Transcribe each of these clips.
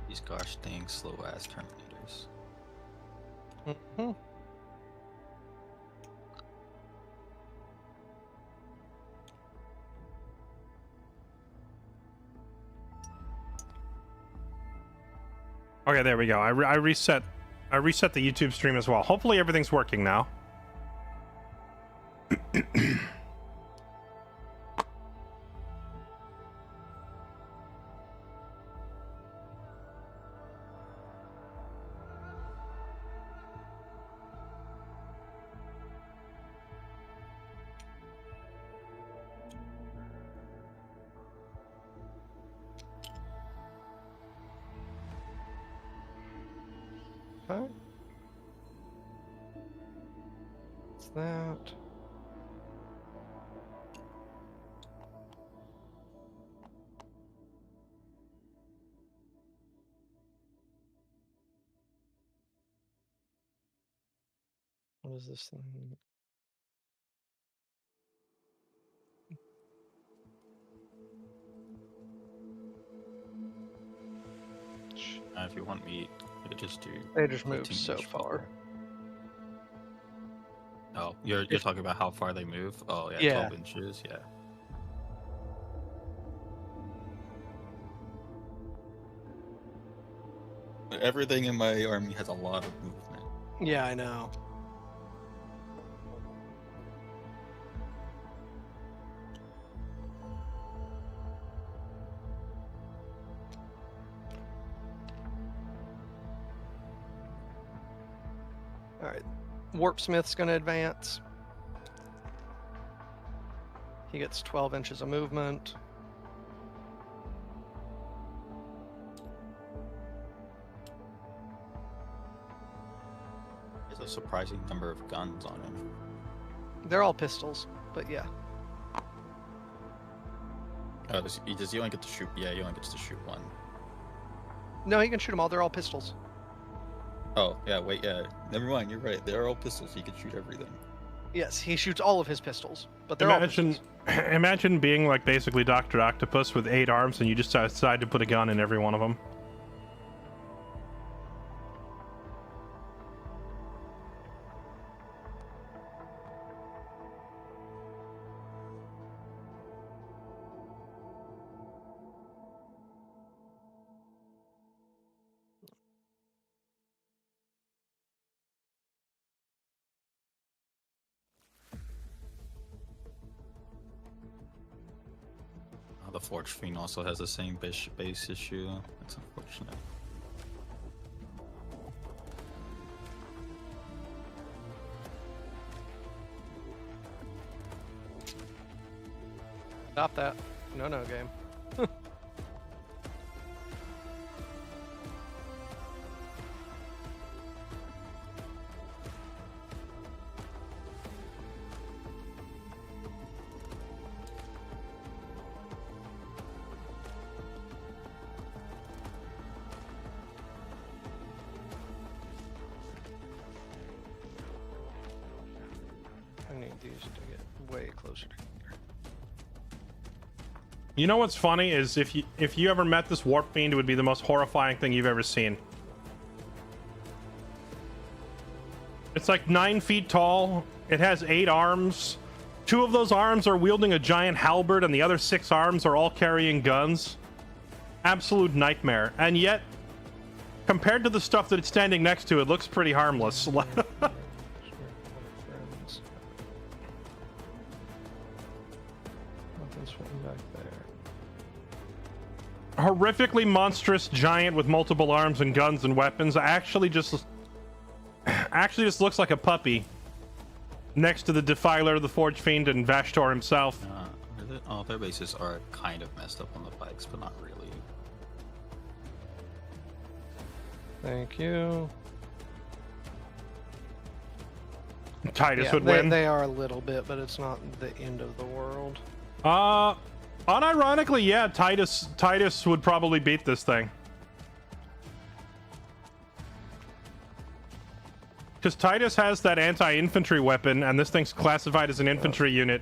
These gosh dang slow ass Terminators. Mhm. Okay, there we go. I reset the YouTube stream as well. Hopefully everything's working now. Okay. What's that? What is this thing? If you want me to just do. They just moved 15 so inch far. buffer. Oh, you're talking about how far they move? Oh yeah, Yeah. 12 inches. Yeah. Everything in my army has a lot of movement. Yeah, I know. All right, Warpsmith's going to advance. He gets 12 inches of movement. There's a surprising number of guns on him. They're all pistols, but yeah. Oh, does he only get to shoot? Yeah, he only gets to shoot one. No, he can shoot them all. They're all pistols. Oh, yeah, wait, yeah. Never mind, you're right. They're all pistols. He can shoot everything. Yes, he shoots all of his pistols, but they're all pistols. Imagine being like basically Dr. Octopus with 8 arms and you just decide to put a gun in every one of them. The Forge Fiend also has the same base issue. That's unfortunate. Stop that. No game. I need these to get way closer together. You know what's funny is if you ever met this Warp Fiend, it would be the most horrifying thing you've ever seen. It's like 9 feet tall. It has 8 arms. 2 of those arms are wielding a giant halberd, and the other 6 arms are all carrying guns. Absolute nightmare. And yet, compared to the stuff that it's standing next to, it looks pretty harmless. Horrifically monstrous giant with multiple arms and guns and weapons actually just looks like a puppy next to the Defiler, the Forge Fiend, and Vashtor himself. Their bases are kind of messed up on the bikes, but not really. Thank you. Titus would win. They are a little bit, but it's not the end of the world. Unironically, yeah, Titus would probably beat this thing. Because Titus has that anti-infantry weapon, and this thing's classified as an infantry unit.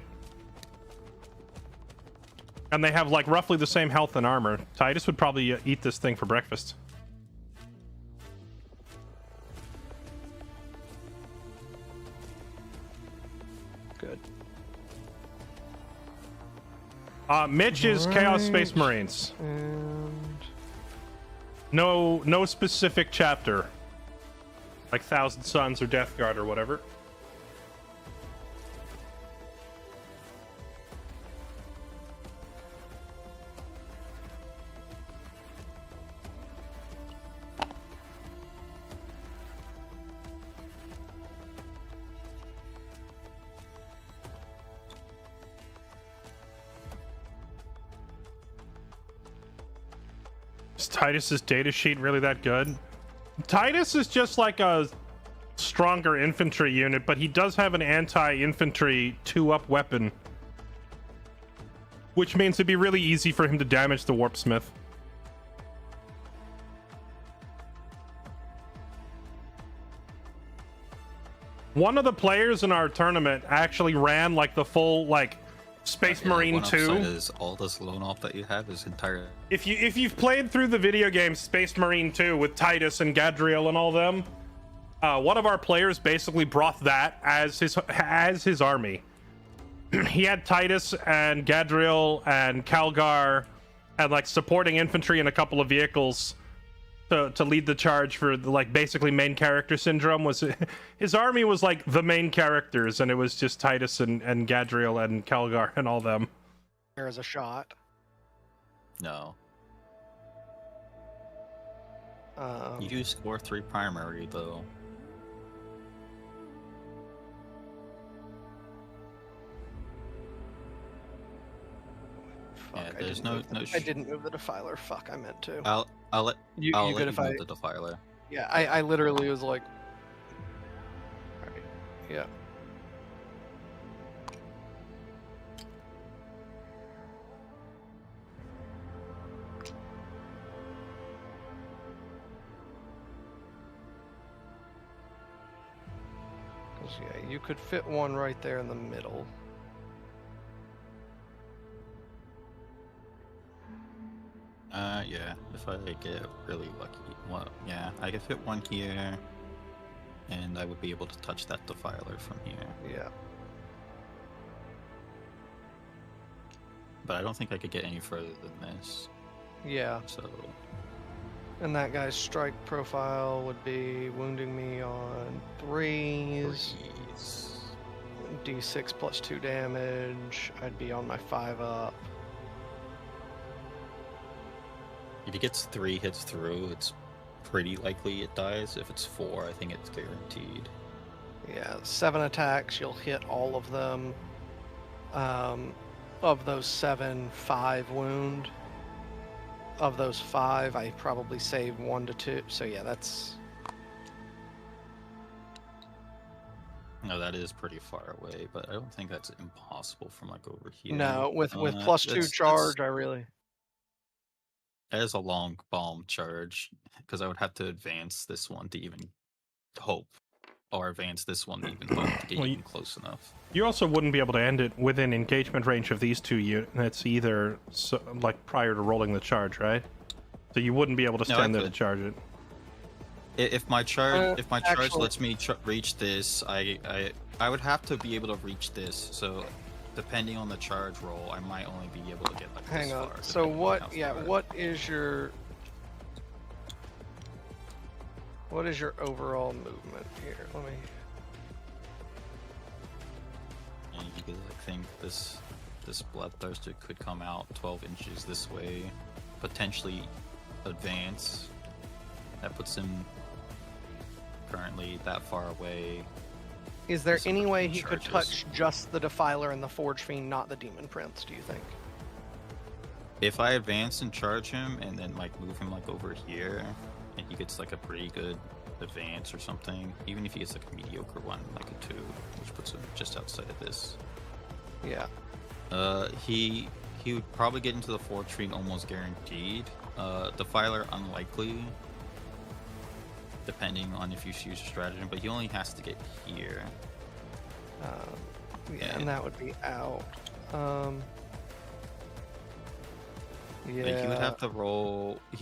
And they have, like, roughly the same health and armor. Titus would probably eat this thing for breakfast. Mitch is Chaos Space Marines. And No specific chapter. Like Thousand Suns or Death Guard or whatever. Is Titus's datasheet really that good? Titus is just like a stronger infantry unit, but he does have an anti-infantry 2-up weapon, which means it'd be really easy for him to damage the Warpsmith. One of the players in our tournament actually ran like the full like Space Marine 2. Is all this loan off that you have is entire. If you've played through the video game Space Marine 2 with Titus and Gadriel and all them, one of our players basically brought that as his army. He had Titus and Gadriel and Calgar and like supporting infantry and a couple of vehicles to lead the charge for the, like basically main character syndrome. Was his army was like the main characters, and it was just Titus and Gadriel and Calgar and all them. there's a shot. No. You do score 3 primary though. Fuck, Yeah, there's no. I didn't move the defiler. Fuck, I meant to. I'll let You I'll good let if you I? move the defiler. Yeah, I literally was like. Alright, yeah. Yeah, you could fit one right there in the middle. Yeah, if I get really lucky. Well, yeah, I could fit one here, and I would be able to touch that defiler from here. Yeah. But I don't think I could get any further than this. Yeah. So And that guy's strike profile would be wounding me on 3s, please. d6 plus 2 damage. I'd be on my 5-up. If he gets 3 hits through, it's pretty likely it dies. If it's 4, I think it's guaranteed. Yeah, 7 attacks, you'll hit all of them. Of those 7, 5 wound. Of those 5, I probably saved 1 to 2. So yeah, that's... No, that is pretty far away, but I don't think that's impossible from like over here. No, with plus 2 charge, I really... That is a long bomb charge, because I would have to advance this one to even hope, or advance this one to even hope to get even close enough. You also wouldn't be able to end it within engagement range of these 2 units either, like prior to rolling the charge, right? So you wouldn't be able to stand there to charge it. If my charge, actually... lets me reach this, I would have to be able to reach this. So, depending on the charge roll, I might only be able to get like Hang this on. far. So what? Yeah. What is your overall movement here? Let me. And you could like think this bloodthirster could come out 12 inches this way, potentially advance. That puts him currently that far away. Is there any way he could touch just the Defiler and the Forge Fiend, not the Demon Prince, do you think? If I advance and charge him and then like move him like over here and he gets like a pretty good advance or something, even if he gets like a mediocre one, like a 2, which puts him just outside of this. Yeah. He would probably get into the Forge Fiend almost guaranteed. Defiler unlikely, depending on if you choose a stratagem, but he only has to get here. Yeah, and that would be out. Yeah. Like he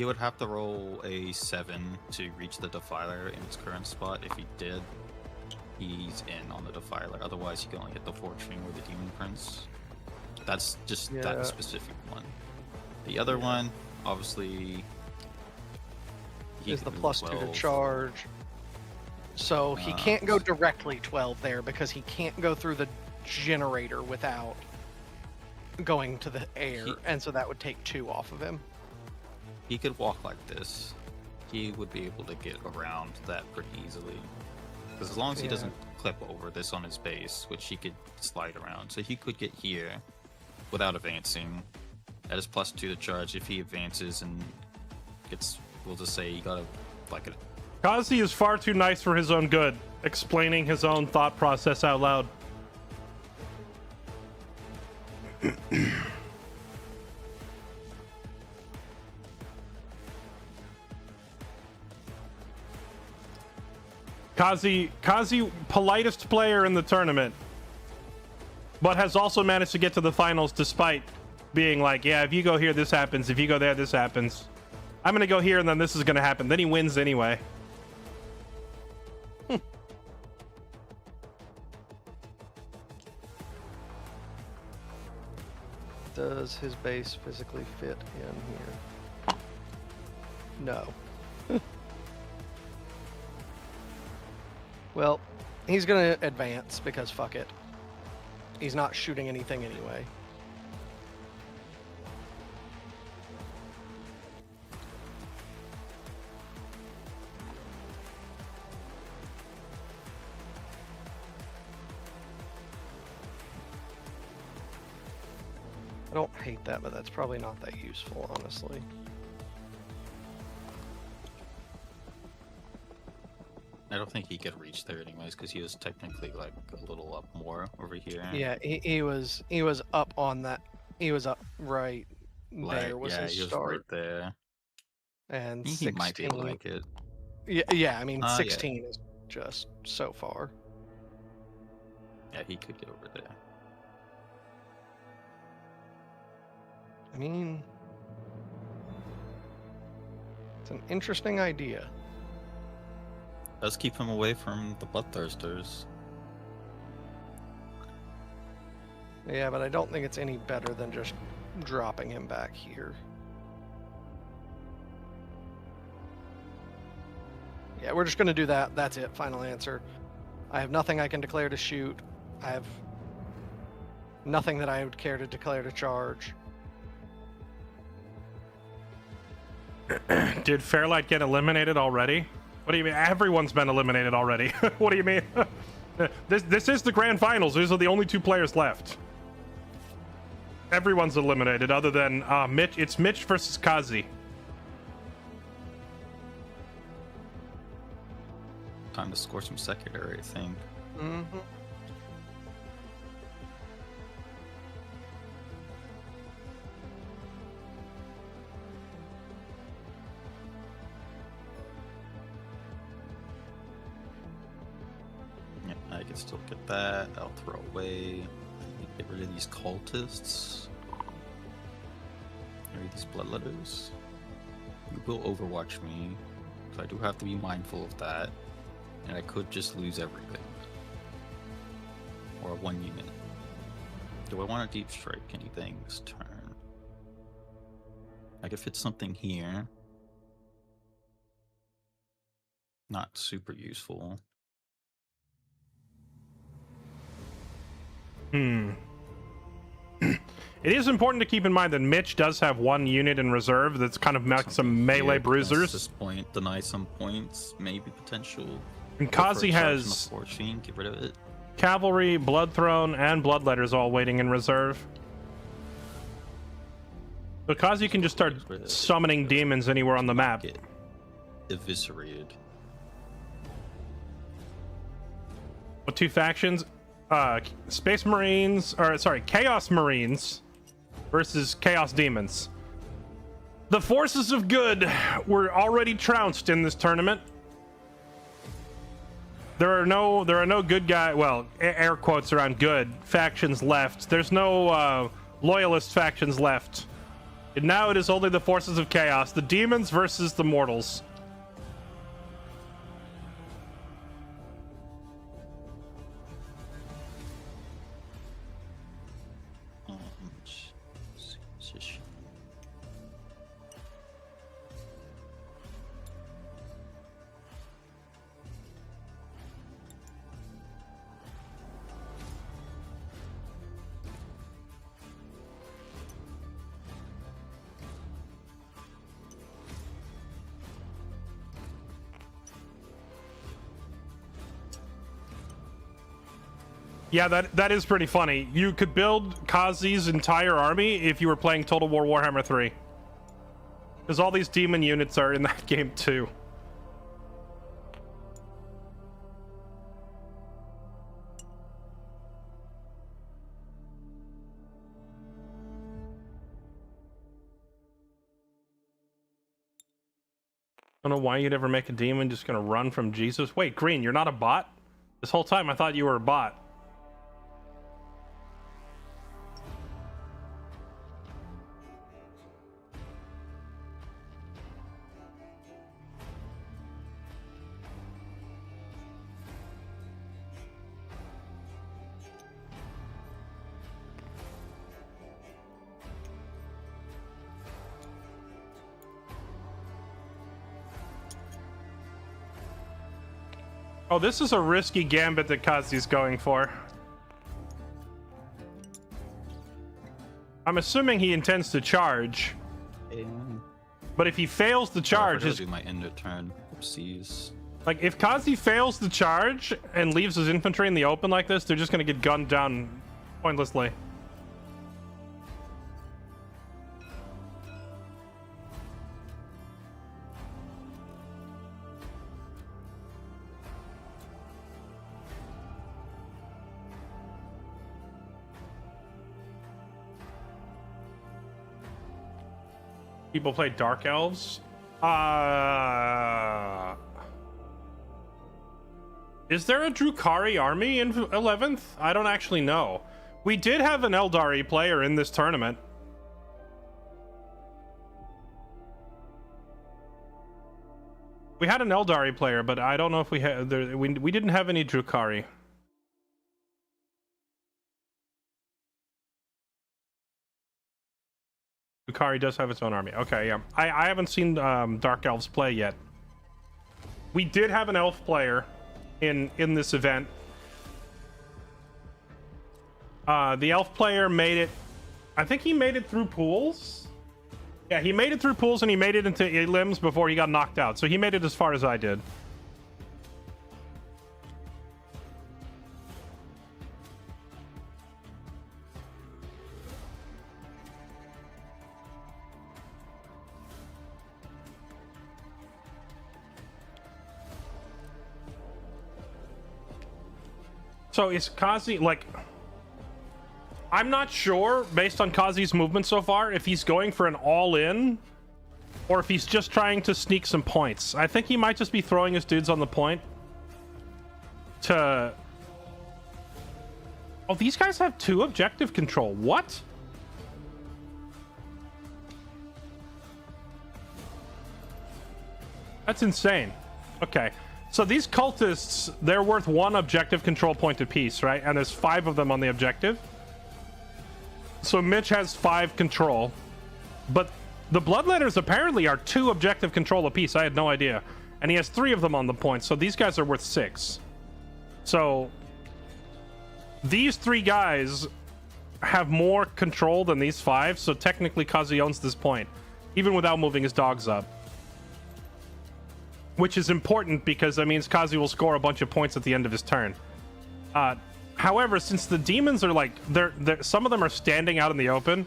would have to roll a 7 to reach the Defiler in its current spot. If he did, he's in on the Defiler. Otherwise, he can only hit the Forge Fiend or the Demon Prince. That's just Yeah. that specific one. The other one, obviously, he Is the can plus 2 to 12. charge. So he can't go directly 12 there because he can't go through the generator without going to the air, and so that would take 2 off of him. He could walk like this. He would be able to get around that pretty easily. Because as long as he Yeah. doesn't clip over this on his base, which he could slide around. So he could get here without advancing. At his plus 2 to charge, if he advances and gets, we'll just say he got a Kazi is far too nice for his own good, explaining his own thought process out loud. Kazi, politest player in the tournament, but has also managed to get to the finals despite being like, yeah, if you go here, this happens. If you go there, this happens. I'm going to go here, and then this is going to happen. Then he wins anyway. Does his base physically fit in here? No. Well, he's gonna advance because fuck it. He's not shooting anything anyway. I don't hate that, but that's probably not that useful, honestly. I don't think he could reach there anyways, because he was technically like a little up more over here. Yeah, he was up on that. He was up right Like, there was yeah, his he was start, right there. and He 16. might be able to make it. Yeah. I mean, Yeah. 16 is just so far. Yeah, he could get over there. I mean, it's an interesting idea. Does keep him away from the Bloodthirsters. Yeah, but I don't think it's any better than just dropping him back here. Yeah, we're just going to do that. That's it. Final answer. I have nothing I can declare to shoot. I have nothing that I would care to declare to charge. Did Fairlight get eliminated already? What do you mean? Everyone's been eliminated already. What do you mean? This is the grand finals. These are the only 2 players left. Everyone's eliminated other than Mitch. It's Mitch versus Kazi. Time to score some secondary, I think. Mm-hmm. Yeah, I can still get that. I'll throw away. Get rid of these cultists. Get rid of these bloodletters. You will overwatch me, so I do have to be mindful of that. And I could just lose everything. Or 1 unit. Do I want a deep strike anything this turn? I could fit something here. Not super useful. It is important to keep in mind that Mitch does have 1 unit in reserve that's kind of like some melee At bruisers. this point, deny some points, maybe potential. And Go for a Kazi charge on has the Force Fiend, get rid of it. cavalry, blood throne, and bloodletters all waiting in reserve. So Kazi can just start summoning demons anywhere on the map. Get eviscerated. What 2 factions? Space Marines, or sorry, Chaos Marines versus Chaos Demons. The forces of good were already trounced in this tournament. There are no good guy, well, air quotes around good factions left. There's no loyalist factions left. And now it is only the forces of chaos, the demons versus the mortals. Yeah, that is pretty funny. You could build Kazi's entire army if you were playing Total War Warhammer 3. Because all these demon units are in that game too. I don't know why you'd ever make a demon just gonna run from Jesus. Wait, Green, you're not a bot? This whole time I thought you were a bot. Oh, this is a risky gambit that Kazi's going for. I'm assuming he intends to charge. But if he fails the charge, his my end of turn. Oopsies. Like if Kazi fails the charge and leaves his infantry in the open like this, they're just gonna get gunned down pointlessly. People play Dark Elves. Is there a Drukhari army in 11th? I don't actually know. We did have an Eldari player in this tournament. We had an Eldari player, but I don't know if we had. We didn't have any Drukhari. Drukhari does have its own army. Okay, yeah. I haven't seen Dark Elves play yet. We did have an elf player in this event. The elf player made it. I think he made it through pools. Yeah, he made it through pools and he made it into elims before he got knocked out. So he made it as far as I did. So is Kazi, like, I'm not sure, based on Kazi's movement so far, if he's going for an all-in, or if he's just trying to sneak some points. I think he might just be throwing his dudes on the point to... Oh, these guys have 2 objective control. What? That's insane. Okay. So these cultists, they're worth 1 objective control point apiece, right? And there's 5 of them on the objective. So Mitch has 5 control. But the Bloodletters apparently are 2 objective control apiece. I had no idea. And he has 3 of them on the point. So these guys are worth 6. So these 3 guys have more control than these 5. So technically Kazi owns this point, even without moving his dogs up. Which is important because that means Kazi will score a bunch of points at the end of his turn. However, since the demons are like, some of them are standing out in the open,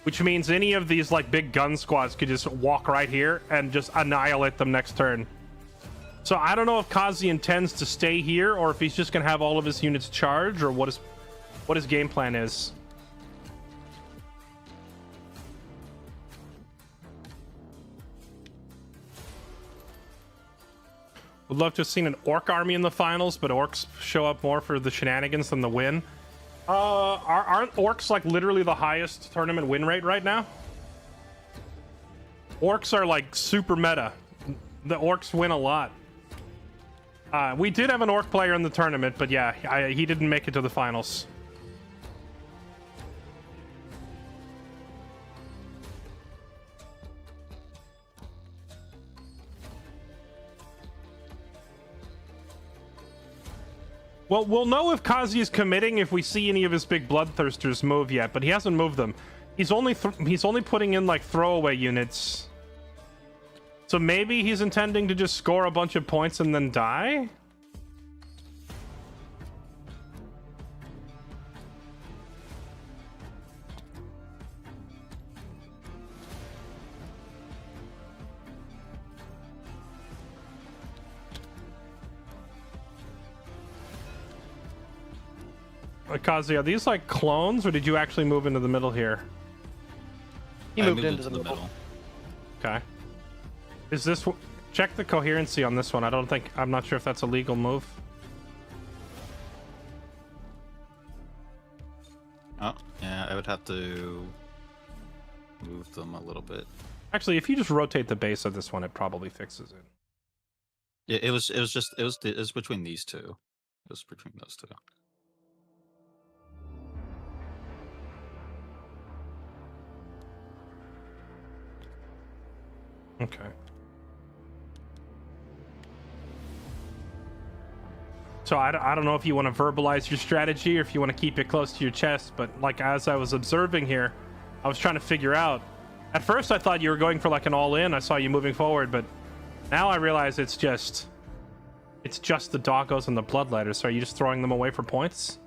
which means any of these like big gun squads could just walk right here and just annihilate them next turn. So I don't know if Kazi intends to stay here or if he's just gonna have all of his units charge or what his game plan is. Would love to have seen an orc army in the finals, but orcs show up more for the shenanigans than the win. Aren't orcs like literally the highest tournament win rate right now? Orcs are like super meta. The orcs win a lot. We did have an orc player in the tournament, but yeah, he didn't make it to the finals. Well, we'll know if Kazi is committing if we see any of his big bloodthirsters move yet, but he hasn't moved them. He's only putting in like throwaway units. So maybe he's intending to just score a bunch of points and then die? Kazi, are these like clones, or did you actually move into the middle here? He moved into the middle. Okay. Is this... Check the coherency on this one. I'm not sure if that's a legal move. Oh, yeah, I would have to move them a little bit. Actually, if you just rotate the base of this one, it probably fixes it. Yeah, it was between these two. It was between those two. Okay. So I don't know if you want to verbalize your strategy or if you want to keep it close to your chest, but like as I was observing here, I was trying to figure out. At first I thought you were going for like an all-in. I saw you moving forward, but now I realize it's just the doggos and the bloodletters. So are you just throwing them away for points?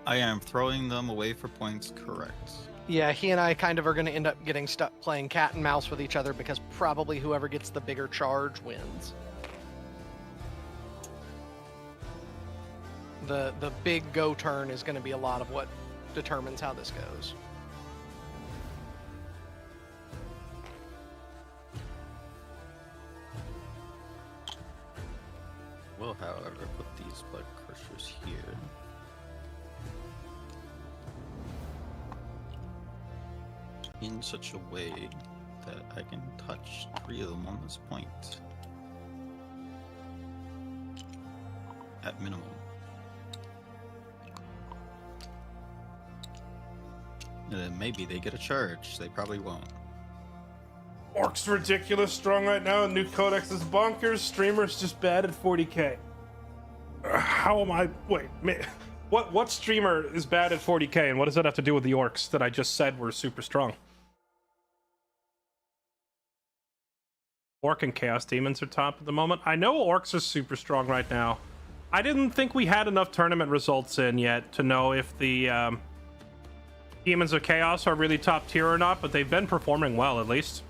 I am throwing them away for points, correct. Yeah, he and I kind of are going to end up getting stuck playing cat and mouse with each other because probably whoever gets the bigger charge wins. The big go turn is going to be a lot of what determines how this goes. Will, however, put these blood crushers here. In such a way that I can touch 3 of them on this point. At minimum. And then maybe they get a charge. They probably won't. Orc's ridiculous strong right now. New codex is bonkers. Streamer's just bad at 40k. How am I? Wait, what streamer is bad at 40k, and what does that have to do with the orcs that I just said were super strong? Orc and Chaos Demons are top at the moment. I know orcs are super strong right now. I didn't think we had enough tournament results in yet to know if the Demons of Chaos are really top tier or not, but they've been performing well, at least.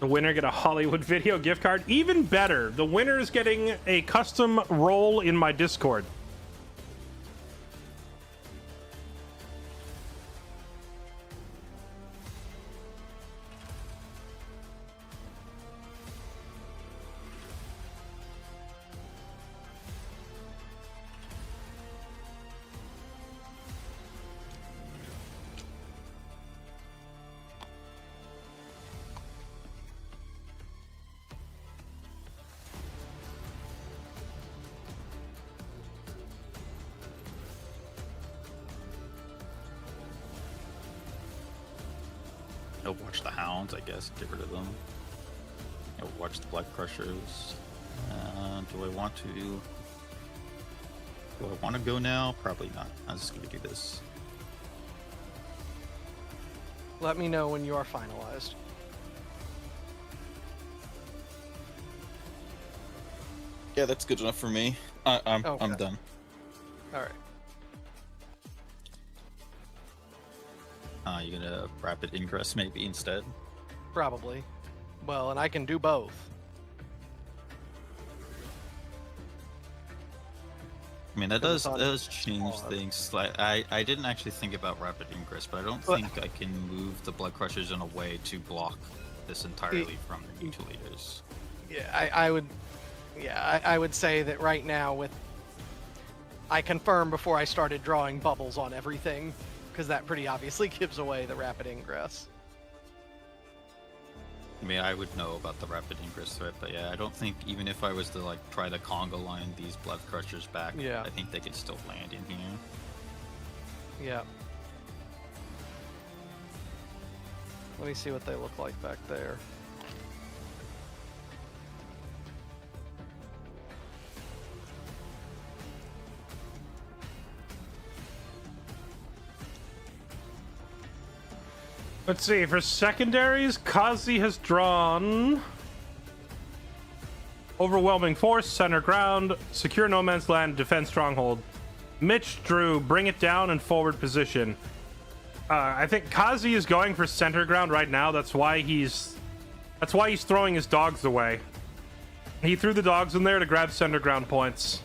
The winner get a Hollywood Video gift card. Even better, the winner is getting a custom role in my Discord. I'll watch the hounds, I guess. Get rid of them. I'll watch the blood crushers. Do I want to? Do I want to go now? Probably not. I'm just gonna do this. Let me know when you are finalized. Yeah, that's good enough for me. I'm Okay. done. All right. You gonna rapid ingress maybe instead? Probably. Well, and I can do both. I mean, that Because does it's on change pause. things. Like, I didn't actually think about rapid ingress, but I don't But- think I can move the blood crushers in a way to block this entirely from the mutilators. Yeah, I would. Yeah, I would say that right now with. I confirmed before I started drawing bubbles on everything, because that pretty obviously gives away the rapid ingress. I mean, I would know about the rapid ingress threat, but yeah, I don't think even if I was to like try to conga line these blood crushers back, Yeah. I think they could still land in here. Yeah. Let me see what they look like back there. Let's see, for secondaries, Kazi has drawn Overwhelming Force, Center Ground, Secure No Man's Land, Defend Stronghold. Mitch drew Bring It Down and Forward Position. I think Kazi is going for Center Ground right now. That's why he's throwing his dogs away. He threw the dogs in there to grab Center Ground points.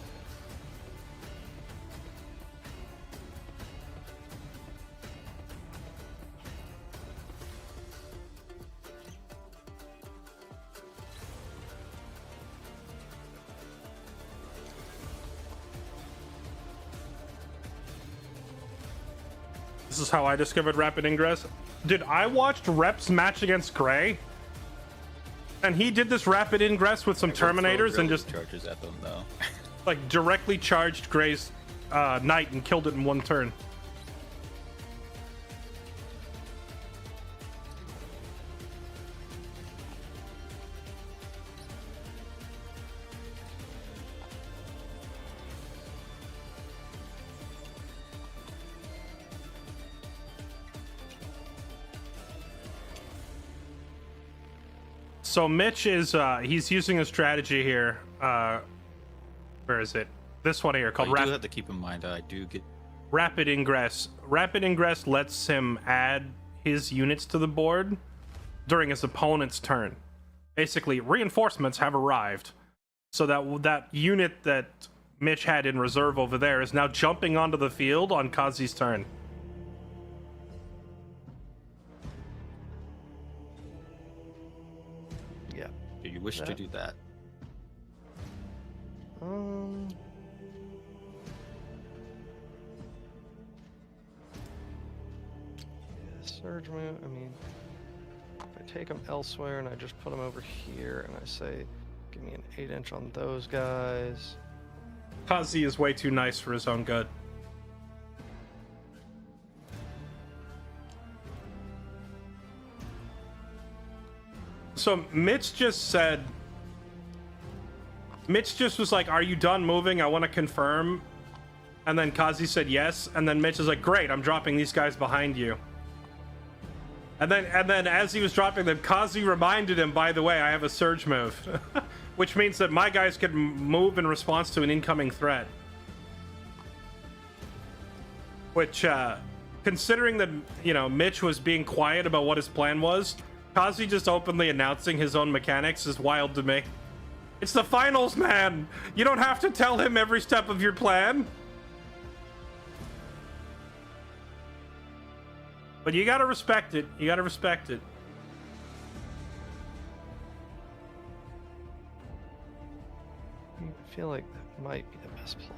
This is how I discovered rapid ingress. Dude, I watched Reps match against Gray, and he did this rapid ingress with some Terminators and just charges at them though. like directly charged Gray's Knight and killed it in one turn. So Mitch is he's using a strategy here. Where is it? This one here called You do have to keep in mind I do get Rapid Ingress. Rapid Ingress lets him add his units to the board during his opponent's turn. Basically, reinforcements have arrived, so that unit that Mitch had in reserve over there is now jumping onto the field on Kazi's turn. Yeah. Do you wish to do that? Surge move. I mean, if I take them elsewhere and I just put them over here and I say, give me an 8-inch on those guys. Kazi is way too nice for his own good. So Mitch just was like, are you done moving? I want to confirm. And then Kazi said yes. And then Mitch is like, great, I'm dropping these guys behind you. And then as he was dropping them, Kazi reminded him, by the way, I have a surge move. Which means that my guys can move in response to an incoming threat. Which, considering that, you know, Mitch was being quiet about what his plan was, Kazi just openly announcing his own mechanics is wild to me. It's the finals, man! You don't have to tell him every step of your plan. But you gotta respect it. You gotta respect it. I feel like that might be the best play.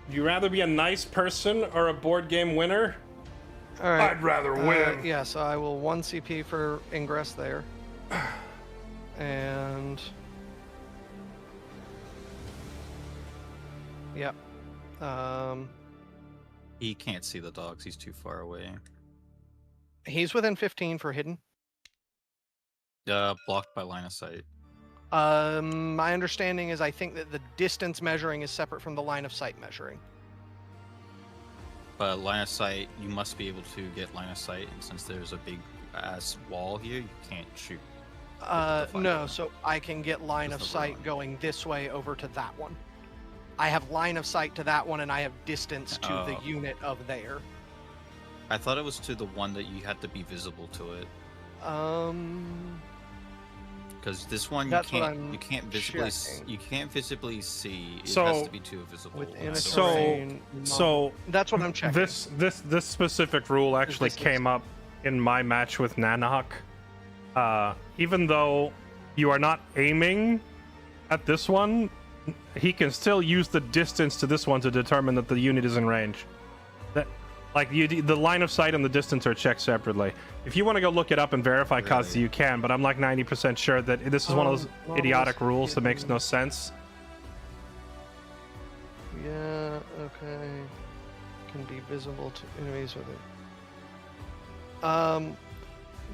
Would you rather be a nice person or a board game winner? All right. I'd rather win. Yeah, so I will 1 CP for Ingress there. And... Yep. He can't see the dogs, he's too far away. He's within 15 for hidden. Blocked by line of sight. My understanding is I think that the distance measuring is separate from the line of sight measuring. But line of sight, you must be able to get line of sight, and since there's a big ass wall here, you can't shoot. No, so I can get line of sight going this way over to that one. I have line of sight to that one, and I have distance to the unit of there. I thought it was to the one that you had to be visible to it. Because this one you can't visibly see. It has to be too visible. Within a So terrain, that's what I'm checking. This specific rule actually came up in my match with Nanahawk. Even though you are not aiming at this one, he can still use the distance to this one to determine that the unit is in range. The line of sight and the distance are checked separately. If you want to go look it up and verify Kazi, you can, but I'm like 90% sure that this is one of those idiotic rules that makes no sense. Yeah, okay. Can be visible to enemies with it.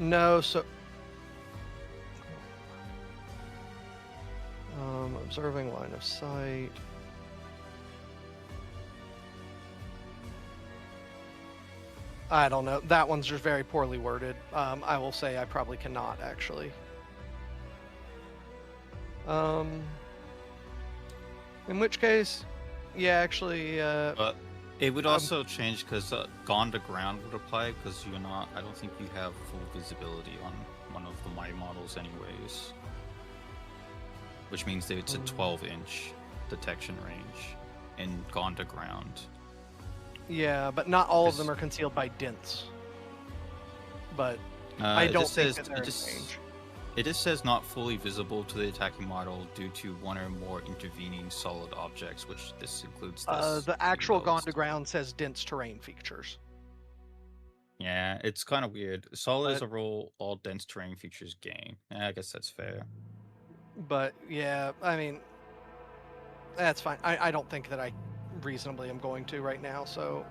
No, so... observing line of sight. I don't know. That one's just very poorly worded. I will say I probably cannot, actually. In which case, yeah, actually... but it would also change, because gone to ground would apply, because you're not... I don't think you have full visibility on one of the My models anyways. Which means that it's a 12-inch detection range and gone to ground. Yeah, but not all of them are concealed by dints. But I don't think that they're in range. It just says not fully visible to the attacking model due to one or more intervening solid objects, which this includes this. The actual Gone most. to Ground says dense terrain features. Yeah, it's kind of weird. Solid as But- a rule, all dense terrain features gain. Yeah, I guess that's fair. But yeah, I mean, that's fine. I don't think that I reasonably am going to right now. So,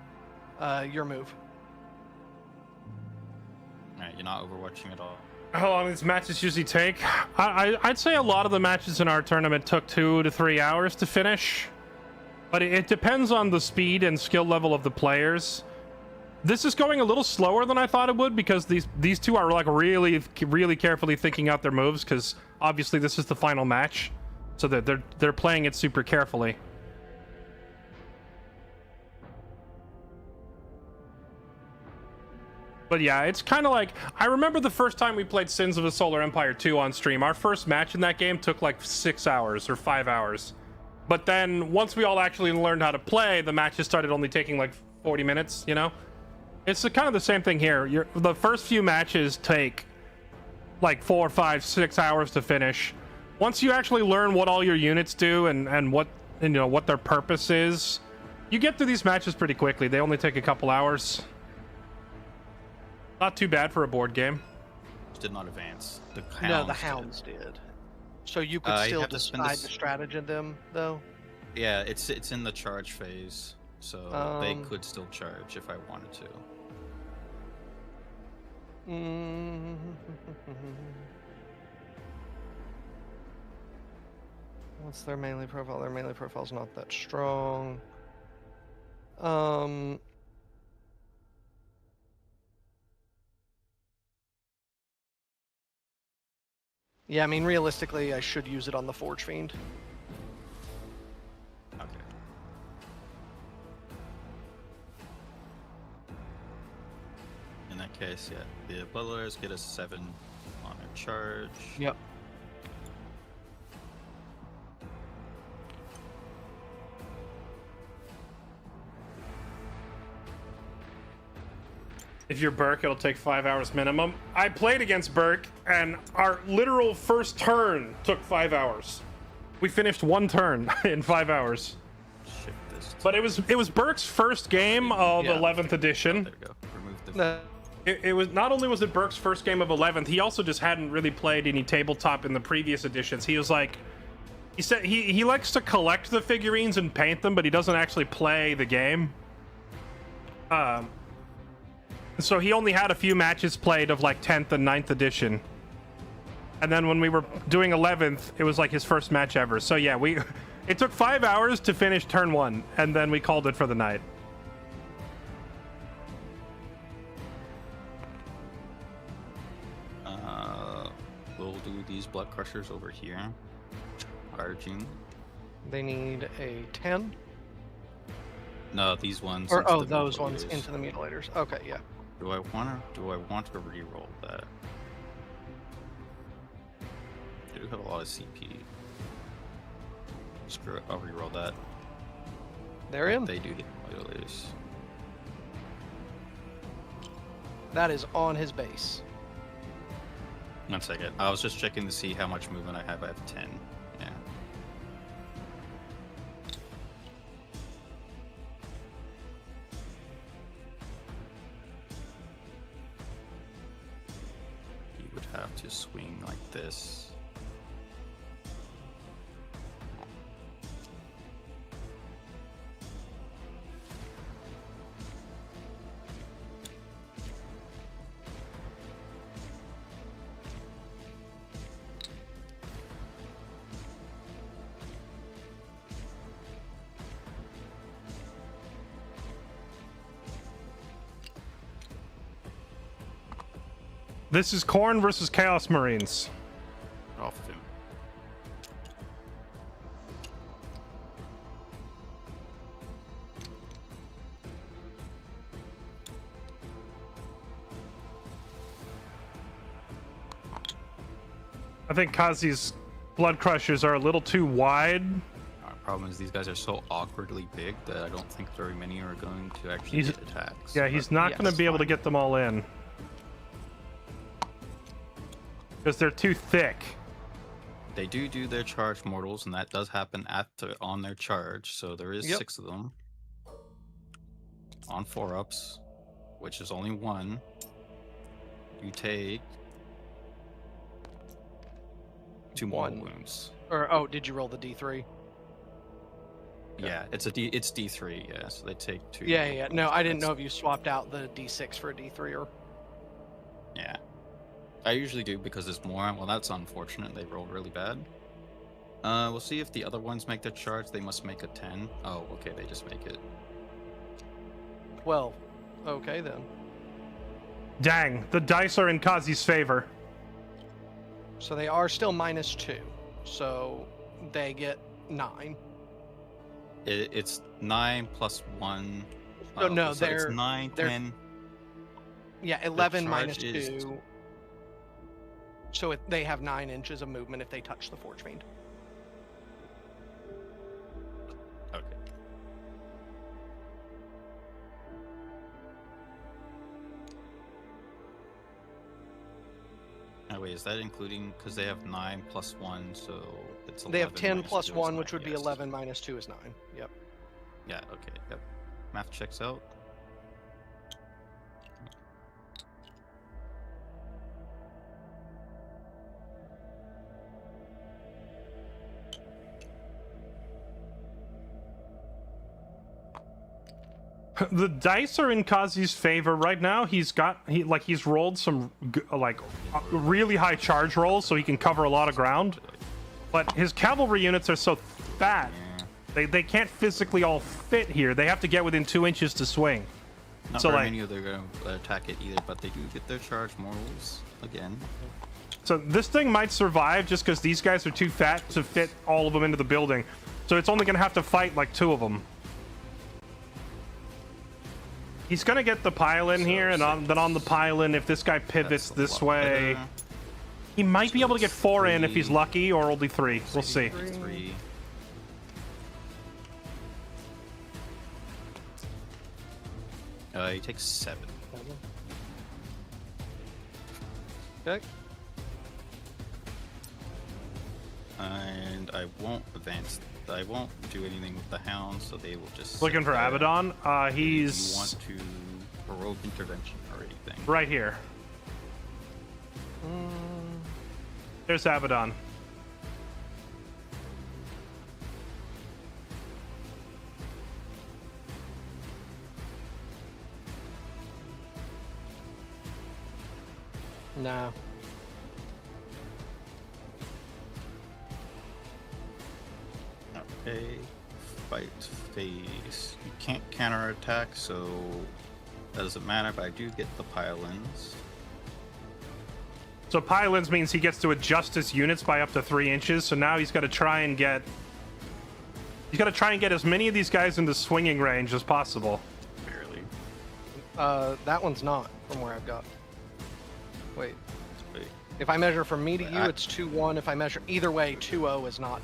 your move. Alright, you're not overwatching at all. How long these matches usually take? I'd say a lot of the matches in our tournament took 2 to 3 hours to finish, but it depends on the speed and skill level of the players. This is going a little slower than I thought it would because these two are like really carefully thinking out their moves, because obviously this is the final match, so that they're playing it super carefully. But yeah, it's kind of like, I remember the first time we played Sins of a Solar Empire 2 on stream. Our first match in that game took like 6 hours or 5 hours. But then once we all actually learned how to play, the matches started only taking like 40 minutes, you know? It's kind of the same thing here. The first few matches take like 4, 5, 6 hours to finish. Once you actually learn what all your units do and what, you know, what their purpose is, you get through these matches pretty quickly. They only take a couple hours. Not too bad for a board game. Did not advance. The No, the hounds hounds did. So you could you still have to spend decide this- to stratagem them, though. Yeah, it's in the charge phase, so they Um, could still charge if I wanted to. What's their melee profile? Their melee profile's not that strong. Yeah, I mean, realistically, I should use it on the Forge Fiend. Okay. In that case, yeah, the Bloodletters get a 7 on their charge. Yep. If you're Burke, it'll take 5 hours minimum. I played against Burke, and our literal first turn took 5 hours. We finished one turn in 5 hours. Shift this. But it was Burke's first game of Yeah. 11th edition. There we go. Remove the. No. It was not only was it Burke's first game of 11th, he also just hadn't really played any tabletop in the previous editions. He was like, he said he likes to collect the figurines and paint them, but he doesn't actually play the game. So he only had a few matches played of like 10th and 9th edition. And then when we were doing 11th, it was like his first match ever. So yeah, it took 5 hours to finish turn 1, and then we called it for the night. We'll do these blood crushers over here. Charging. They need a 10. No, these ones. Or, into the those ones mutilators. into the mutilators. Okay, yeah. Do I want to re-roll that? I do have a lot of CP. Screw it, I'll re-roll that. They're in. They do the mutilators. That is on his base. 1 second. I was just checking to see how much movement I have. I have 10. Yeah. You would have to swing like this. This is Khorne versus Chaos Marines. Off of him. I think Kazi's blood crushers are a little too wide. Problem is these guys are so awkwardly big that I don't think very many are going to actually He's- get attacks. Yeah, he's not going to yes, be able to fine. get them all in. because they're too thick. They do their charge mortals, and that does happen on their charge. So there is 6 of them on 4-ups, which is only 1. You take 2 more wounds. Or oh, did you roll the D3? Yeah, it's D3. Yeah, so they take 2. Yeah. No, I didn't know if you swapped out the D6 for a D3 or. Yeah, I usually do because it's more. Well, that's unfortunate. They rolled really bad. We'll see if the other ones make their charge. They must make a 10. Oh, okay, they just make it. 12. Okay then. Dang, the dice are in Kazi's favor. So they are still -2. So they get 9. It's 9 plus 1. No, so they're it's 9, they're- 10. Yeah, 11 minus charge is 2. So they have 9 inches of movement if they touch the Forge Fiend. Okay. Oh, wait, is that including, because they have 9 plus 1, so it's 11 They have 10 minus plus 2 is 1, 9, which would be yes. 11 minus 2 is 9. Yep. Yeah, okay, yep. Math checks out. The dice are in Kazi's favor right now. He's rolled some really high charge rolls, so he can cover a lot of ground. But his cavalry units are so fat, they can't physically all fit here. They have to get within 2 inches to swing. Not So, very like- many of them are going to attack it either, but they do get their charge mortals again. So this thing might survive just because these guys are too fat to fit all of them into the building. So it's only going to have to fight like 2 of them. He's going to get the pile-in here, and then on the pile-in, if this guy pivots That's a this lot way, better. he might be able to get 4 in if he's 3. lucky, or only 3. We'll see. 3. He takes 7. Okay. And I won't advance. I won't do anything with the hound, so they will just Looking sit for there. Abaddon. If you He's want to heroic intervention or anything. right here. There's Abaddon. No. Okay, fight phase. You can't counterattack, so that doesn't matter, but I do get the pile-ins. So pile-ins means he gets to adjust his units by up to 3 inches. So now he's got to try and get. He's got to try and get as many of these guys into swinging range as possible. Barely. That one's not from where I've got. Wait. Wait, If I measure from me to Wait, you, it's 2-1. If I measure either way, 2-0 is not.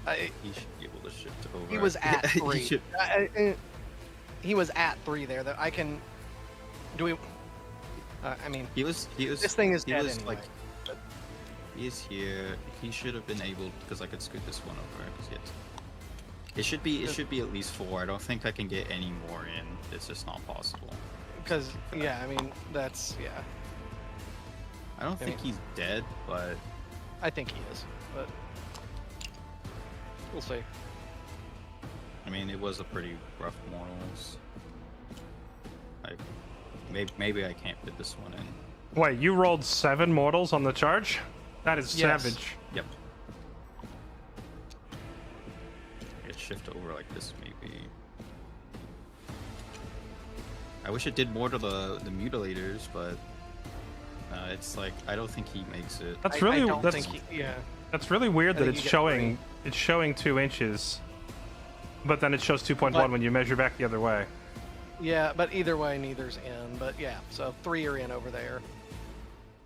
he should be able to shift over. He was at He 3. should- He was at 3 there. That I can. Do we? I mean, He was. this thing is he dead was anyway. like. He is here. He should have been able, because I could scoot this one over. 'Cause it should be. It should be at least 4. I don't think I can get any more in. It's just not possible. Because yeah, I mean that's yeah. I don't think he's dead, but I think he is, but we'll see. I mean, it was a pretty rough mortals. Maybe I can't fit this one in. Wait, you rolled 7 mortals on the charge? That is Yes. savage. Yep. I could shift over like this, maybe. I wish it did more to the mutilators, but it's like I don't think he makes it. That's I really don't that's think he, yeah. that's really weird I that think it's you get showing 2 inches, but then it shows 2.1 But- when you measure back the other way. Yeah, but either way, neither's in. But yeah, so 3 are in over there.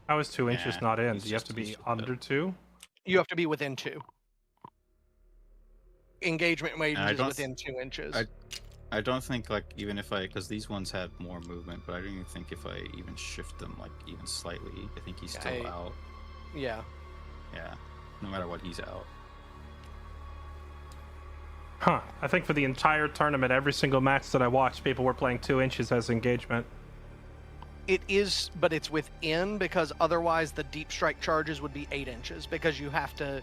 How is 2 inches Yeah, not in? he's Do you have just- to be he's- under 2? You have to be within 2. Engagement range I is don't within 2 inches. I don't think like even if because these ones had more movement, but I don't even think if I even shift them like even slightly, I think he's still out. Yeah. Yeah, no matter what, he's out. Huh. I think for the entire tournament, every single match that I watched, people were playing 2 inches as engagement. It is, but it's within, because otherwise the deep strike charges would be 8 inches, because you have to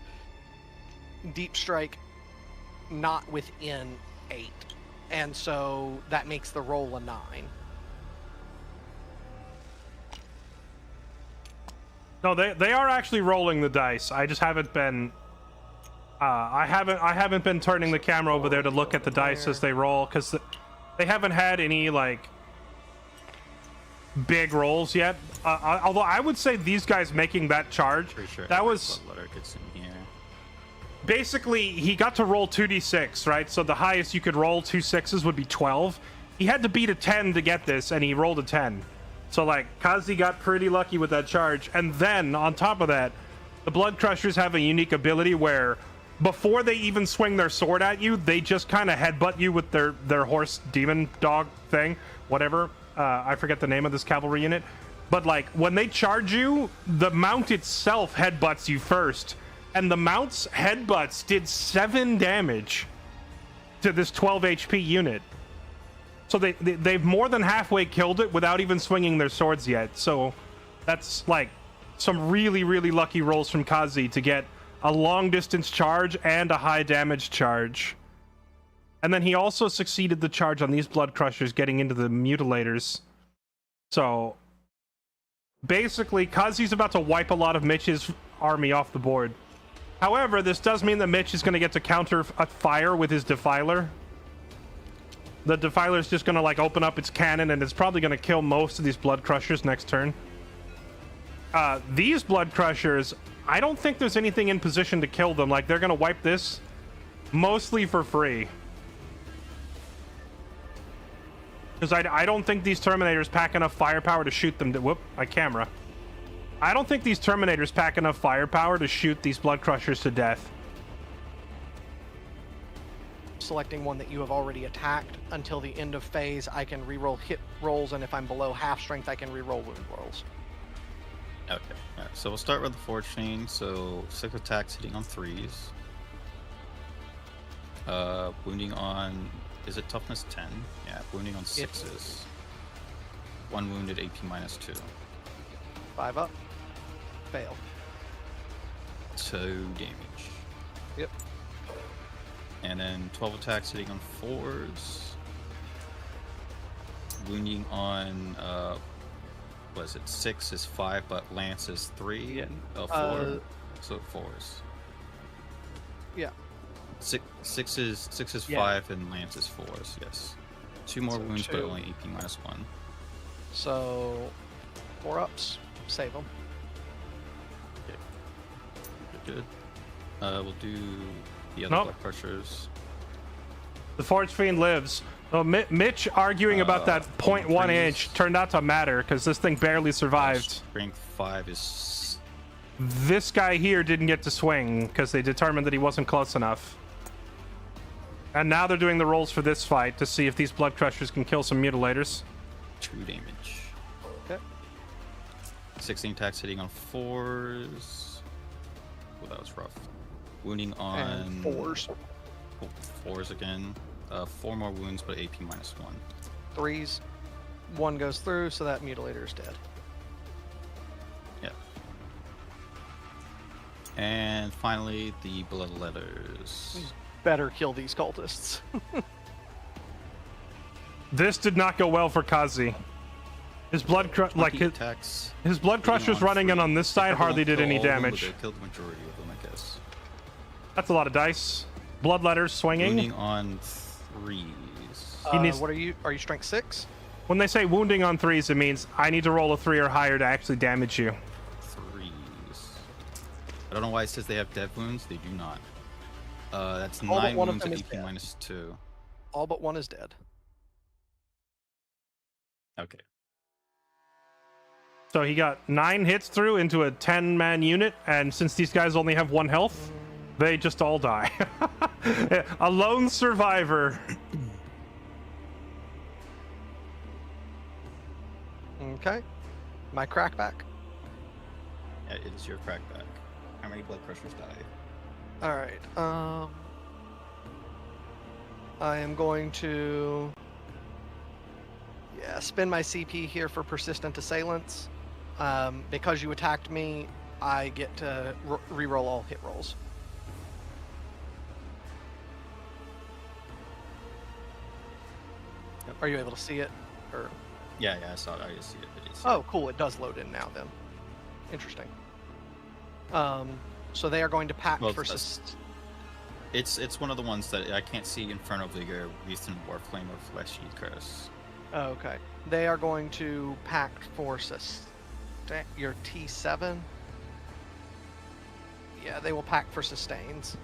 deep strike not within 8. And so that makes the roll a 9. No, they are actually rolling the dice. I just haven't been I haven't been turning the camera over there to look at the dice as they roll, because they haven't had any like big rolls yet. Although I would say these guys making that charge, Sure that was letter gets in here. basically he got to roll 2d6, right? So the highest you could roll 2 6s would be 12. He had to beat a 10 to get this, and he rolled a 10. So like Kazi got pretty lucky with that charge. And then on top of that, the Blood Crushers have a unique ability where before they even swing their sword at you, they just kind of headbutt you with their horse demon dog thing, whatever. I forget the name of this cavalry unit. But like when they charge you, the mount itself headbutts you first. And the mount's headbutts did 7 damage to this 12 HP unit. So they've more than halfway killed it without even swinging their swords yet. So that's like some really, really lucky rolls from Kazi to get a long distance charge and a high damage charge. And then he also succeeded the charge on these Blood Crushers getting into the Mutilators. So basically, Kazi's about to wipe a lot of Mitch's army off the board. However, this does mean that Mitch is going to get to counter a fire with his Defiler. The Defiler is just going to like open up its cannon, and it's probably going to kill most of these Blood Crushers next turn. These Blood Crushers, I don't think there's anything in position to kill them. Like, they're going to wipe this mostly for free. Because I don't think these Terminators pack enough firepower to shoot them. Whoop, my camera. I don't think these Terminators pack enough firepower to shoot these Blood Crushers to death. Selecting one that you have already attacked until the end of phase, I can reroll hit rolls, and if I'm below half strength, I can reroll wound rolls. Okay, alright, so we'll start with the Forge Chain. So 6 attacks hitting on 3s. Wounding on, is it toughness 10? Yeah, wounding on 6s. 1 wounded, AP -2. 5 up. Fail. 2 damage. Yep. And then 12 attacks hitting on 4s. Wounding on, was it 6 is 5, but Lance is 3? Yeah. 4. So 4s. Yeah. 6 is Yeah. 5 and Lance is 4s, yes. 2 more So wounds, but 2. only AP -1. So 4 ups. Save them. Good. We'll do the other Nope. Blood Crushers. The Forge Fiend lives. Oh, Mitch arguing about that 0.1 inch turned out to matter because this thing barely survived. Strength 5 is... This guy here didn't get to swing because they determined that he wasn't close enough. And now they're doing the rolls for this fight to see if these Blood Crushers can kill some Mutilators. 2 damage. Okay. 16 attacks hitting on 4s. Oh, that was rough. Wounding on... And 4s. 4s again. 4 more wounds, but AP -1. 3s. 1 goes through, so that Mutilator is dead. Yeah. And finally, the Bloodletters. Better kill these cultists. This did not go well for Kazi. His blood attacks. his Blood Crushers running in on this side hardly did any damage. They killed the majority of them, I guess. That's a lot of dice. Bloodletters swinging. Wounding on 3s. He needs- What are you? Are you strength 6? When they say wounding on 3s, it means I need to roll a 3 or higher to actually damage you. 3s. I don't know why it says they have dead wounds. They do not. That's All but 9 one of wounds them at is AP dead. -2. All but 1 is dead. Okay. So he got 9 hits through into a 10-man unit, and since these guys only have 1 health, they just all die. A lone survivor. Okay. My crackback. Yeah, it is your crackback. How many blood crushers die? All right. I am going to spend my CP here for persistent assailants. Because you attacked me, I get to reroll all hit rolls. Yep. Are you able to see it? Or Yeah, I saw it. I just see it. I didn't see oh, cool! It does load in now. Then, interesting. So they are going to pack Well, for. It's one of the ones that I can't see in front of the recent Warflame or Fleshy Curse. Oh, okay. They are going to pack for your T7. Yeah, they will pack for sustains.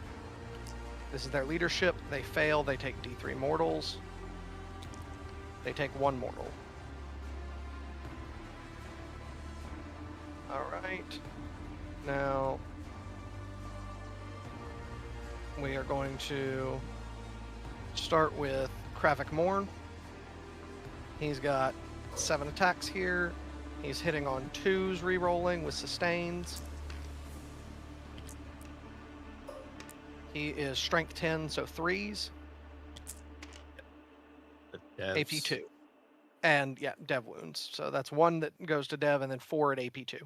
This is their leadership. They fail. They take D3 mortals. They take 1 mortal. All right. Now we are going to start with Kravik Morn. He's got 7 attacks here. He's hitting on 2s, re-rolling with sustains. He is strength 10, so 3s. AP 2. And yeah, dev wounds. So that's 1 that goes to dev and then 4 at AP 2.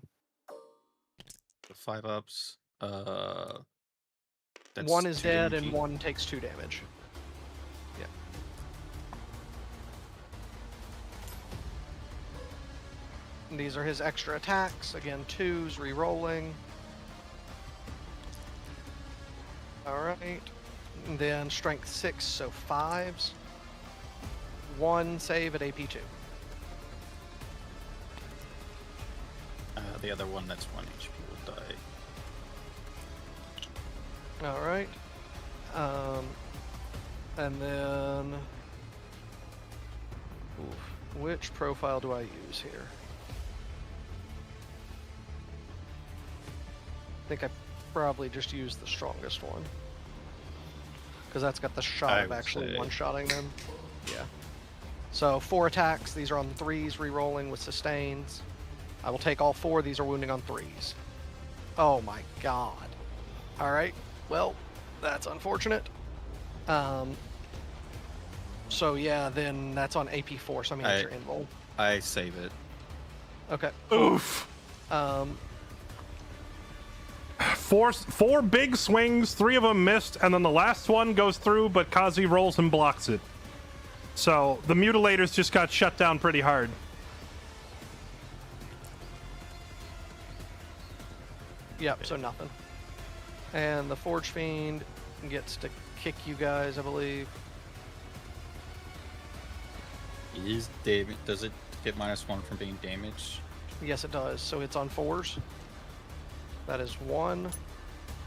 The 5-ups. That's 1 is 2 dead damage and each. 1 takes 2 damage. Yeah. And these are his extra attacks. Again, 2s, re-rolling. Alright. Then strength 6, so 5s. 1 save at AP 2. The other one that's 1 HP will die. Alright. And then... Oof, which profile do I use here? I think I probably just used the strongest one. Because that's got the shot I of would actually say- one-shotting them. Yeah. So 4 attacks. These are on 3s, re-rolling with sustains. I will take all 4. These are wounding on 3s. Oh my god. Alright. Well, that's unfortunate. So yeah, then that's on AP4, so I'm gonna get your end roll. I save it. Okay. Oof. Four big swings, 3 of them missed, and then the last one goes through, but Kazi rolls and blocks it. So the mutilators just got shut down pretty hard. Yep, so nothing. And the Forge Fiend gets to kick you guys, I believe. Does it get -1 from being damaged? Yes, it does. So it's on 4s. That is 1.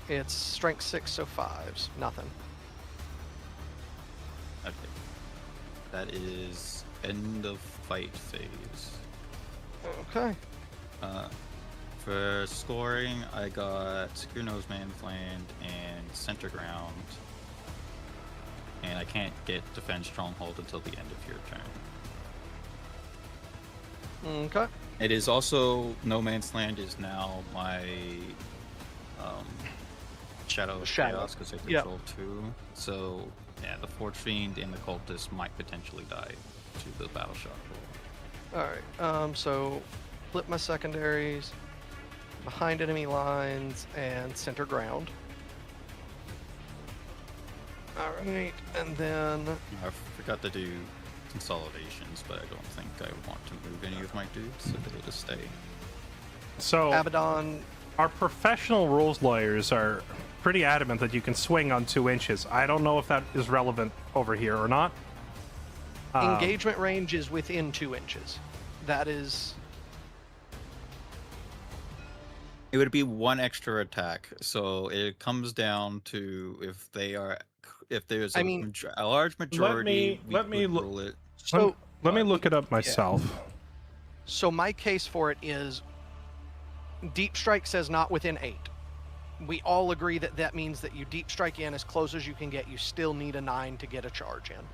It's strength 6, so 5s. Nothing. Okay. That is end of fight phase. Okay. For scoring, I got Secure Nose Man's Land and Center Ground. And I can't get Defend Stronghold until the end of your turn. Okay. It is also No Man's Land is now my Shadow of Chaos because I control 2. So yeah, the Forge Fiend and the Cultist might potentially die to the Battle Shock roll. Alright, so flip my secondaries, behind enemy lines, and center ground. Alright, and then... I forgot to do consolidations, but I don't think I want to move any of my dudes, so they'll just stay. So Abaddon... our professional rules lawyers are pretty adamant that you can swing on 2 inches. I don't know if that is relevant over here or not. Engagement range is within 2 inches. That is... It would be 1 extra attack, so it comes down to if there's a large majority. let me would look- roll it. So, Let me look it up myself. so my case for it is Deep Strike says not within 8. We all agree that that means that you Deep Strike in as close as you can get. You still need a 9 to get a charge in.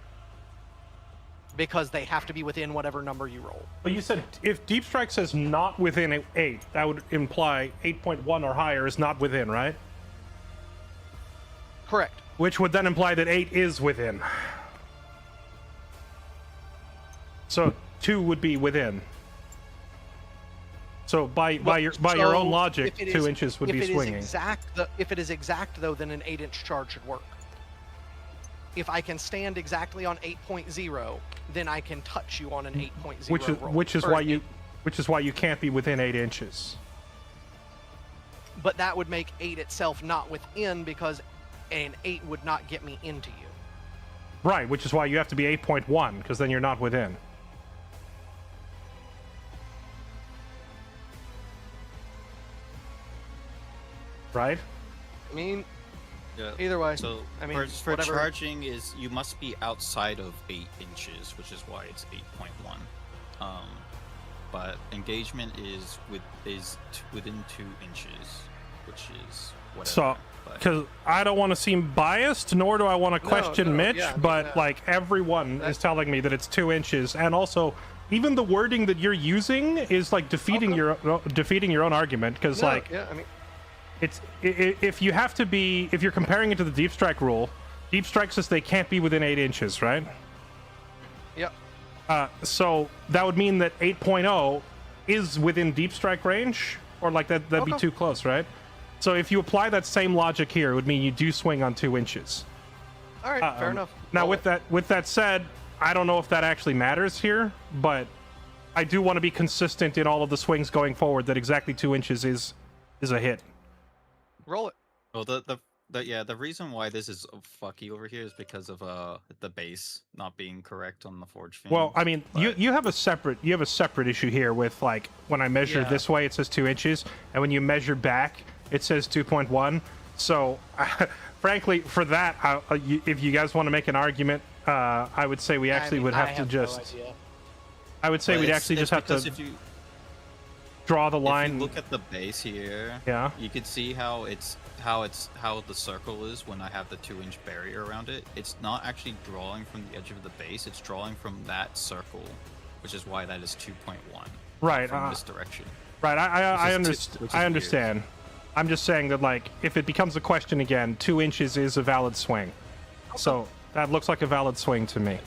because they have to be within whatever number you roll. But you said if Deep Strike says not within 8, that would imply 8.1 or higher is not within, right? Correct. Which would then imply that 8 is within. So 2 would be within. So by your own logic, 2 inches would be swinging. If it is exact, though, then an 8-inch charge should work. If I can stand exactly on 8.0, then I can touch you on an 8.0 roll. Which is why you can't be within 8 inches. But that would make 8 itself not within, because an 8 would not get me into you. Right, which is why you have to be 8.1, because then you're not within. Right? I mean, Yeah. either way. So I mean, for whatever. charging is you must be outside of 8 inches, which is why it's 8.1. But engagement is within 2 inches, which is whatever. So, because I don't want to seem biased, nor do I want to question Mitch, yeah, I mean, but like everyone is telling me that it's 2 inches, and also even the wording that you're using is like defeating your own argument, because like yeah, I mean, it's if you're comparing it to the Deep Strike rule, Deep Strike says they can't be within 8 inches, right? yep. So that would mean that 8.0 is within Deep Strike range, or like that'd be Okay. too close, right? So if you apply that same logic here, it would mean you do swing on 2 inches. All right, fair enough. Now, Roll with it. that said, I don't know if that actually matters here, but I do want to be consistent in all of the swings going forward. That exactly 2 inches is a hit. Roll it. Well, the reason why this is fucky over here is because of the base not being correct on the forge fin. Well, I mean, but- you have a separate issue here with like when I measure Yeah. this way, it says 2 inches, and when you measure back, it says 2.1. So, frankly, for that, if you guys want to make an argument, I would say we actually would have to just. No idea. I would say But we'd it's- actually it's just have because to if you draw the If line. you look at the base here, Yeah. you can see how the circle is when I have the 2-inch barrier around it. It's not actually drawing from the edge of the base; it's drawing from that circle, which is why that is 2.1. Right. From this direction. Right. I Which is understand. which is I weird. understand. I'm just saying that like if it becomes a question again, 2 inches is a valid swing. So that looks like a valid swing to me.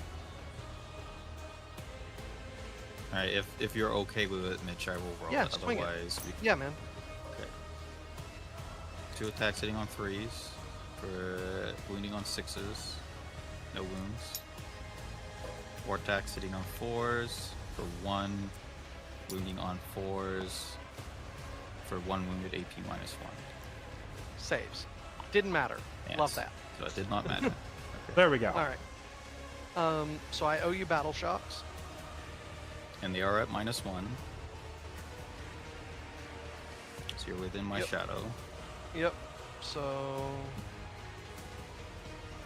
All right. If you're okay with it, Mitch, I will roll Yeah, it. swing it. Otherwise, we Yeah, man. Okay. 2 attacks hitting on 3s for wounding on 6s. No wounds. 4 attacks hitting on 4s for 1 wounding on 4s for 1 wounded AP minus 1. Saves. Didn't matter. Love Yes. that. So it did not matter. There we go. All right. So I owe you battle shocks. And they are at -1. So you're within my Yep. shadow. Yep. So.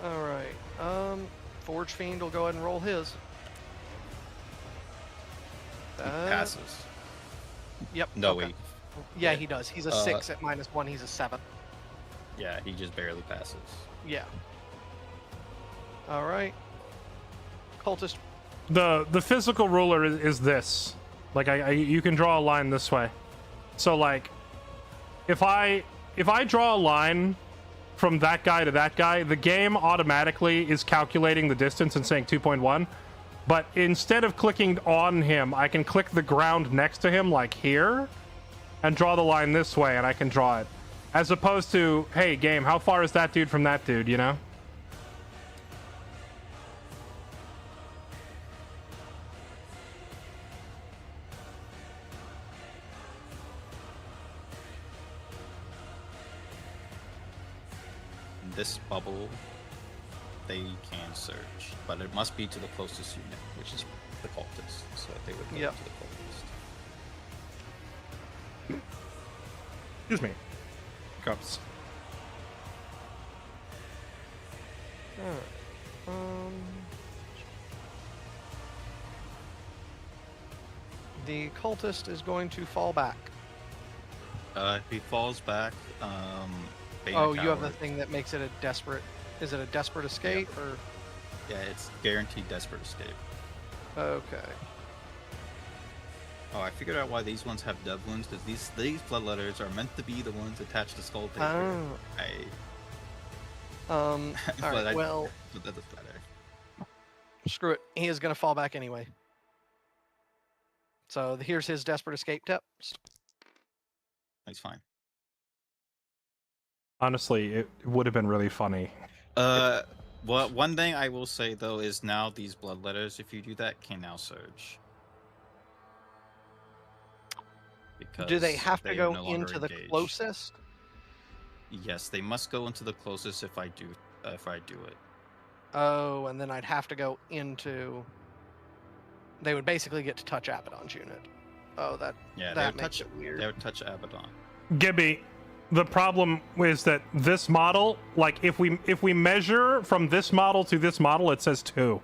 All right. Forge Fiend will go ahead and roll his. He passes. Yep. No, okay. wait. Yeah, he does. He's a Uh, 6 at -1. He's a 7. Yeah, he just barely passes. Yeah. All right. Cultist. The physical ruler is this. Like you can draw a line this way. So like if I draw a line from that guy to that guy, the game automatically is calculating the distance and saying 2.1. But instead of clicking on him, I can click the ground next to him like here and draw the line this way, and I can draw it. As opposed to, hey game, how far is that dude from that dude, you know? In this bubble, they can search, but it must be to the closest unit, which is the cultist. So they would go Yep. to the cultist. Excuse me. Cups. Alright. The cultist is going to fall back. If he falls back, being a Oh, you have the coward- thing that makes it a desperate. Is it a desperate escape or? Yeah, it's guaranteed desperate escape. Okay. Oh, I figured out why these ones have dev wounds, because these bloodletters are meant to be the ones attached to skull paper. Oh. All right. Well, but that doesn't matter. screw it. He is going to fall back anyway. So here's his desperate escape tips. He's fine. Honestly, it would have been really funny. Well, one thing I will say though is now these bloodletters, if you do that, can now surge. Do they have to are go no longer into the engaged. closest? Yes, they must go into the closest if I do it. Oh, and then I'd have to go into. They would basically get to touch Abaddon's unit. Oh, that makes it weird. They would touch Abaddon. Gibby, the problem is that this model, like if we measure from this model to this model, it says 2.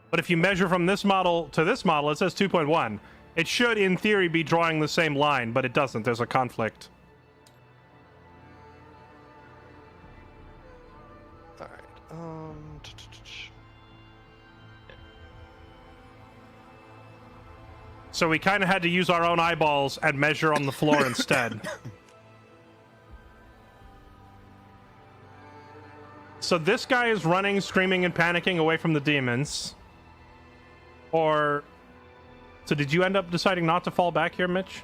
But if you measure from this model to this model, it says 2.1. It should, in theory, be drawing the same line, but it doesn't. There's a conflict. All right. So we kind of had to use our own eyeballs and measure on the floor instead. So this guy is running, screaming, and panicking away from the demons. Or... So did you end up deciding not to fall back here, Mitch?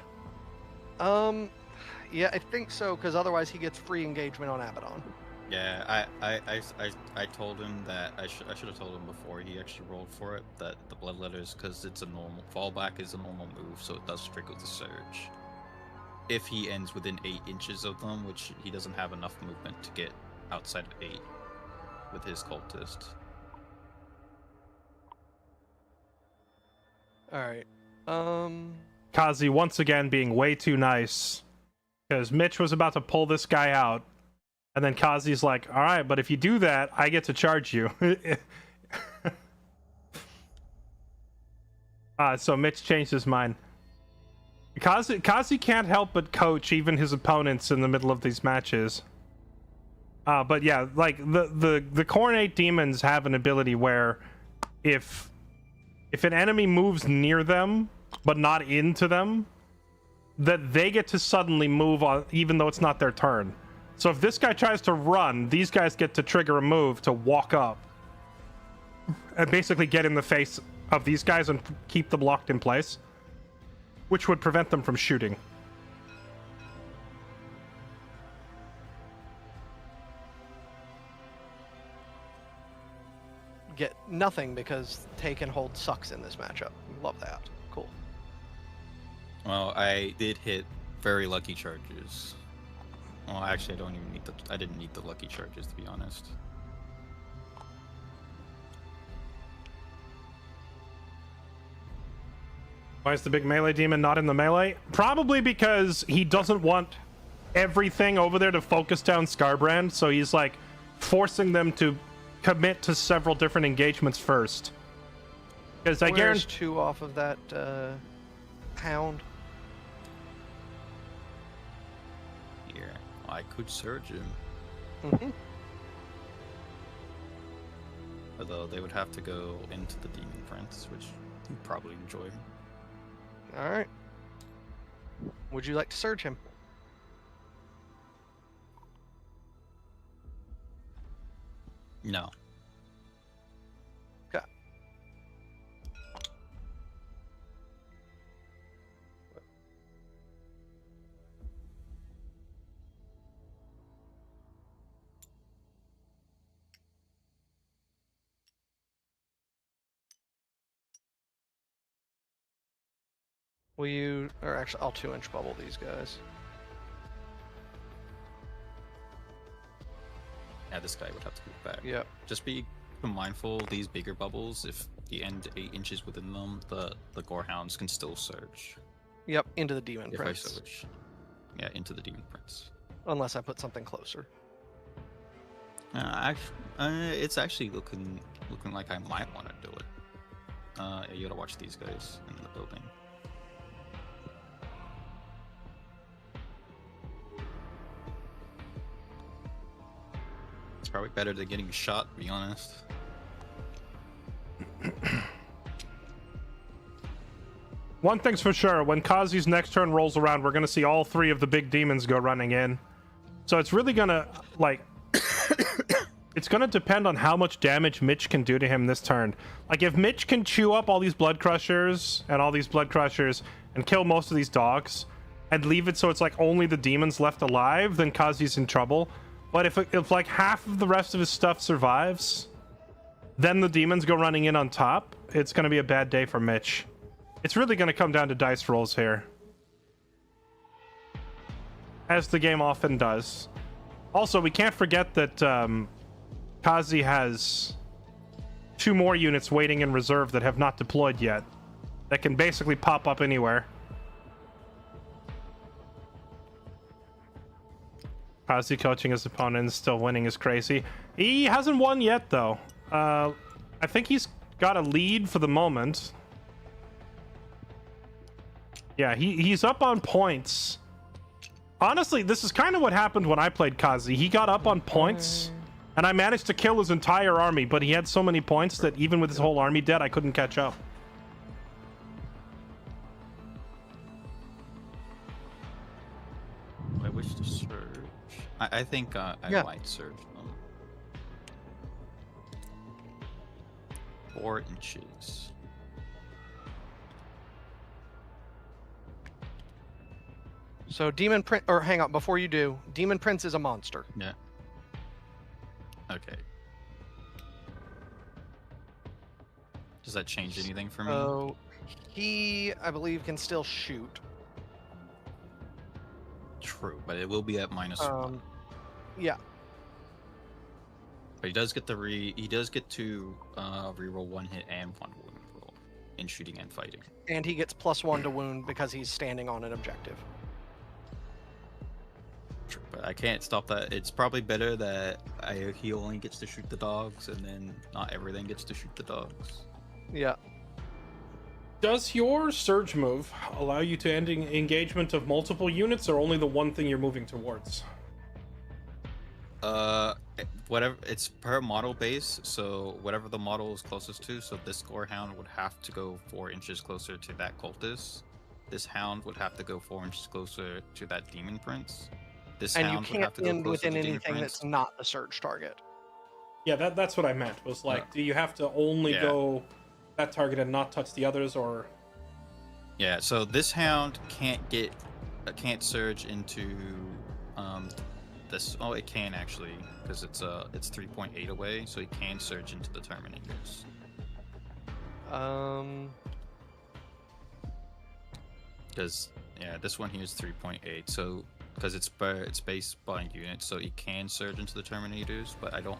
Yeah, I think so, because otherwise he gets free engagement on Abaddon. Yeah, I told him that I should have told him before he actually rolled for it that the bloodletters, because it's a normal fallback is a normal move, so it does trigger the surge. If he ends within 8 inches of them, which he doesn't have enough movement to get outside of 8 with his cultist. All right. Kazi once again being way too nice, because Mitch was about to pull this guy out, and then Kazi's like, all right, but if you do that, I get to charge you. So Mitch changed his mind. Kazi can't help but coach even his opponents in the middle of these matches. But yeah, like the Coronate demons have an ability where if an enemy moves near them but not into them, that they get to suddenly move on even though it's not their turn. So if this guy tries to run, these guys get to trigger a move to walk up and basically get in the face of these guys and keep them locked in place, which would prevent them from shooting. Get nothing because take and hold sucks in this matchup. Love that. Cool. Well, I did hit very lucky charges. Well, actually, I didn't need the lucky charges, to be honest. Why is the big melee demon not in the melee? Probably because he doesn't want everything over there to focus down Scarbrand, so he's like forcing them to commit to several different engagements first. Because I guarantee 2 off of that hound. Here, I could surge him. Mm-hmm. Although they would have to go into the Demon Prince, which you'd probably enjoy. All right. Would you like to surge him? No. Okay. Will you, or actually, I'll 2-inch bubble these guys. Yeah, this guy would have to move back. Yep. Just be mindful, these bigger bubbles, if you end 8 inches within them, the Gorehounds can still surge. Yep, into the Demon If I Prince. surge. Yeah, into the Demon Prince. Unless I put something closer. It's actually looking like I might want to do it. Yeah, you gotta watch these guys in the building. It's probably better than getting shot, to be honest. One thing's for sure, when Kazi's next turn rolls around, we're gonna see all 3 of the big demons go running in. So it's really gonna, like... it's gonna depend on how much damage Mitch can do to him this turn. Like, if Mitch can chew up all these blood crushers and all these blood crushers and kill most of these dogs and leave it so it's like only the demons left alive, then Kazi's in trouble. But if like half of the rest of his stuff survives, then the demons go running in on top, it's gonna be a bad day for Mitch. It's really gonna come down to dice rolls here, as the game often does. Also, we can't forget that Kazi has 2 more units waiting in reserve that have not deployed yet, that can basically pop up anywhere. Kazi coaching his opponents, still winning is crazy. He hasn't won yet, though. I think he's got a lead for the moment. Yeah, he's up on points. Honestly, this is kind of what happened when I played Kazi. He got up on points, and I managed to kill his entire army, but he had so many points that even with his whole army dead, I couldn't catch up. I wish to surge. I think I might surge them. 4 inches. So Demon Prince, or hang on, before you do, Demon Prince is a monster. Yeah. Okay. Does that change anything for me? So he, I believe, can still shoot. True, but it will be at -1. Yeah. But he does get he does get to reroll 1 hit and 1 wound roll in shooting and fighting. And he gets +1 to wound because he's standing on an objective. True, but I can't stop that. It's probably better that he only gets to shoot the dogs, and then not everything gets to shoot the dogs. Yeah. Does your surge move allow you to end engagement of multiple units, or only the one thing you're moving towards? Whatever, it's per model base, so whatever the model is closest to. So this gore hound would have to go 4 inches closer to that cultist. This hound would have to go 4 inches closer to that demon prince. This And you hound would have can't to go end closer within to demon anything prince. that's not the surge target. Yeah, that's what I meant. Was like, do you have to only go that target and not touch the others, or? Yeah, so this hound can't surge into this. Oh, it can actually, because it's 3.8 away, so he can surge into the Terminators. Because this one here is 3.8, so because it's based by unit, so he can surge into the Terminators, but I don't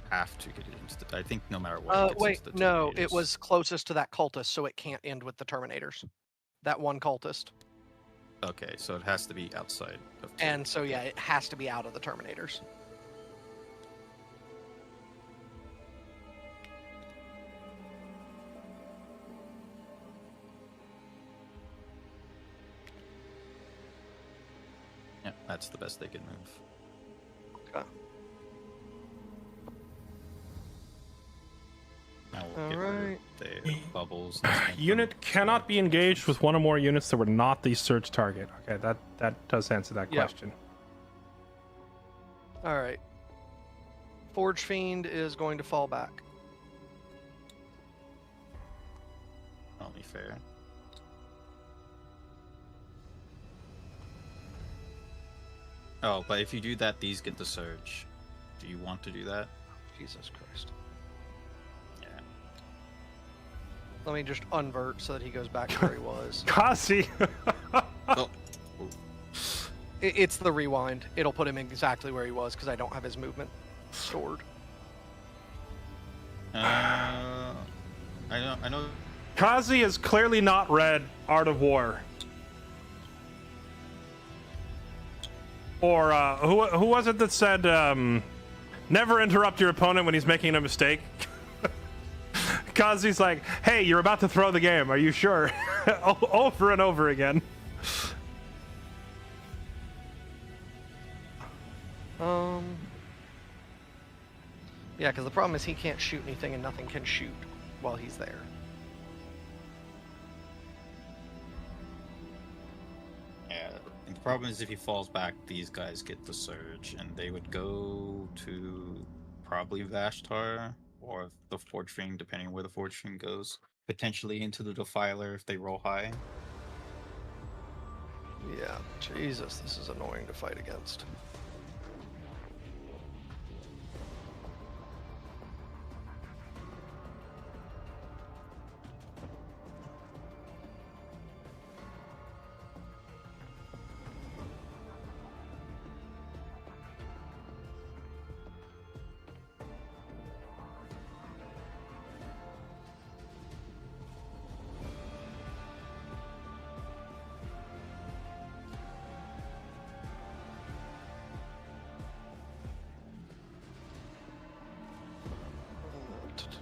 have to get it into the. I think no matter what. It gets Wait, into the no, it Terminators. was closest to that cultist, so it can't end with the Terminators. That one cultist. Okay, so it has to be outside of. And so yeah, it has to be out of the Terminators. Yeah, that's the best they can move. Okay. Now we'll get rid of the bubbles. Unit cannot be engaged with one or more units that were not the surge target. Okay, that does answer that question. All right. Forge Fiend is going to fall back. Only fair. Oh, but if you do that, these get the surge. Do you want to do that? Jesus Christ. Yeah. Let me just unvert so that he goes back to where he was. Kasi! Oh. It's the rewind. It'll put him exactly where he was because I don't have his movement stored. I know. Kazi has clearly not read Art of War. Or who was it that said never interrupt your opponent when he's making a mistake? Kazi's like, hey, you're about to throw the game, are you sure? Over and over again. Yeah, because the problem is he can't shoot anything and nothing can shoot while he's there. And the problem is if he falls back, these guys get the surge, and they would go to probably Vashtar or the Forge Fiend, depending on where the Forge Fiend goes. Potentially into the Defiler if they roll high. Yeah, Jesus, this is annoying to fight against.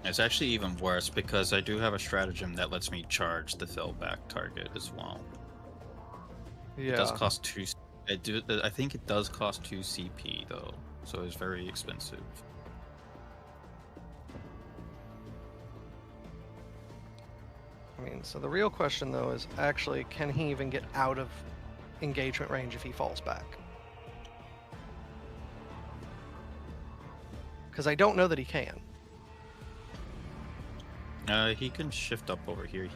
It's actually even worse because I do have a stratagem that lets me charge the fellback target as well. Yeah. It does cost 2. I think it does cost 2 CP though, so it's very expensive. I mean, so the real question though is actually, can he even get out of engagement range if he falls back? Because I don't know that he can. He can shift up over here. He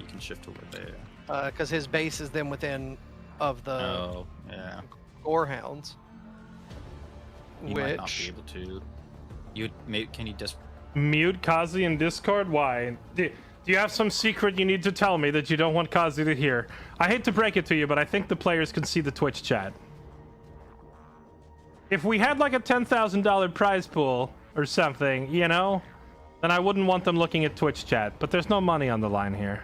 can shift over there. Because his base is then within of the Oh, yeah. Gorehounds. He might not be able to. Can he just Mute Kazi in Discord? Why? Do you have some secret you need to tell me that you don't want Kazi to hear? I hate to break it to you, but I think the players can see the Twitch chat. If we had like a $10,000 prize pool or something, you know, then I wouldn't want them looking at Twitch chat. But there's no money on the line here.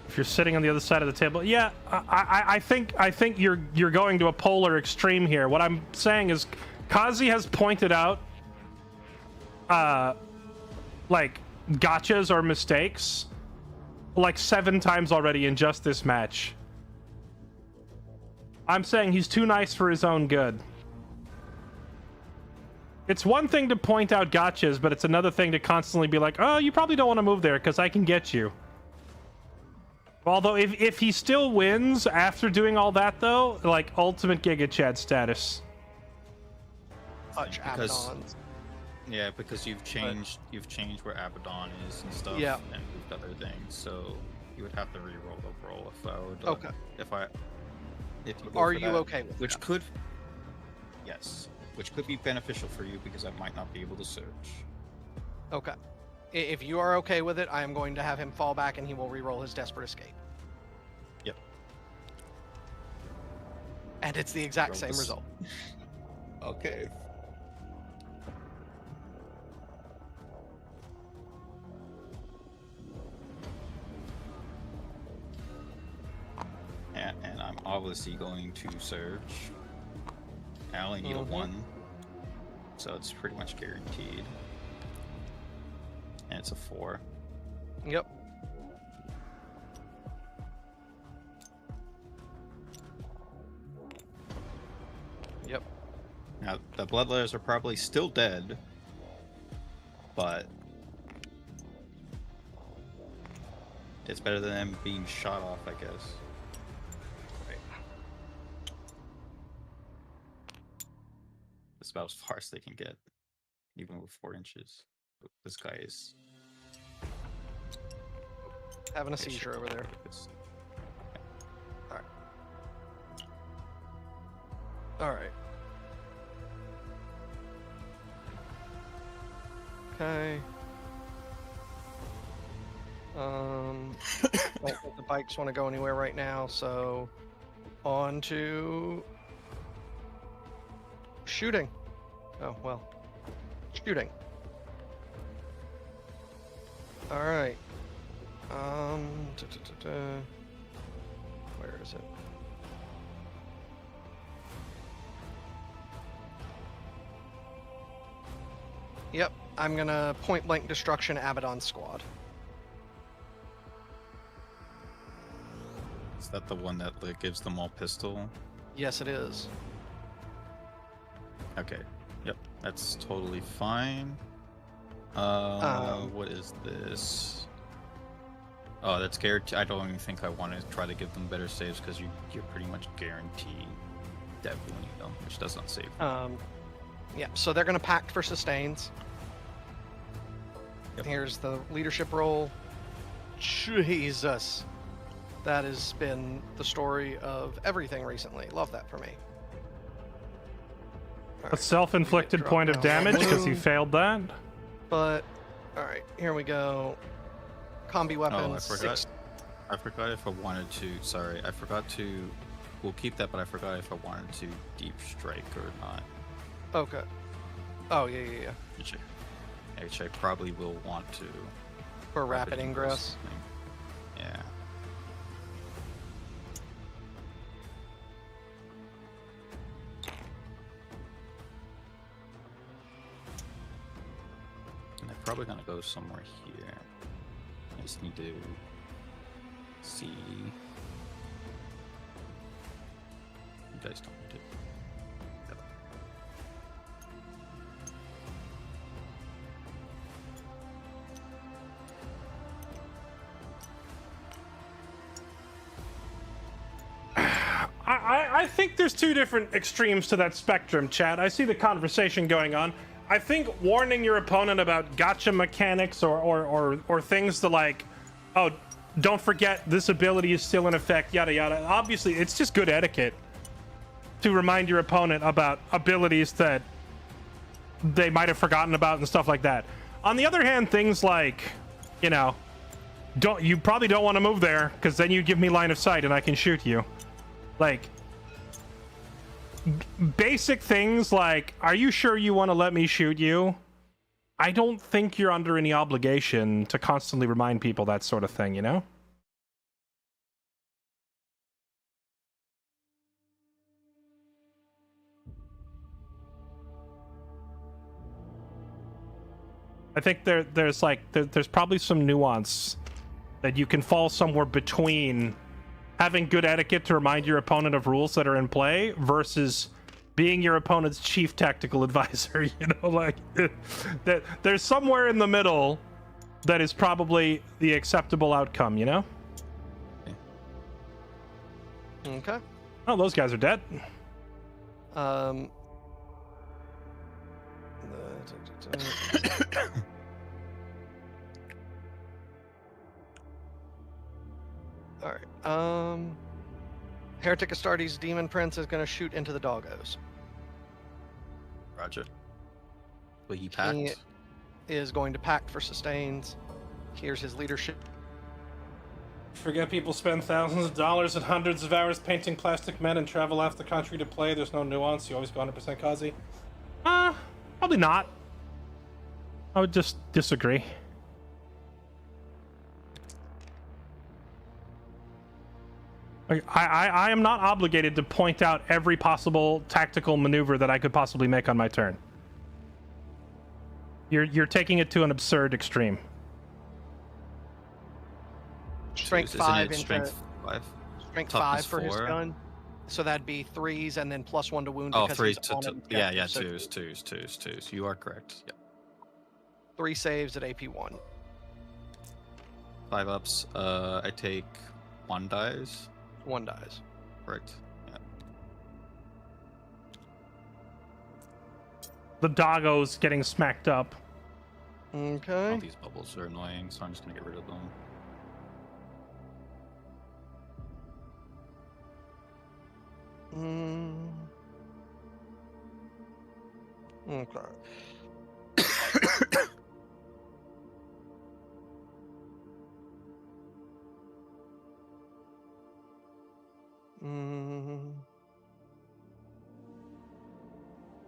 If you're sitting on the other side of the table, yeah, I think you're going to a polar extreme here. What I'm saying is, Kazi has pointed out, like gotchas or mistakes, like 7 times already in just this match. I'm saying he's too nice for his own good. It's one thing to point out gotchas, but it's another thing to constantly be like, oh, you probably don't want to move there because I can get you. Although, if he still wins after doing all that, though, like, ultimate Giga Chad status. Touch Abaddon's. Yeah, because you've changed where Abaddon is and stuff, Yeah. and moved other things, so you would have to re-roll the roll if I would. Okay. If you go Are for you that, okay with which that? could, yes, which could be beneficial for you because I might not be able to search. Okay. If you are okay with it, I am going to have him fall back and he will re-roll his Desperate Escape. Yep. And it's the exact Roll same this. result. Okay. And I'm obviously going to surge. I only need a 1, so it's pretty much guaranteed. And it's a 4. Yep. Yep. Now, the Bloodletters are probably still dead, but it's better than them being shot off, I guess. Right. It's about as far as they can get, even with 4 inches. This guy is Having a seizure over there. Alright. Alright. Okay. I don't think the bikes want to go anywhere right now, so on to shooting. Oh, well. Shooting. Alright. Where is it? Yep, I'm gonna point blank destruction Abaddon squad. Is that the one that like, gives them all pistol? Yes, it is. Okay. Yep, that's totally fine. What is this? Oh, that's guaranteed. I don't even think I want to try to give them better saves because you're pretty much guaranteed that we need them, which does not save. Yeah, so they're going to pact for sustains. Yep. Here's the leadership roll. Jesus. That has been the story of everything recently. Love that for me. All A right, self-inflicted drop point of down damage because he wound. failed that. But, alright, here we go. Combi weapons. Oh, I forgot. 6. I forgot if I wanted to. Sorry, I forgot to. We'll keep that, but I forgot if I wanted to deep strike or not. Okay. Oh, yeah. Which I probably will want to. For rapid ingress. thing. Yeah. And I'm probably gonna go somewhere here. I just need to see. You guys don't need to. Yep. I think there's two different extremes to that spectrum, Chad. I see the conversation going on. I think warning your opponent about gotcha mechanics or things to like, oh, don't forget this ability is still in effect, yada yada. Obviously, it's just good etiquette to remind your opponent about abilities that they might have forgotten about and stuff like that. On the other hand, things like, you probably don't want to move there because then you give me line of sight and I can shoot you. Like, basic things like, are you sure you want to let me shoot you? I don't think you're under any obligation to constantly remind people that sort of thing, I think there's probably some nuance that you can fall somewhere between having good etiquette to remind your opponent of rules that are in play versus being your opponent's chief tactical advisor. That there's somewhere in the middle that is probably the acceptable outcome. Okay. Oh, those guys are dead. All right. Heretic Astartes Demon Prince is going to shoot into the doggos. Roger. Will he pact? He is going to pact for sustains. Here's his leadership. Forget people spend thousands of dollars and hundreds of hours painting plastic men and travel off the country to play. There's no nuance. You always go 100% Kazi. Probably not. I would just disagree. I am not obligated to point out every possible tactical maneuver that I could possibly make on my turn. You're taking it to an absurd extreme. Strength Isn't 5 it into strength 5? strength Toughness 5 for his 4? gun. So that'd be 3s and then +1 to wound. Oh, because 3s he's to, on an yeah, objective, so 2s. You are correct. Yep. 3 saves at AP1. 5 ups. I take 1 dies. 1 dies. Correct. Yeah. The doggo's getting smacked up. Okay. All these bubbles are annoying, so I'm just gonna get rid of them. Okay.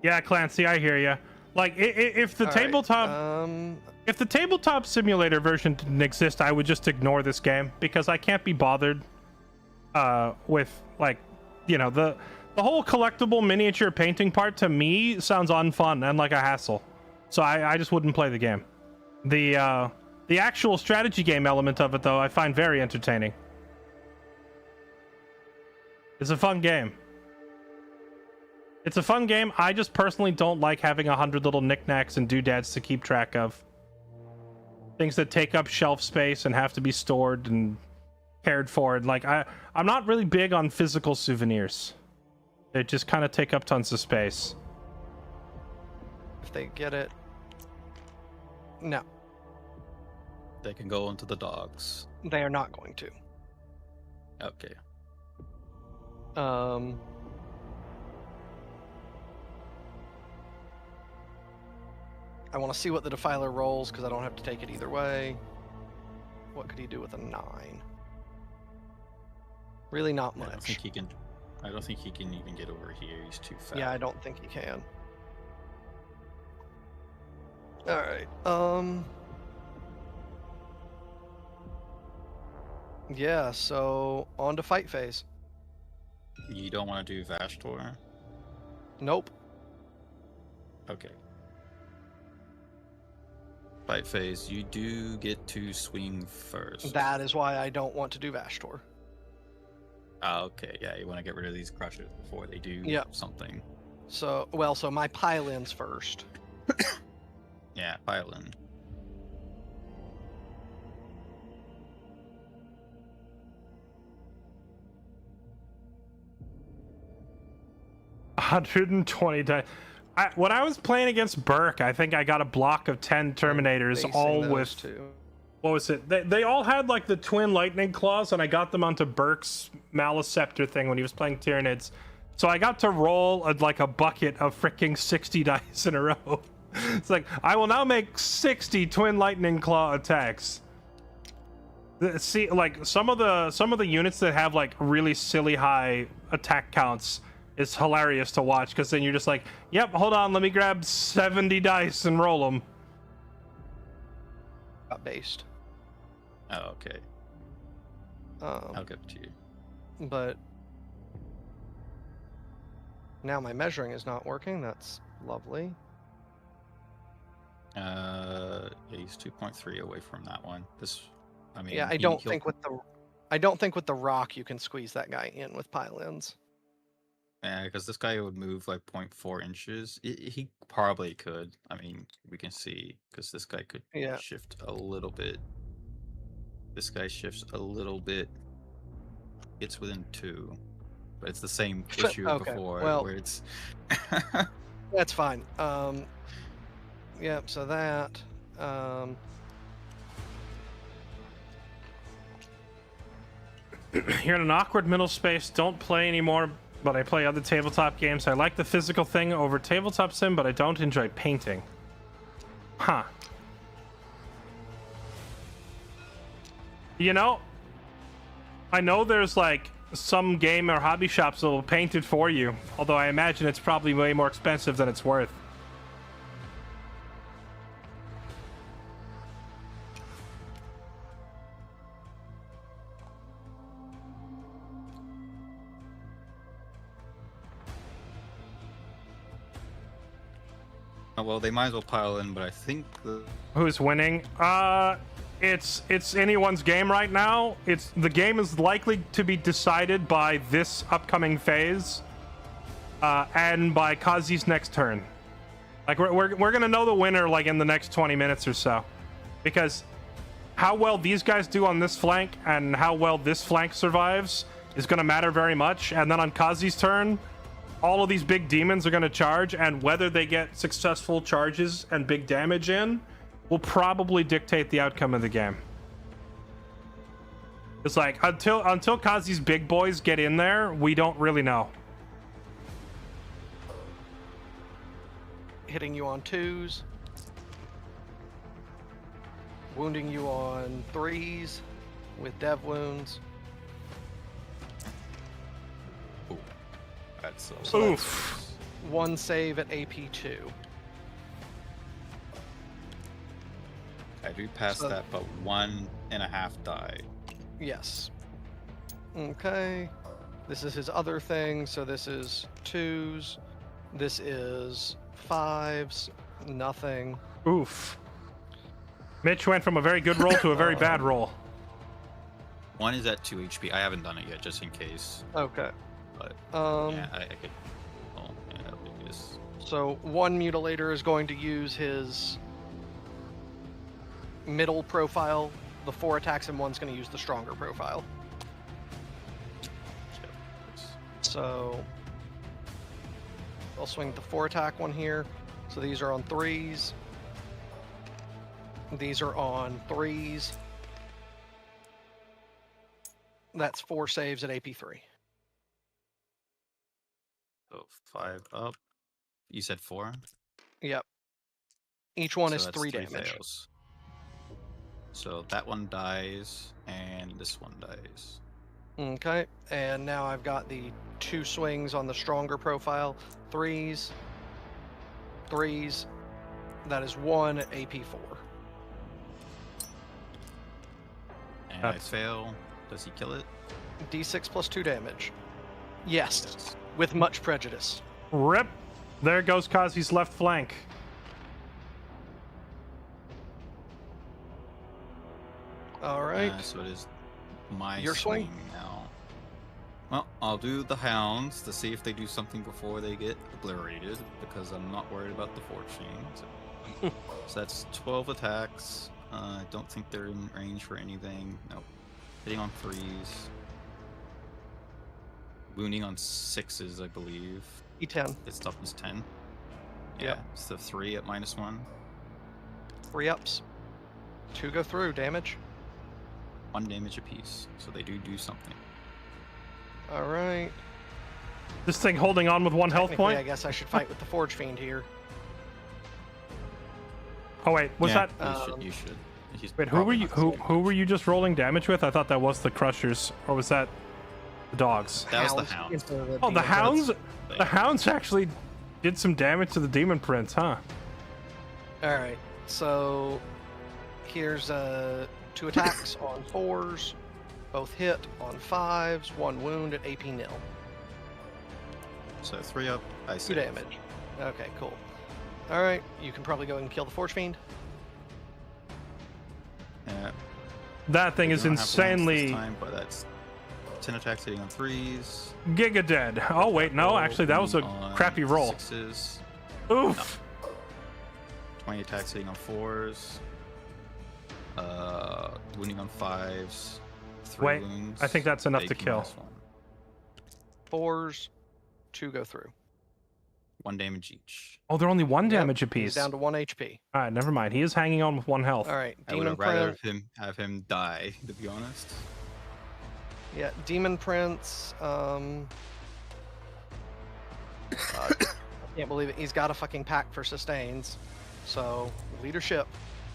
Yeah, Clancy, I hear you. Like, if the All right, tabletop, if the tabletop simulator version didn't exist, I would just ignore this game because I can't be bothered with like, the whole collectible miniature painting part to me sounds unfun and like a hassle. So I just wouldn't play the game. The actual strategy game element of it, though, I find very entertaining. It's a fun game. It's a fun game. I just personally don't like having 100 little knickknacks and doodads to keep track of. things that take up shelf space and have to be stored and cared for. And like I'm not really big on physical souvenirs. They just kind of take up tons of space. If they get it, no, They can go into the dogs. they are not going to. Okay. I want to see what the Defiler rolls because I don't have to take it either way. What could he do with a 9? Really not I don't much. think he can. I don't think he can even get over here. He's too fat. Yeah, I don't think he can. Alright, yeah, so on to fight phase. You don't want to do Vashtor? Nope. Okay. Fight phase. You do get to swing first. That is why I don't want to do Vashtor. Ah, okay. Yeah, you want to get rid of these crushers before they do Yep. something. So my pile-ins first. Yeah, pile-in. $120 dice. When I was playing against Burke, I think I got a block of 10 Terminators, Facing all those with two. what was it? They all had like the twin lightning claws, and I got them onto Burke's Maliceptor thing when he was playing Tyranids. So I got to roll like a bucket of freaking 60 dice in a row. It's like I will now make 60 twin lightning claw attacks. See, like some of the units that have like really silly high attack counts is hilarious to watch, because then you're just like, yep, hold on, let me grab 70 dice and roll them. Got based. Oh, okay. I'll give it to you. But now my measuring is not working. That's lovely. Yeah, he's 2.3 away from that one. I mean, Yeah, I don't think with the rock you can squeeze that guy in with pile-ins. Yeah, because this guy would move like 0.4 inches. He probably could. I mean, we can see because this guy could Yeah. shift a little bit. This guy shifts a little bit. It's within 2, but it's the same issue Okay, before well- where it's. That's fine. Yep. So that. You're in an awkward middle space. Don't play anymore, but I play other tabletop games. I like the physical thing over tabletop sim, but I don't enjoy painting. Huh. You know, I know there's like some game or hobby shops that will paint it for you, although I imagine it's probably way more expensive than it's worth. Oh, well, they might as well pile in, but I think Who's winning? It's anyone's game right now. The game is likely to be decided by this upcoming phase, and by Kazi's next turn. Like we're gonna know the winner like in the next 20 minutes or so, because how well these guys do on this flank and how well this flank survives is gonna matter very much. And then on Kazi's turn, all of these big demons are gonna charge, and whether they get successful charges and big damage in will probably dictate the outcome of the game. It's like until Kazi's big boys get in there, we don't really know. Hitting you on 2s. Wounding you on 3s with dev wounds. that's Oof. 1 save at AP2. I do pass So- that, but 1.5 die. Yes. Okay. This is his other thing, so this is 2s. This is 5s. Nothing. Oof. Mitch went from a very good roll to a very bad roll. 1 is at 2 HP. I haven't done it yet, just in case. Okay. But Um, yeah, I could. Oh, yeah, it is. So one mutilator is going to use his middle profile, the 4 attacks, and one's going to use the stronger profile. So I'll swing the 4 attack one here. So these are on 3s. These are on 3s. That's 4 saves at AP3. So 5 up. You said 4? Yep. Each one So is that's 3 3 damage. fails. So that one dies, and this one dies. Okay, and now I've got the 2 swings on the stronger profile. 3s. 3s. That is 1 at AP4. And I fail. Does he kill it? D6 plus 2 damage. Yes, Yes. with much prejudice. Rip. There goes Kazi's left flank. All right. So it is my Your swing? now. Well, I'll do the hounds to see if they do something before they get obliterated, because I'm not worried about the fortune. So that's 12 attacks. I don't think they're in range for anything. Nope. Hitting on 3s. Wounding on 6s, I believe. E10. Its toughness 10. Yeah, Yep. so 3 at -1. 3 ups. 2 go through. Damage. 1 damage apiece. So they do something. All right. This thing holding on with 1 health Technically, point. I guess I should fight with the Forge Fiend here. Oh wait, was Yeah, that? You should. He's Wait, who were probably you? not Who were you just rolling damage with? I thought that was the Crushers, or was that the dogs? That was the hounds. into Oh, the demon hounds! But- The hounds actually did some damage to the Demon Prince, huh? All right. So here's 2 attacks on 4s, both hit on 5s, 1 wound at AP nil. So 3 up, I 2 save. damage. Okay, cool. All right, you can probably go and kill the Forge Fiend. Yeah, That thing we is don't have lance insanely this time, but that's 10 attacks hitting on 3s. giga dead. Oh wait, no, actually that was a on crappy roll. 6s. Oof. 20 attacks hitting on 4s. Wounding on 5s. 3 Wait, wounds. I think that's enough to AP kill. -1. 4s, 2 go through. 1 damage each. Oh, they're only 1 Yep, damage He's apiece. down to 1 HP. All right, never mind. He is hanging on with 1 health. All right, I would Demon have rather Prince. have him die, to be honest. Yeah, Demon Prince. I can't believe it. He's got a fucking pack for sustains. So leadership,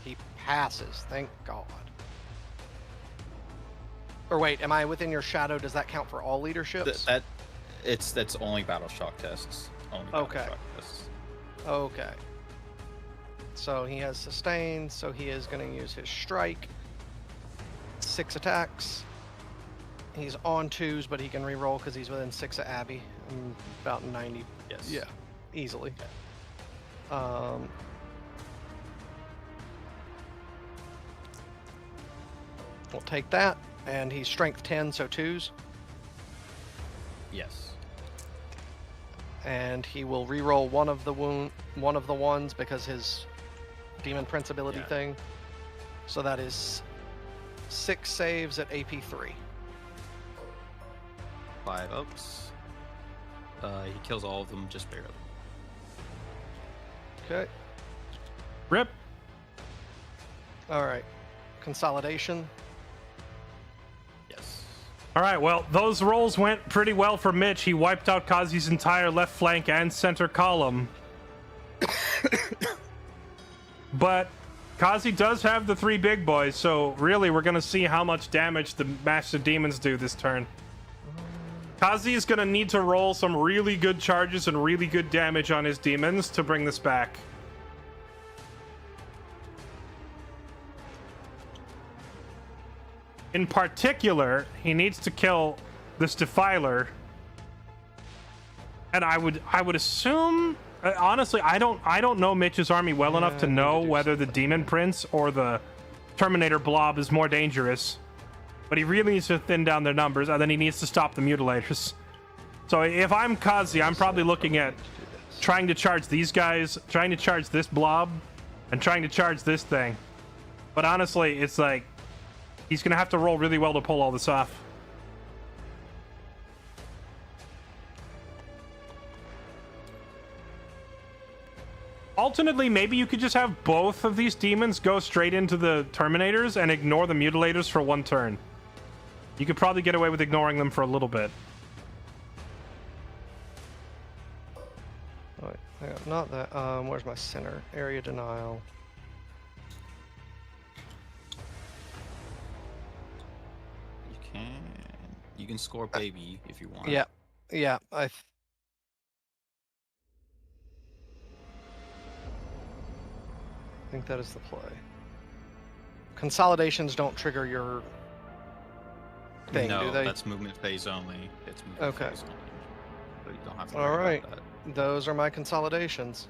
he passes. Thank God. Or wait, am I within your shadow? Does that count for all leaderships? That's only battle shock tests. Only battle Okay. shock tests. Okay. So he has sustained, so he is going to use his strike. 6 attacks. He's on 2s, but he can reroll because he's within 6 of Abby. About 90. Yes. Yeah, easily. We'll take that, and he's strength 10, so 2s. Yes. And he will reroll one of the ones because his Demon Prince ability Yeah. thing. So that is 6 saves at AP3. 5 ups. He kills all of them just barely. Okay. Rip. All right. Consolidation. Yes. All right, well, those rolls went pretty well for Mitch. He wiped out Kazi's entire left flank and center column. But Kazi does have the 3 big boys, so really we're going to see how much damage the Master Demons do this turn. Kazi is going to need to roll some really good charges and really good damage on his demons to bring this back. In particular, he needs to kill this Defiler. And I would assume, honestly, I don't know Mitch's army well enough to I need know to do whether the Demon Prince or the Terminator Blob is more dangerous. But he really needs to thin down their numbers, and then he needs to stop the Mutilators. So if I'm Kazi, I'm probably looking at trying to charge these guys, trying to charge this Blob, and trying to charge this thing. But honestly, it's like he's gonna have to roll really well to pull all this off. Alternately, maybe you could just have both of these demons go straight into the Terminators and ignore the Mutilators for one turn. You could probably get away with ignoring them for a little bit. Wait, hang on, not that. Where's my center? Area denial. You can score baby if you want. Yeah, yeah. I think that is the play. Consolidations don't trigger your thing, no, do they? that's movement phase only. It's movement Okay. phase only. So you don't have to All worry right. about that. Those are my consolidations.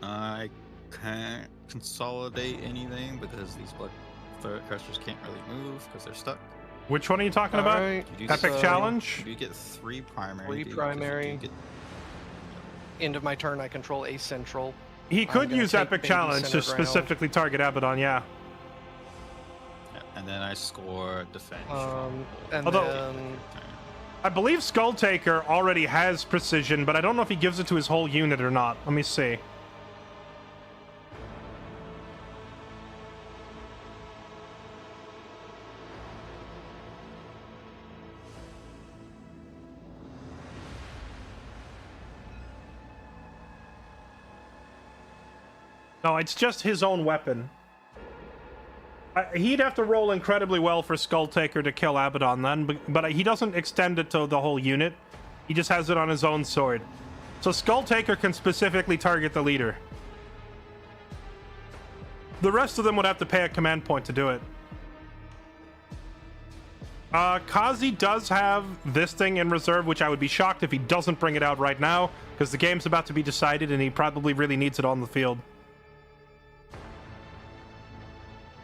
I can't consolidate anything because these blood crushers can't really move because they're stuck. Which one are you talking about? Alright, You do Epic so Challenge? You get 3 primary. Three dude, 'cause you primary. do get- End of my turn, I control a central. He could gonna use take Epic baby Challenge to center ground. specifically target Abaddon, yeah. yeah, and then I score defense. And Although- then I believe Skulltaker already has precision, but I don't know if he gives it to his whole unit or not. Let me see. No, it's just his own weapon. He'd have to roll incredibly well for Skulltaker to kill Abaddon then, but he doesn't extend it to the whole unit. He just has it on his own sword. So Skulltaker can specifically target the leader. The rest of them would have to pay a command point to do it. Kazi does have this thing in reserve, which I would be shocked if he doesn't bring it out right now, because the game's about to be decided and he probably really needs it on the field.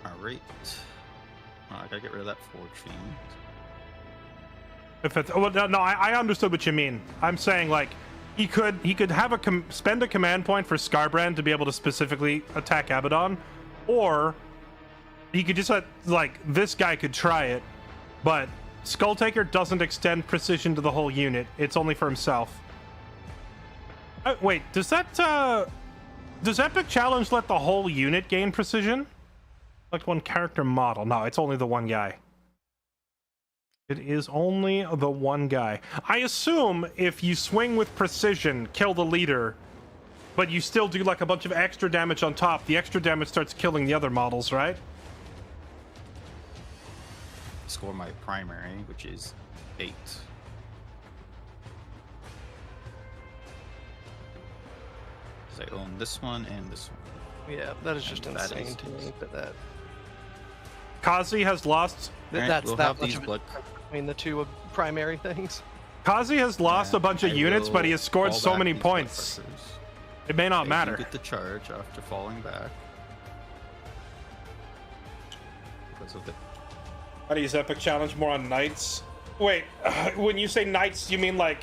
Alright. I gotta get rid of that Forge Fiend. If it's well, no, I understood what you mean. I'm saying like he could have spend a command point for Scarbrand to be able to specifically attack Abaddon, or he could just let like this guy could try it, but Skulltaker doesn't extend precision to the whole unit. It's only for himself. Wait, does Epic Challenge let the whole unit gain precision? Like one character model? No, it's only the one guy. It is only the one guy. I assume if you swing with precision, kill the leader, but you still do like a bunch of extra damage on top, the extra damage starts killing the other models, right? Score my primary, which is 8. So I own this one and this one. yeah, that is just And that insane is to me. his. But that Kazi has lost. Alright, that's we'll that have much these of a blood. difference between the two primary things. Kazi has lost Yeah, a bunch of I units, but he will has scored fall so back many these blood points. crushers. It may not I do matter. get the charge after falling back. Because of the How do you use Epic Challenge more on knights? Wait, when you say knights, you mean like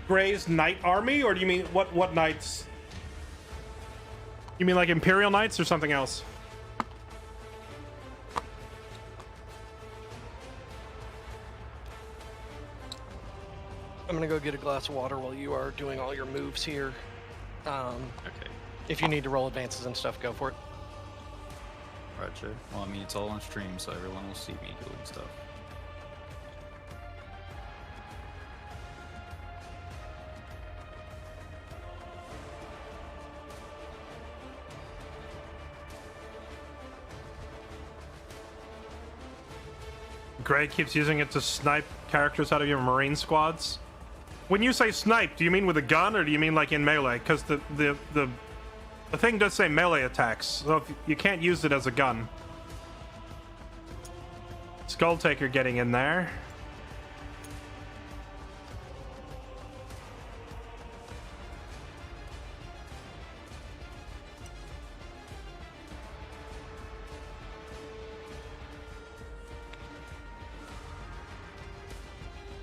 Grey's knight army, or do you mean what knights? You mean like Imperial Knights or something else? I'm gonna go get a glass of water while you are doing all your moves here. okay, If you need to roll advances and stuff, go for it. Roger. Well, I mean, it's all on stream, so everyone will see me doing stuff. Greg keeps using it to snipe characters out of your Marine squads. When you say snipe, do you mean with a gun or do you mean like in melee? Because the thing does say melee attacks, so if you can't use it as a gun. Skulltaker getting in there.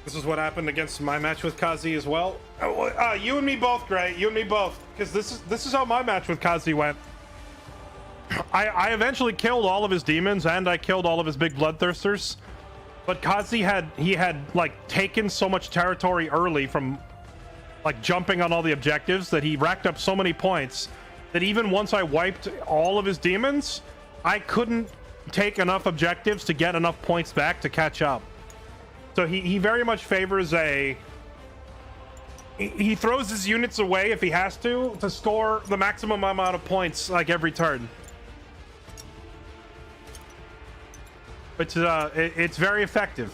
This is what happened against my match with Kazi as well. You and me both, Gray. You and me both, because this is how my match with Kazi went. I eventually killed all of his demons and I killed all of his big bloodthirsters. But Kazi had like taken so much territory early from like jumping on all the objectives that he racked up so many points that even once I wiped all of his demons, I couldn't take enough objectives to get enough points back to catch up. So he very much favors he throws his units away if he has to score the maximum amount of points like every turn. Which it's very effective.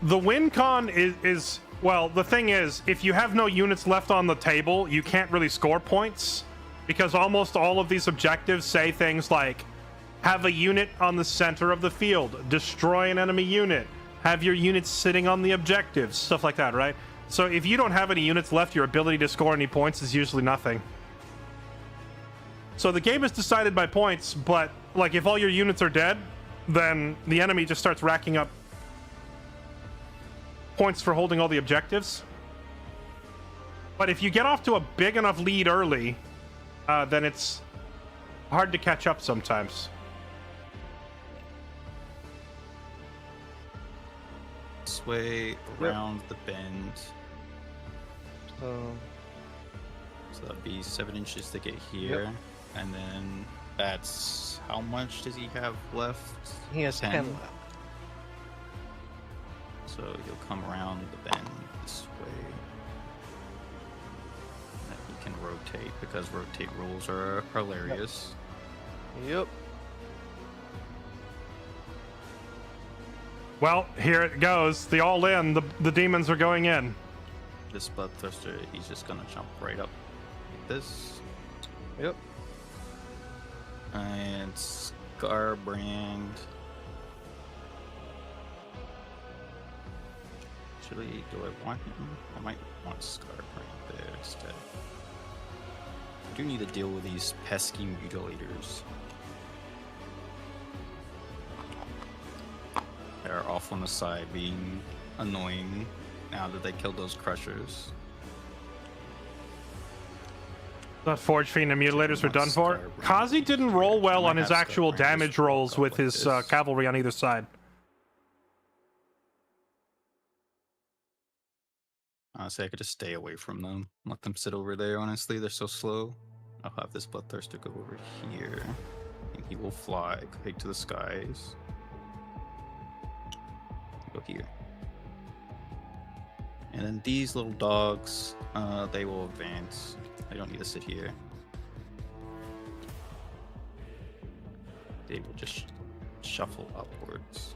The win con is well, the thing is, if you have no units left on the table, you can't really score points, because almost all of these objectives say things like have a unit on the center of the field, destroy an enemy unit, have your units sitting on the objectives, stuff like that, right? So if you don't have any units left, your ability to score any points is usually nothing. So the game is decided by points, but like if all your units are dead, then the enemy just starts racking up points for holding all the objectives. But if you get off to a big enough lead early, then it's hard to catch up sometimes. Sway around the bend. So So that'd be 7 inches to get here. And then that's how much does he have left? he has 10 left. So he'll come around the bend this way. And then he can rotate, because rotate rules are hilarious. Yep. Well, here it goes. The all-in. The demons are going in. This bloodthirster, he's just gonna jump right up like this. Yep. And Scarbrand. Actually, do I want him? I might want Scarbrand there instead. I do need to deal with these pesky mutilators. They're off on the side being annoying now that they killed those crushers. The Forge Fiend and Mutilators were done for. Kazi didn't roll well on his actual damage rolls with his cavalry on either side. Honestly, I could just stay away from them. Let them sit over there, honestly. They're so slow. I'll have this bloodthirster go over here. And he will fly right to the skies. Go here. And then these little dogs, they will advance. They don't need to sit here. They will just shuffle upwards.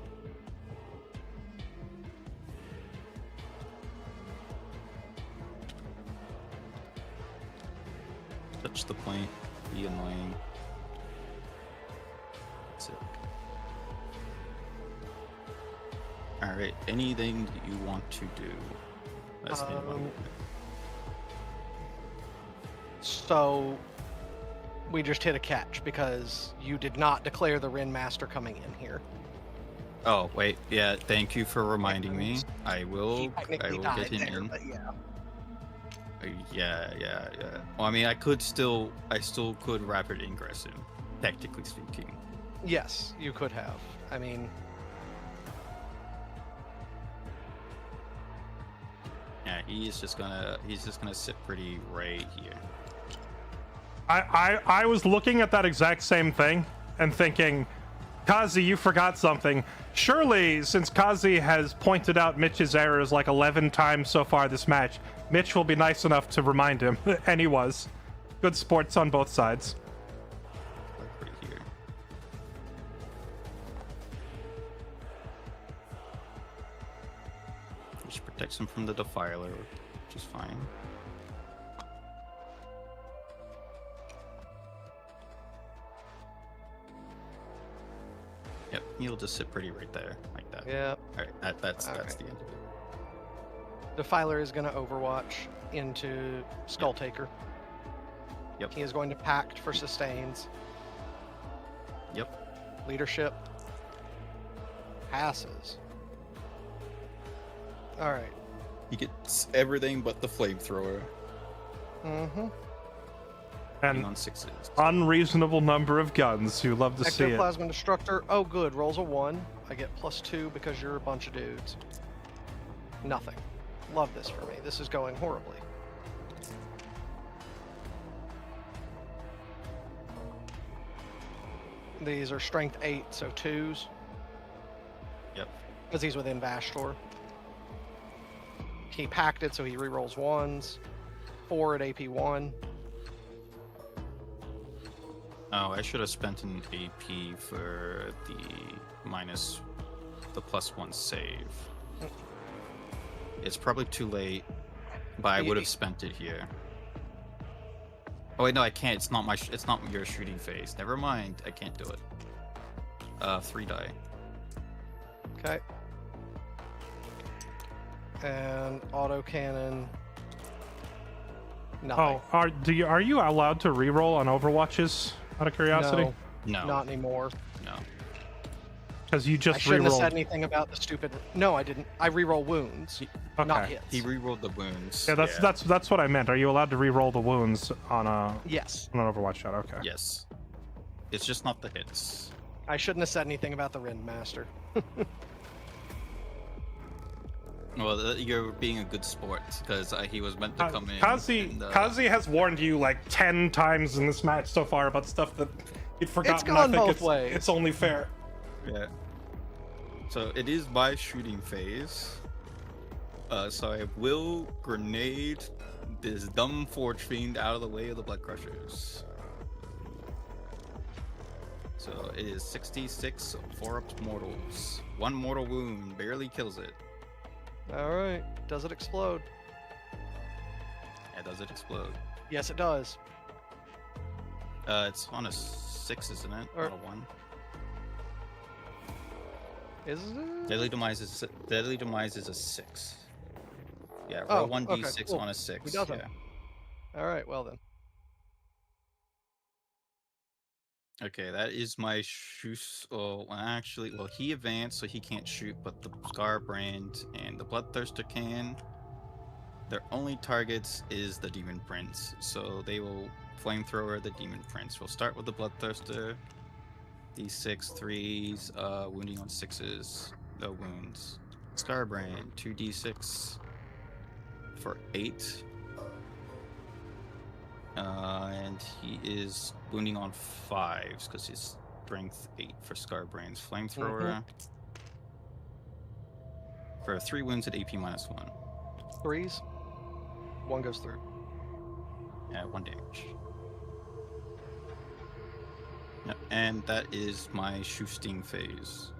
Touch the point, be annoying. That's it. Alright, anything that you want to do? That's the one. So we just hit a catch because you did not declare the Rin Master coming in here. Oh wait, yeah. Thank you for reminding me. I will get him in. But yeah. Yeah. Well, I mean, I still could rapid ingress him, technically speaking. Yes, you could have. I mean, yeah, he's just gonna sit pretty right here. I was looking at that exact same thing and thinking, Kazi, you forgot something. Surely, since Kazi has pointed out Mitch's errors like 11 times so far this match, Mitch will be nice enough to remind him. And he was. Good sports on both sides. Right here. Which protects him from the Defiler, which is fine. Yep, he'll just sit pretty right there, like that. yeah. Alright, that's Alright. the end of it. Defiler is going to Overwatch into Skull Taker. Yep. He is going to pact for sustains. Yep. Leadership. Passes. Alright. He gets everything but the flamethrower. Mm-hmm. And On 6s. unreasonable number of guns. You love to see it. Ectoplasma Destructor. Oh, good. Rolls a 1. I get +2 because you're a bunch of dudes. Nothing. Love this for me. This is going horribly. These are strength 8, so 2s. Yep. Because he's within Vashtor. He packed so he rerolls 1s. 4 at AP 1. Oh, I should have spent an AP for the +1 save. It's probably too late, but I would have spent it here. Oh wait, no, I can't. It's not my. It's not your shooting phase. Never mind. I can't do it. 3 die. Okay. And autocannon. Nothing. Oh, are you allowed to reroll on Overwatches? Out of curiosity. No. Not anymore. No. Because you I just shouldn't have said rerolled. anything about the stupid. No, I didn't. I reroll wounds, not Okay. hits. He rerolled the wounds. Yeah, that's what I meant. Are you allowed to reroll the wounds on Yes. an Overwatch shot? Okay. Yes. It's just not the hits. I shouldn't have said anything about the Rin Master. Well, you're being a good sport because he was meant to come in. Kazi has warned you like 10 times in this match so far about stuff that you'd forgotten. It's gone I think both ways. It's only fair. Yeah. So it is my shooting phase. So I will grenade this dumb Forge Fiend out of the way of the Blood Crushers. So it is 66 4-up mortals. 1 mortal wound barely kills it. All right. Does it explode? Yeah, does it explode? Yes, it does. It's on a 6, isn't it? Or- Not a 1. Is it? Deadly Demise is a 6. Yeah, roll Oh, 1d6 okay, cool. on a 6. He doesn't. Yeah. All right. Well then. Okay, that is my shoot. Oh, actually, well, he advanced, so he can't shoot, but the Scarbrand and the Bloodthirster can. Their only targets is the Demon Prince, so they will flamethrower the Demon Prince. We'll start with the Bloodthirster. D6, 3s, wounding on 6s, no wounds. Scarbrand, 2d6 for 8. And he is wounding on 5s because his strength 8 for Scarbrand's flamethrower. For 3 wounds at AP -1. 3s. 1 goes through. Yeah, 1 damage. Yeah, and that is my shooting phase.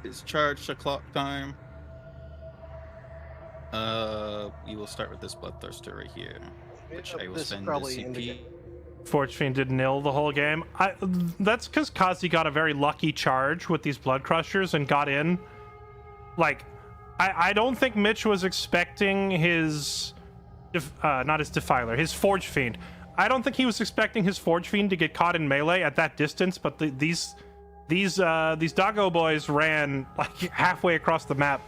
It's charged to clock time. We will start with this Bloodthirster right here, which I will This send probably the CP. indicates- Forge Fiend did nil the whole game. That's because Kazi got a very lucky charge with these Blood Crushers and got in. Like, I don't think Mitch was expecting his, not his Defiler, his Forge Fiend. I don't think he was expecting his Forge Fiend to get caught in melee at that distance. But these Doggo boys ran like halfway across the map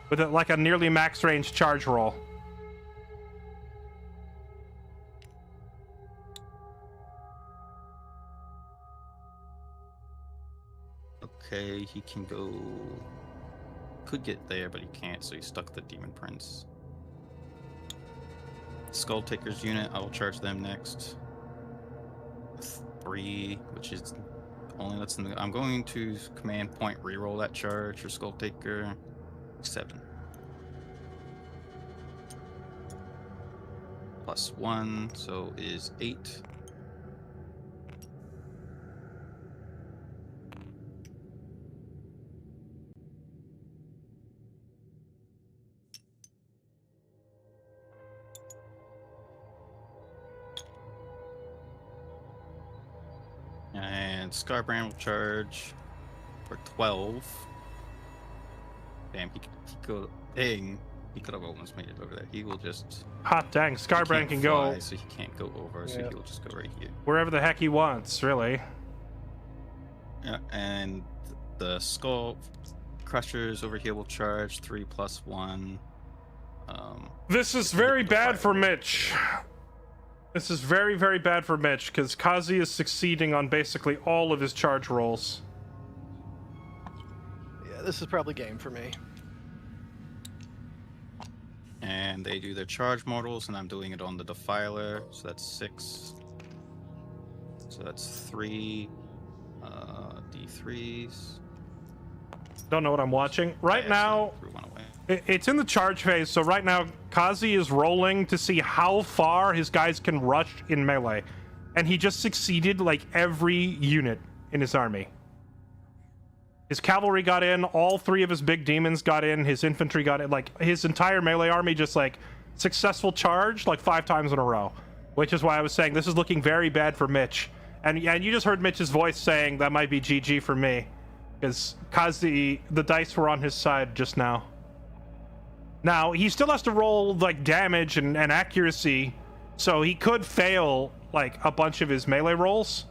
with like a nearly max range charge roll. Okay, he can go. Could get there, but he can't, so he's stuck with the Demon Prince. Skull Taker's unit, I will charge them next. 3, which is only lets them. I'm going to command point reroll that charge for Skull Taker. 7. +1, so is 8. And Scarbrand will charge for 12. Damn, he go. Dang. He could have almost made it over there. He will just. Hot dang, He Scarbrand can't can go fly, so he can't go over. So Yeah. he'll just go right here. wherever the heck he wants, really. Yeah, and the skull crushers over here will charge 3+1. This is very bad for Mitch. This is very, very bad for Mitch, because Kazi is succeeding on basically all of his charge rolls. Yeah, this is probably game for me. And they do their charge mortals, and I'm doing it on the Defiler, so that's 6. So that's 3 D3s. Don't know what I'm watching. Right Yeah, now, so threw one away. it's in the charge phase, so right now Kazi is rolling to see how far his guys can rush in melee. And he just succeeded like every unit in his army. His cavalry got in, all 3 of his big demons got in, his infantry got in, like his entire melee army just like successful charge like 5 times in a row. Which is why I was saying this is looking very bad for Mitch. And you just heard Mitch's voice saying that might be GG for me. Because Kazi, the dice were on his side just now. Now, he still has to roll like damage and accuracy, so he could fail like a bunch of his melee rolls.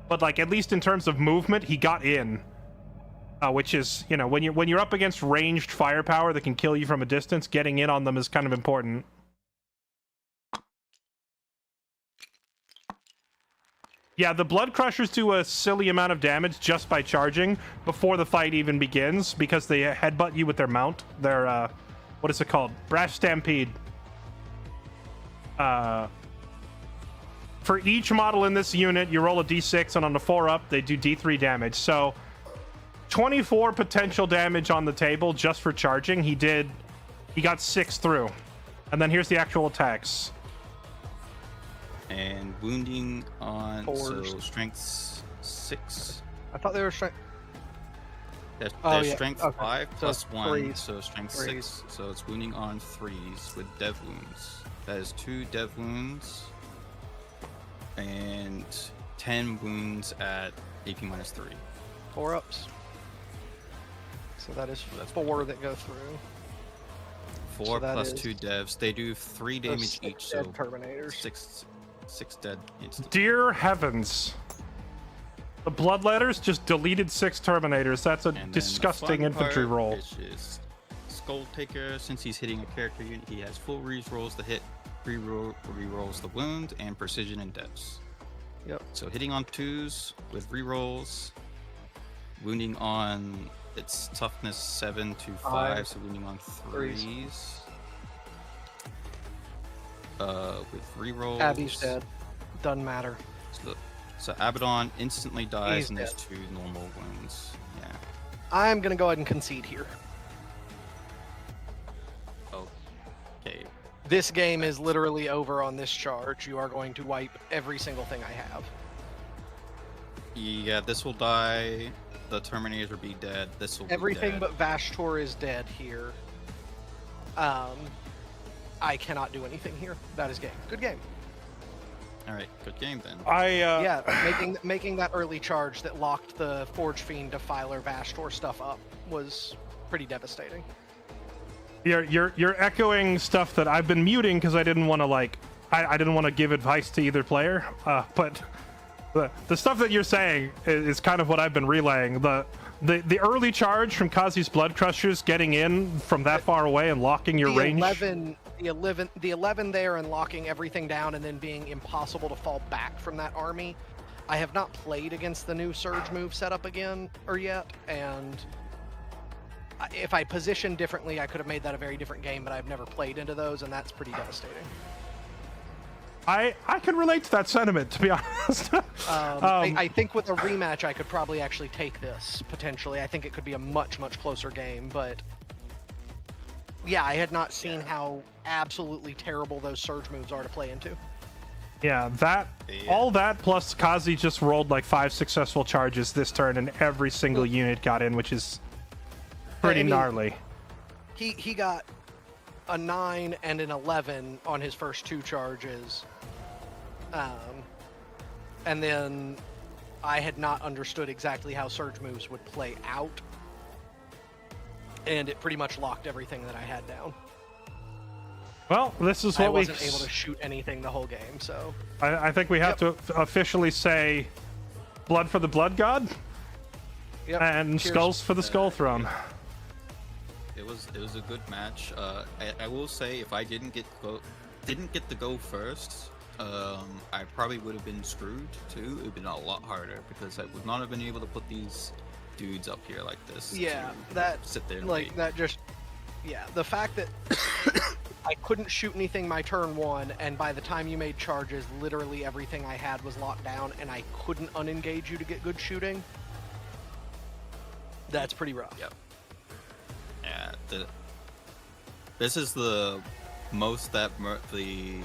But like at least in terms of movement, he got in. Which is, you know, when you're up against ranged firepower that can kill you from a distance, getting in on them is kind of important. Yeah, the Blood Crushers do a silly amount of damage just by charging before the fight even begins, because they headbutt you with their mount. Their, what is it called? Brash Stampede. For each model in this unit, you roll a d6, and on the 4-up, they do d3 damage. So, 24 potential damage on the table just for charging. He got 6 through. And then here's the actual attacks. And wounding on Forged. so strength 6. I thought they were There's Oh, yeah. strength Okay. 5 So plus it's 1, threes. so strength Threes. 6. So it's wounding on 3s with dev wounds. That is 2 dev wounds and 10 wounds at AP minus 3. 4-ups. So that is That's 4 that go through. 4 that plus is- 2 devs. They do 3 So damage 6 each, so dead Terminators. 6 dead instantly. Dear heavens. The Bloodletters just deleted 6 Terminators. That's a And then the disgusting fun infantry part, roll. Which is Skull Taker. Since he's hitting a character unit, he has full re-rolls the hit, re-rolls the wound, and precision and devs. Yep. So hitting on 2s with re-rolls, wounding on its toughness 7 to 5, so wounding on 3s. With re-rolls. Abby's dead. Doesn't matter. So Abaddon instantly dies, He's and there's dead. 2 normal wounds. Yeah. I'm gonna go ahead and concede here. Okay. This game is literally over on this charge. You are going to wipe every single thing I have. Yeah, this will die. The Terminators will be dead. This will Everything be dead. but Vashtor is dead here. I cannot do anything here. That is game. Good game. All right, good game then. Yeah, making that early charge that locked the Forge Fiend Defiler Vashtor stuff up was pretty devastating. You're echoing stuff that I've been muting because I didn't want to I didn't want to give advice to either player. But the stuff that you're saying is kind of what I've been relaying. The early charge from Kazi's Blood Crushers getting in from that far away and locking your range. The 11 there and locking everything down and then being impossible to fall back from that army. I have not played against the new Surge move setup again or yet, and if I positioned differently, I could have made that a very different game, but I've never played into those, and that's pretty devastating. I can relate to that sentiment, to be honest. I think with a rematch, I could probably actually take this, potentially. I think it could be a much, much closer game, but yeah, I had not seen how absolutely terrible those Surge moves are to play into. Yeah, all that plus Kazi just rolled like 5 successful charges this turn, and every single unit got in, which is pretty gnarly. He got a 9 and an 11 on his first 2 charges. And then I had not understood exactly how Surge moves would play out. And it pretty much locked everything that I had down. Well, this is I what we. wasn't able to shoot anything the whole game, so. I think we have to officially say, blood for the blood god, and Cheers. skulls for the skull throne. It was a good match. I will say if I didn't get to go first, I probably would have been screwed too. It would have been a lot harder because I would not have been able to put these dudes up here like this. Yeah, to that sit there and like wait. that just the fact that I couldn't shoot anything my turn 1, and by the time you made charges, literally everything I had was locked down, and I couldn't unengage you to get good shooting. That's pretty rough. Yep. Yeah. This is the most that the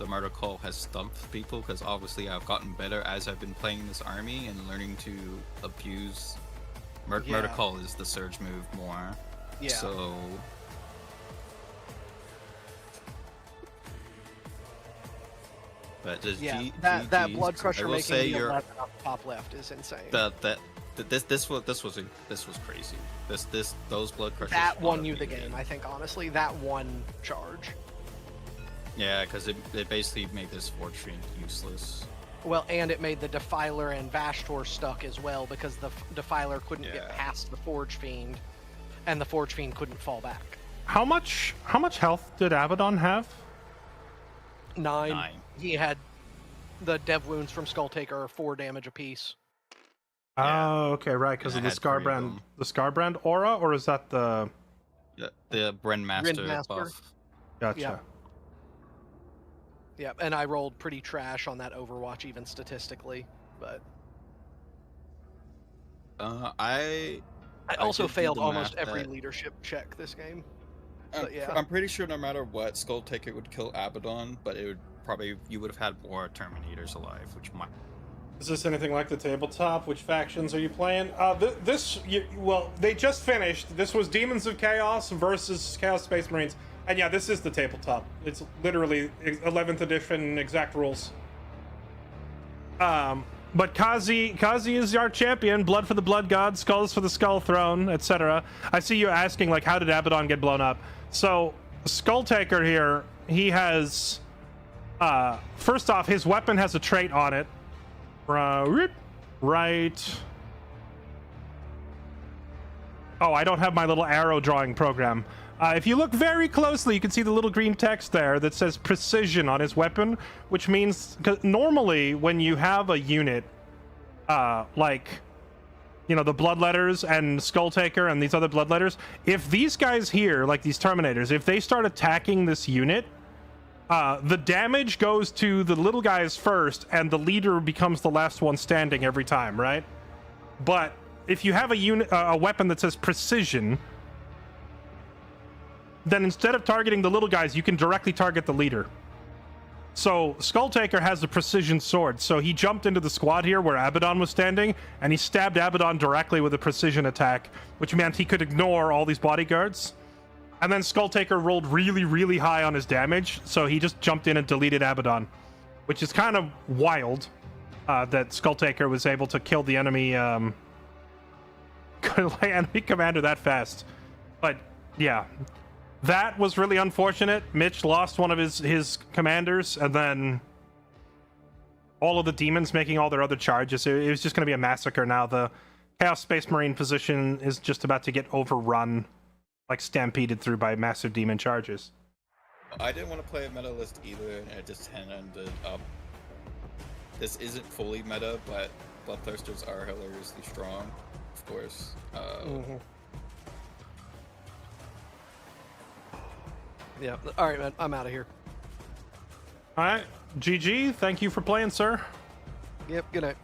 murder call has stumped people because obviously I've gotten better as I've been playing this army and learning to abuse. Murder call is the surge move more. Yeah. So. But just that blood crusher I will making say the you're 11 up top left is insane. This was crazy. Those blood crushers. That won you the game, I think. Honestly, that one charge. Yeah, because it basically made this Forge Fiend useless. Well, and it made the Defiler and Vashtor stuck as well because the Defiler couldn't get past the Forge Fiend, and the Forge Fiend couldn't fall back. How much health did Abaddon have? 9. He had the dev wounds from Skulltaker are 4 damage apiece. Oh, okay, right, because of the Scarbrand aura, or is that the Brandmaster buff? Gotcha. Yeah, and I rolled pretty trash on that Overwatch, even statistically, but I also did failed the almost math every that- leadership check this game. I'm pretty sure no matter what, Skulltaker would kill Abaddon, but it would probably you would have had more Terminators alive, which might. Is this anything like the tabletop? Which factions are you playing? Well, they just finished. This was Demons of Chaos versus Chaos Space Marines. And yeah, this is the tabletop. It's literally 11th edition exact rules. But Kazi is our champion. Blood for the blood god, skulls for the skull throne, etc. I see you asking, like, how did Abaddon get blown up? So, Skulltaker here, he has... first off, his weapon has a trait on it. Right. Oh, I don't have my little arrow drawing program. If you look very closely, you can see the little green text there that says precision on his weapon, which means, 'cause normally when you have a unit, like, you know, the Bloodletters and Skulltaker and these other Bloodletters, if these guys here, like these Terminators, if they start attacking this unit, the damage goes to the little guys first, and the leader becomes the last one standing every time, right? But if you have a weapon that says precision, then instead of targeting the little guys, you can directly target the leader. So Skulltaker has a precision sword, so he jumped into the squad here where Abaddon was standing, and he stabbed Abaddon directly with a precision attack, which meant he could ignore all these bodyguards. And then Skulltaker rolled really, really high on his damage, so he just jumped in and deleted Abaddon, which is kind of wild that Skulltaker was able to kill the enemy enemy commander that fast. But yeah, that was really unfortunate. Mitch lost one of his commanders, and then all of the demons making all their other charges. It was just going to be a massacre now. The Chaos Space Marine position is just about to get overrun, like stampeded through by massive demon charges. I didn't want to play a meta list either, and I just ended up. This isn't fully meta, but Bloodthirsters are hilariously strong, of course. Yeah. All right, man. I'm out of here. All right, GG. Thank you for playing, sir. Yep. Good night.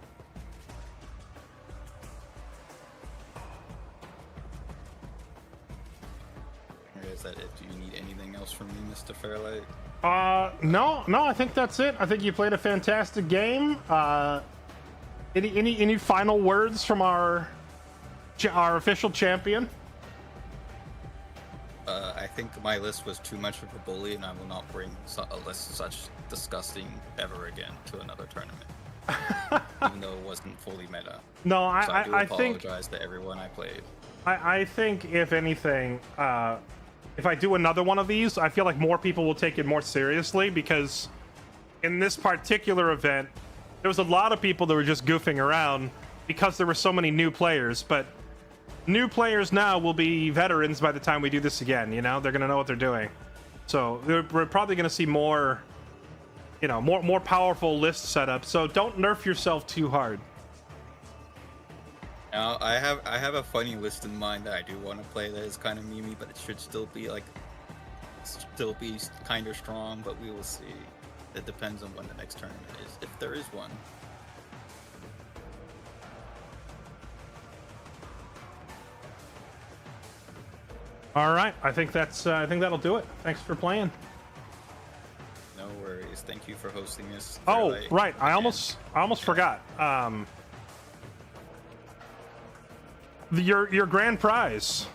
Is that it? Do you need anything else from me, Mr. Fairlight? No. I think that's it. I think you played a fantastic game. Any final words from our official champion? I think my list was too much of a bully, and I will not bring a list such disgusting ever again to another tournament. Even though it wasn't fully meta. No, So I do I think apologize to everyone I played. I think if anything, if I do another one of these, I feel like more people will take it more seriously, because in this particular event, there was a lot of people that were just goofing around because there were so many new players. But new players now will be veterans by the time we do this again. You know, they're gonna know what they're doing. So we're probably gonna see more, you know, more powerful list setups. So don't nerf yourself too hard. Now, I have a funny list in mind that I do want to play that is kind of memey, but it should still be kind of strong. But we will see. It depends on when the next tournament is, if there is one. All right, I think that'll do it. Thanks for playing. No worries. Thank you for hosting this. Oh, Fairlight. right. I almost forgot. Your grand prize,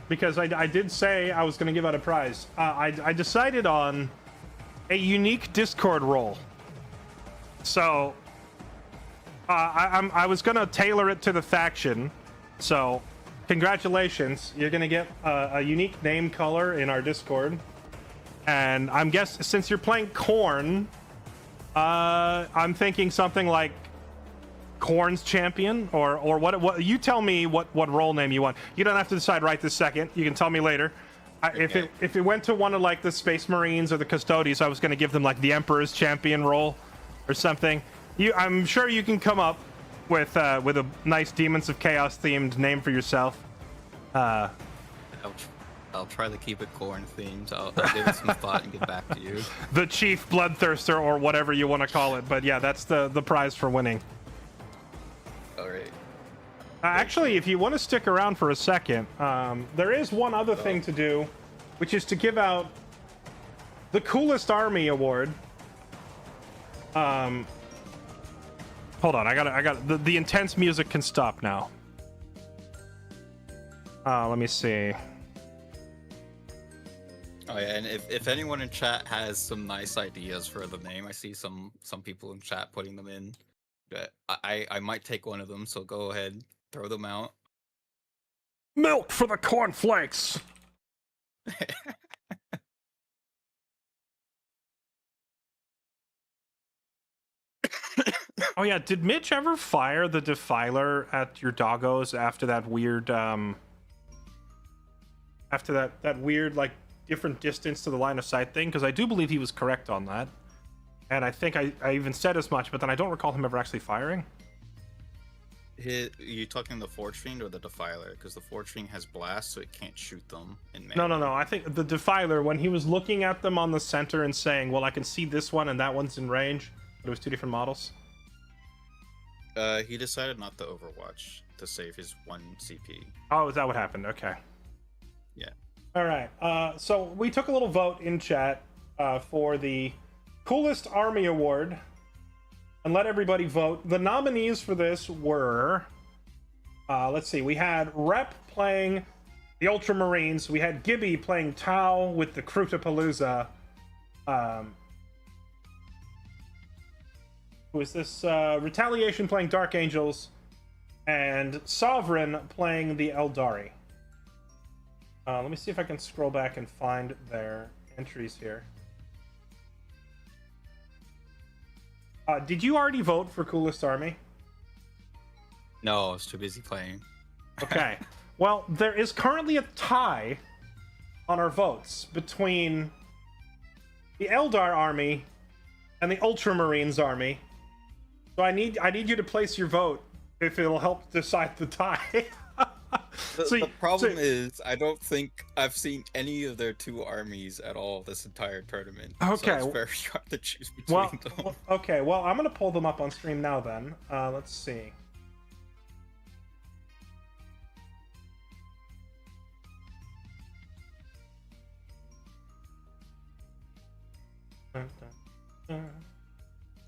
because I did say I was going to give out a prize. I decided on a unique Discord role. So I was going to tailor it to the faction. So congratulations, you're going to get a unique name color in our Discord. And I'm guessing since you're playing Khorne, I'm thinking something like Khorne's champion, or what you tell me what role name you want. You don't have to decide right this second. You can tell me later. Okay. If it went to one of like the Space Marines or the Custodes, I was going to give them like the Emperor's champion role or something. I'm sure you can come up with a nice Demons of Chaos themed name for yourself. I'll try to keep it Khorne themed. I'll give it some thought and get back to you. The Chief Bloodthirster, or whatever you want to call it. But yeah, that's the prize for winning. All right. Actually, if you want to stick around for a second, there is one other thing to do, which is to give out the Coolest Army Award. Hold on, I got the intense music can stop now. Let me see. Oh yeah, and if anyone in chat has some nice ideas for the name, I see some people in chat putting them in. But I might take one of them, so go ahead, throw them out. Milk for the cornflakes. Oh yeah, did Mitch ever fire the Defiler at your doggos after that weird that weird like different distance to the line of sight thing? Because I do believe he was correct on that. And I think I even said as much, but then I don't recall him ever actually firing. You talking the Forge Fiend or the Defiler? Because the Forge Fiend has blast, so it can't shoot them in melee. No. I think the Defiler, when he was looking at them on the center and saying, well, I can see this one and that one's in range, but it was two different models. He decided not to Overwatch to save his 1 CP. Oh, is that what happened? Okay. Yeah. All right. So we took a little vote in chat for the Coolest Army Award, and let everybody vote. The nominees for this were, let's see, we had Rep playing the Ultramarines, we had Gibby playing Tau with the Krutapalooza. Who is this? Retaliation playing Dark Angels, and Sovereign playing the Eldari. Let me see if I can scroll back and find their entries here. Did you already vote for Coolest Army? No, I was too busy playing. Okay. Well, there is currently a tie on our votes between the Eldar Army and the Ultramarines Army. So I need you to place your vote if it'll help decide the tie. The problem is, I don't think I've seen any of their two armies at all this entire tournament. Okay. So it's very hard to choose between them. Okay, well, I'm going to pull them up on stream now then. Let's see.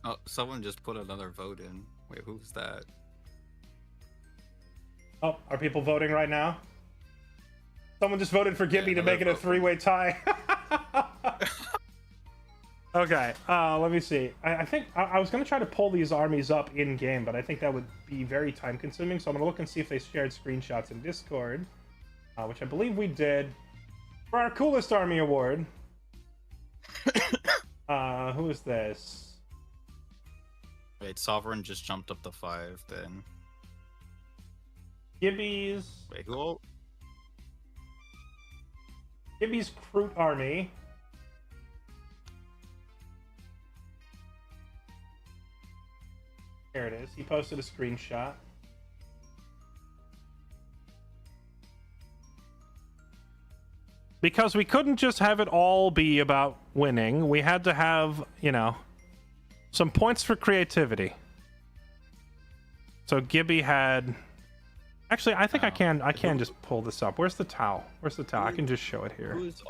Oh, someone just put another vote in. Wait, who's that? Oh, are people voting right now? Someone just voted for Gibby to make it a three-way tie. Okay, let me see. I think I was going to try to pull these armies up in-game, but I think that would be very time-consuming, so I'm going to look and see if they shared screenshots in Discord. which I believe we did for our coolest army award. Who is this? Wait, Sovereign just jumped up to 5 then. Gibby's Wait, who? Gibby's Kroot army. Here it is. He posted a screenshot. Because we couldn't just have it all be about winning. We had to have, you know, some points for creativity. So Gibby had... Actually, I think I can just pull this up. Where's the towel? Where's the towel? I can just show it here. Who is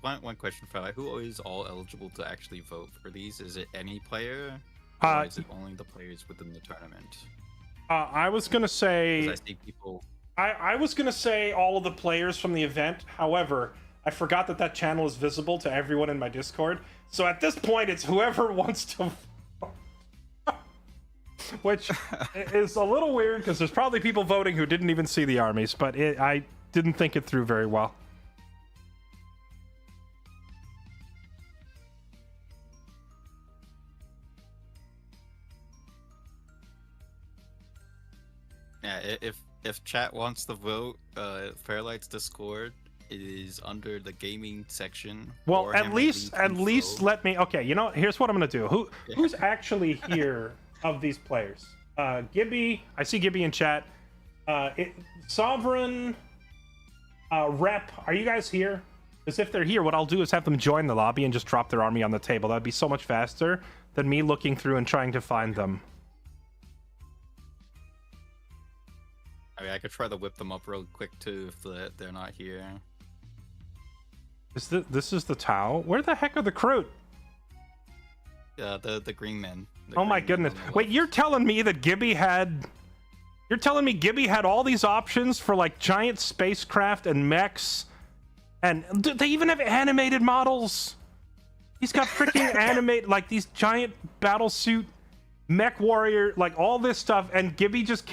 one question for who is all eligible to actually vote for these? Is it any player? Or is it only the players within the tournament? I was gonna say... I see people... I was gonna say all of the players from the event. However, I forgot that channel is visible to everyone in my Discord. So at this point, it's whoever wants to... Which is a little weird, because there's probably people voting who didn't even see the armies, but I didn't think it through very well. Yeah, if chat wants to vote, Fairlight's Discord is under the gaming section. Well, Warhammer at least let me... Okay, you know, here's what I'm gonna do. Who's actually here of these players? Gibby, I see Gibby in chat. Sovereign, Rep, are you guys here? Because if they're here, what I'll do is have them join the lobby and just drop their army on the table. That'd be so much faster than me looking through and trying to find them. I mean, I could try to whip them up real quick too if they're not here. This is the Tau? Where the heck are the Kroot? The green men. Oh my goodness. Wait, you're telling me that Gibby had... You're telling me Gibby had all these options for, like, giant spacecraft and mechs? And they even have animated models? He's got freaking animate, like, these giant battlesuit mech warrior, like, all this stuff, and Gibby just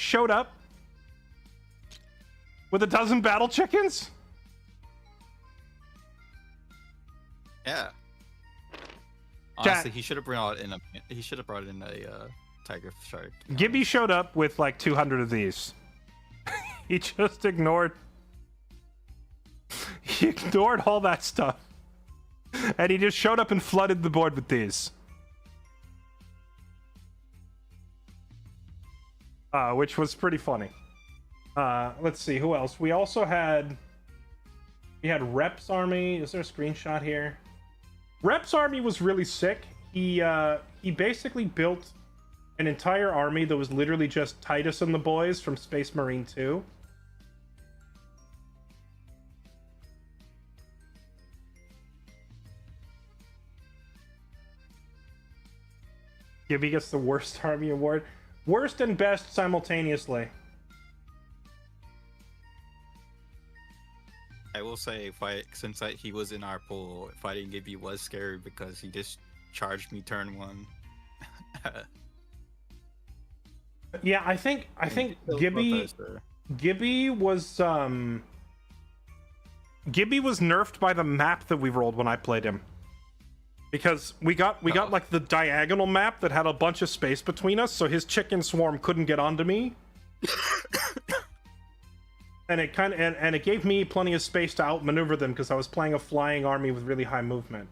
showed up with a dozen battle chickens? Yeah. Honestly, he should have brought in a tiger shark. Gibby showed up with like 200 of these. He just ignored. He ignored all that stuff, and he just showed up and flooded the board with these. Which was pretty funny. Let's see who else. We had Rep's army. Is there a screenshot here? Rep's army was really sick. He basically built an entire army that was literally just Titus and the boys from Space Marine 2. Gibby gets the worst army award. Worst and best simultaneously. I will say, since he was in our pool, fighting Gibby was scary because he just charged me turn 1. Yeah, I think Gibby was nerfed by the map that we rolled when I played him. Because we got like the diagonal map that had a bunch of space between us, so his chicken swarm couldn't get onto me. And it gave me plenty of space to outmaneuver them because I was playing a flying army with really high movement.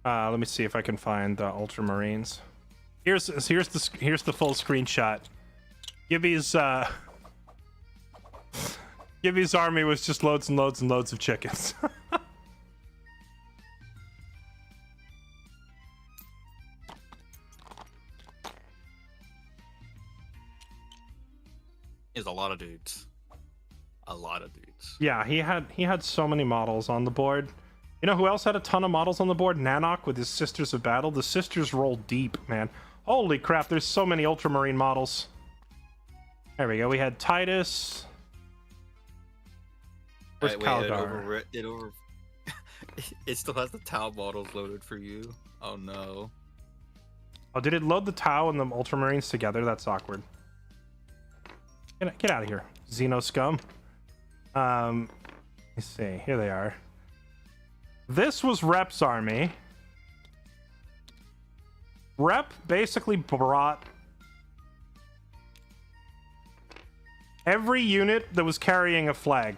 Let me see if I can find the Ultramarines. Here's the full screenshot. Gibby's army was just loads and loads and loads of chickens. Is a lot of dudes. A lot of dudes. Yeah, he had so many models on the board. You know who else had a ton of models on the board? Nanok with his Sisters of Battle. The Sisters roll deep, man. Holy crap, there's so many Ultramarine models. There we go. We had Titus. Where's Kaldar? It still has the Tau models loaded for you. Oh no. Oh, did it load the Tau and the Ultramarines together? That's awkward. Get out of here, Xeno scum. Let's see. Here they are. This was Rep's army. Rep basically brought every unit that was carrying a flag.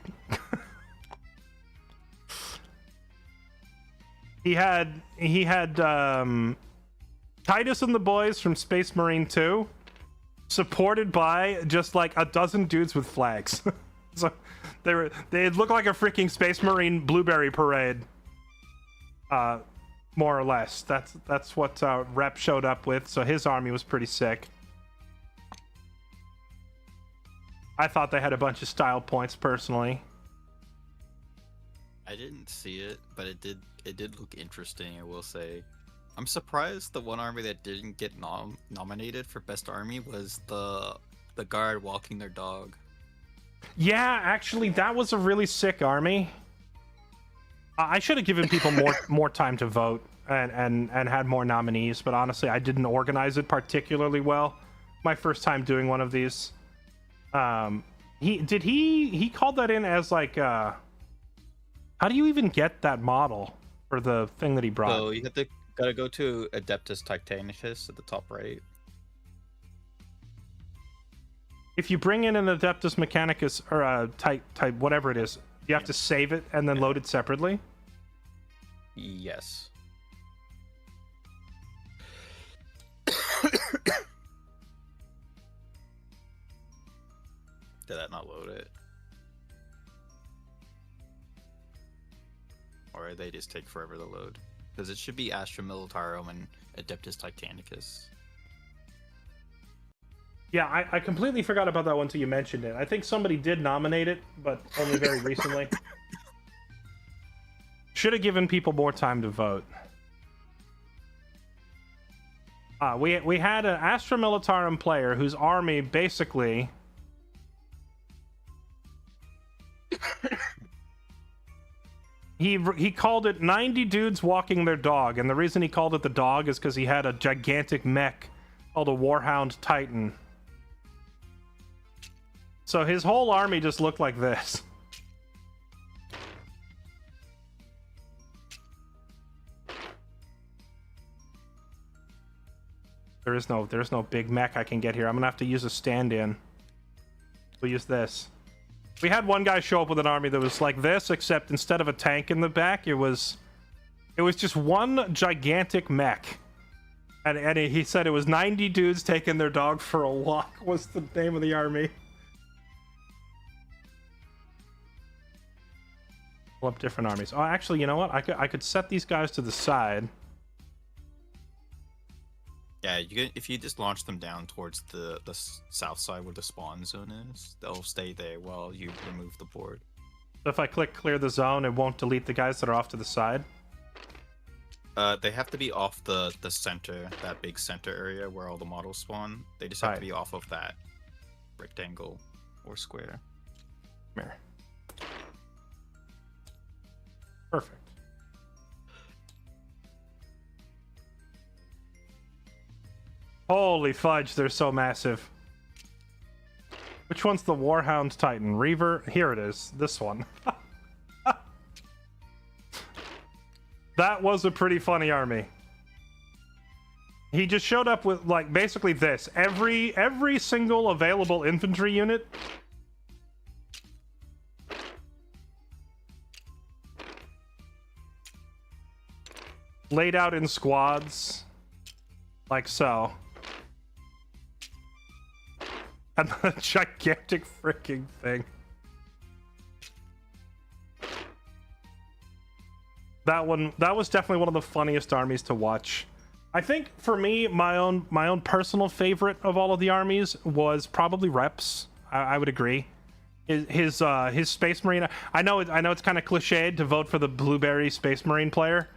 He had Titus and the boys from Space Marine 2, supported by just like a dozen dudes with flags. So they looked like a freaking Space Marine blueberry parade. More or less. That's what Rep showed up with, so his army was pretty sick. I thought they had a bunch of style points personally. I didn't see it, but it did look interesting, I will say. I'm surprised the one army that didn't get nominated for best army was the guard walking their dog. Yeah, actually that was a really sick army. I should have given people more time to vote and had more nominees, but honestly I didn't organize it particularly well. My first time doing one of these. He called that in as like how do you even get that model for the thing that he brought? So you gotta go to Adeptus Titanicus at the top right. If you bring in an Adeptus Mechanicus or a type whatever it is, you have to save it and then load it separately? Yes. Did that not load it? Or they just take forever to load? Because it should be Astra Militarum and Adeptus Titanicus. Yeah, I completely forgot about that one until you mentioned it. I think somebody did nominate it, but only very recently. Should have given people more time to vote. We had an Astra Militarum player whose army basically... He called it 90 dudes walking their dog, and the reason he called it the dog is because he had a gigantic mech called a Warhound Titan. So his whole army just looked like this. There's no big mech I can get here. I'm gonna have to use a stand-in. We'll use this. We had one guy show up with an army that was like this, except instead of a tank in the back, it was just one gigantic mech. And he said it was 90 dudes taking their dog for a walk was the name of the army. Pull up different armies. Oh, actually, you know what? I could set these guys to the side. Yeah, if you just launch them down towards the south side where the spawn zone is, they'll stay there while you remove the board. So if I click clear the zone, it won't delete the guys that are off to the side? They have to be off the center, that big center area where all the models spawn. They just have to be off of that rectangle or square. Come here. Perfect. Holy fudge, they're so massive. Which one's the Warhound Titan? Reaver? Here it is. This one. That was a pretty funny army. He just showed up with, like, basically this. Every single available infantry unit laid out in squads. Like so. And the gigantic freaking thing. That was definitely one of the funniest armies to watch. I think for me, my own personal favorite of all of the armies was probably Rep's. I would agree. His Space Marine. I know it's kind of cliched to vote for the blueberry Space Marine player,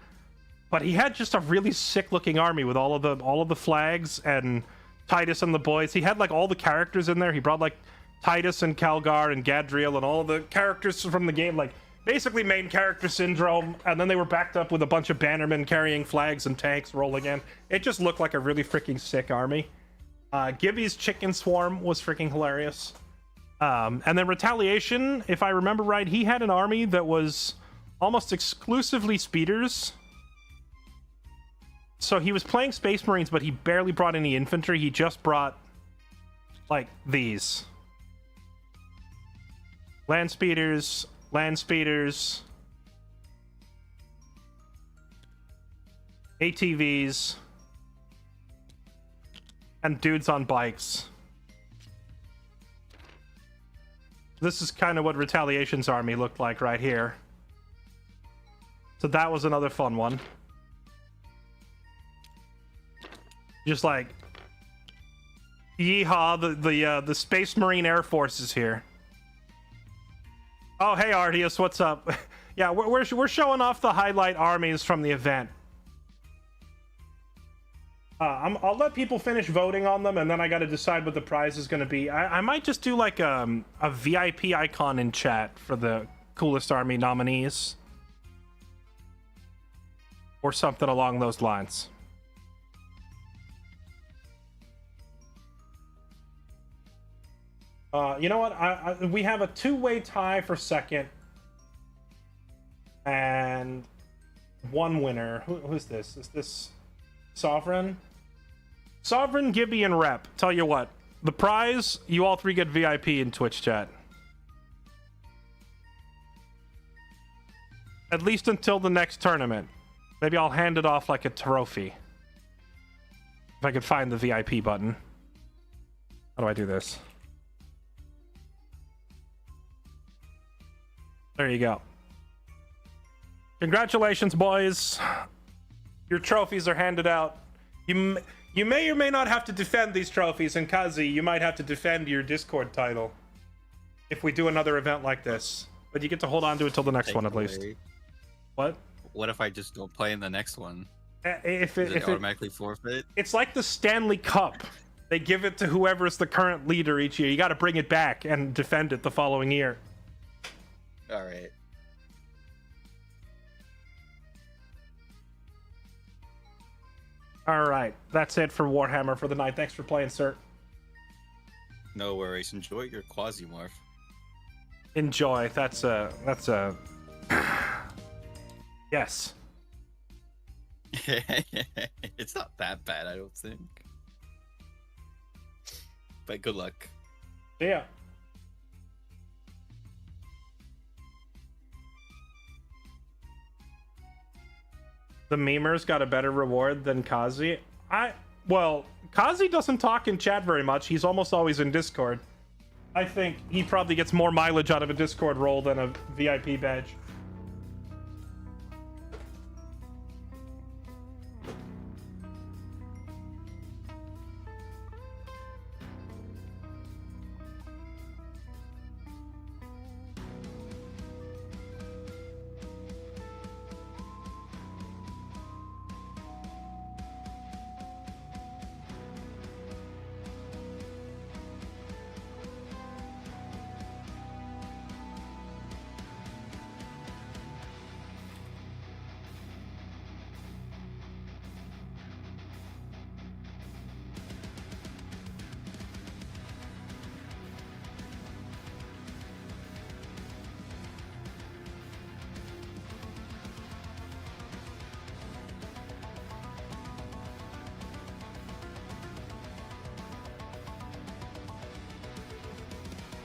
but he had just a really sick looking army with all of the flags and Titus and the boys. He had like all the characters in there. He brought like Titus and Calgar and Gadriel and all the characters from the game. Like basically main character syndrome, and then they were backed up with a bunch of bannermen carrying flags and tanks rolling in. It just looked like a really freaking sick army. Gibby's chicken swarm was freaking hilarious. And then Retaliation, if I remember right, he had an army that was almost exclusively speeders. So he was playing Space Marines, but he barely brought any infantry. He just brought, like, these. Land speeders, ATVs, and dudes on bikes. This is kind of what Retaliation's army looked like right here. So that was another fun one. Just like, yeehaw, the Space Marine Air Force is here. Oh, hey Artius, what's up? Yeah, we're showing off the highlight armies from the event. I'll let people finish voting on them, and then I got to decide what the prize is going to be. I might just do like a VIP icon in chat for the coolest army nominees, or something along those lines. You know what? We have a two-way tie for second, and one winner. Who's this? Is this Sovereign? Sovereign, Gibby, and Rep. Tell you what, the prize, you all three get VIP in Twitch chat. At least until the next tournament. Maybe I'll hand it off like a trophy. If I could find the VIP button. How do I do this? There you go. Congratulations, boys. Your trophies are handed out. You may or may not have to defend these trophies, and Kazi, you might have to defend your Discord title if we do another event like this. But you get to hold on to it till the next one at least. What? What if I just don't play in the next one? If it automatically forfeit? It's like the Stanley Cup. They give it to whoever is the current leader each year. You got to bring it back and defend it the following year. All right. All right, that's it for Warhammer for the night. Thanks for playing, sir. No worries. Enjoy your Quasimorph. Enjoy. That's a yes. It's not that bad, I don't think. But good luck. Yeah. The memers got a better reward than Kazi. Well, Kazi doesn't talk in chat very much. He's almost always in Discord. I think he probably gets more mileage out of a Discord role than a VIP badge.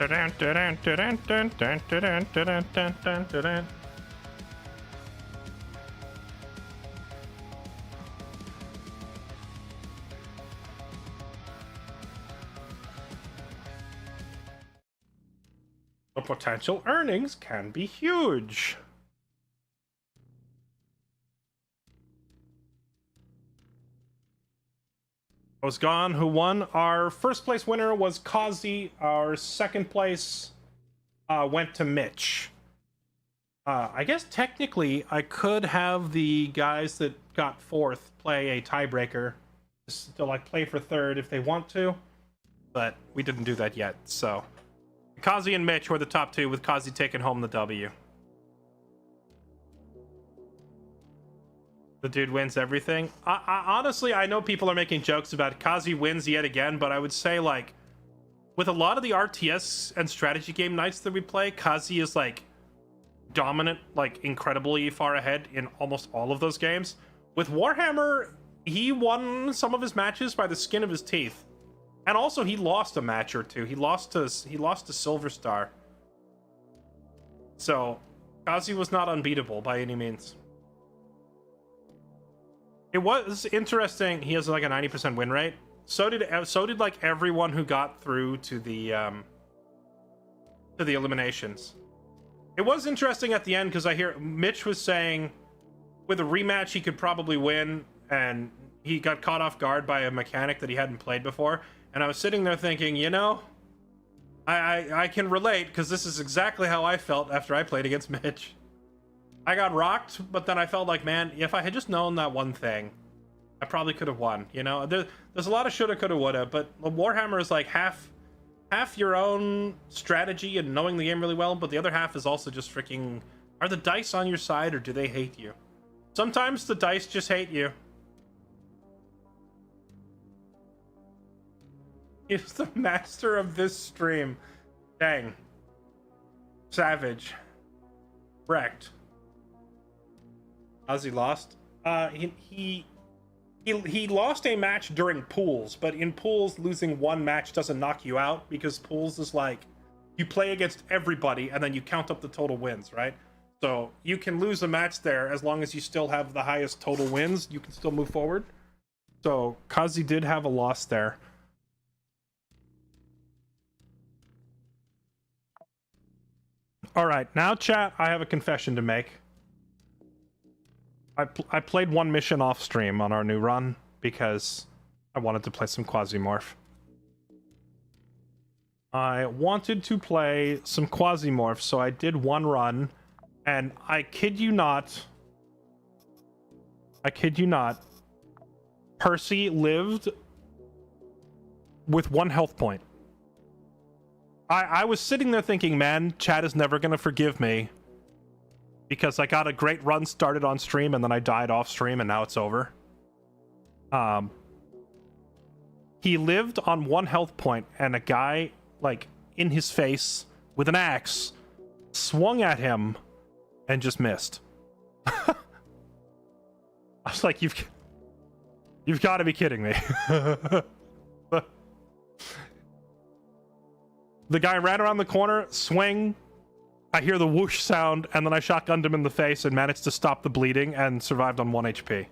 The potential earnings can be huge. Was gone. Who won? Our first place winner was Kazi. Our second place went to Mitch. I guess technically I could have the guys that got fourth play a tiebreaker to like play for third if they want to, but we didn't do that yet. So Kazi and Mitch were the top two, with Kazi taking home the W. The dude wins everything. Honestly, I know people are making jokes about Kazi wins yet again, but I would say, like, with a lot of the RTS and strategy game nights that we play, Kazi is, like, dominant, like, incredibly far ahead in almost all of those games. With Warhammer, he won some of his matches by the skin of his teeth. And also, he lost a match or two. He lost to Silver Star. So, Kazi was not unbeatable by any means. It was interesting. He has like a 90% win rate. So did like everyone who got through to the eliminations. It was interesting at the end because I hear Mitch was saying with a rematch he could probably win, and he got caught off guard by a mechanic that he hadn't played before. And I was sitting there thinking, you know, I can relate because this is exactly how I felt after I played against Mitch. I got rocked, but then I felt like, man, if I had just known that one thing, I probably could have won. You know, there's a lot of shoulda, coulda, woulda, but Warhammer is like half your own strategy and knowing the game really well, but the other half is also just freaking, are the dice on your side or do they hate you? Sometimes the dice just hate you. He's the master of this stream. Dang. Savage. Wrecked. Ozzy lost. He lost a match during pools, but in pools, losing one match doesn't knock you out because pools is like you play against everybody and then you count up the total wins, right? So you can lose a match there as long as you still have the highest total wins. You can still move forward. So Kazi did have a loss there. All right, now chat. I have a confession to make. I played one mission off stream on our new run because I wanted to play some Quasimorph. I wanted to play some Quasimorph, so I did one run, and I kid you not, Percy lived with 1 health point. I was sitting there thinking, man, chat is never going to forgive me. Because I got a great run started on stream and then I died off stream and now it's over. He lived on 1 health point and a guy, like, in his face with an axe swung at him and just missed. I was like, you've got to be kidding me. The guy ran around the corner, swing. I hear the whoosh sound, and then I shotgunned him in the face and managed to stop the bleeding and survived on 1 HP.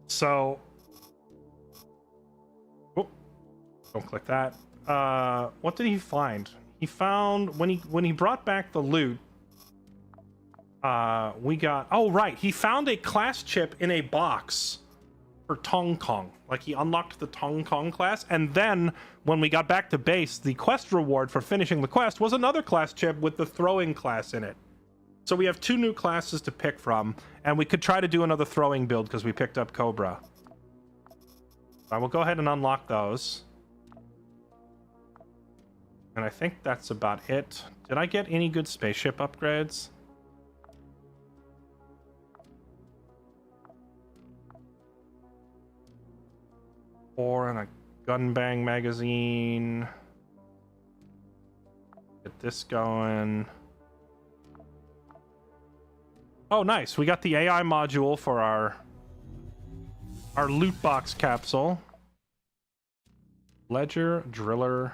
So... oh, don't click that. What did he find? He found... when he brought back the loot, we got... oh, right. He found a class chip in a box for Tong Kong. Like, he unlocked the Tong Kong class, and then when we got back to base, the quest reward for finishing the quest was another class chip with the throwing class in it. So we have 2 new classes to pick from, and we could try to do another throwing build because we picked up Cobra. I will go ahead and unlock those. And I think that's about it. Did I get any good spaceship upgrades? Or in a gun bang magazine. Get this going. Oh, nice. We got the AI module for our loot box capsule. Ledger, driller.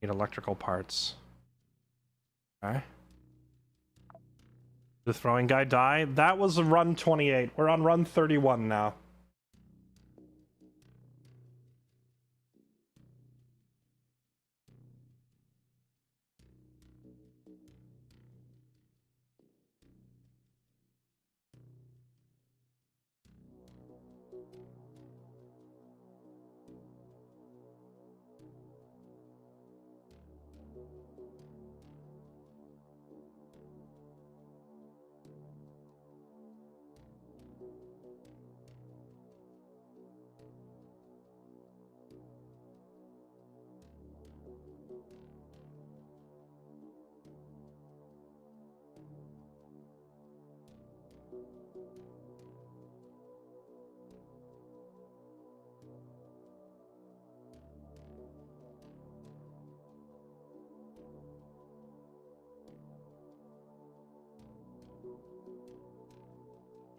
Need electrical parts. Okay. The throwing guy died. That was a run 28. We're on run 31 now.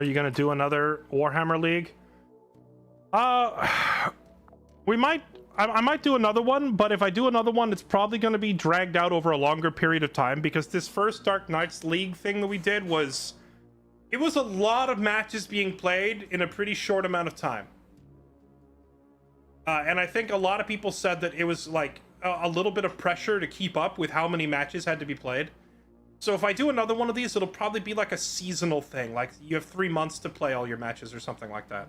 Are you gonna do another Warhammer League? We might. I might do another one, but if I do another one, it's probably going to be dragged out over a longer period of time, because this first Dark Knights League thing that we did was... It was a lot of matches being played in a pretty short amount of time. And I think a lot of people said that it was like a little bit of pressure to keep up with how many matches had to be played. So if I do another one of these, it'll probably be like a seasonal thing. Like you have 3 months to play all your matches or something like that.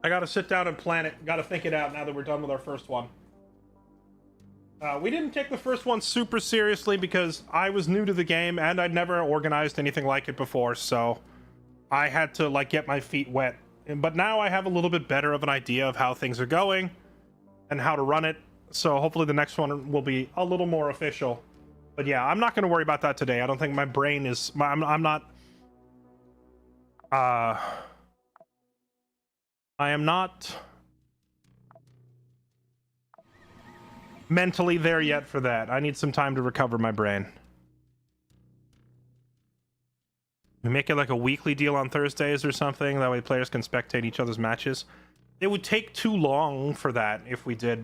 I gotta sit down and plan it. Gotta think it out now that we're done with our first one. We didn't take the first one super seriously because I was new to the game and I'd never organized anything like it before, so I had to like get my feet wet. But now I have a little bit better of an idea of how things are going and how to run it, so hopefully the next one will be a little more official. But yeah, I'm not going to worry about that today. I don't think my brain is... I'm not... I am not mentally there yet for that. I need some time to recover my brain. We make it like a weekly deal on Thursdays or something. That way players can spectate each other's matches. It would take too long for that if we did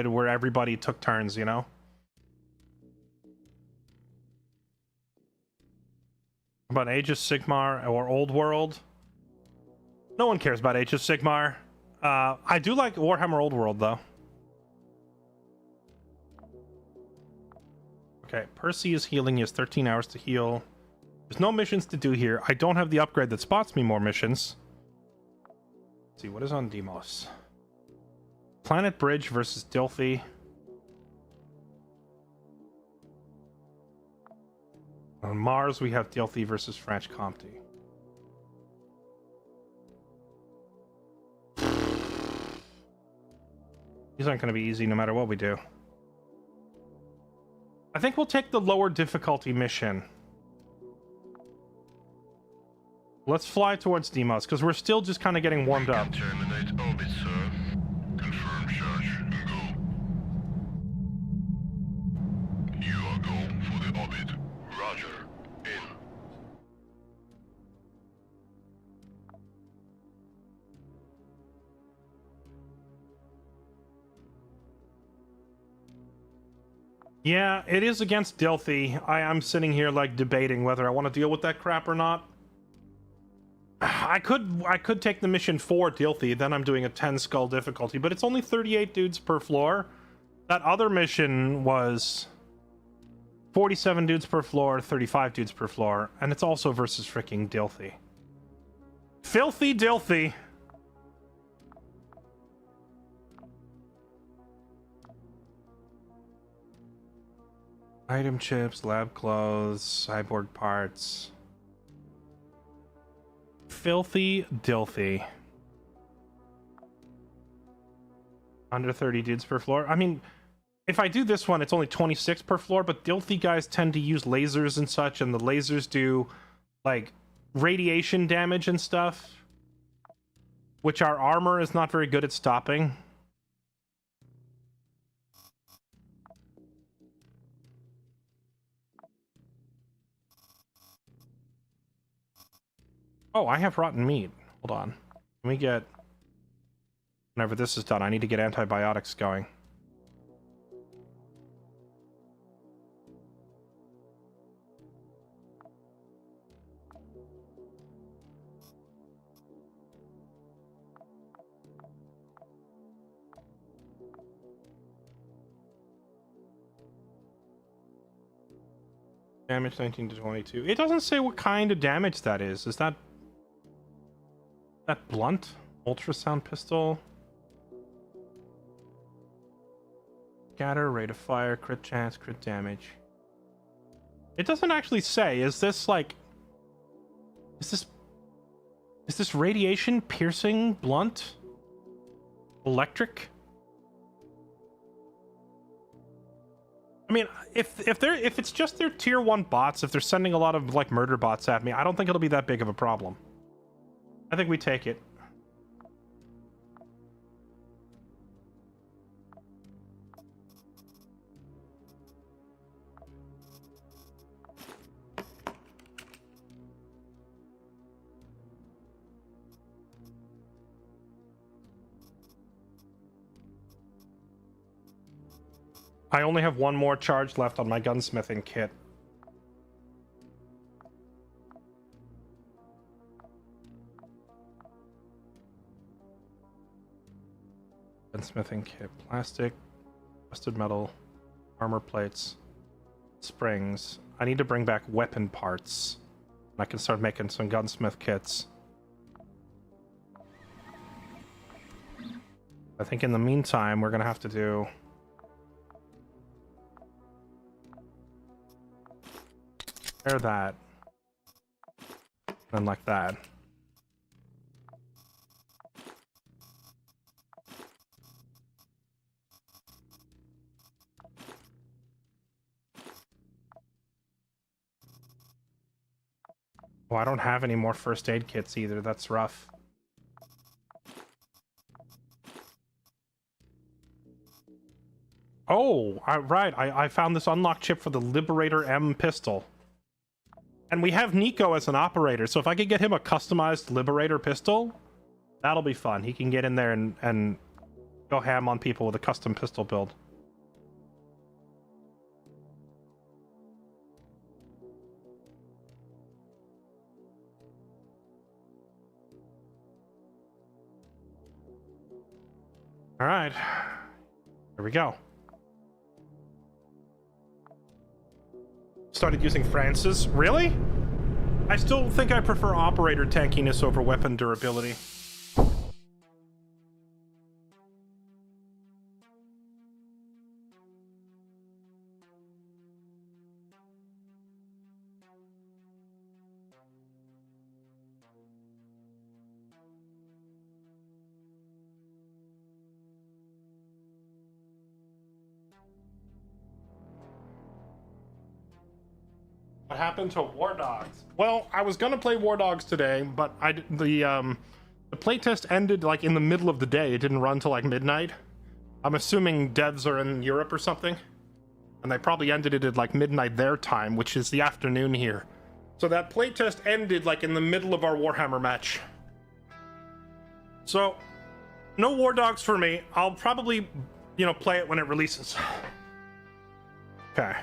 where everybody took turns, you know? About Age of Sigmar or Old World? No one cares about Age of Sigmar. I do like Warhammer Old World, though. Okay, Percy is healing. He has 13 hours to heal. There's no missions to do here. I don't have the upgrade that spots me more missions. Let's see, what is on Deimos? Planet Bridge versus Dilthy. On Mars, we have Dilthy versus Franche Comté. These aren't going to be easy no matter what we do. I think we'll take the lower difficulty mission. Let's fly towards Deimos, because we're still just kind of getting warmed up. Terminate orbit, sir. Confirm charge and go. You are go for the orbit. Roger. In. Yeah, it is against Dilthy. I'm sitting here like debating whether I want to deal with that crap or not. I could take the mission for Dilthy, then I'm doing a 10 skull difficulty, but it's only 38 dudes per floor. That other mission was 47 dudes per floor, 35 dudes per floor, and it's also versus freaking Dilthy. Filthy Dilthy. Item chips, lab clothes, cyborg parts. Filthy Dilthy. Under 30 dudes per floor. I mean, if I do this one, it's only 26 per floor, but Dilthy guys tend to use lasers and such, and the lasers do, like, radiation damage and stuff, which our armor is not very good at stopping. Oh, I have rotten meat. Hold on. Let me get... Whenever this is done, I need to get antibiotics going. Damage 19 to 22. It doesn't say what kind of damage that is. Is that blunt? Ultrasound pistol? Scatter, rate of fire, crit chance, crit damage. It doesn't actually say. Is this like... Is this radiation, piercing, blunt? Electric? I mean, if it's just their tier 1 bots, if they're sending a lot of like murder bots at me, I don't think it'll be that big of a problem. I think we take it. I only have one more charge left on my gunsmithing kit. Gunsmithing kit, plastic, rusted metal, armor plates, springs. I need to bring back weapon parts. I can start making some gunsmith kits. I think in the meantime, we're gonna have to do... that and like that. Oh, I don't have any more first aid kits either. That's rough. Oh, right. I found this unlock chip for the Liberator M pistol. And we have Nico as an operator, so if I could get him a customized Liberator pistol, that'll be fun. He can get in there and go ham on people with a custom pistol build. All right. Here we go. Started using Francis. Really? I still think I prefer operator tankiness over weapon durability. What happened to War Dogs? Well, I was gonna play War Dogs today, but the playtest ended like in the middle of the day. It didn't run till like midnight. I'm assuming devs are in Europe or something, and they probably ended it at like midnight their time, which is the afternoon here. So that playtest ended like in the middle of our Warhammer match. So no War Dogs for me. I'll probably, you know, play it when it releases. Okay.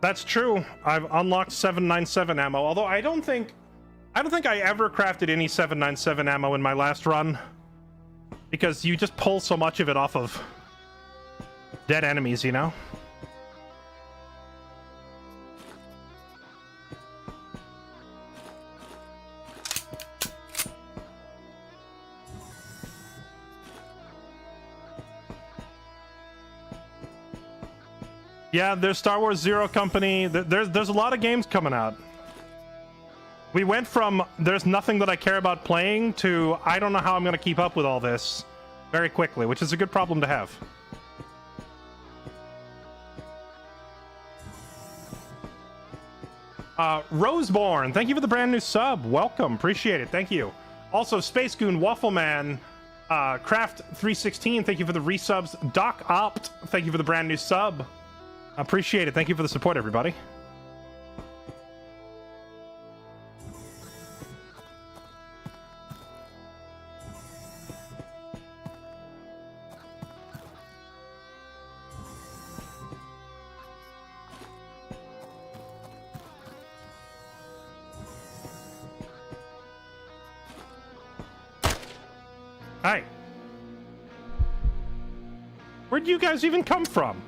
That's true. I've unlocked 797 ammo, although I don't think I ever crafted any 797 ammo in my last run, because you just pull so much of it off of dead enemies, you know? Yeah, there's Star Wars Zero Company. There's a lot of games coming out. We went from there's nothing that I care about playing to I don't know how I'm going to keep up with all this very quickly, which is a good problem to have. Roseborn, thank you for the brand new sub. Welcome, appreciate it. Thank you. Also, Space Goon, Waffleman, Craft 316, thank you for the resubs. Doc Opt, thank you for the brand new sub. Appreciate it. Thank you for the support, everybody. Hi. Where'd you guys even come from?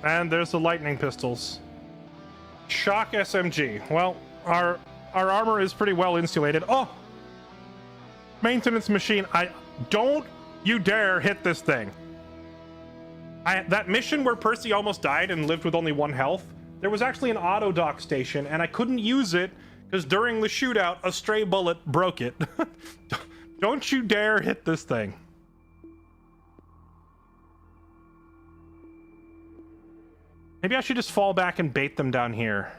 And there's the lightning pistols. Shock SMG. Well, our armor is pretty well insulated. Oh! Maintenance machine. Don't you dare hit this thing. That mission where Percy almost died and lived with only 1 health, there was actually an auto dock station, and I couldn't use it because during the shootout, a stray bullet broke it. Don't you dare hit this thing. Maybe I should just fall back and bait them down here.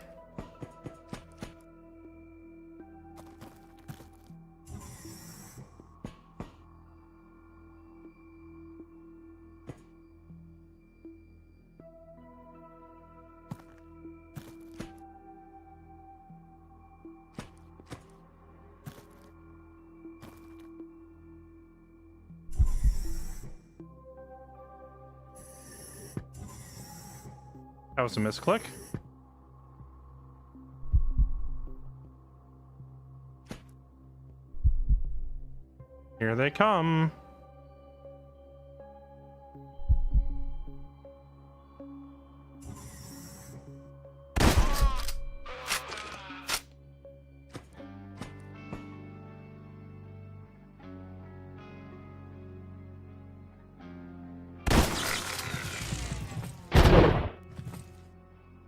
That was a misclick. Here they come.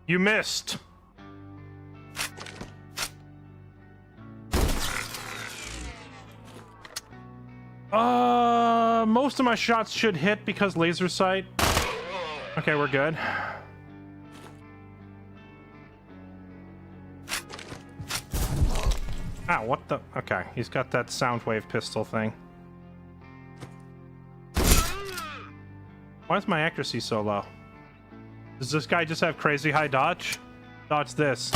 You missed. Most of my shots should hit because laser sight. Okay, we're good. Ah, what the? Okay, he's got that sound wave pistol thing. Why is my accuracy so low? Does this guy just have crazy high dodge? Dodge this.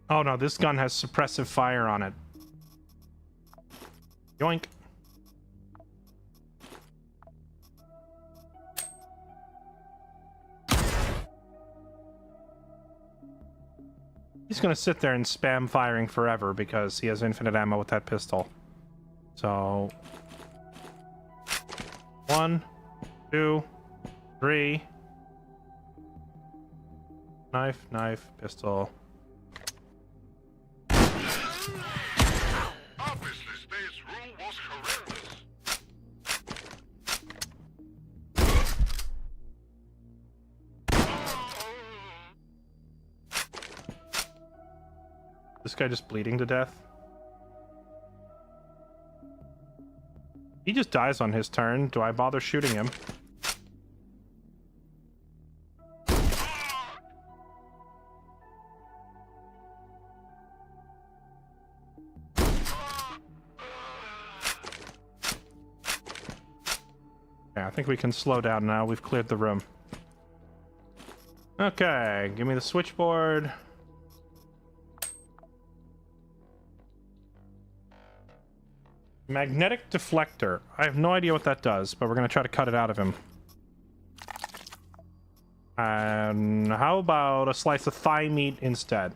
Oh no, this gun has suppressive fire on it. Yoink. He's gonna sit there and spam firing forever because he has infinite ammo with that pistol. So 1, 2, 3. Knife, knife, pistol. Obviously, Spade's rule was horrendous. This guy just bleeding to death. He just dies on his turn. Do I bother shooting him? Yeah, I think we can slow down now. We've cleared the room. Okay, give me the switchboard. Magnetic deflector. I have no idea what that does, but we're going to try to cut it out of him. And how about a slice of thigh meat instead?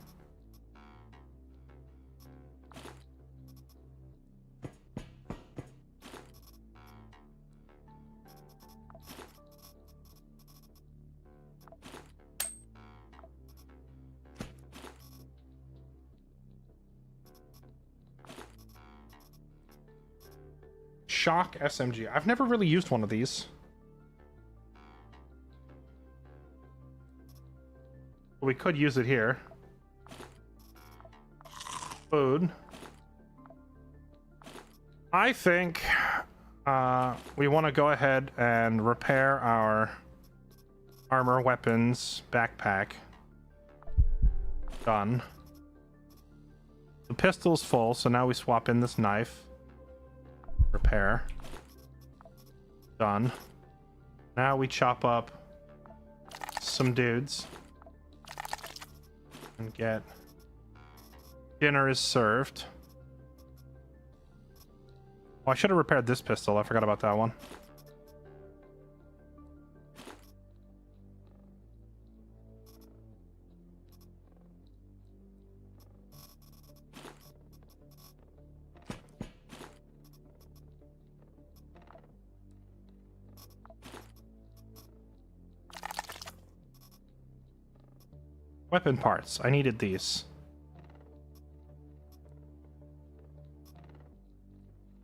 Shock SMG. I've never really used one of these. We could use it here. Food. I think we want to go ahead and repair our armor, weapons, backpack. Done. The pistol's full, so now we swap in this knife. Repair. Done. Now we chop up some dudes. And get... Dinner is served. Oh, I should have repaired this pistol. I forgot about that one. Weapon parts. I needed these.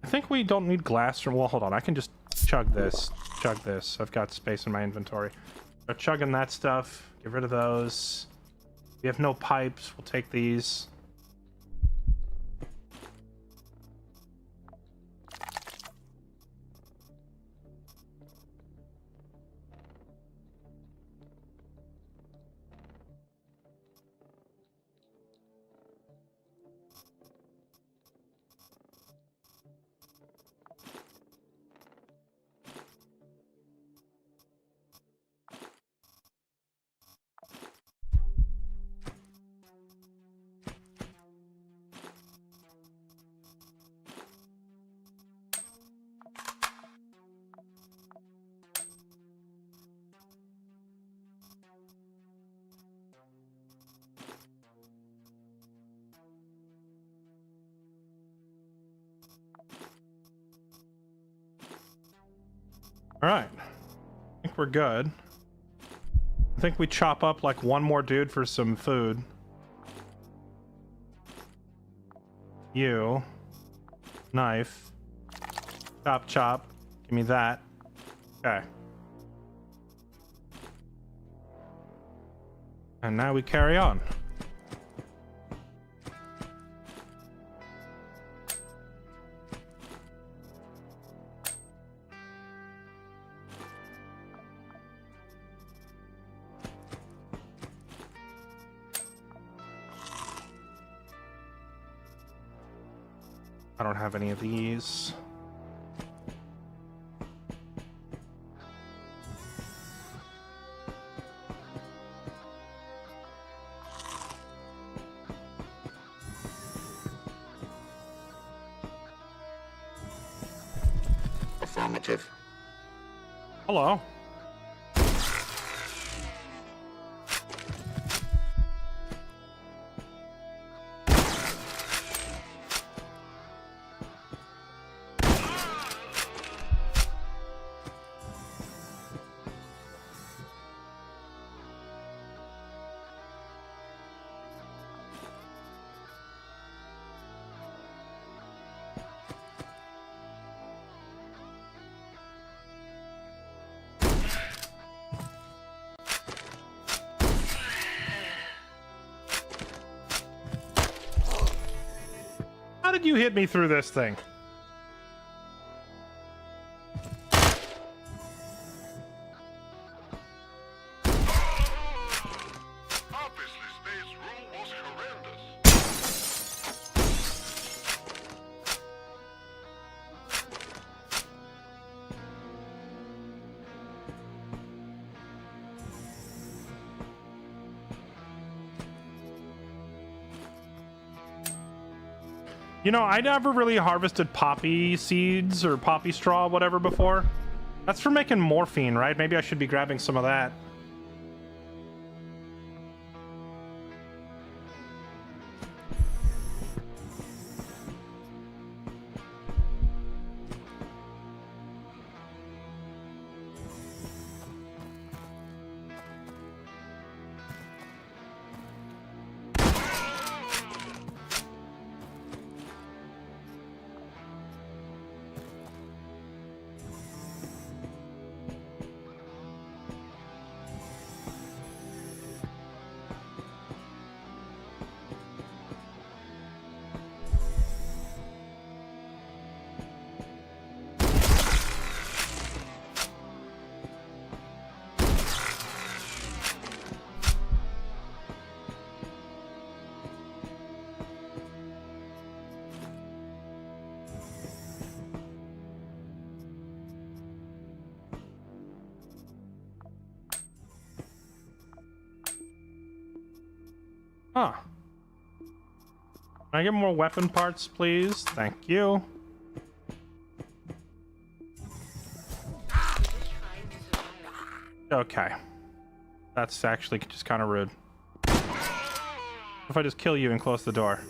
I think we don't need glass from... Well, hold on. I can just chug this. Chug this. I've got space in my inventory. Start chugging that stuff. Get rid of those. We have no pipes. We'll take these. All right. I think we're good. I think we chop up like one more dude for some food. You. Knife. Chop, chop. Give me that. Okay. And now we carry on. I don't have any of these. Affirmative. Hello. How did you hit me through this thing? Obviously, space rule was horrendous. You know, I never really harvested poppy seeds or poppy straw, whatever, before. That's for making morphine, right? Maybe I should be grabbing some of that. Huh. Can I get more weapon parts, please? Thank you. Okay. That's actually just kind of rude. If I just kill you and close the door.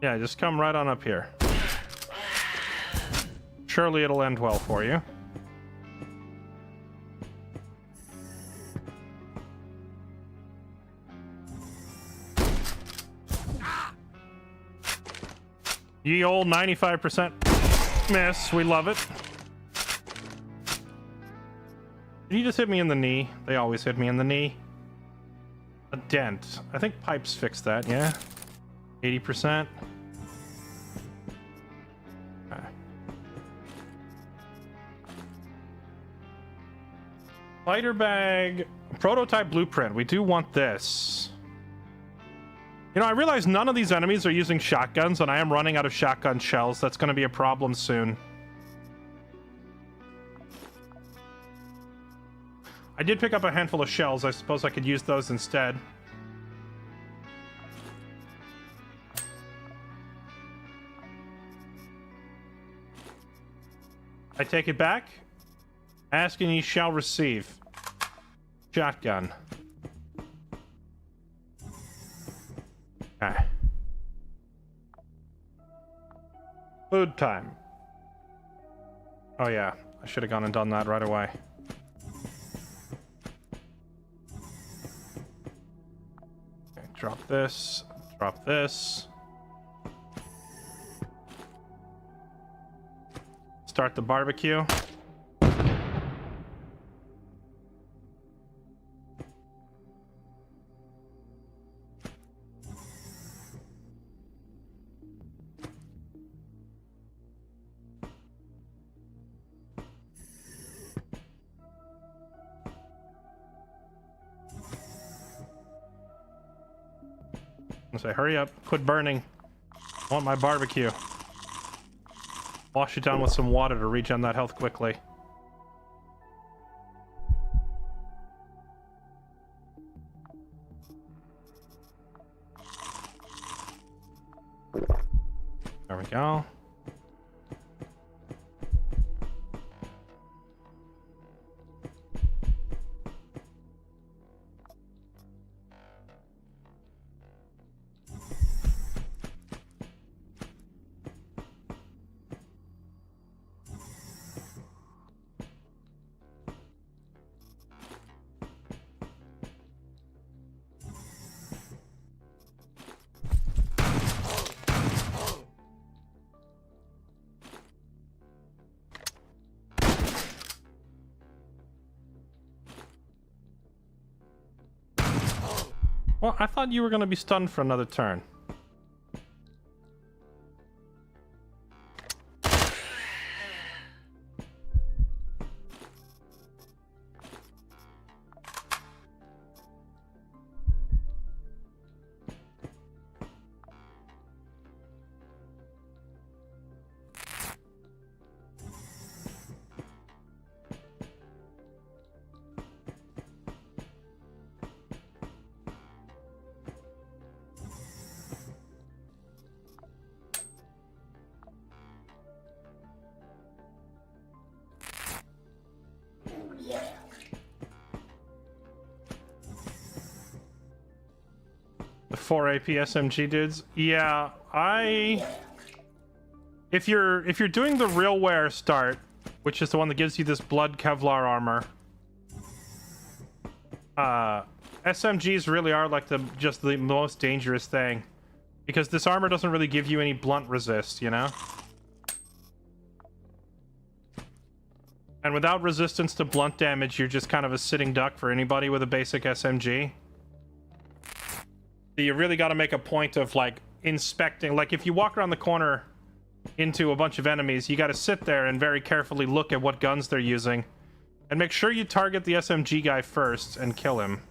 Yeah, just come right on up here. Surely it'll end well for you. Ye old 95% miss. We love it. Did you just hit me in the knee? They always hit me in the knee. A dent. I think pipes fixed that, yeah? 80%. Okay. Fighter bag. Prototype blueprint. We do want this. You know, I realize none of these enemies are using shotguns, and I am running out of shotgun shells. That's going to be a problem soon. I did pick up a handful of shells. I suppose I could use those instead. I take it back. Ask and ye shall receive. Shotgun. Okay. Food time. Oh yeah, I should have gone and done that right away. Okay, drop this. Drop this. Start the barbecue. I say, hurry up, quit burning. I want my barbecue. Wash it down with some water to regen that health quickly. There we go. Well, I thought you were going to be stunned for another turn. The 4 AP SMG dudes. Yeah, if you're doing the real wear start, which is the one that gives you this blood Kevlar armor, SMGs really are like just the most dangerous thing, because this armor doesn't really give you any blunt resist, you know? And without resistance to blunt damage, you're just kind of a sitting duck for anybody with a basic SMG. So you really got to make a point of, like, inspecting. Like, if you walk around the corner into a bunch of enemies, you got to sit there and very carefully look at what guns they're using. And make sure you target the SMG guy first and kill him.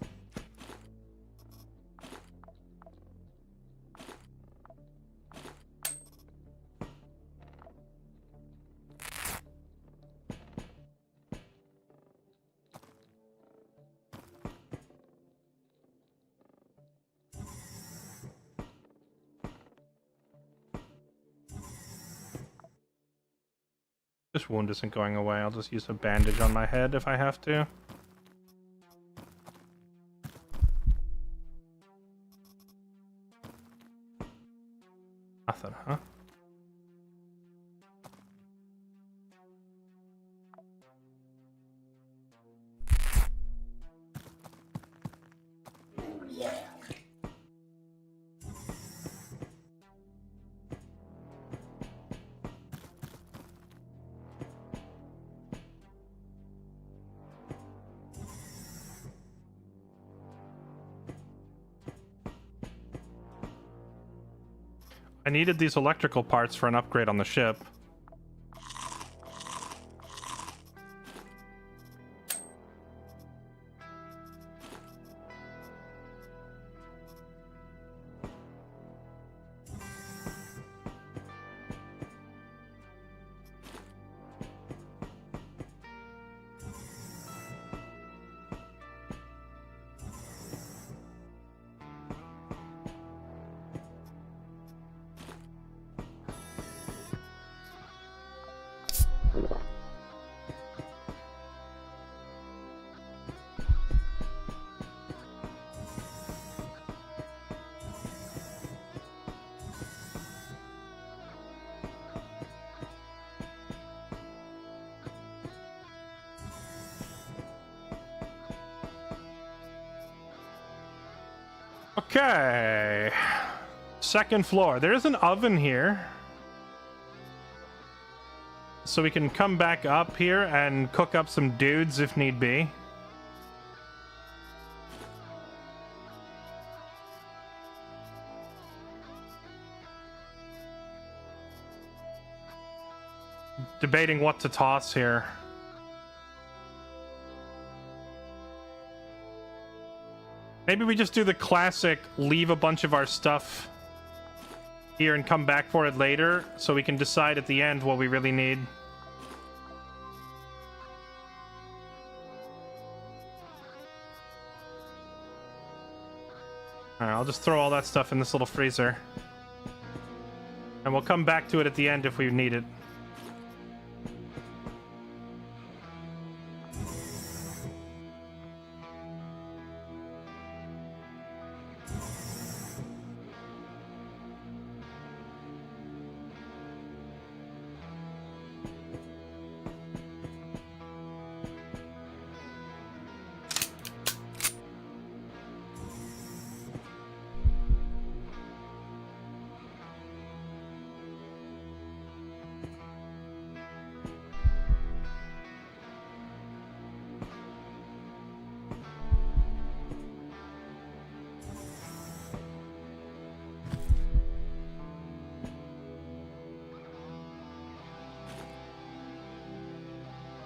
This wound isn't going away. I'll just use a bandage on my head if I have to. Nothing, huh? I needed these electrical parts for an upgrade on the ship. Okay. Second floor. There's an oven here. So we can come back up here and cook up some dudes if need be. Debating what to toss here. Maybe we just do the classic, leave a bunch of our stuff here and come back for it later, so we can decide at the end what we really need. Alright, I'll just throw all that stuff in this little freezer. And we'll come back to it at the end if we need it.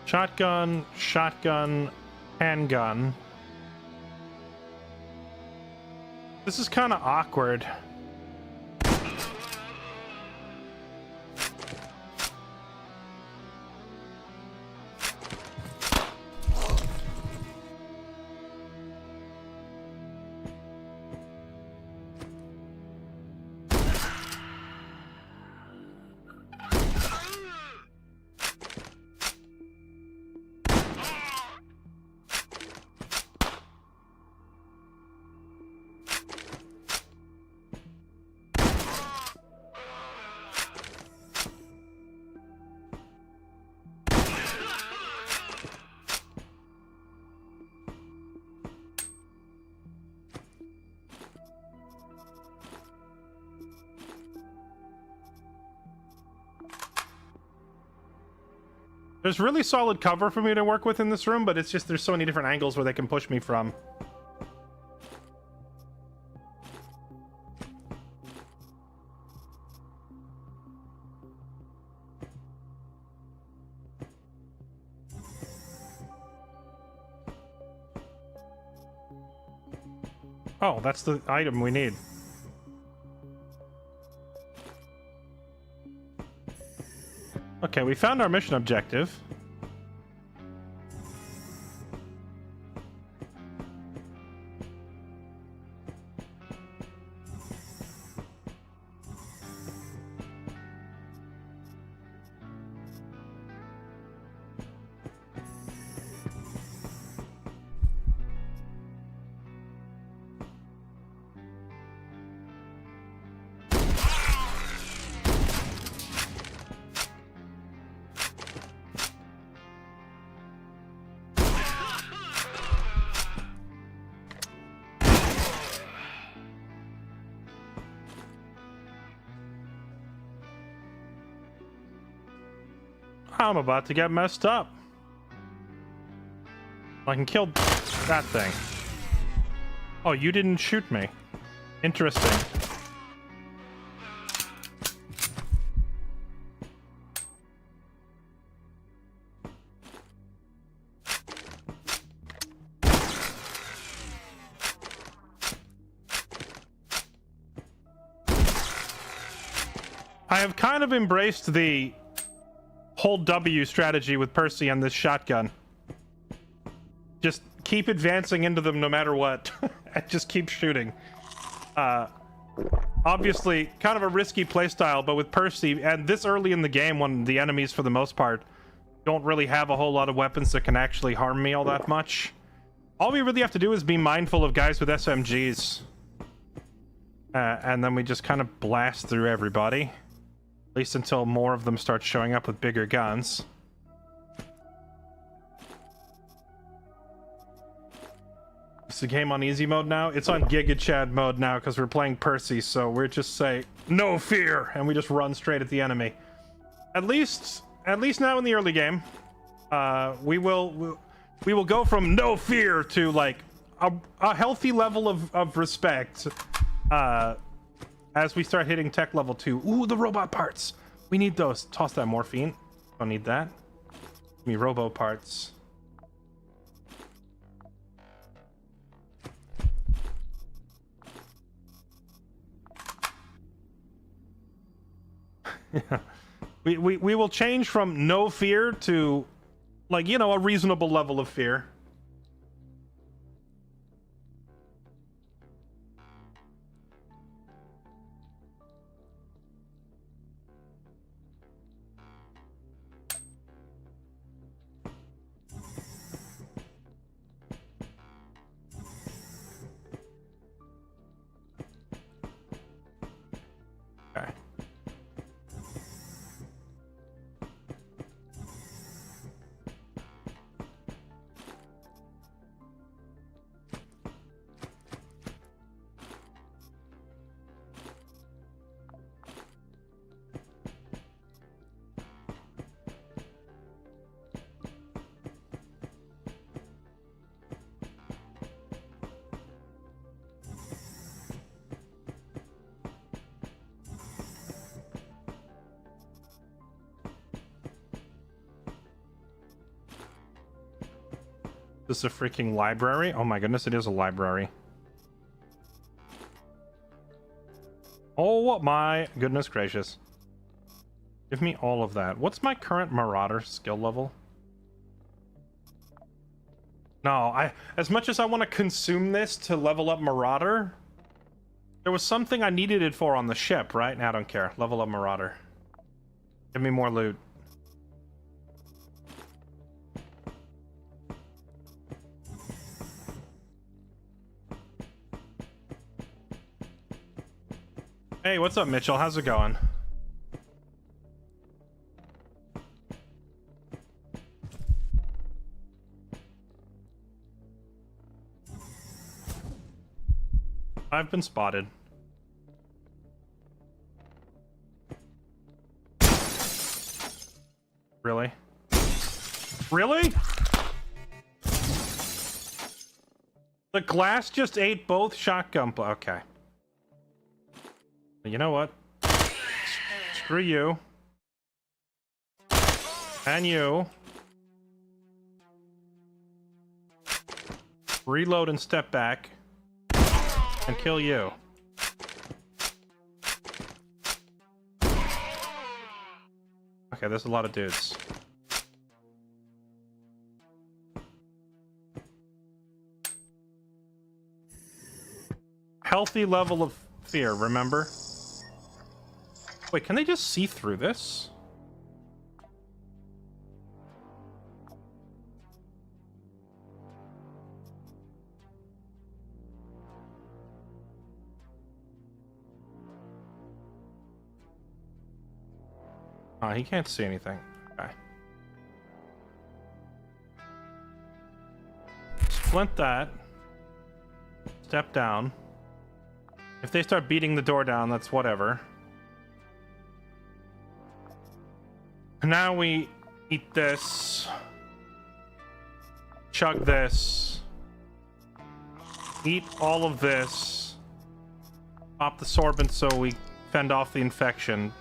Shotgun, shotgun, handgun. This is kind of awkward. There's really solid cover for me to work with in this room, but it's just there's so many different angles where they can push me from. Oh, that's the item we need. Okay, we found our mission objective. I'm about to get messed up. I can kill that thing. Oh, you didn't shoot me. Interesting. I have kind of embraced the hold W strategy with Percy and this shotgun. Just keep advancing into them no matter what. And just keep shooting. Obviously, kind of a risky playstyle, but with Percy, and this early in the game when the enemies, for the most part, don't really have a whole lot of weapons that can actually harm me all that much. All we really have to do is be mindful of guys with SMGs. And then we just kind of blast through everybody. At least until more of them start showing up with bigger guns. Is the game on easy mode now? It's on Giga Chad mode now because we're playing Percy, so we're just say no fear, and we just run straight at the enemy. At least now in the early game, we will go from no fear to like a healthy level of respect. As we start hitting tech level 2. Ooh, the robot parts. We need those. Toss that morphine. Don't need that. Give me robo parts. Yeah. We will change from no fear to, like, you know, a reasonable level of fear. This is a freaking library? Oh my goodness, it is a library. Oh my goodness gracious. Give me all of that. What's my current Marauder skill level? No, as much as I want to consume this to level up Marauder, there was something I needed it for on the ship, right? Now I don't care. Level up Marauder. Give me more loot. Hey, what's up, Mitchell? How's it going? I've been spotted. Really? Really? The glass just ate both shotgun. Okay. You know what? Screw you. And you. Reload and step back. And kill you. Okay, there's a lot of dudes. Healthy level of fear, remember? Wait, can they just see through this? Oh, he can't see anything. Okay. Splint that. Step down. If they start beating the door down, that's whatever. Now we eat this. Chug this. Eat all of this. Pop the sorbent so we fend off the infection.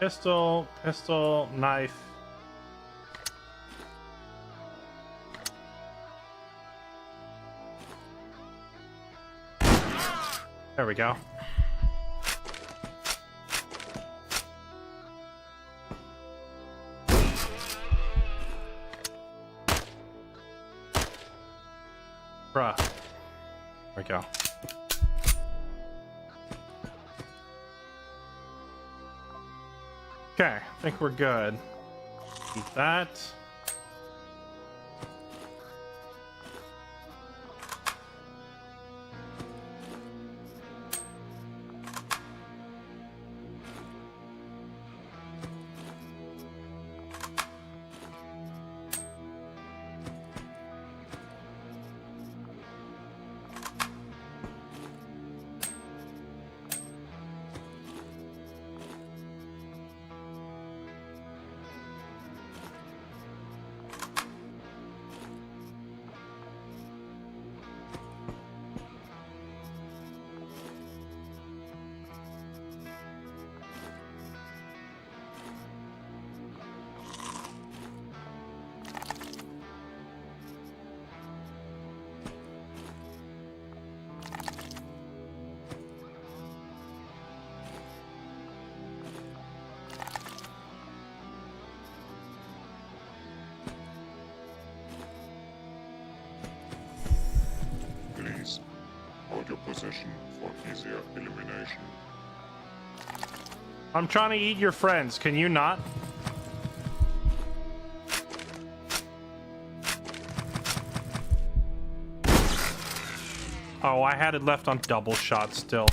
Pistol, pistol, knife. There we go. Bruh. There we go. Okay, I think we're good. Eat that. Please, hold your position for easier elimination. I'm trying to eat your friends. Can you not? Oh, I had it left on double shot still.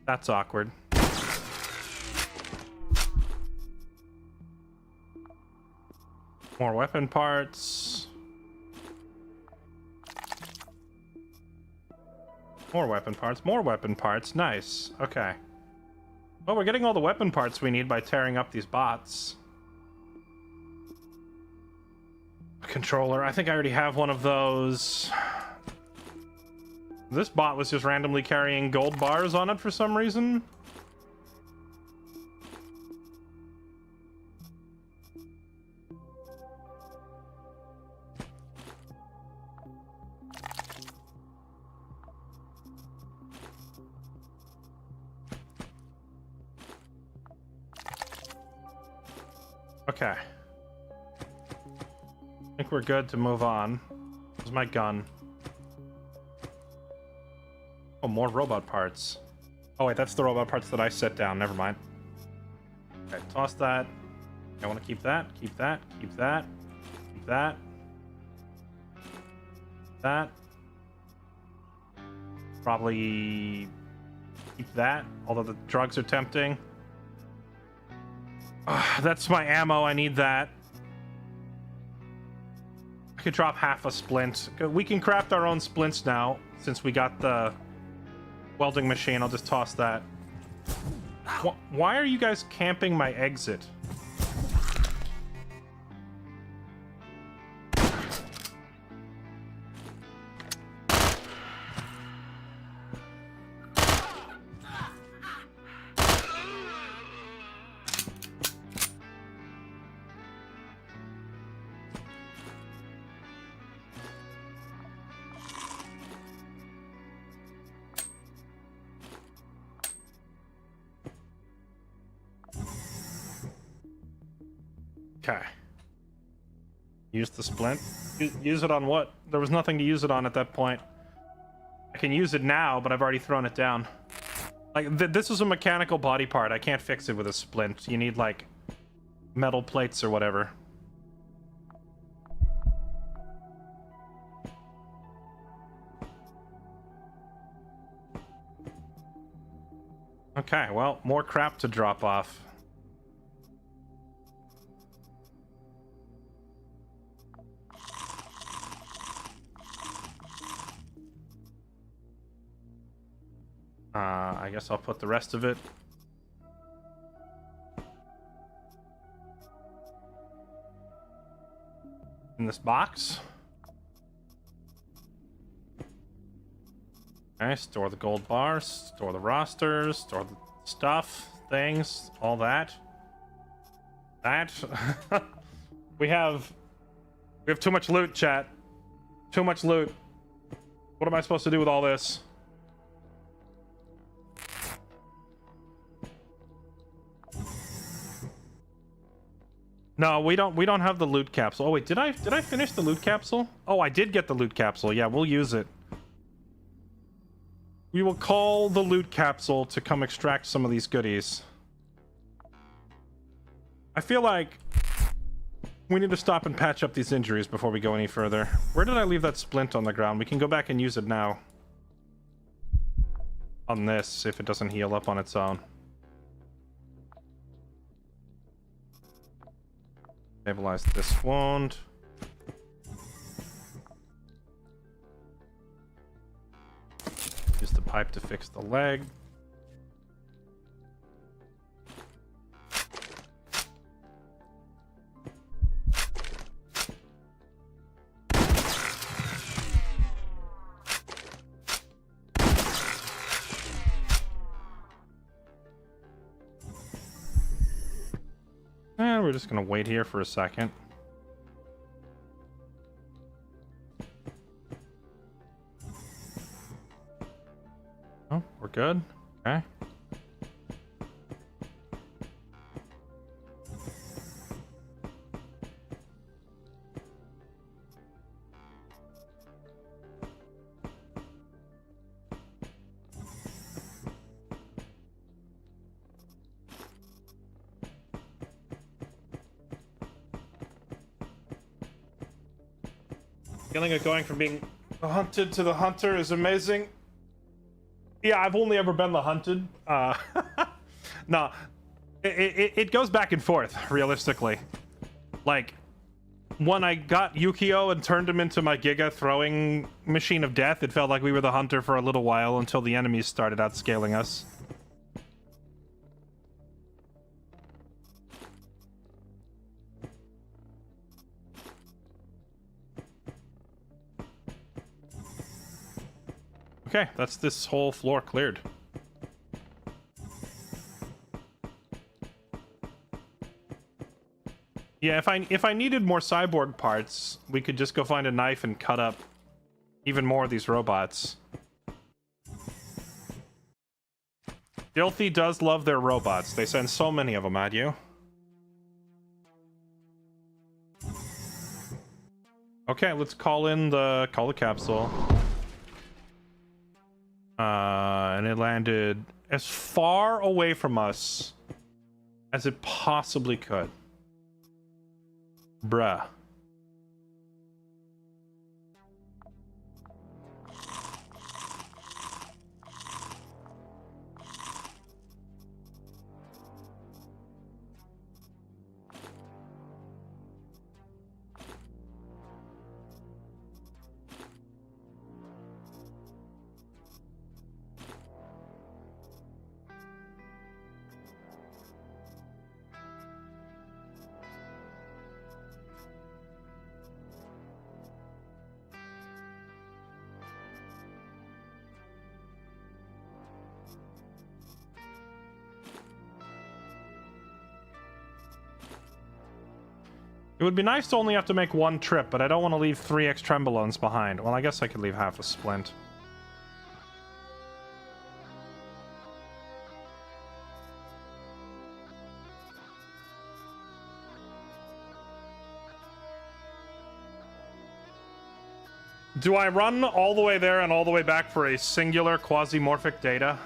That's awkward. More weapon parts. More weapon parts. More weapon parts. Nice. Okay. Well, we're getting all the weapon parts we need by tearing up these bots. Controller. I think I already have one of those. This bot was just randomly carrying gold bars on it for some reason. Okay. I think we're good to move on. Where's my gun? Oh, more robot parts. Oh wait, that's the robot parts that I set down. Never mind. Okay, toss that. I want to keep that, keep that, keep that, keep that. That. Probably keep that, although the drugs are tempting. That's my ammo, I need that. I could drop half a splint. We can craft our own splints now, since we got the welding machine. I'll just toss that. Why are you guys camping my exit? Okay. Use the splint. Use it on what? There was nothing to use it on at that point. I can use it now, but I've already thrown it down. Like, this is a mechanical body part. I can't fix it with a splint. You need, like, metal plates or whatever. Okay, well, more crap to drop off. I guess I'll put the rest of it in this box. Okay, store the gold bars, store the rosters, store the stuff, things, all that. We have too much loot, chat. Too much loot. What am I supposed to do with all this? No, we don't have the loot capsule. Oh wait, did I finish the loot capsule? Oh, I did get the loot capsule. Yeah, we'll use it. We will call the loot capsule to come extract some of these goodies. I feel like we need to stop and patch up these injuries before we go any further. Where did I leave that splint on the ground? We can go back and use it now. On this, if it doesn't heal up on its own. Stabilize this wound. Use the pipe to fix the leg. And we're just gonna wait here for a second. Oh, we're good. Okay. Feeling of going from being the hunted to the hunter is amazing. Yeah, I've only ever been the hunted. No, it goes back and forth, realistically. Like, when I got Yukio and turned him into my Giga throwing machine of death, it felt like we were the hunter for a little while until the enemies started outscaling us. Okay, that's this whole floor cleared. Yeah, if I needed more cyborg parts, we could just go find a knife and cut up even more of these robots. Filthy does love their robots. They send so many of them at you. Okay, let's call the capsule. And it landed as far away from us as it possibly could. Bruh. It would be nice to only have to make one trip, but I don't want to leave 3x tremblones behind. Well, I guess I could leave half a splint. Do I run all the way there and all the way back for a singular quasimorphic data?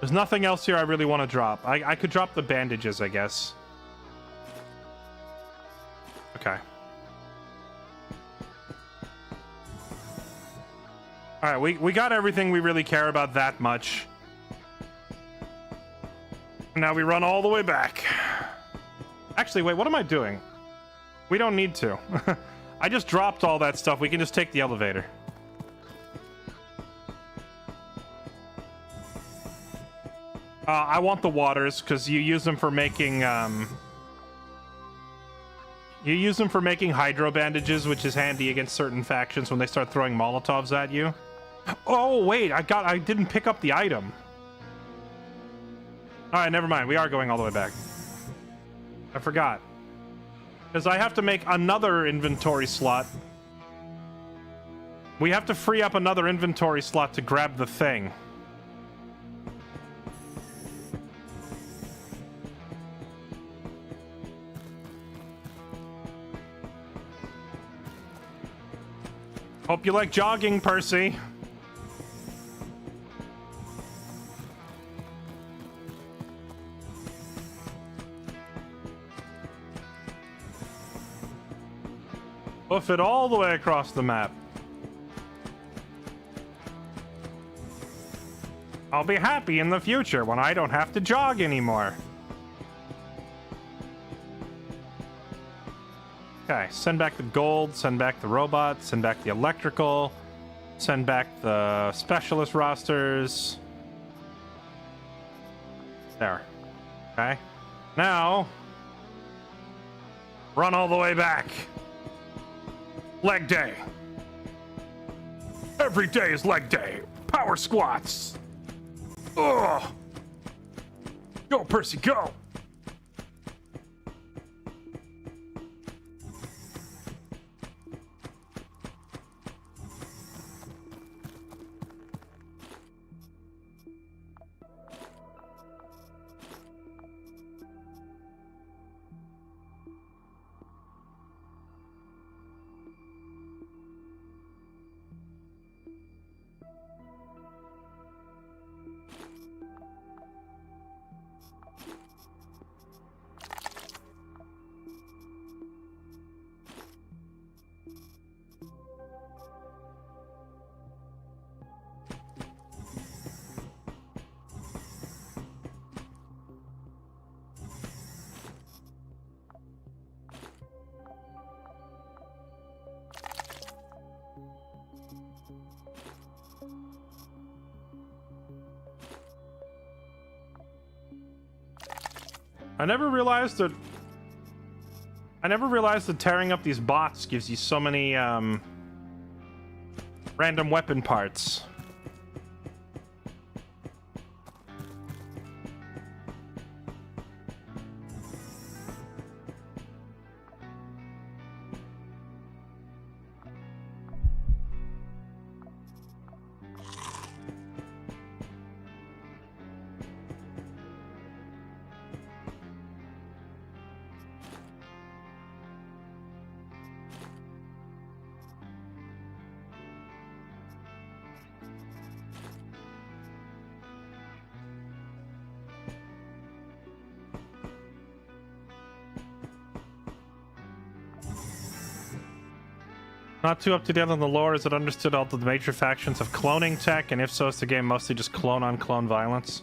There's nothing else here I really want to drop. I could drop the bandages, I guess. Okay. Alright, we got everything we really care about that much. Now we run all the way back. Actually, wait, what am I doing? We don't need to. I just dropped all that stuff. We can just take the elevator. I want the waters, because you use them for making, You use them for making hydro bandages, which is handy against certain factions when they start throwing Molotovs at you. Oh, wait, I didn't pick up the item. Alright, never mind. We are going all the way back. I forgot. Because I have to make another inventory slot. We have to free up another inventory slot to grab the thing. Hope you like jogging, Percy. Hoof it all the way across the map. I'll be happy in the future when I don't have to jog anymore. Okay, send back the gold, send back the robots, send back the electrical, send back the specialist rosters. There. Okay. Now, run all the way back. Leg day. Every day is leg day. Power squats. Ugh. Go, Percy, go. I never realized that tearing up these bots gives you so many random weapon parts. Not too up to date on the lore. Is it understood all the major factions have cloning tech? And if so, is the game mostly just clone-on-clone violence?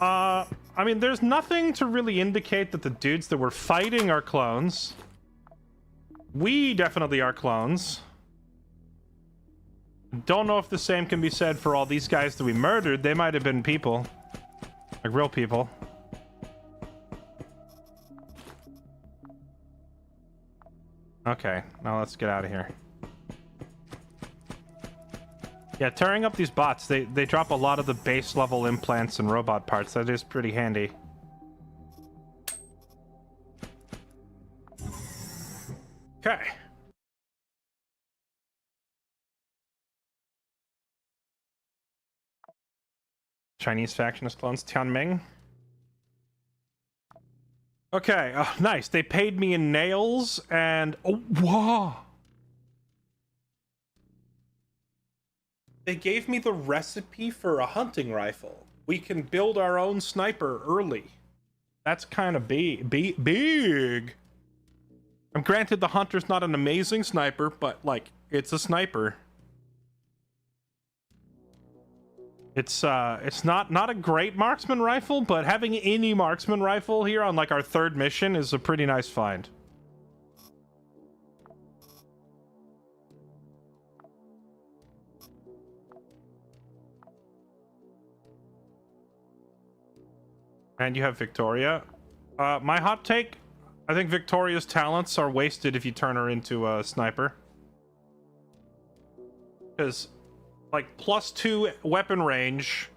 I mean, there's nothing to really indicate that the dudes that we're fighting are clones. We definitely are clones. Don't know if the same can be said for all these guys that we murdered. They might have been people. Like real people. Okay, now let's get out of here. Yeah, tearing up these bots, they drop a lot of the base level implants and robot parts. That is pretty handy. Okay. Chinese factionist clones, Tianming. Okay, nice. They paid me in nails and... Oh, whoa! They gave me the recipe for a hunting rifle. We can build our own sniper early. That's kind of big. I'm granted the hunter's not an amazing sniper, but, like, it's a sniper. It's not a great marksman rifle, but having any marksman rifle here on, like, our third mission is a pretty nice find. And you have Victoria. My hot take, I think Victoria's talents are wasted if you turn her into a sniper. Because, like, +2 weapon range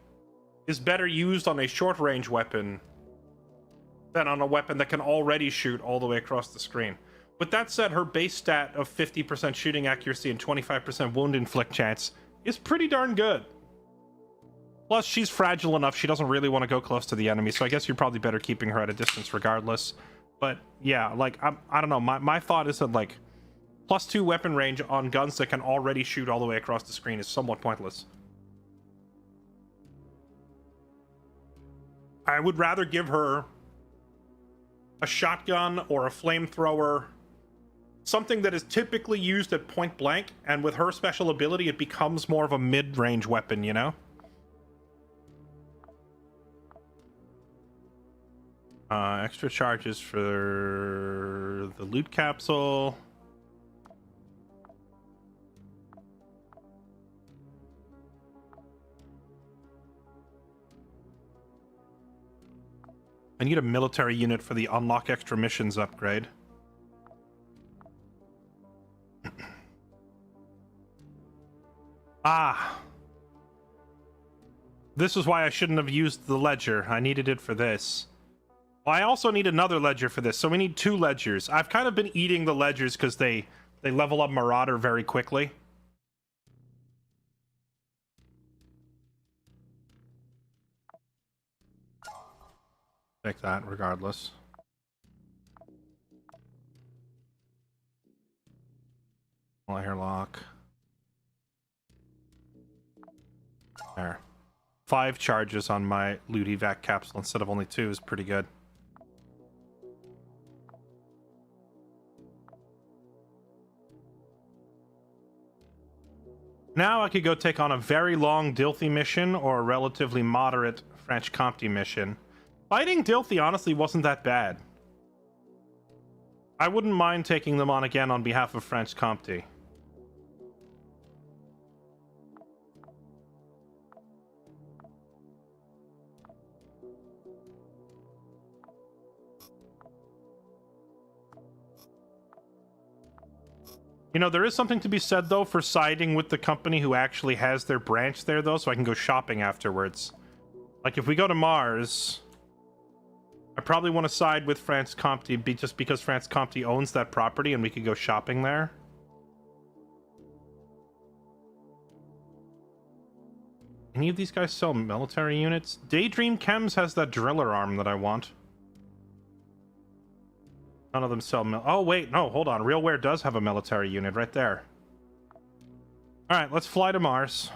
is better used on a short-range weapon than on a weapon that can already shoot all the way across the screen. With that said, her base stat of 50% shooting accuracy and 25% wound inflict chance is pretty darn good. Plus, she's fragile enough, she doesn't really want to go close to the enemy, so I guess you're probably better keeping her at a distance regardless. But, yeah, like, I don't know, my thought is that, like, +2 weapon range on guns that can already shoot all the way across the screen is somewhat pointless. I would rather give her a shotgun or a flamethrower, something that is typically used at point blank, and with her special ability, it becomes more of a mid-range weapon, you know? Extra charges for the loot capsule. I need a military unit for the unlock extra missions upgrade. This is why I shouldn't have used the ledger. I needed it for this. Well, I also need another ledger for this, so we need 2 ledgers. I've kind of been eating the ledgers because they level up Marauder very quickly. Take that, regardless. Airlock. There. 5 charges on my loot evac capsule instead of only 2 is pretty good. Now I could go take on a very long Dilthy mission or a relatively moderate French Comte mission. Fighting Dilthy honestly wasn't that bad. I wouldn't mind taking them on again on behalf of French Comte. You know, there is something to be said, though, for siding with the company who actually has their branch there, though, so I can go shopping afterwards. Like, if we go to Mars, I probably want to side with France Comte just because France Comte owns that property and we could go shopping there. Any of these guys sell military units? Daydream Chems has that driller arm that I want. None of them sell oh, wait, no, hold on. RealWare does have a military unit right there. Alright, let's fly to Mars.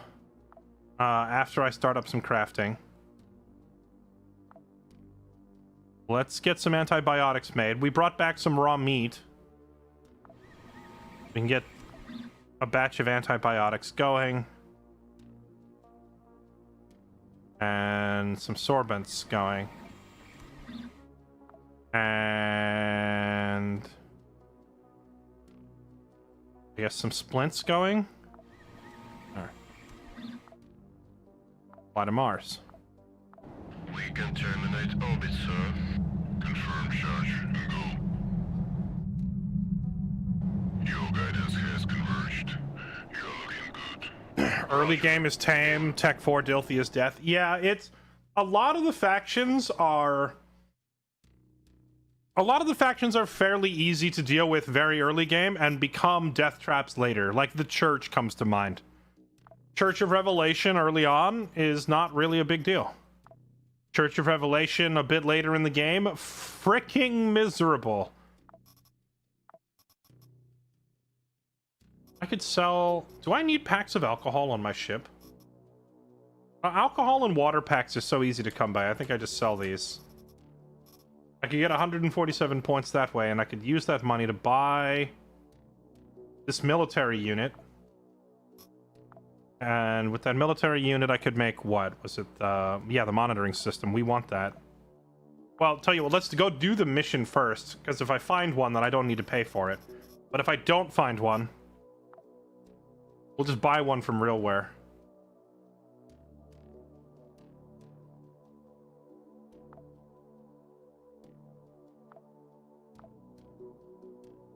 After I start up some crafting. Let's get some antibiotics made. We brought back some raw meat. We can get a batch of antibiotics going. And some sorbents going. And I guess some splints going. All right. Fly to Mars. We can terminate orbit, sir. Confirm charge and go. Your guidance has converged. You're looking good. Early game is tame. Tech 4 Dilthy is death. Yeah, it's a lot of the factions are fairly easy to deal with very early game and become death traps later. Like the Church comes to mind. Church of Revelation early on is not really a big deal. Church of Revelation a bit later in the game, freaking miserable. I could sell... Do I need packs of alcohol on my ship? Alcohol and water packs are so easy to come by. I think I just sell these. I could get 147 points that way, and I could use that money to buy this military unit. And with that military unit, I could make what? Was it, yeah, the monitoring system. We want that. Well, tell you what, let's go do the mission first, because if I find one, then I don't need to pay for it. But if I don't find one, we'll just buy one from Realware.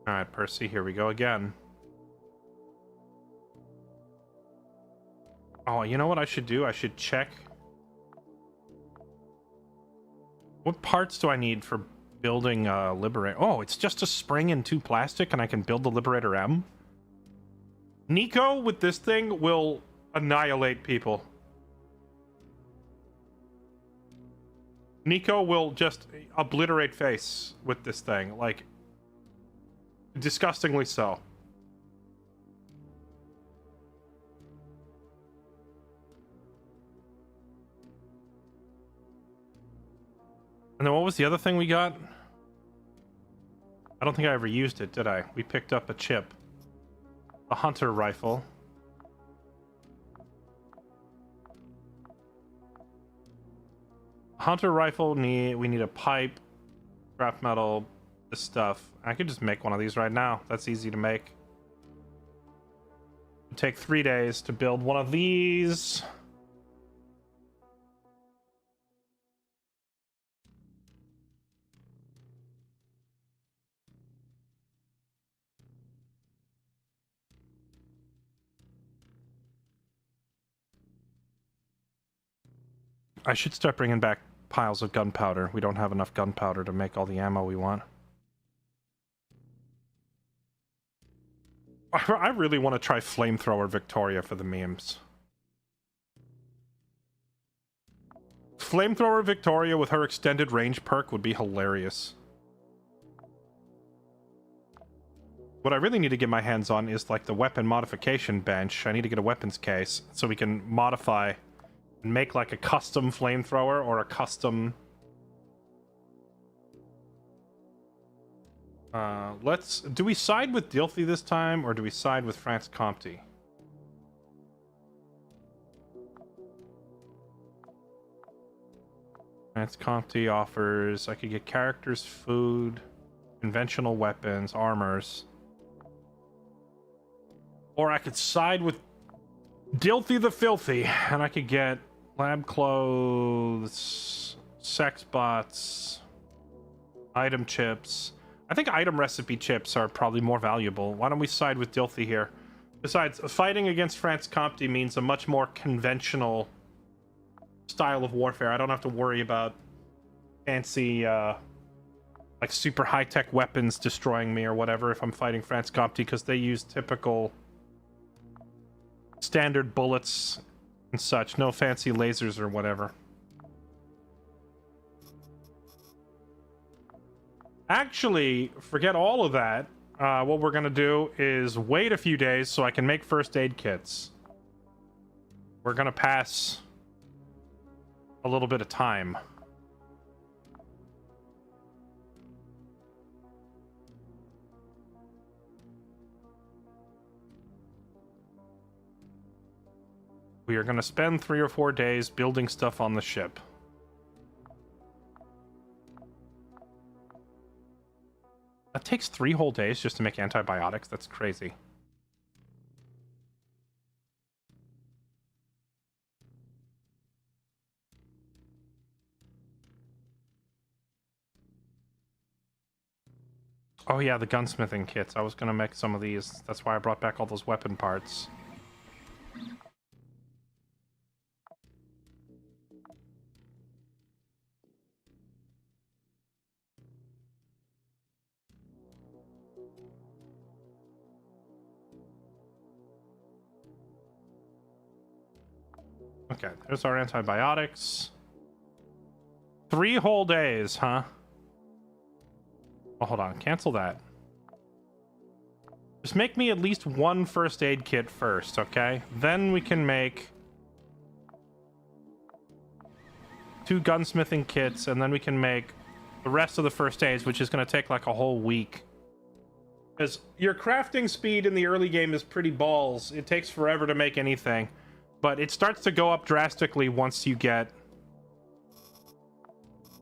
Alright, Percy, here we go again. Oh, you know what I should do? I should check. What parts do I need for building Liberator? Oh, it's just a spring and 2 plastic, and I can build the Liberator M? Nico, with this thing, will annihilate people. Nico will just obliterate face with this thing. Like, disgustingly so. And then what was the other thing we got? I don't think I ever used it, did I? We picked up a chip. A hunter rifle. Hunter rifle, we need a pipe, scrap metal, this stuff. I could just make one of these right now. That's easy to make. It'd take 3 days to build one of these. I should start bringing back piles of gunpowder. We don't have enough gunpowder to make all the ammo we want. I really want to try Flamethrower Victoria for the memes. Flamethrower Victoria with her extended range perk would be hilarious. What I really need to get my hands on is like the weapon modification bench. I need to get a weapons case so we can modify and make like a custom flamethrower or a custom... do we side with Dilthy this time, or do we side with France Comte? France Comte offers... I could get characters, food, conventional weapons, armors. Or I could side with Dilthy the Filthy, and I could get lab clothes, sex bots, item chips. I think item recipe chips are probably more valuable. Why don't we side with Dilthy here? Besides, fighting against France Comte means a much more conventional style of warfare. I don't have to worry about fancy, like super high-tech weapons destroying me or whatever if I'm fighting France Comte, because they use typical standard bullets and such. No fancy lasers or whatever. Actually, forget all of that. What we're gonna do is wait a few days so I can make first aid kits. We're gonna pass a little bit of time. We are gonna spend 3 or 4 days building stuff on the ship. That takes 3 whole days just to make antibiotics? That's crazy. Oh yeah, the gunsmithing kits. I was gonna make some of these. That's why I brought back all those weapon parts. Okay, there's our antibiotics. 3 whole days, huh? Oh, hold on. Cancel that. Just make me at least 1 first aid kit first, okay? Then we can make 2 gunsmithing kits, and then we can make the rest of the first aids, which is going to take like a whole week. Because your crafting speed in the early game is pretty balls. It takes forever to make anything. But it starts to go up drastically once you get...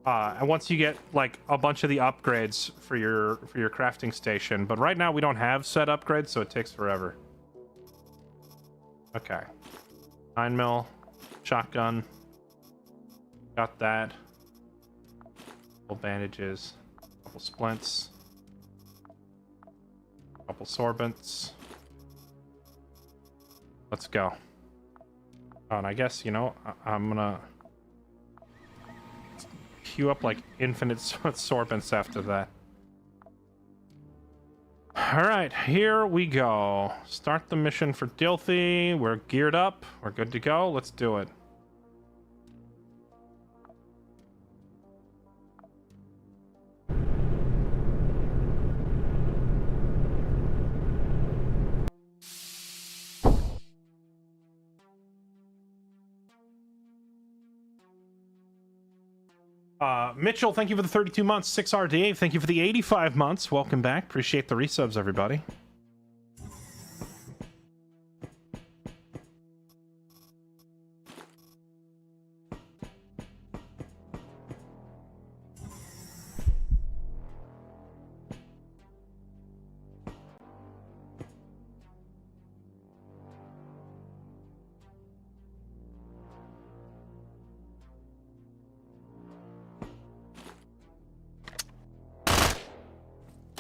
like a bunch of the upgrades for your crafting station. But right now we don't have set upgrades, so it takes forever. Okay. 9mm shotgun. Got that. Couple bandages. Couple splints. Couple sorbents. Let's go. Oh, and I guess, you know, I'm gonna queue up like infinite sorbents after that. Alright, here we go. Start the mission for Dilthy. We're geared up. We're good to go. Let's do it. Mitchell, thank you for the 32 months. 6R Dave, thank you for the 85 months. Welcome back. Appreciate the resubs, everybody.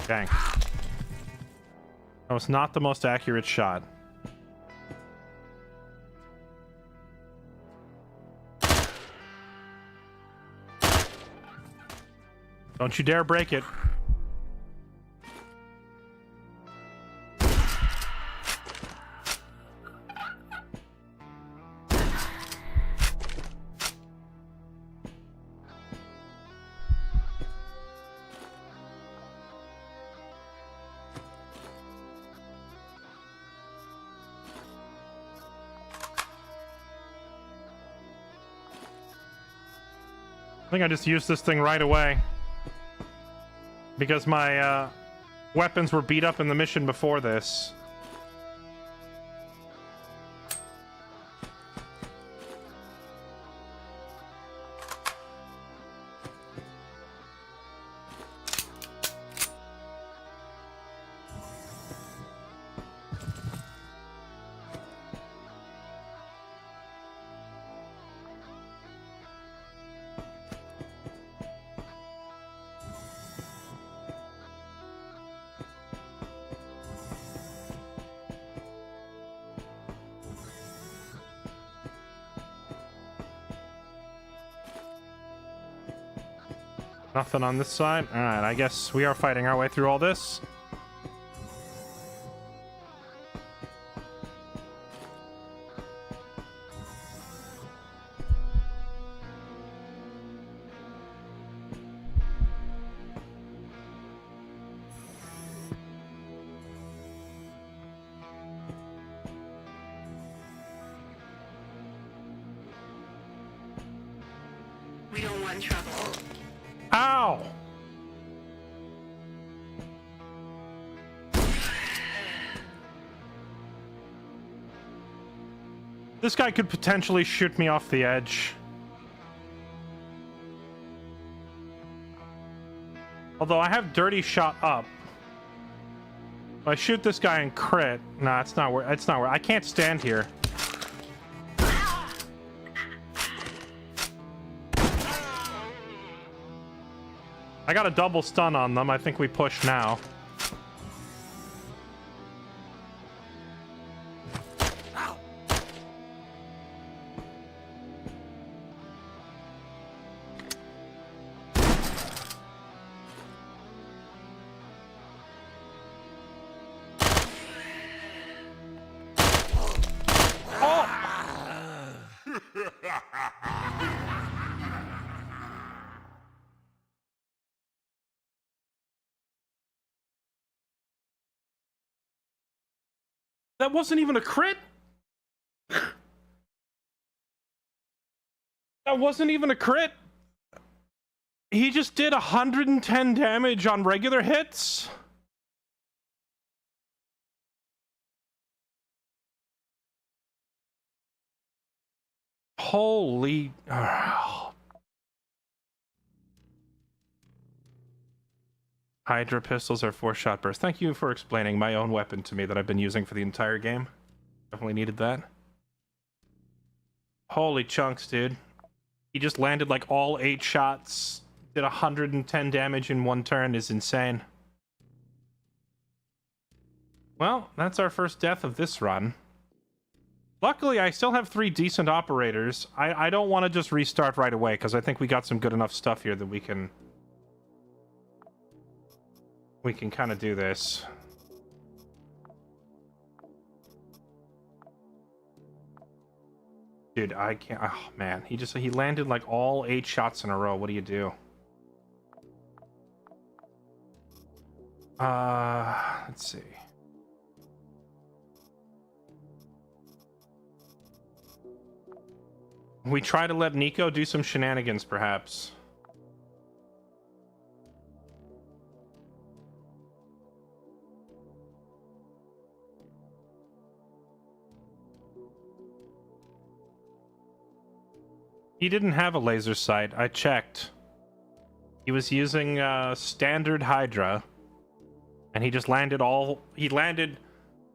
Dang. That was not the most accurate shot. Don't you dare break it. I think I just used this thing right away because my weapons were beat up in the mission before this. Nothing on this side. Alright, I guess we are fighting our way through all this. We don't want trouble. Ow! This guy could potentially shoot me off the edge. Although I have dirty shot up. If I shoot this guy and crit, nah, it's not where I can't stand here. I got a double stun on them. I think we push now. That wasn't even a crit? That wasn't even a crit. He just did 110 damage on regular hits. Holy... Hydra pistols are 4-shot bursts. Thank you for explaining my own weapon to me that I've been using for the entire game. Definitely needed that. Holy chunks, dude. He just landed like all 8 shots, did 110 damage in 1 turn. Is insane. Well, that's our first death of this run. Luckily, I still have 3 decent operators. I don't want to just restart right away, because I think we got some good enough stuff here that we can kind of do this. Dude, I can't... Oh, man. He landed like all 8 shots in a row. What do you do? Let's see. We try to let Nico do some shenanigans, perhaps. He didn't have a laser sight. I checked. He was using standard Hydra, and he just landed He landed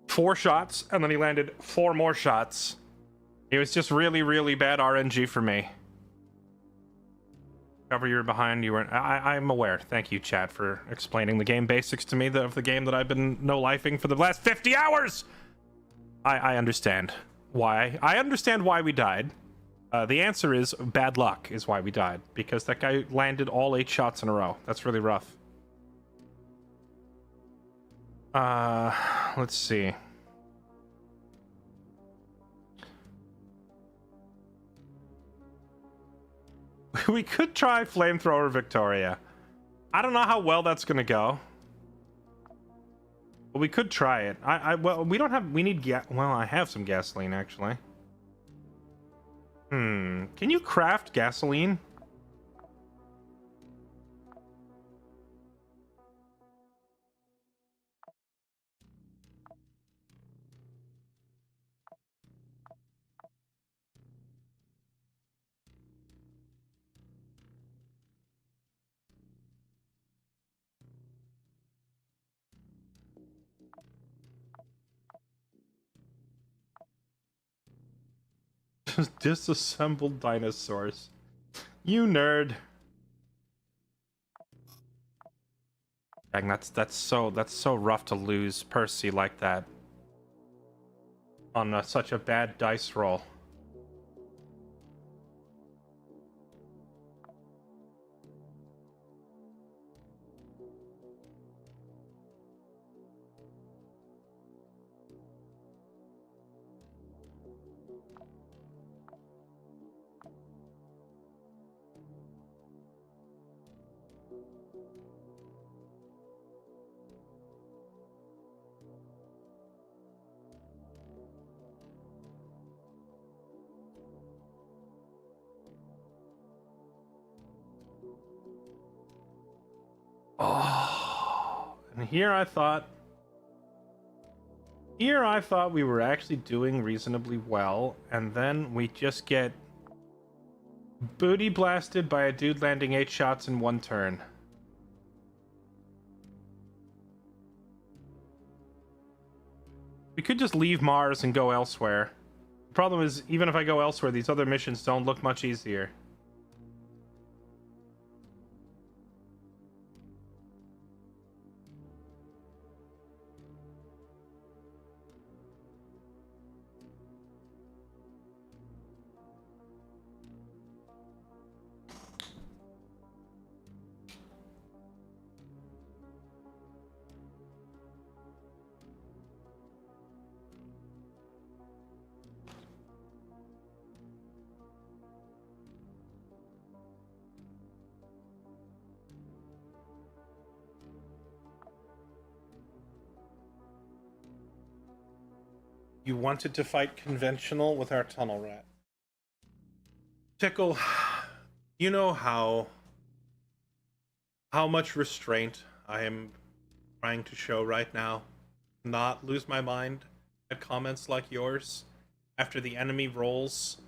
4 shots, and then he landed 4 more shots. It was just really, really bad RNG for me. Cover you're behind. You weren't. I'm aware. Thank you, chat, for explaining the game basics to me of the game that I've been no-lifing for the last 50 hours. I understand why. I understand why we died. The answer is bad luck is why we died, because that guy landed all 8 shots in a row. That's really rough. Let's see. We could try Flamethrower Victoria. I don't know how well that's gonna go. But we could try it. Well, we don't have... We need well, I have some gasoline, actually. Can you craft gasoline? Disassembled dinosaurs. You nerd. Dang, that's so rough to lose Percy like that on such a bad dice roll. Oh, and here I thought we were actually doing reasonably well, and then we just get booty blasted by a dude landing 8 shots in 1 turn. We could just leave Mars and go elsewhere. The problem is, even if I go elsewhere, these other missions don't look much easier. You wanted to fight conventional with our tunnel rat. Tickle, you know how much restraint I am trying to show right now. Not lose my mind at comments like yours after the enemy rolls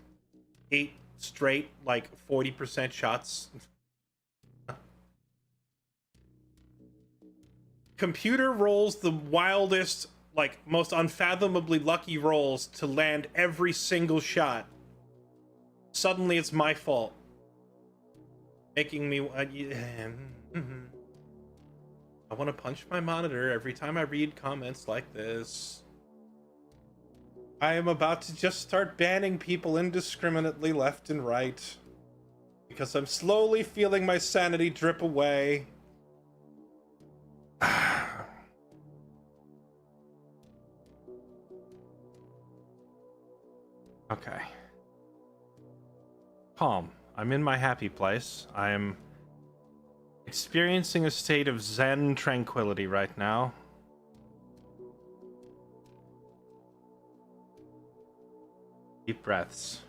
8 straight, like 40% shots. Computer rolls the wildest, like, most unfathomably lucky rolls to land every single shot. Suddenly it's my fault. Making me... I want to punch my monitor every time I read comments like this. I am about to just start banning people indiscriminately left and right. Because I'm slowly feeling my sanity drip away. Okay. Calm. I'm in my happy place. I am experiencing a state of zen tranquility right now. Deep breaths.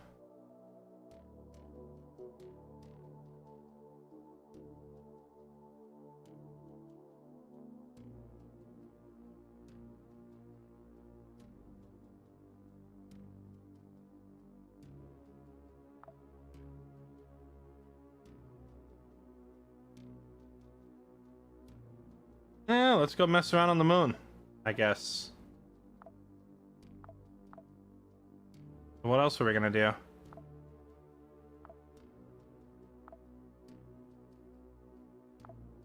Yeah, let's go mess around on the moon, I guess. What else are we gonna do?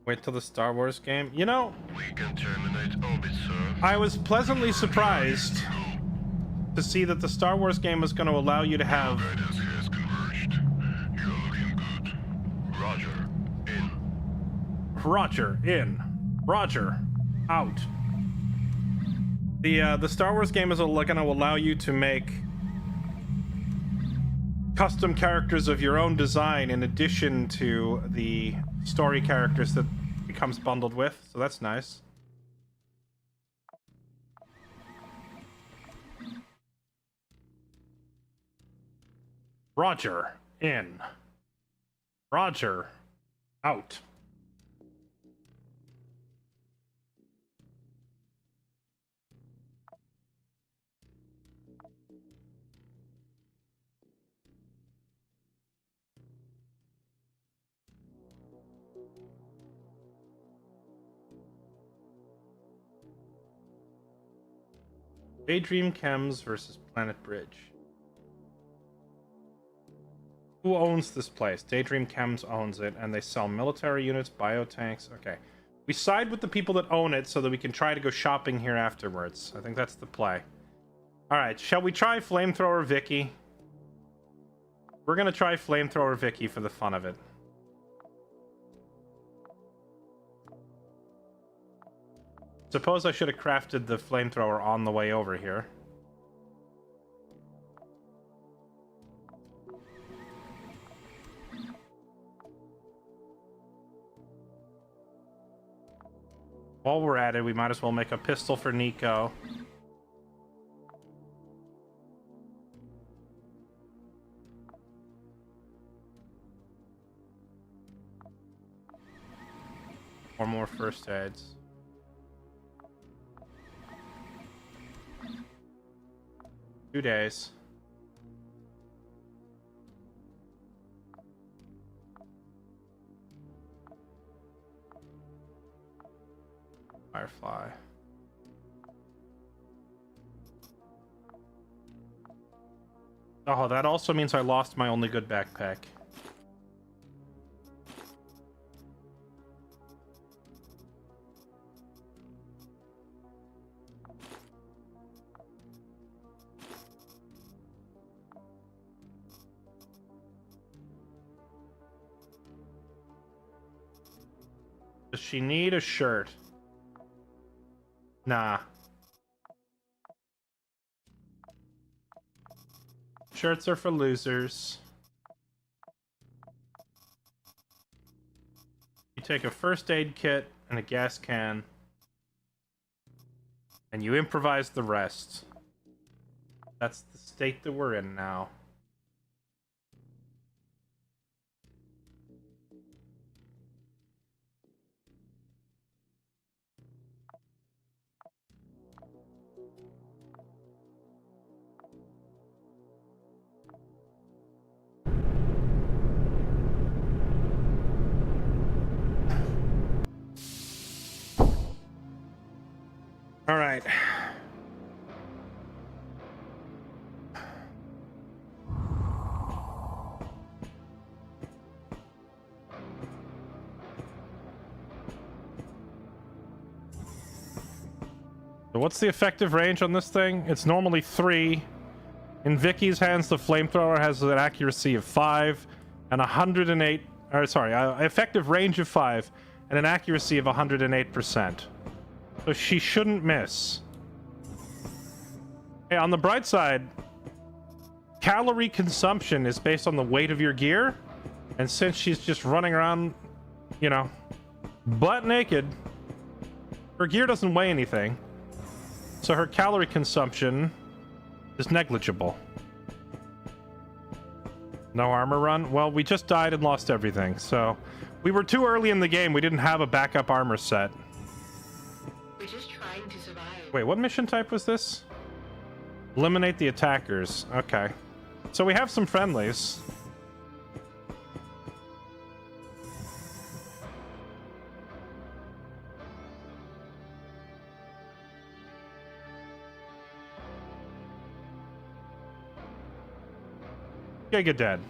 Wait till the Star Wars game? You know, We can terminate orbit, sir. I was pleasantly surprised to see that the Star Wars game was going to allow you to have... Guidance has converged. You're looking good. Roger. In. Roger, in. Roger, out. The Star Wars game is going to allow you to make custom characters of your own design in addition to the story characters that it comes bundled with, so that's nice. Roger, in. Roger, out. Daydream Chems versus Planet Bridge. Who owns this place? Daydream Chems owns it, and they sell military units, biotanks. Okay. We side with the people that own it so that we can try to go shopping here afterwards. I think that's the play. Alright, shall we try Flamethrower Vicky? We're gonna try Flamethrower Vicky for the fun of it. Suppose I should have crafted the flamethrower on the way over here. While we're at it, we might as well make a pistol for Nico. Or more first aids. Two days. Firefly. Oh, that also means I lost my only good backpack. Does she need a shirt? Nah. Shirts are for losers. You take a first aid kit and a gas can, and you improvise the rest. That's the state that we're in now. All right. So what's the effective range on this thing? It's normally 3. In Vicky's hands, the flamethrower has an accuracy of 5 and 108. Or sorry, effective range of 5 and an accuracy of 108%. So she shouldn't miss. Hey, on the bright side, calorie consumption is based on the weight of your gear, and since she's just running around, you know, butt naked, her gear doesn't weigh anything, so her calorie consumption is negligible. No armor run? Well, we just died and lost everything, so we were too early in the game. We didn't have a backup armor set. We're just trying to survive. Wait, what mission type was this? Eliminate the attackers. Okay. So we have some friendlies. Giga dead.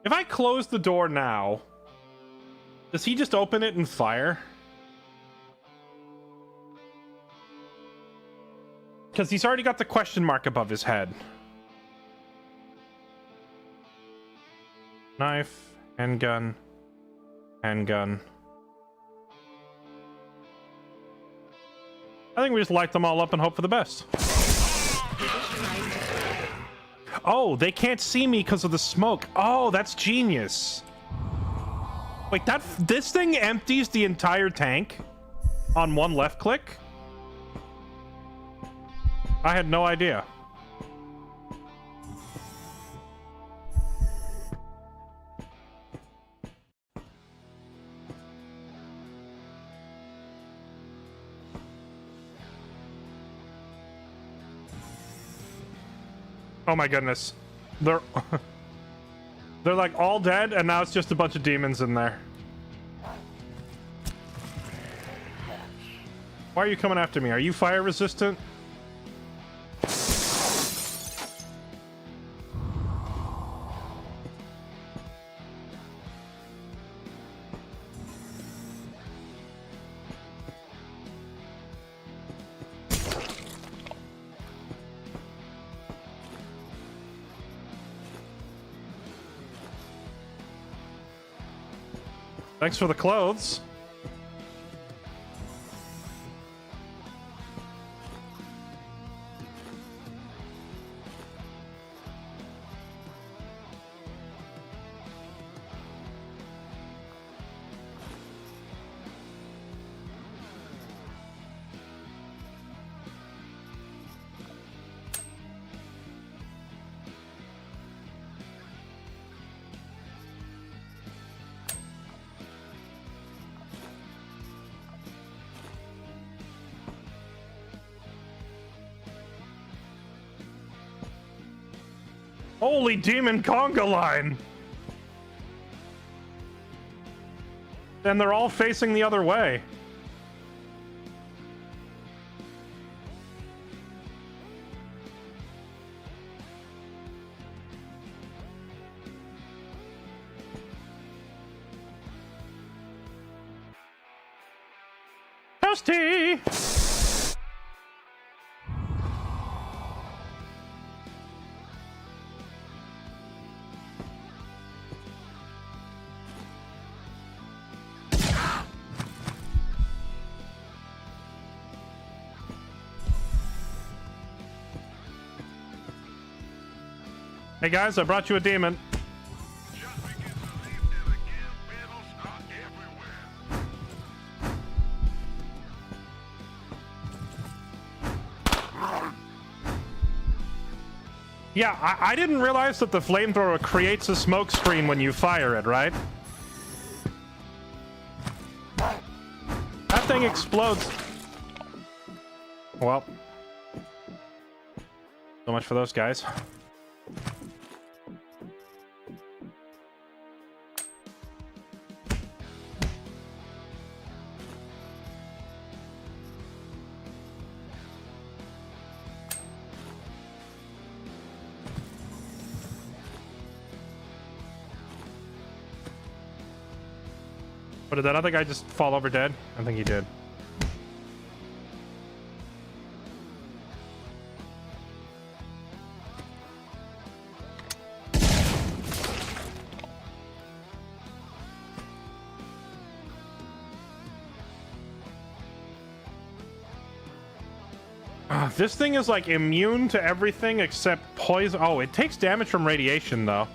If I close the door now, does he just open it and fire? Because he's already got the question mark above his head. Knife, handgun, handgun. I think we just light them all up and hope for the best. Oh, they can't see me because of the smoke. Oh, that's genius. Wait, this thing empties the entire tank on one left click? I had no idea. Oh my goodness. They're like all dead, and now it's just a bunch of demons in there. Why are you coming after me? Are you fire resistant? Thanks for the clothes. Holy demon conga line! And they're all facing the other way. Toasty! Hey guys, I brought you a demon. Just begins to leave, and again, battles are everywhere. Yeah, I didn't realize that the flamethrower creates a smoke screen when you fire it, right? That thing explodes. Well, so much for those guys. But did that other guy just fall over dead? I think he did. This thing is like immune to everything except poison. Oh, it takes damage from radiation though.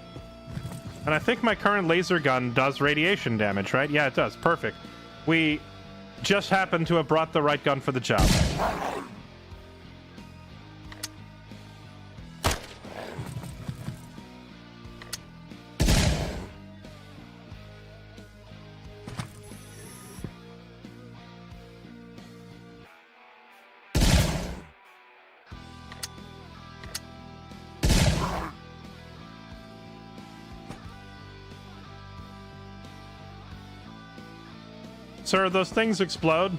And I think my current laser gun does radiation damage, right? Yeah, it does. Perfect. We just happen to have brought the right gun for the job. Sir, those things explode.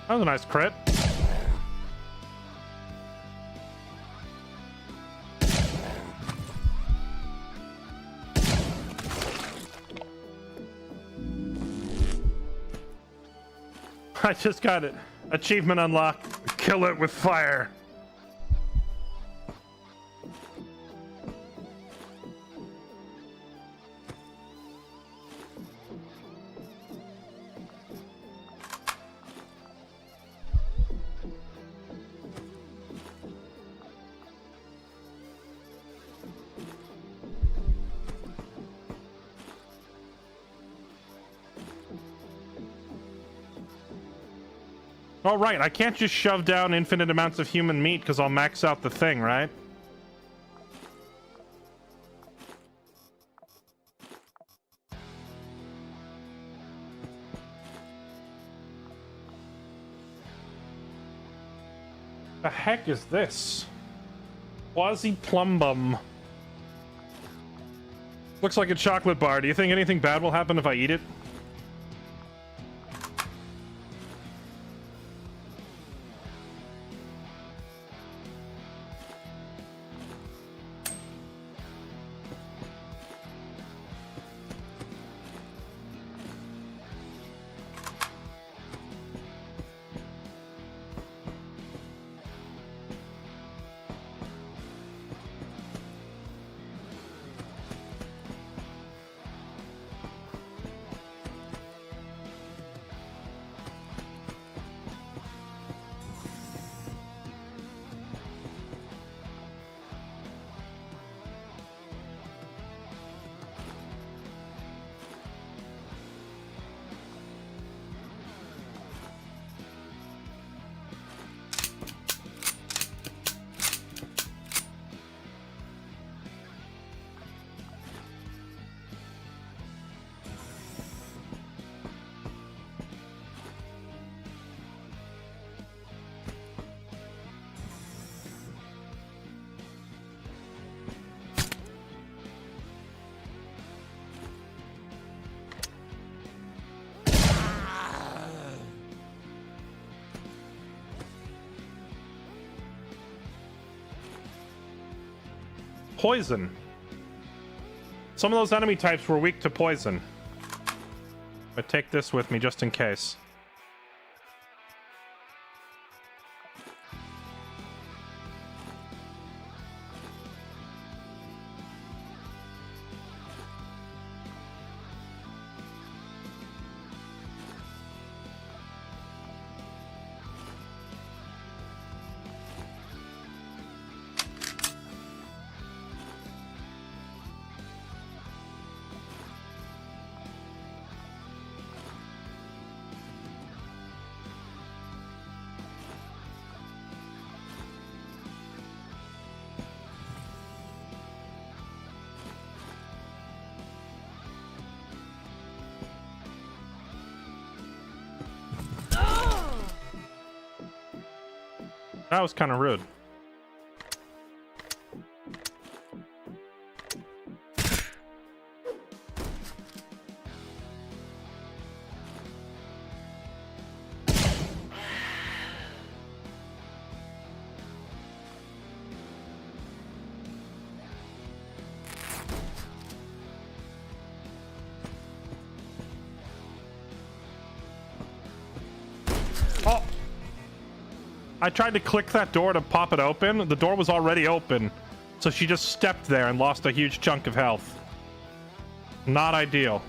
That was a nice crit. I just got it. Achievement unlocked. Kill it with fire. Oh, right. I can't just shove down infinite amounts of human meat because I'll max out the thing, right? The heck is this? Quasi-plumbum. Looks like a chocolate bar. Do you think anything bad will happen if I eat it? Poison. Some of those enemy types were weak to poison. But take this with me just in case. That was kind of rude. Oh! I tried to click that door to pop it open. The door was already open. So she just stepped there and lost a huge chunk of health. Not ideal.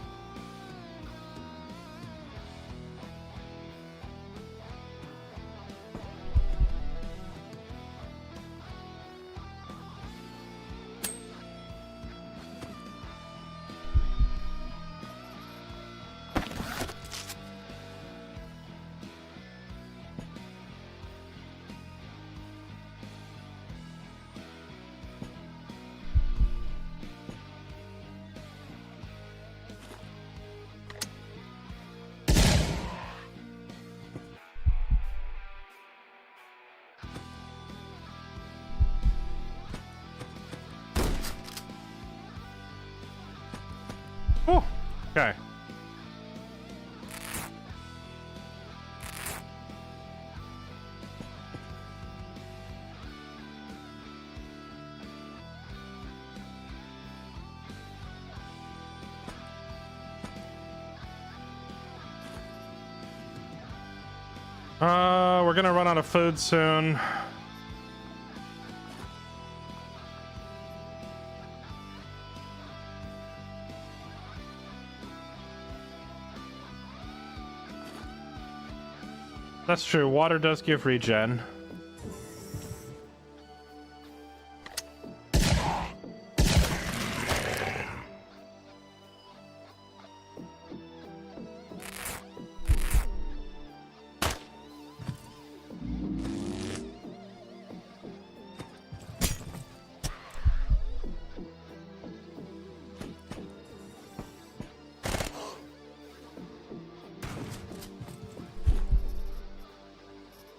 Oh, okay. We're gonna run out of food soon. That's true. Water does give regen.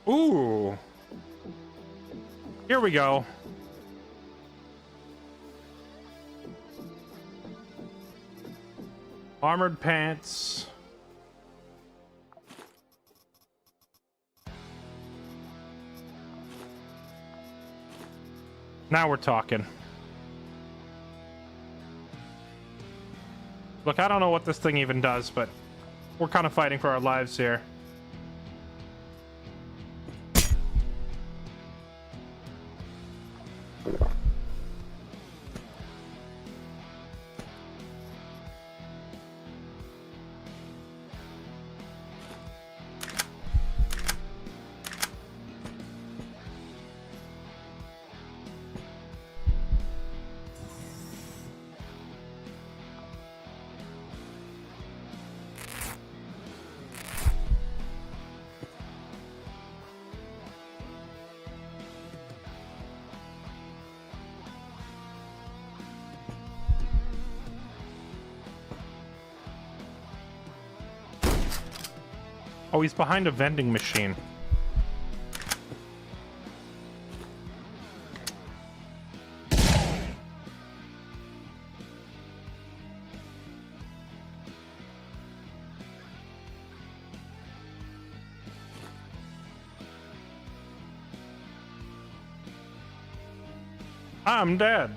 Ooh. Here we go. Armored pants. Now we're talking. Look, I don't know what this thing even does, but we're kind of fighting for our lives here. Oh, he's behind a vending machine. I'm dead.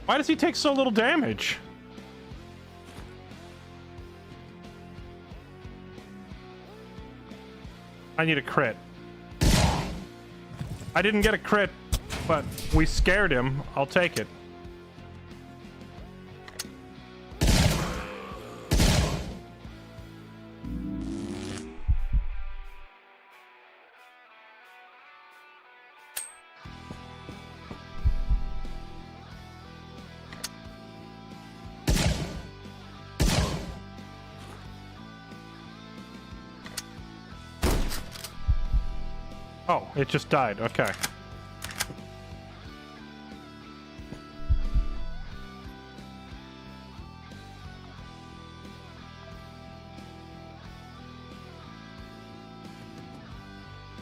Why does he take so little damage? I need a crit. I didn't get a crit, but we scared him. I'll take it. Oh, it just died. Okay.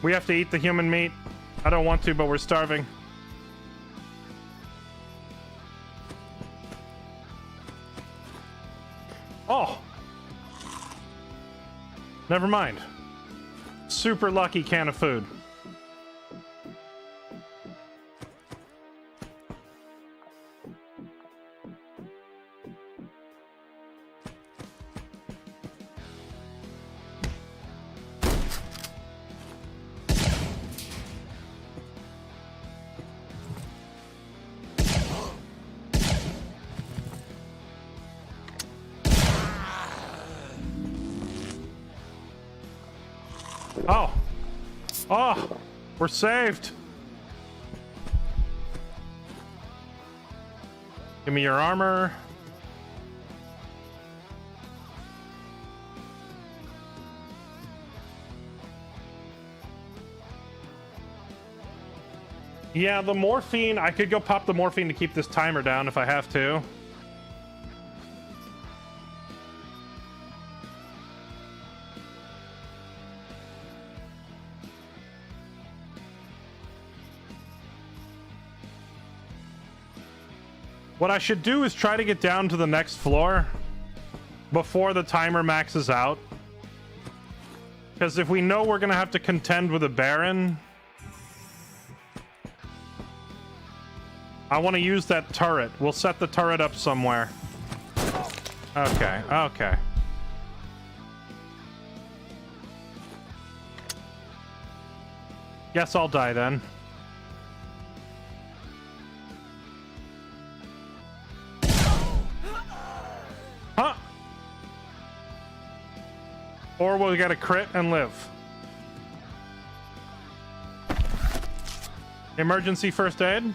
We have to eat the human meat. I don't want to, but we're starving. Oh! Never mind. Super lucky can of food. Oh! Oh! We're saved! Give me your armor. Yeah, the morphine, I could go pop the morphine to keep this timer down if I have to. What I should do is try to get down to the next floor before the timer maxes out. Because if we know we're going to have to contend with a Baron, I want to use that turret. We'll set the turret up somewhere. Okay, okay. Guess I'll die then. Huh? Or we'll get a crit and live. Emergency first aid.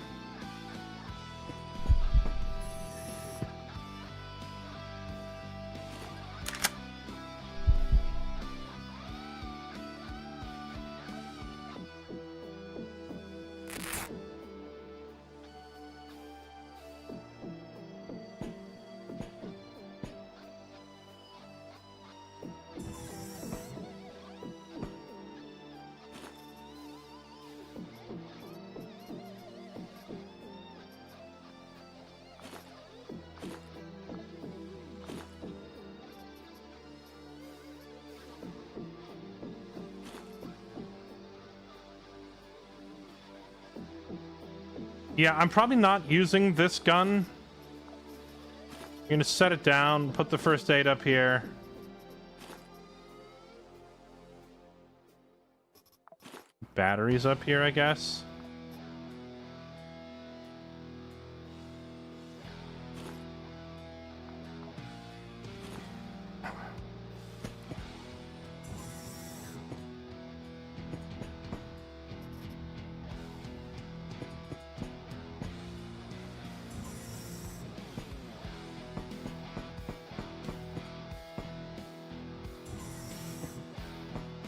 Yeah, I'm probably not using this gun. I'm gonna set it down, put the first aid up here. Batteries up here, I guess.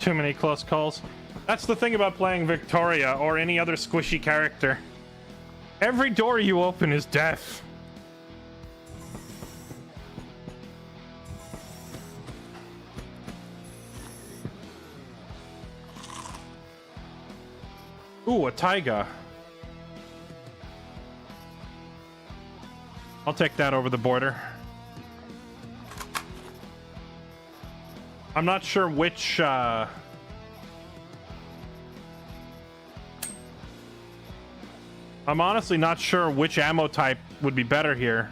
Too many close calls. That's the thing about playing Victoria or any other squishy character. Every door you open is death. Ooh, a taiga. I'll take that over the border. I'm not sure which, I'm honestly not sure which ammo type would be better here.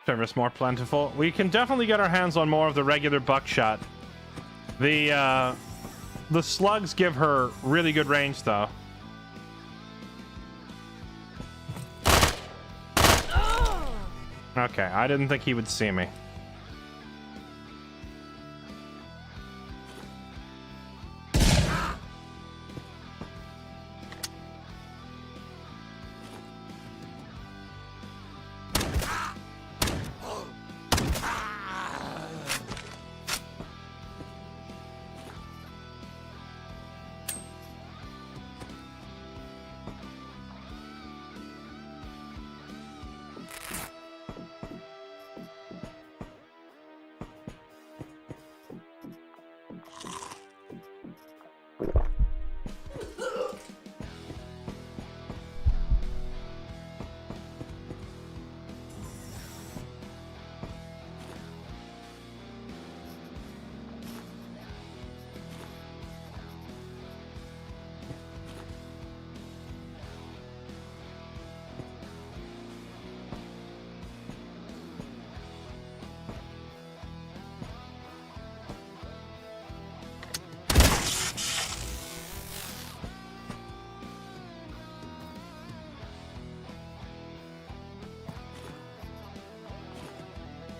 Service more plentiful. We can definitely get our hands on more of the regular buckshot. The The slugs give her really good range, though. Okay, I didn't think he would see me.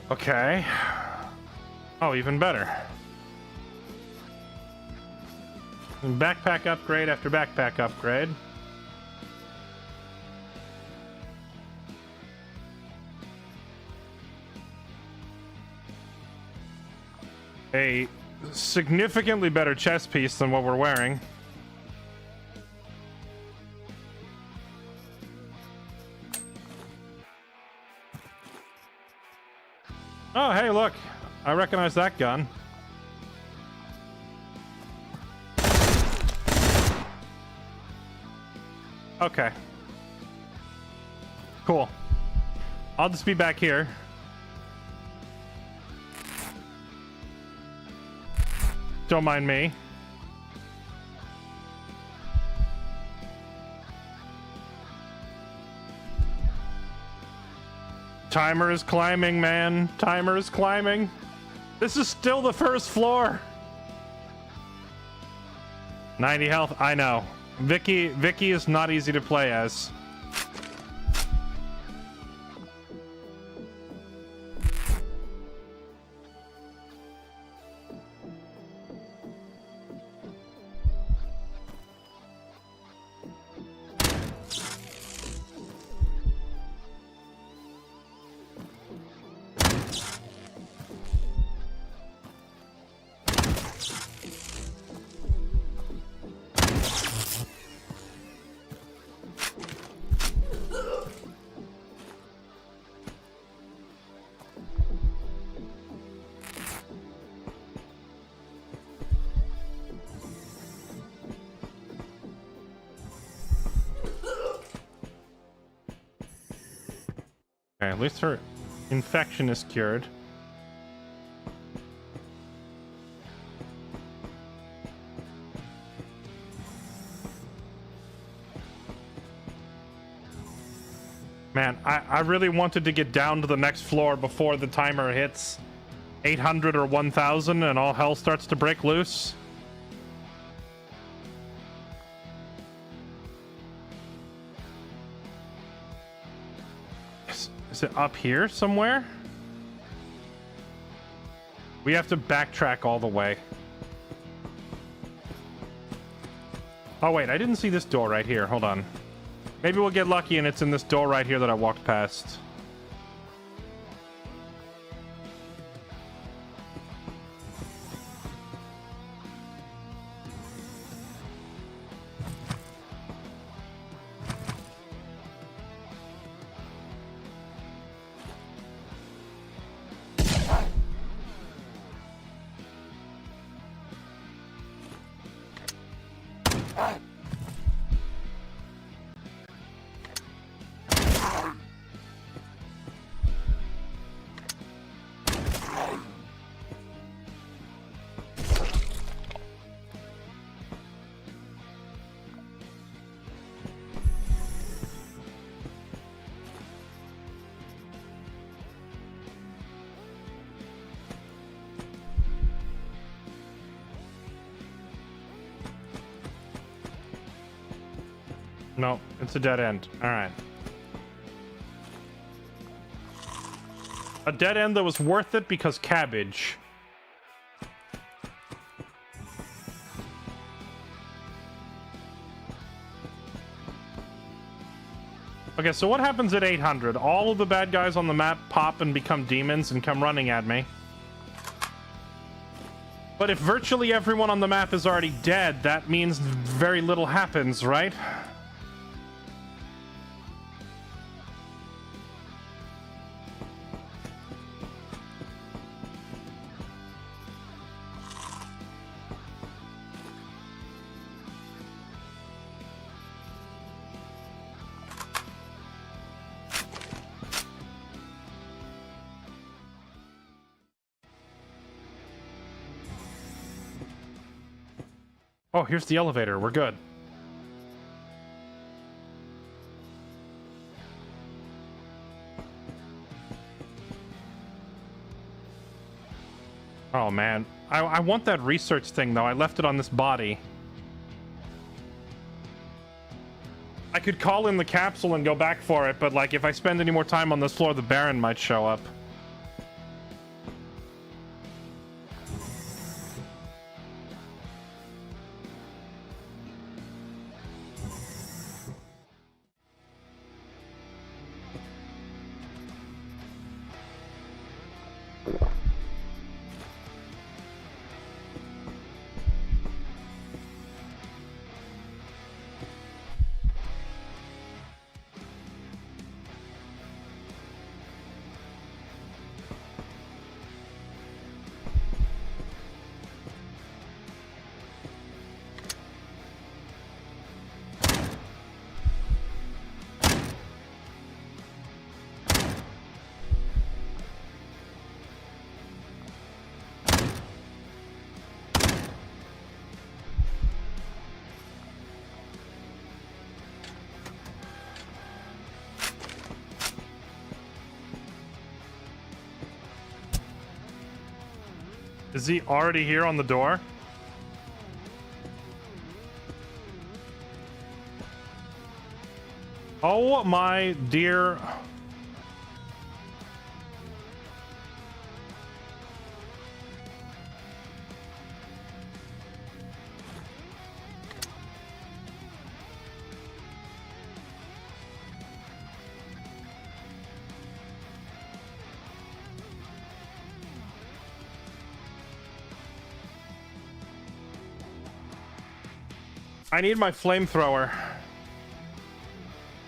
Okay. Oh, even better. Backpack upgrade after backpack upgrade. A significantly better chest piece than what we're wearing. Oh, hey, look. I recognize that gun. Okay. Cool. I'll just be back here. Don't mind me. Timer is climbing, man. Timer is climbing. This is still the first floor. 90 health. I know. Vicky is not easy to play as. Okay, at least her infection is cured. Man, I really wanted to get down to the next floor before the timer hits 800 or 1000 and all hell starts to break loose. Is it up here somewhere? We have to backtrack all the way. Oh wait, I didn't see this door right here. Hold on. Maybe we'll get lucky and it's in this door right here that I walked past. No, it's a dead end. All right. A dead end that was worth it because cabbage. Okay, so what happens at 800? All of the bad guys on the map pop and become demons and come running at me. But if virtually everyone on the map is already dead, that means very little happens, right? Oh, here's the elevator. We're good. Oh, man. I want that research thing, though. I left it on this body. I could call in the capsule and go back for it, but, like, if I spend any more time on this floor, the Baron might show up. Is he already here on the door? Oh my dear. I need my flamethrower.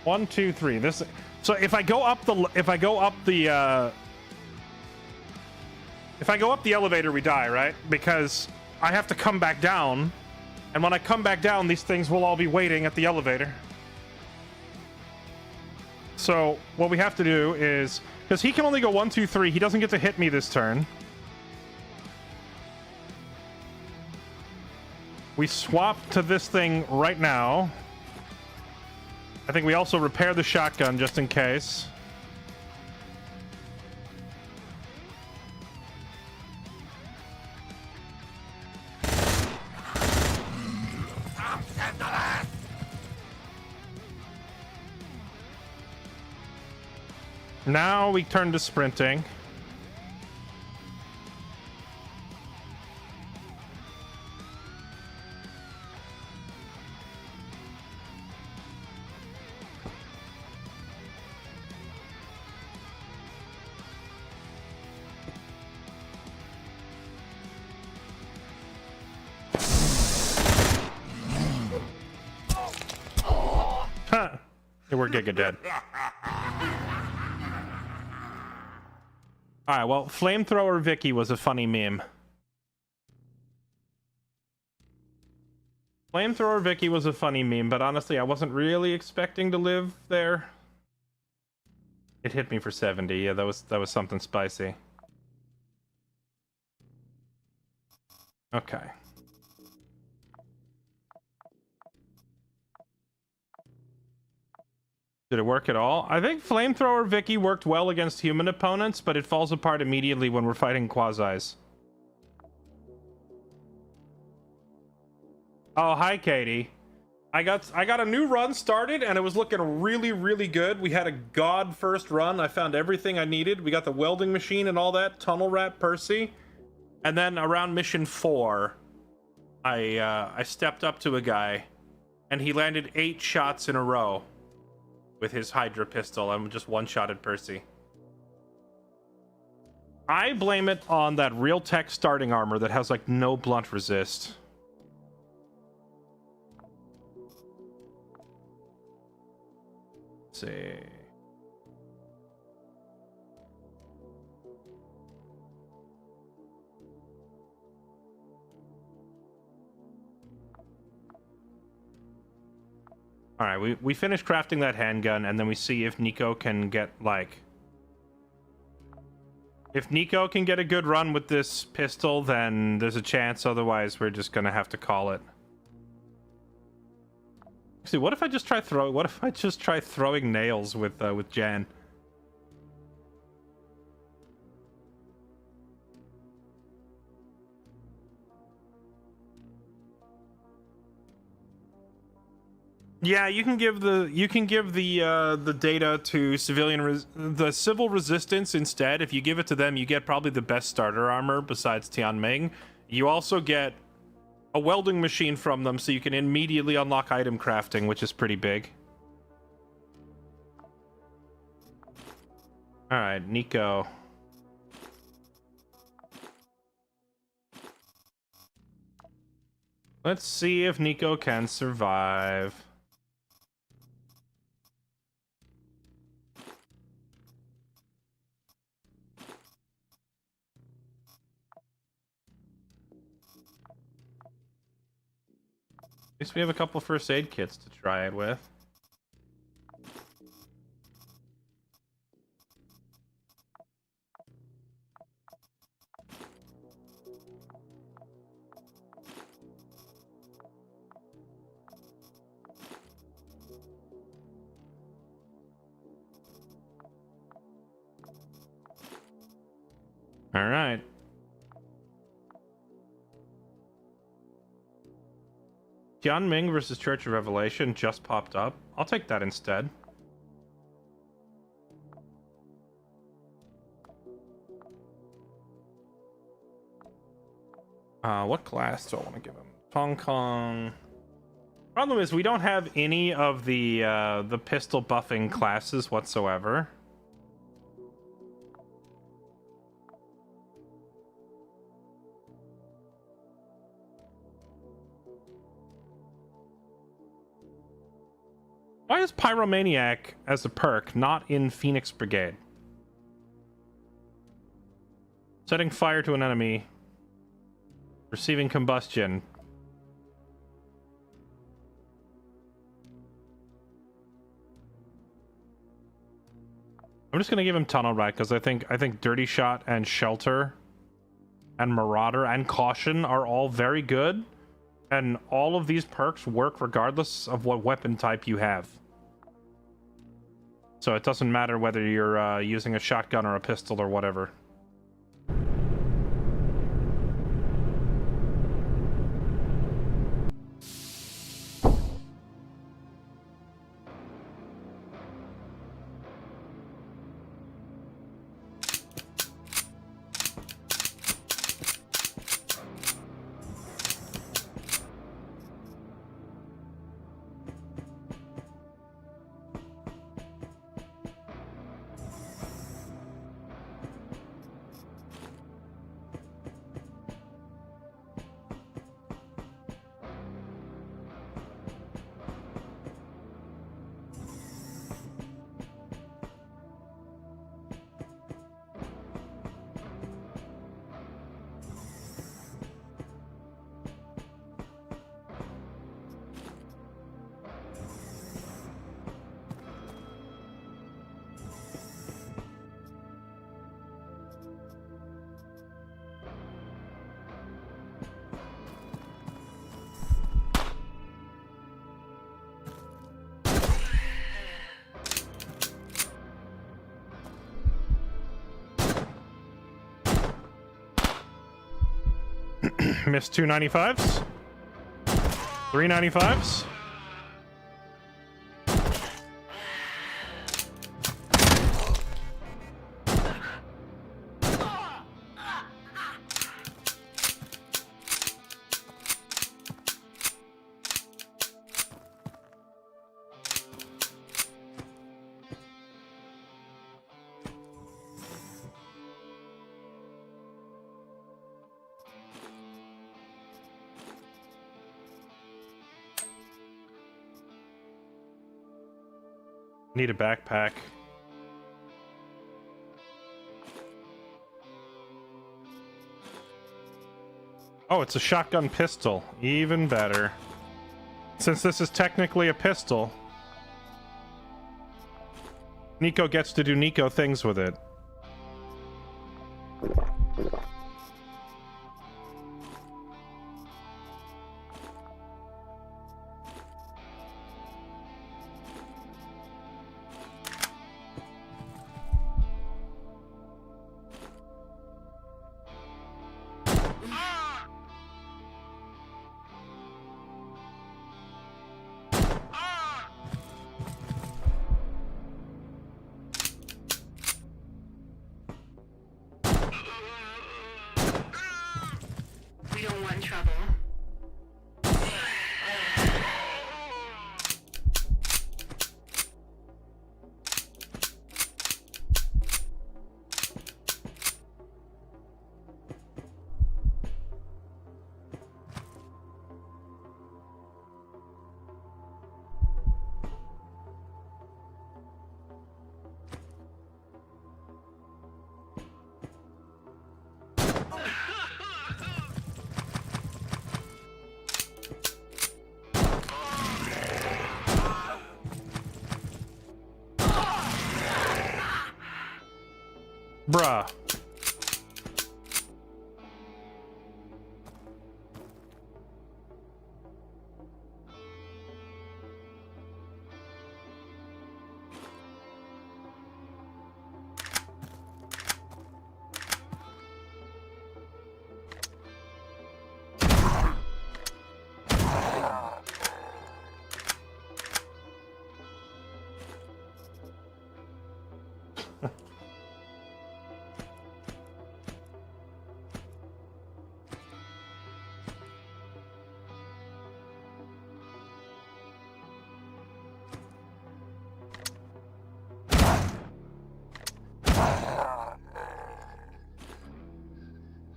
1, 2, 3. This. So if I go up the elevator, we die, right? Because I have to come back down, and when I come back down, these things will all be waiting at the elevator. So what we have to do is, because he can only go 1, 2, 3, he doesn't get to hit me this turn. We swap to this thing right now. I think we also repair the shotgun just in case. Now we turn to sprinting. We're giga dead. Alright, well, Flamethrower Vicky was a funny meme. Flamethrower Vicky was a funny meme, but honestly, I wasn't really expecting to live there. It hit me for 70. Yeah, that was something spicy. Okay. Did it work at all? I think Flamethrower Vicky worked well against human opponents, but it falls apart immediately when we're fighting Quasis. Oh, hi, Katie. I got a new run started, and it was looking really, really good. We had a god first run. I found everything I needed. We got the welding machine and all that, tunnel rat Percy. And then around mission 4, I stepped up to a guy, and he landed 8 shots in a row with his Hydra pistol, and just one-shotted Percy. I blame it on that Real Tech starting armor that has, like, no blunt resist. Let's see. All right, we finished crafting that handgun, and then we see if Nico can get, like... If Nico can get a good run with this pistol, then there's a chance. Otherwise, we're just gonna have to call it. See, what if I just try throwing nails with Jan? Yeah, you can give the data to the civil resistance instead. If you give it to them, you get probably the best starter armor besides Tianming. You also get a welding machine from them, so you can immediately unlock item crafting, which is pretty big. All right, Nico. Let's see if Nico can survive. At least we have a couple first aid kits to try it with. All right. Tianming versus Church of Revelation just popped up. I'll take that instead. What class do I want to give him? Hong Kong. Problem is, we don't have any of the pistol buffing classes whatsoever. Why is Pyromaniac as a perk not in Phoenix Brigade? Setting fire to an enemy. Receiving combustion. I'm just gonna give him Tunnel Rat because I think Dirty Shot and Shelter and Marauder and Caution are all very good. And all of these perks work regardless of what weapon type you have. So it doesn't matter whether you're using a shotgun or a pistol or whatever. Missed 295s. 395s. Need a backpack. Oh, it's a shotgun pistol. Even better. Since this is technically a pistol, Nico gets to do Nico things with it. We don't want trouble. Bruh.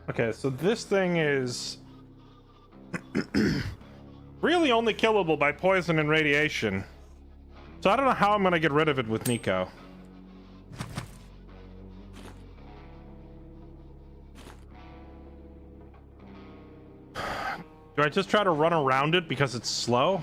Okay, so this thing is really only killable by poison and radiation. So I don't know how I'm gonna get rid of it with Nico. Do I just try to run around it because it's slow?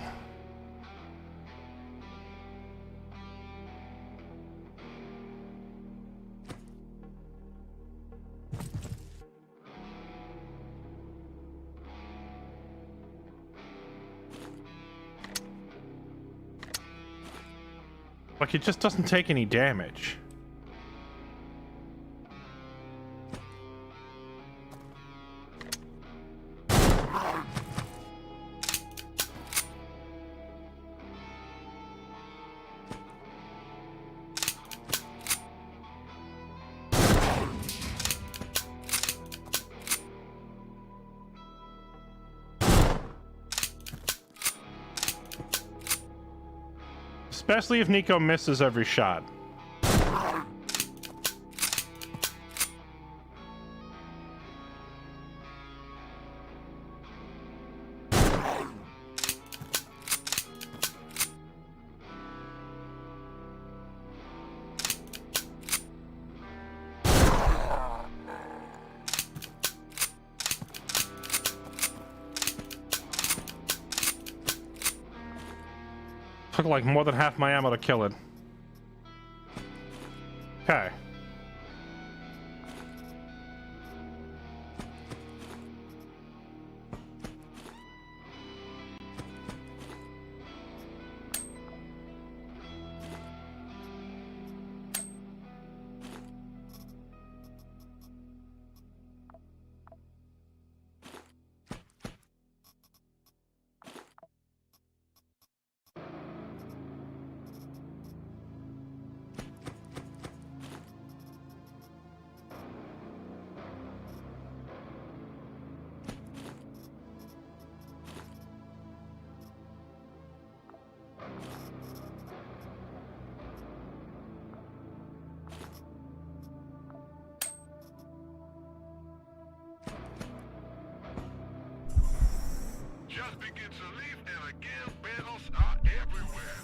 Like, it just doesn't take any damage. Especially if Nico misses every shot. Took like more than half my ammo to kill it. Okay. Just begin to leave, and again, battles are everywhere.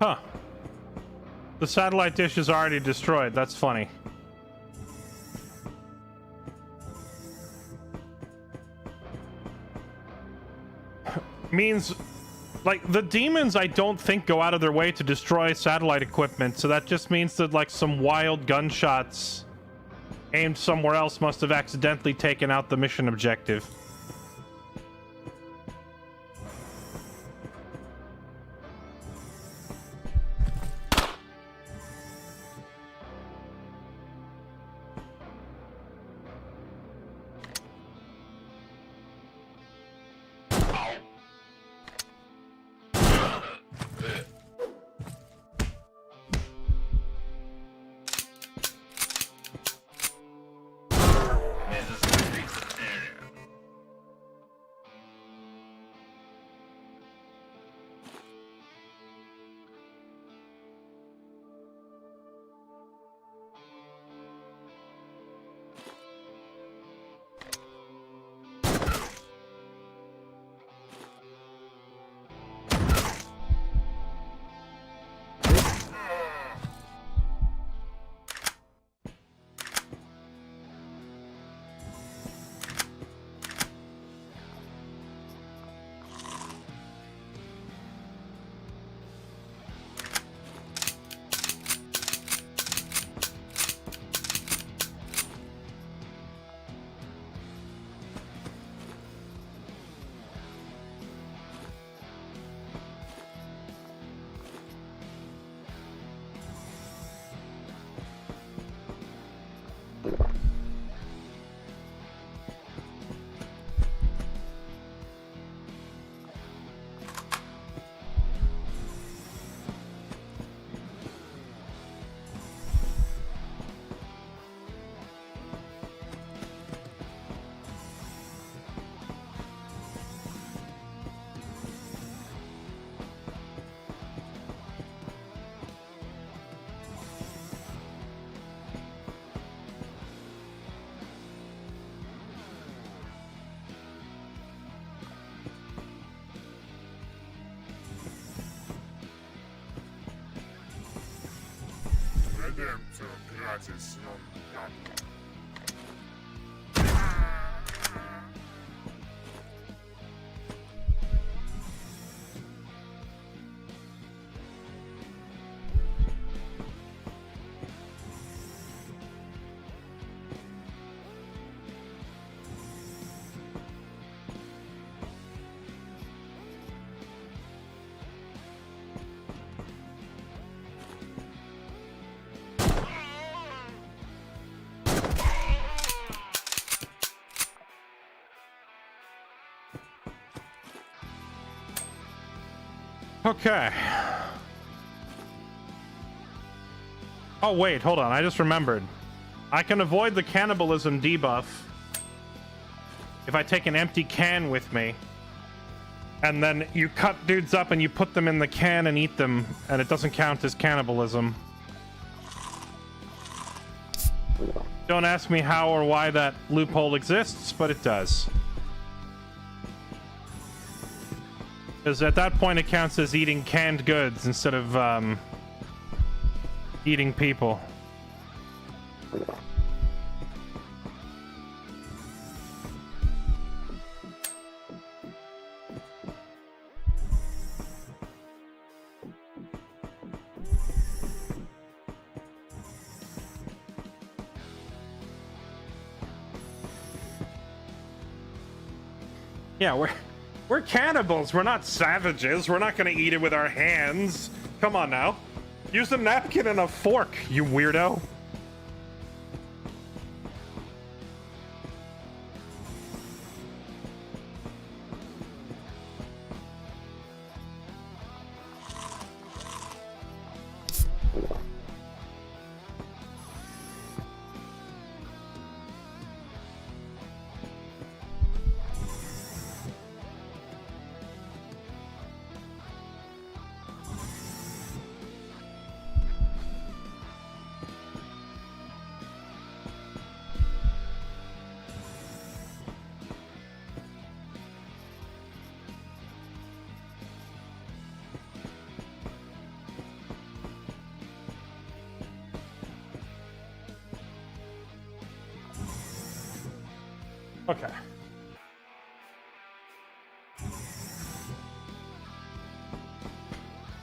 Huh. The satellite dish is already destroyed. That's funny. Means, like, the demons I don't think go out of their way to destroy satellite equipment, so that just means that, like, some wild gunshots aimed somewhere else must have accidentally taken out the mission objective. Redemptor gratis non dato. Okay. Oh, wait, hold on. I just remembered. I can avoid the cannibalism debuff if I take an empty can with me. And then you cut dudes up and you put them in the can and eat them, and it doesn't count as cannibalism. Don't ask me how or why that loophole exists, but it does. Because at that point it counts as eating canned goods instead of eating people. Yeah, we're cannibals. We're not savages. We're not gonna eat it with our hands. Come on now. Use a napkin and a fork, you weirdo. Okay.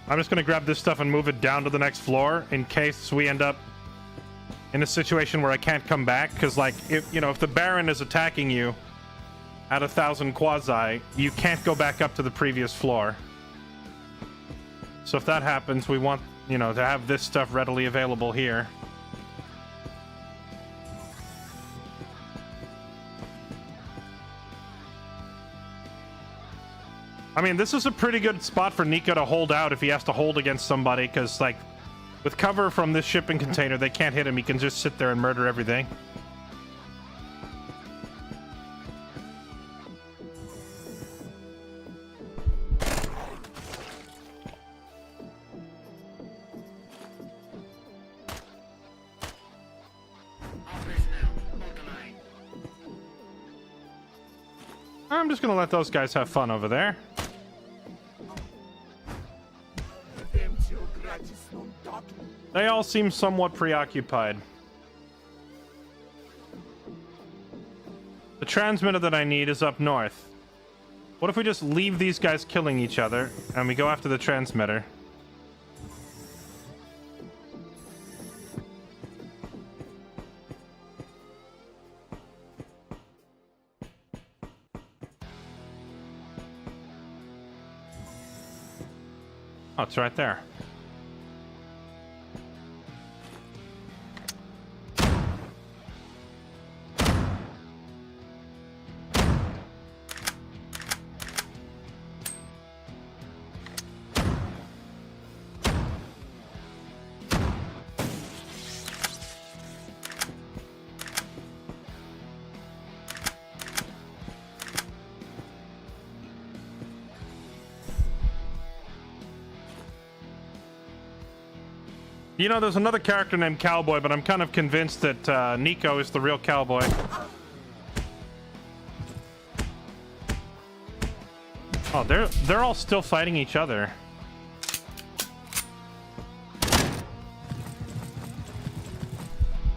I'm just gonna grab this stuff and move it down to the next floor in case we end up in a situation where I can't come back. Because, like, if the Baron is attacking you at 1,000 quasi, you can't go back up to the previous floor. So if that happens, we want, to have this stuff readily available here. I mean, this is a pretty good spot for Nico to hold out if he has to hold against somebody, because, like, with cover from this shipping container, they can't hit him. He can just sit there and murder everything. I'm just gonna let those guys have fun over there. They all seem somewhat preoccupied. The transmitter that I need is up north. What if we just leave these guys killing each other and we go after the transmitter? Oh, it's right there. There's another character named Cowboy, but I'm kind of convinced that Nico is the real Cowboy. Oh, they're all still fighting each other.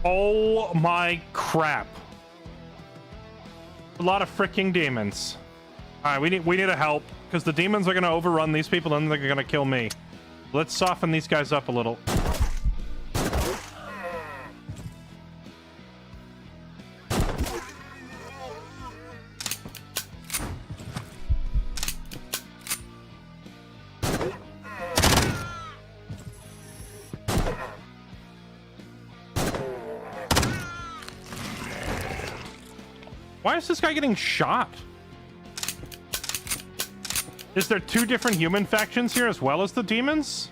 Oh my crap. A lot of freaking demons. Alright, we need a help, because the demons are gonna overrun these people and they're gonna kill me. Let's soften these guys up a little. Why is this guy getting shot? Is there two different human factions here as well as the demons?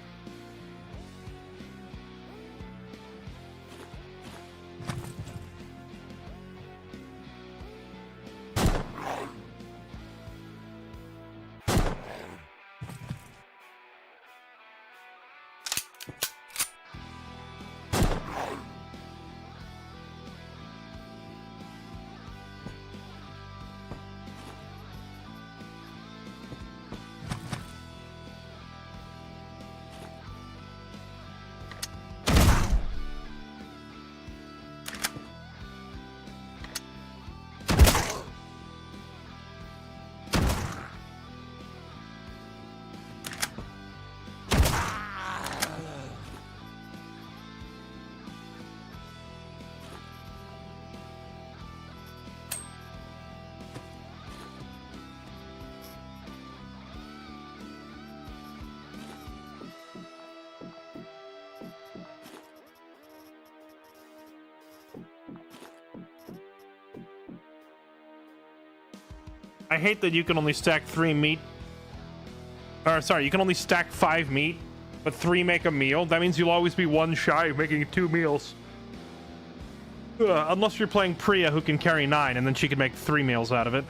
I hate that you can only stack 3 meat. Or, sorry, you can only stack 5 meat, but 3 make a meal. That means you'll always be 1 shy of making 2 meals. Unless you're playing Priya, who can carry 9, and then she can make 3 meals out of it.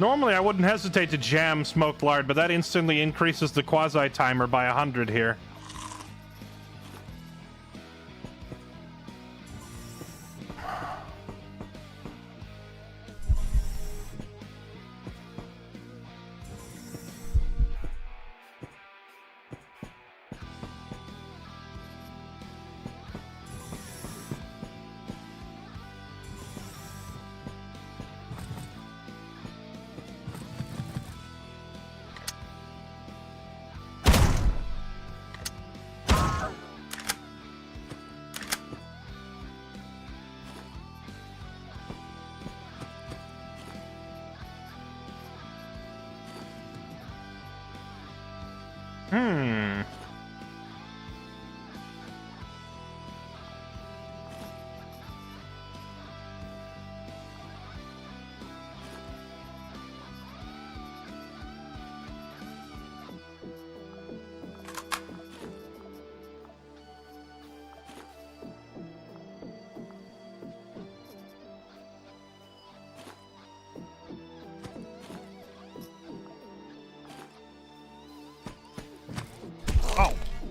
Normally, I wouldn't hesitate to jam smoked lard, but that instantly increases the quasi timer by 100 here.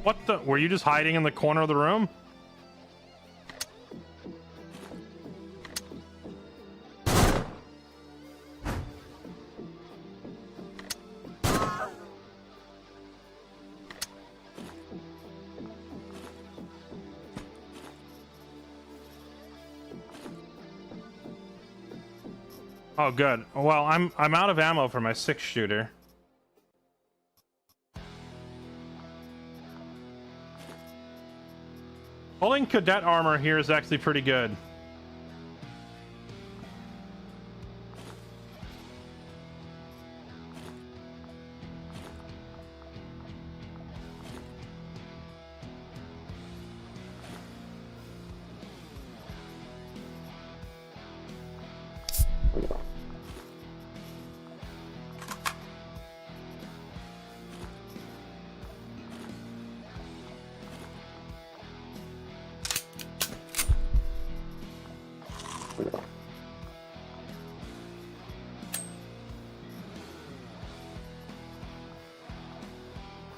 What the? Were you just hiding in the corner of the room? Oh, good. Well, I'm out of ammo for my 6-shooter. Pulling cadet armor here is actually pretty good.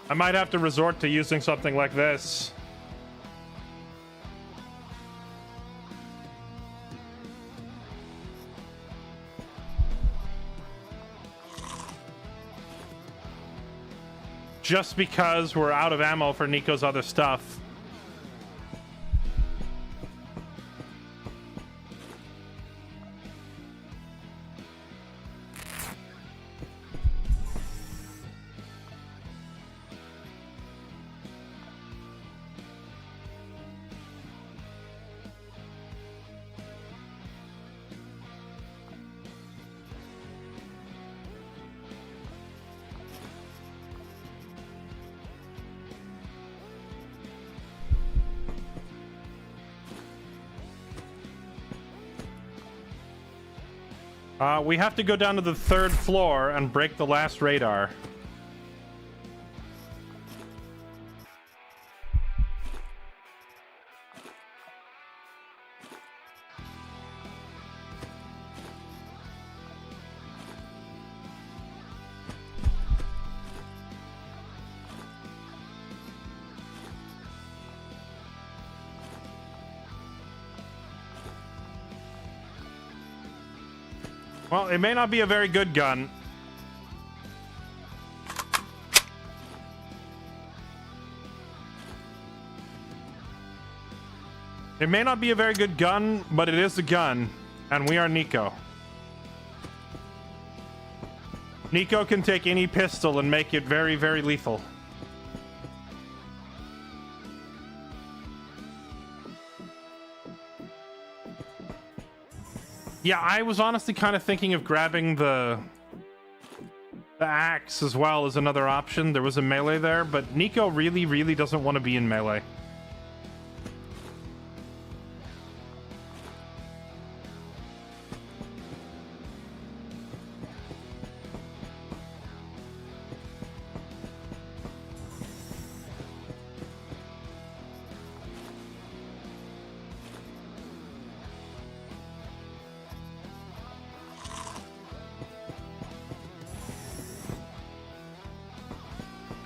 I might have to resort to using something like this. Just because we're out of ammo for Nico's other stuff. We have to go down to the 3rd floor and break the last radar. Well, it may not be a very good gun. It may not be a very good gun, but it is a gun, and we are Nico. Nico can take any pistol and make it very, very lethal. Yeah, I was honestly kind of thinking of grabbing the axe as well as another option. There was a melee there, but Nico really, really doesn't want to be in melee.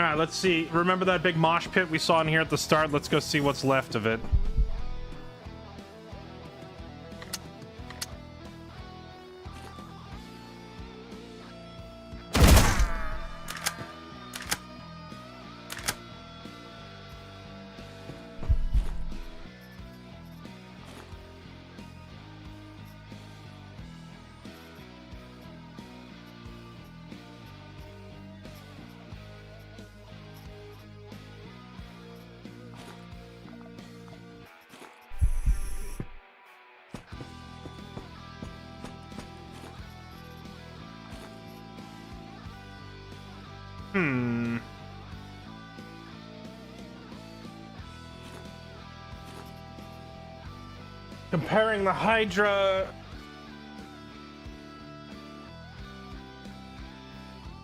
All right, let's see. Remember that big mosh pit we saw in here at the start? Let's go see what's left of it. Comparing the Hydra...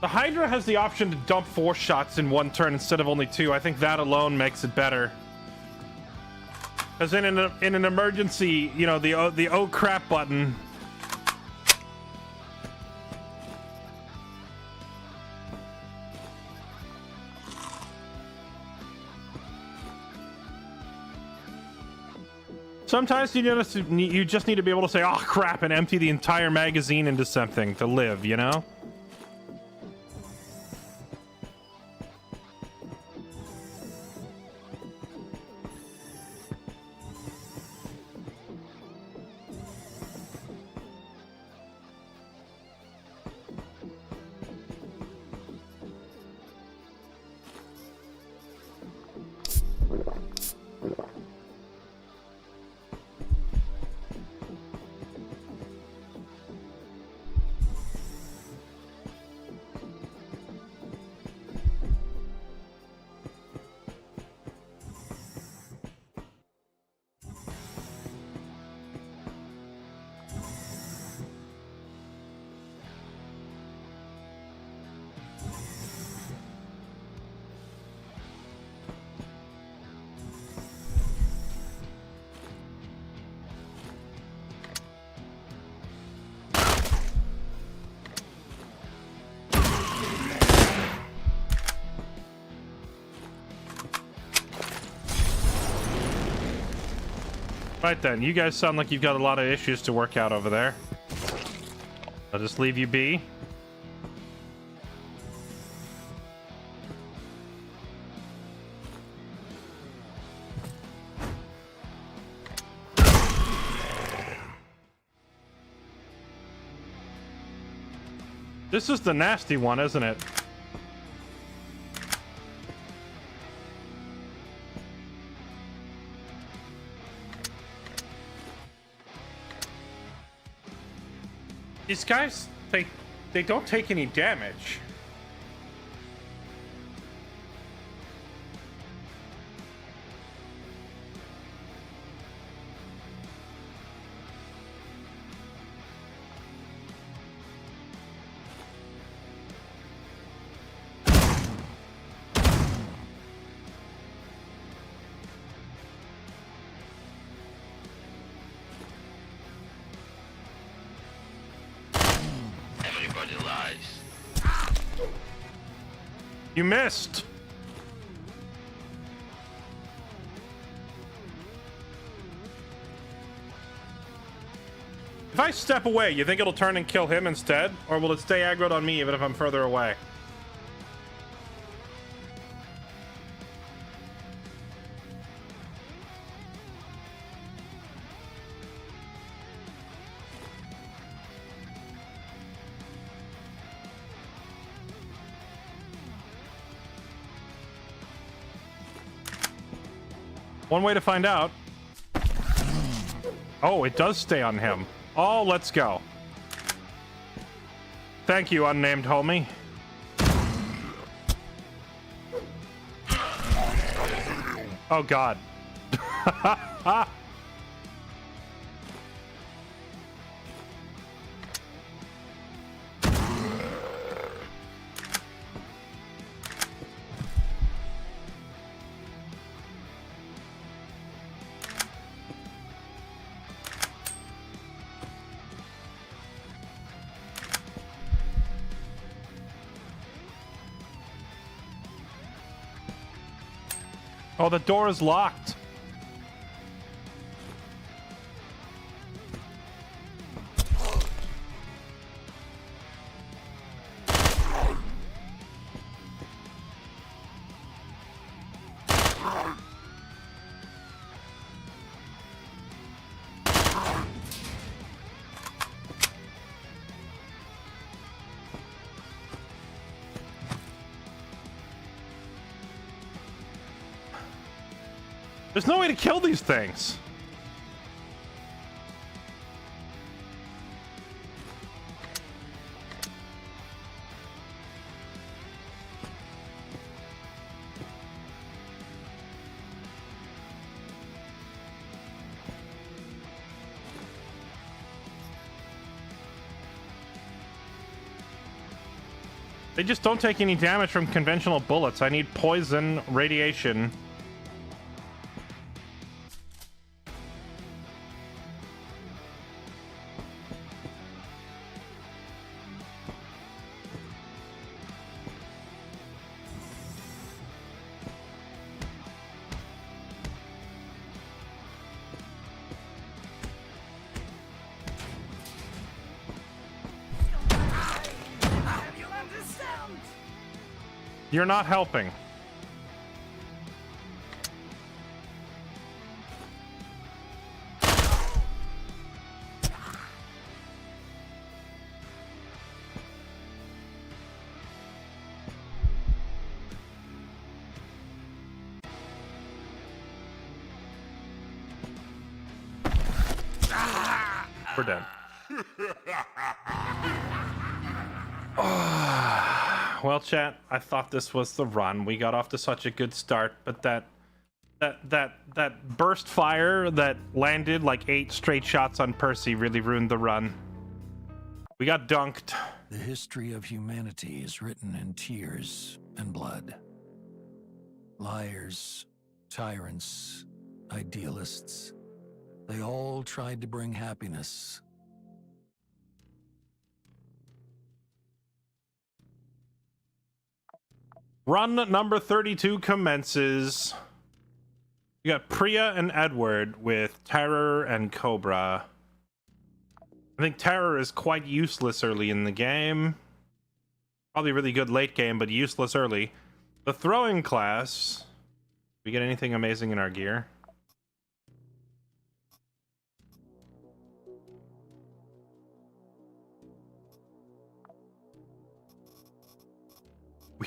The Hydra has the option to dump 4 shots in 1 turn instead of only 2. I think that alone makes it better. Because in an emergency, you know, the oh crap button... Sometimes you just need to be able to say, oh crap, and empty the entire magazine into something to live, you know? Right then, you guys sound like you've got a lot of issues to work out over there. I'll just leave you be. This is the nasty one, isn't it? These guys, they don't take any damage. You missed. If I step away, you think it'll turn and kill him instead? Or will it stay aggroed on me even if I'm further away? One way to find out. Oh, it does stay on him. Oh, let's go. Thank you, unnamed homie. Oh, God. Oh, the door is locked. There's no way to kill these things. They just don't take any damage from conventional bullets. I need poison, radiation. You're not helping. We're done. Well, chat, I thought this was the run. We got off to such a good start, but that burst fire that landed like 8 straight shots on Percy really ruined the run. We got dunked. The history of humanity is written in tears and blood. Liars, tyrants, idealists, they all tried to bring happiness. Run number 32 commences. You got Priya and Edward with Terror and Cobra. I think Terror is quite useless early in the game. Probably really good late game, but useless early. The throwing class. We get anything amazing in our gear?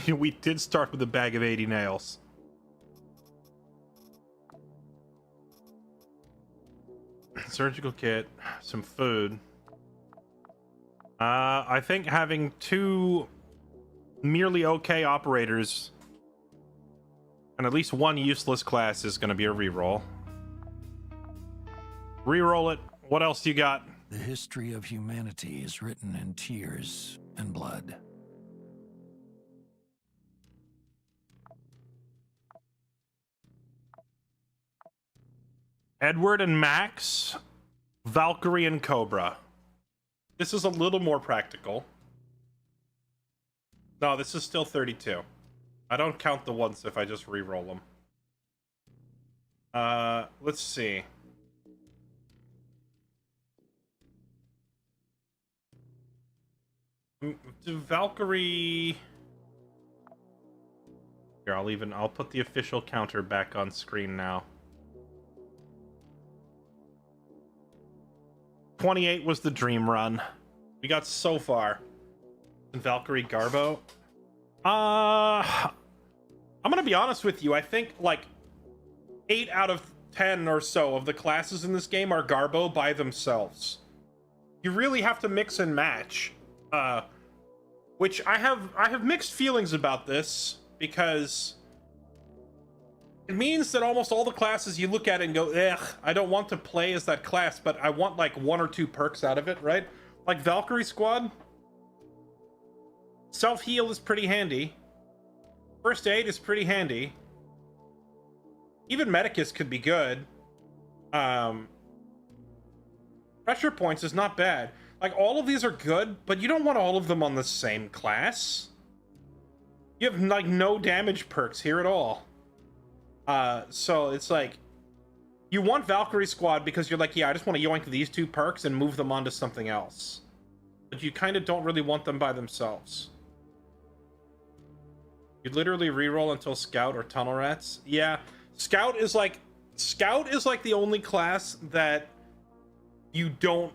We did start with a bag of 80 nails. Surgical kit, some food. I think having 2 merely okay operators and at least 1 useless class is going to be a reroll. Reroll it. What else do you got? The history of humanity is written in tears and blood. Edward and Max, Valkyrie and Cobra. This is a little more practical. No, this is still 32. I don't count the ones if I just re-roll them. Let's see. Do Valkyrie... Here, I'll put the official counter back on screen now. 28 was the dream run. We got so far. And Valkyrie Garbo. I'm gonna be honest with you. I think like 8 out of 10 or so of the classes in this game are Garbo by themselves. You really have to mix and match. Which I have mixed feelings about this, because it means that almost all the classes you look at and go, ugh, I don't want to play as that class, but I want like 1 or 2 perks out of it, right? Like Valkyrie Squad. Self-heal is pretty handy. First aid is pretty handy. Even Medicus could be good. Pressure points is not bad. Like, all of these are good, but you don't want all of them on the same class. You have like no damage perks here at all. So it's like you want Valkyrie Squad because you're like, yeah, I just want to yoink these 2 perks and move them onto something else. But you kind of don't really want them by themselves. You literally reroll until Scout or Tunnel Rats. Yeah, Scout is like the only class that you don't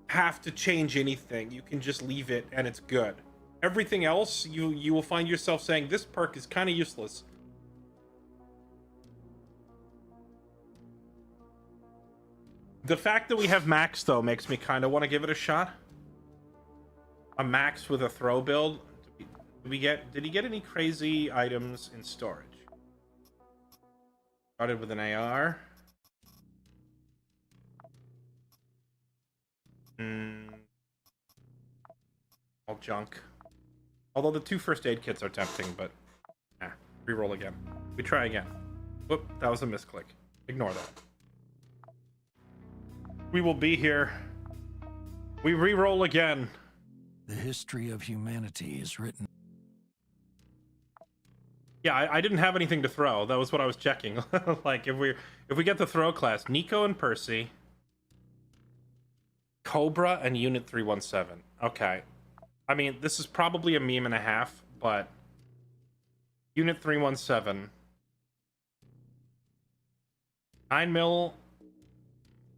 have to change anything. You can just leave it and it's good. Everything else, you will find yourself saying, this perk is kind of useless. The fact that we have Max, though, makes me kind of want to give it a shot. A Max with a throw build. Did he get any crazy items in storage? Started with an AR. All junk. Although the 2 first aid kits are tempting, but reroll again. We try again. Whoop, that was a misclick. Ignore that. We will be here. We reroll again. The history of humanity is written. Yeah, I didn't have anything to throw. That was what I was checking. Like, if we get the throw class, Nico and Percy, Cobra, and Unit 317. Okay. I mean, this is probably a meme and a half, but Unit 317, 9 mil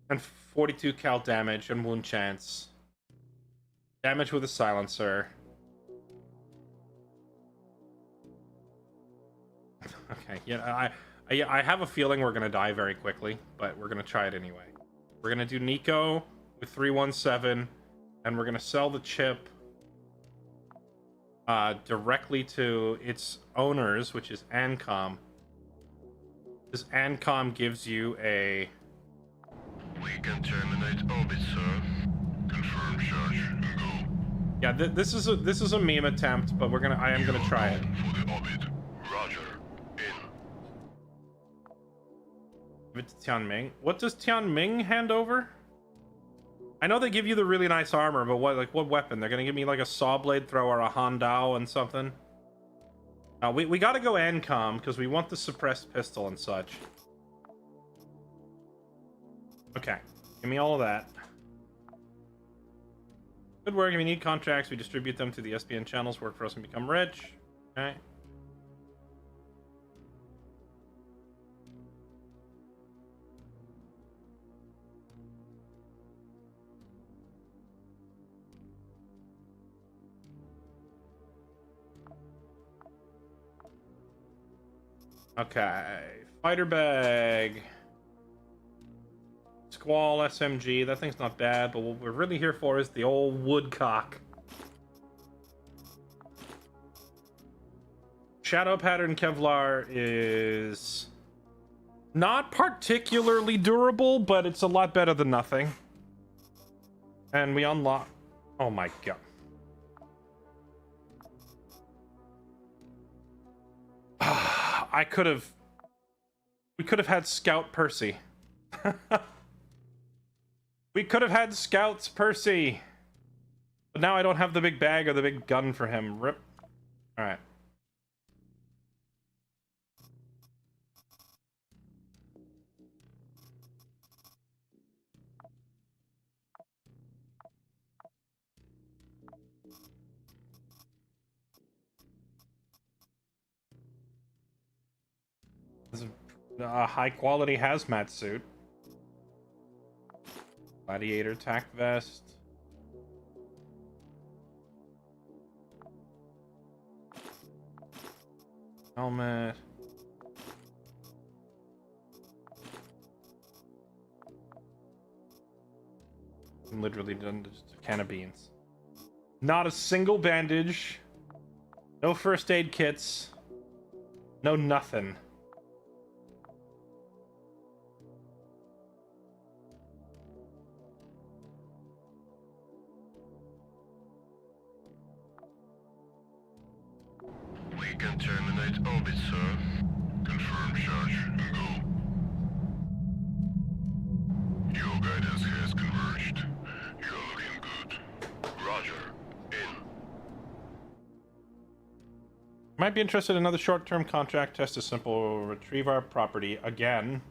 and 42 cal damage and wound chance. Damage with a silencer. Okay, yeah, I have a feeling we're gonna die very quickly, but we're gonna try it anyway. We're gonna do Nico with 317, and we're gonna sell the chip directly to its owners, which is Ancom. This Ancom gives you a... We can terminate orbit, sir. Confirm charge and go. Yeah, this is a meme attempt, but I am gonna try it. For the orbit. Roger. In. Give it to Tianming. What does Tianming hand over? I know they give you the really nice armor, but what weapon? They're gonna give me like a saw blade thrower, a Handao, and something. We gotta go Ancom because we want the suppressed pistol and such. Okay, give me all of that. Good work. If you need contracts, we distribute them to the SPN channels. Work for us and become rich. Okay. Okay, fighter bag. Squall SMG, that thing's not bad, but what we're really here for is the old woodcock. Shadow pattern Kevlar is not particularly durable, but it's a lot better than nothing. And we unlock... Oh my god. We could have had Scout Percy. We could have had Scouts Percy. But now I don't have the big bag or the big gun for him. Rip. Alright. This is a high quality hazmat suit. Gladiator tack vest. Helmet. I'm literally done just a can of beans. Not a single bandage. No first aid kits. No nothing. We can terminate orbit, sir. Confirm charge and go. Your guidance has converged. You're looking good. Roger. In. Might be interested in another short-term contract. Test a simple retrieve our property again.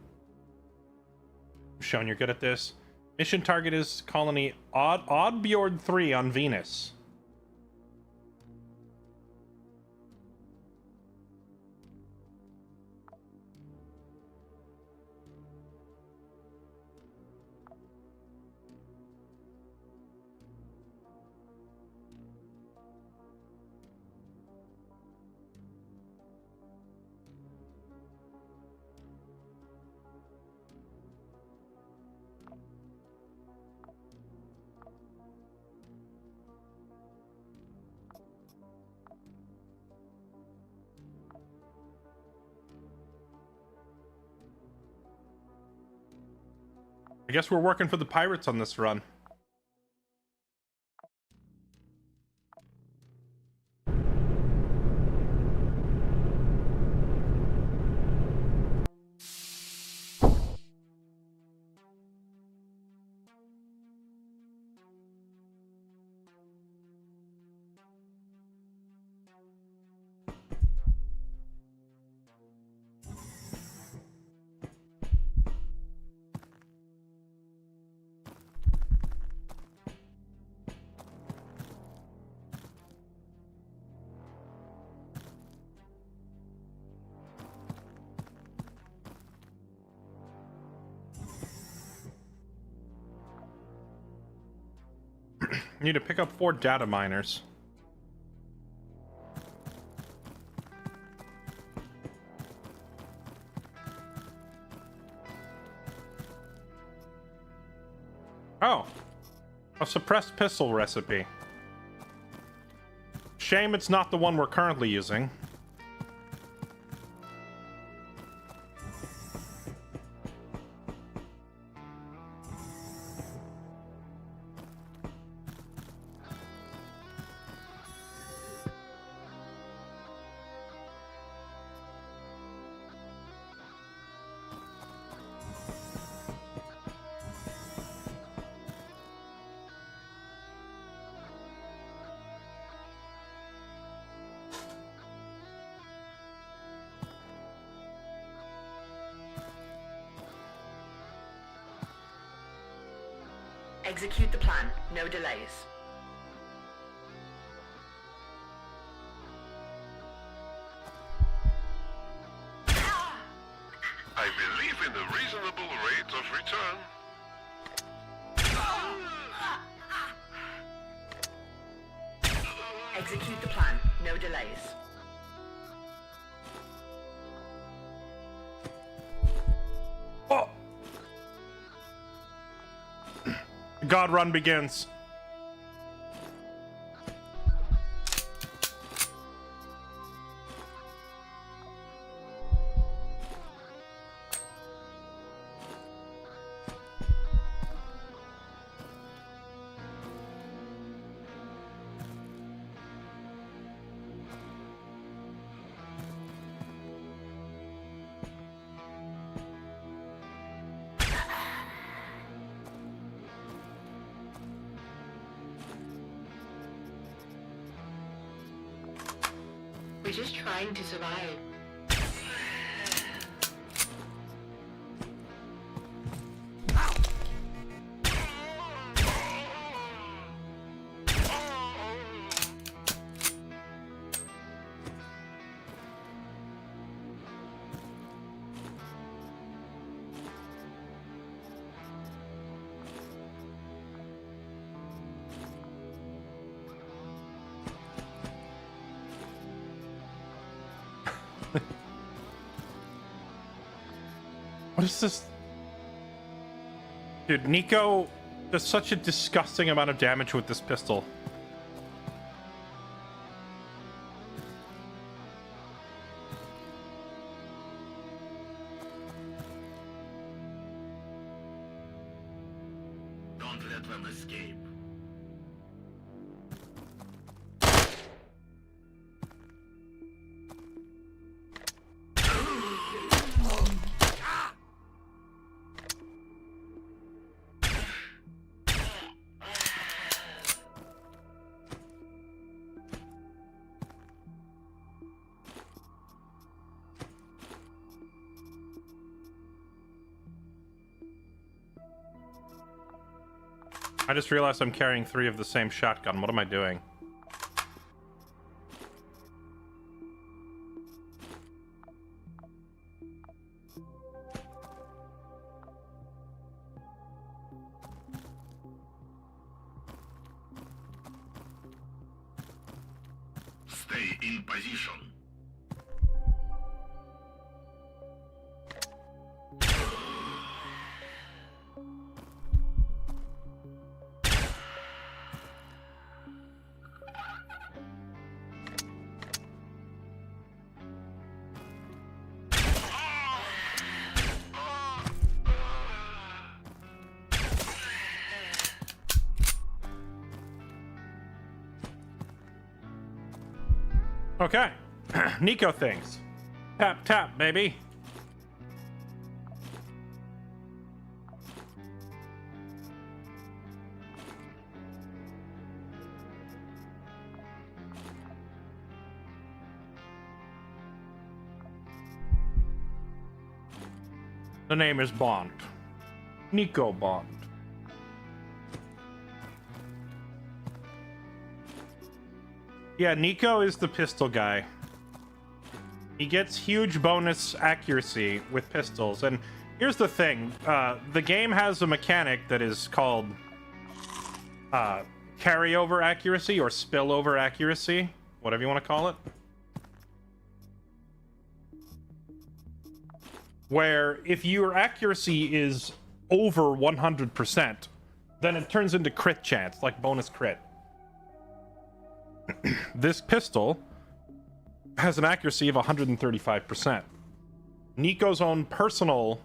Shown you're good at this. Mission target is colony Oddbjord 3 on Venus. I guess we're working for the pirates on this run. Need to pick up 4 data miners. Oh, a suppressed pistol recipe. Shame it's not the one we're currently using. Execute the plan. No delays. I believe in the reasonable rate of return. Execute the plan. No delays. Oh! God run begins. We're just trying to survive. What is this? Dude, Nico does such a disgusting amount of damage with this pistol. Don't let them escape. I just realized I'm carrying 3 of the same shotgun. What am I doing? Stay in position. Okay. Nico things. Tap, tap, baby. The name is Bond. Nico Bond. Yeah, Nico is the pistol guy. He gets huge bonus accuracy with pistols. And here's the thing. The game has a mechanic that is called carryover accuracy or spillover accuracy. Whatever you want to call it. Where if your accuracy is over 100%, then it turns into crit chance, like bonus crit. This pistol has an accuracy of 135%. Nico's own personal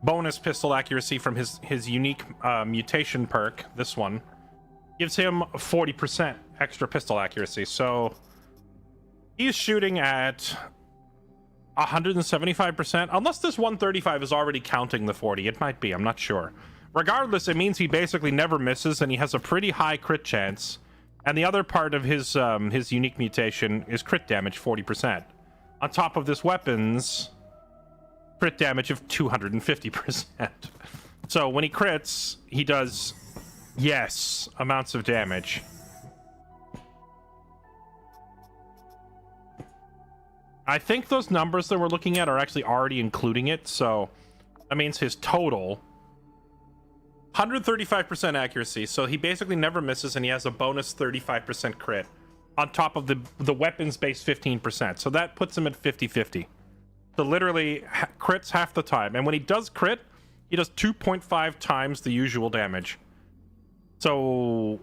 bonus pistol accuracy from his unique mutation perk, this one, gives him 40% extra pistol accuracy. So he's shooting at 175%, unless this 135 is already counting the 40. It might be, I'm not sure. Regardless, it means he basically never misses, and he has a pretty high crit chance. And the other part of his unique mutation is crit damage, 40%. On top of this weapon's crit damage of 250%. So when he crits, he does, yes, amounts of damage. I think those numbers that we're looking at are actually already including it, so that means his total 135% accuracy, so he basically never misses, and he has a bonus 35% crit on top of the weapons base 15%, so that puts him at 50-50. So literally crits half the time, and when he does crit, he does 2.5 times the usual damage. So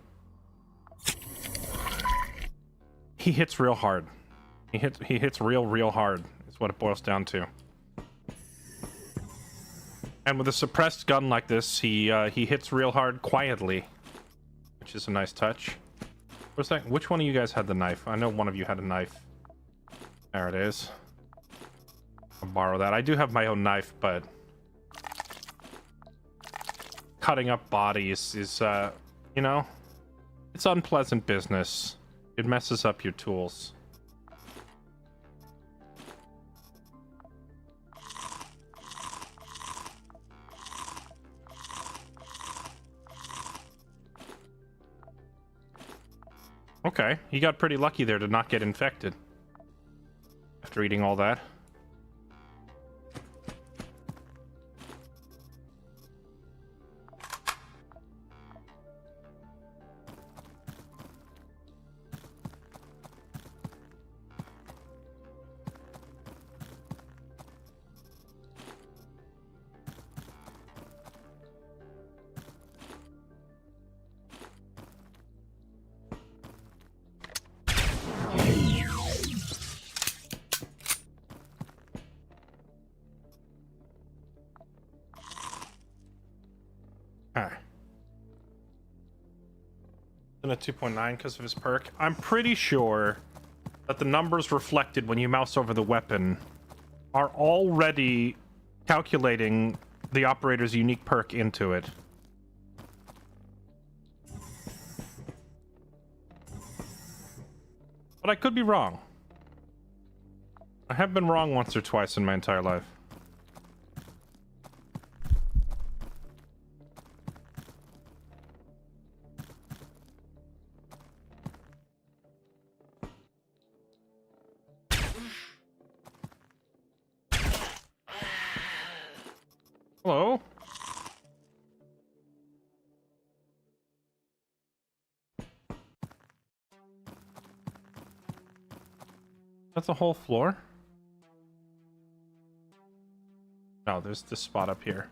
he hits real hard. He hits real hard is what it boils down to. And with a suppressed gun like this, he hits real hard quietly, which is a nice touch. What's that? Which one of you guys had the knife? I know one of you had a knife. There it is. I'll borrow that. I do have my own knife, but cutting up bodies is, you know, it's unpleasant business. It messes up your tools. Okay, he got pretty lucky there to not get infected after eating all that. At 2.9 because of his perk. I'm pretty sure that the numbers reflected when you mouse over the weapon are already calculating the operator's unique perk into it. But I could be wrong. I have been wrong once or twice in my entire life. That's a whole floor? No, there's this spot up here.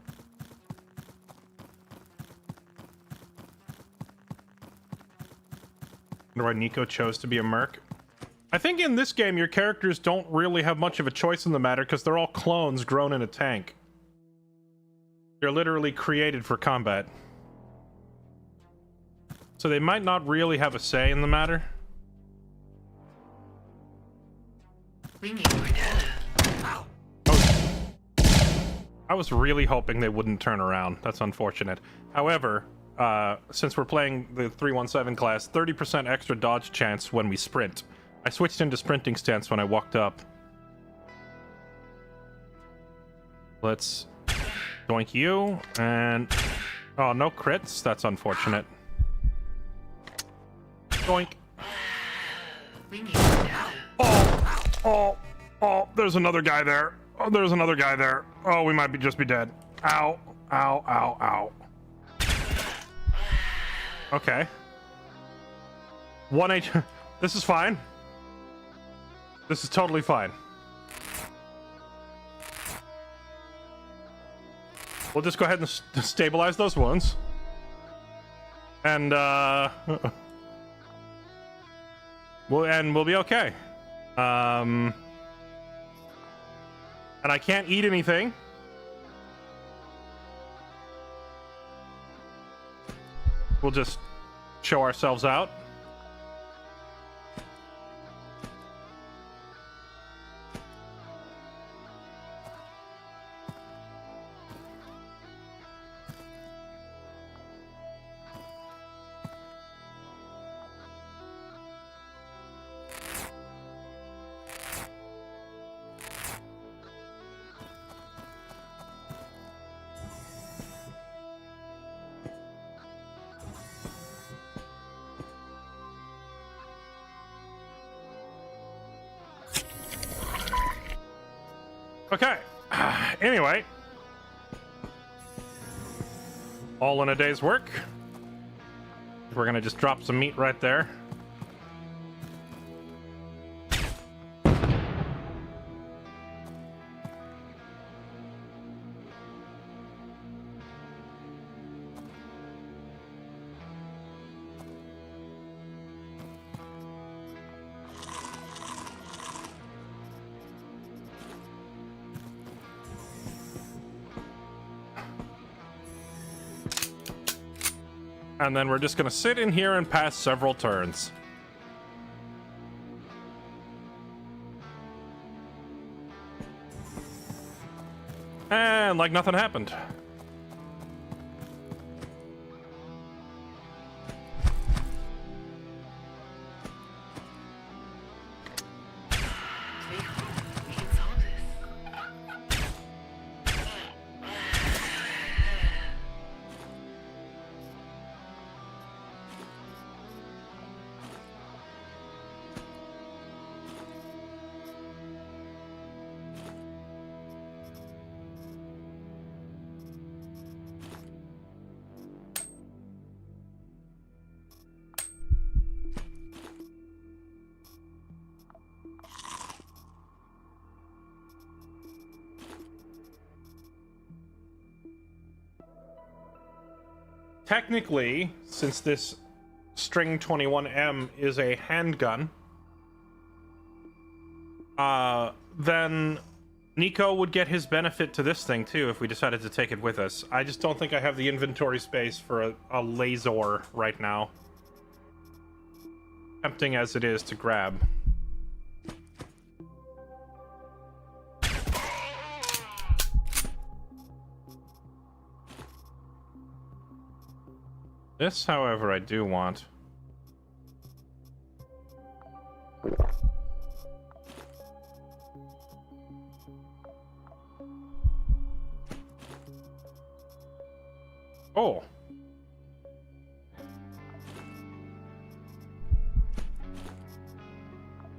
Wonder why Nico chose to be a merc. I think in this game your characters don't really have much of a choice in the matter because they're all clones grown in a tank. They're literally created for combat. So they might not really have a say in the matter. We need more data. I was really hoping they wouldn't turn around. That's unfortunate. However, since we're playing the 317 class, 30% extra dodge chance when we sprint. I switched into sprinting stance when I walked up. Let's doink you, and... Oh, no crits? That's unfortunate. Doink. We need more data. Oh, there's another guy there. Oh, there's another guy there. Oh, we might just be dead. Ow, ow, ow, ow. Okay. 1 H. This is fine. This is totally fine. We'll just go ahead and stabilize those wounds. And, we'll be okay. And I can't eat anything. We'll just show ourselves out. Okay. Anyway. All in a day's work. We're gonna just drop some meat right there. And then we're just gonna sit in here and pass several turns. And like nothing happened. We can solve this. Technically, since this string 21M is a handgun, then Nico would get his benefit to this thing too if we decided to take it with us. I just don't think I have the inventory space for a laser right now. Tempting as it is to grab. This, however, I do want. Oh.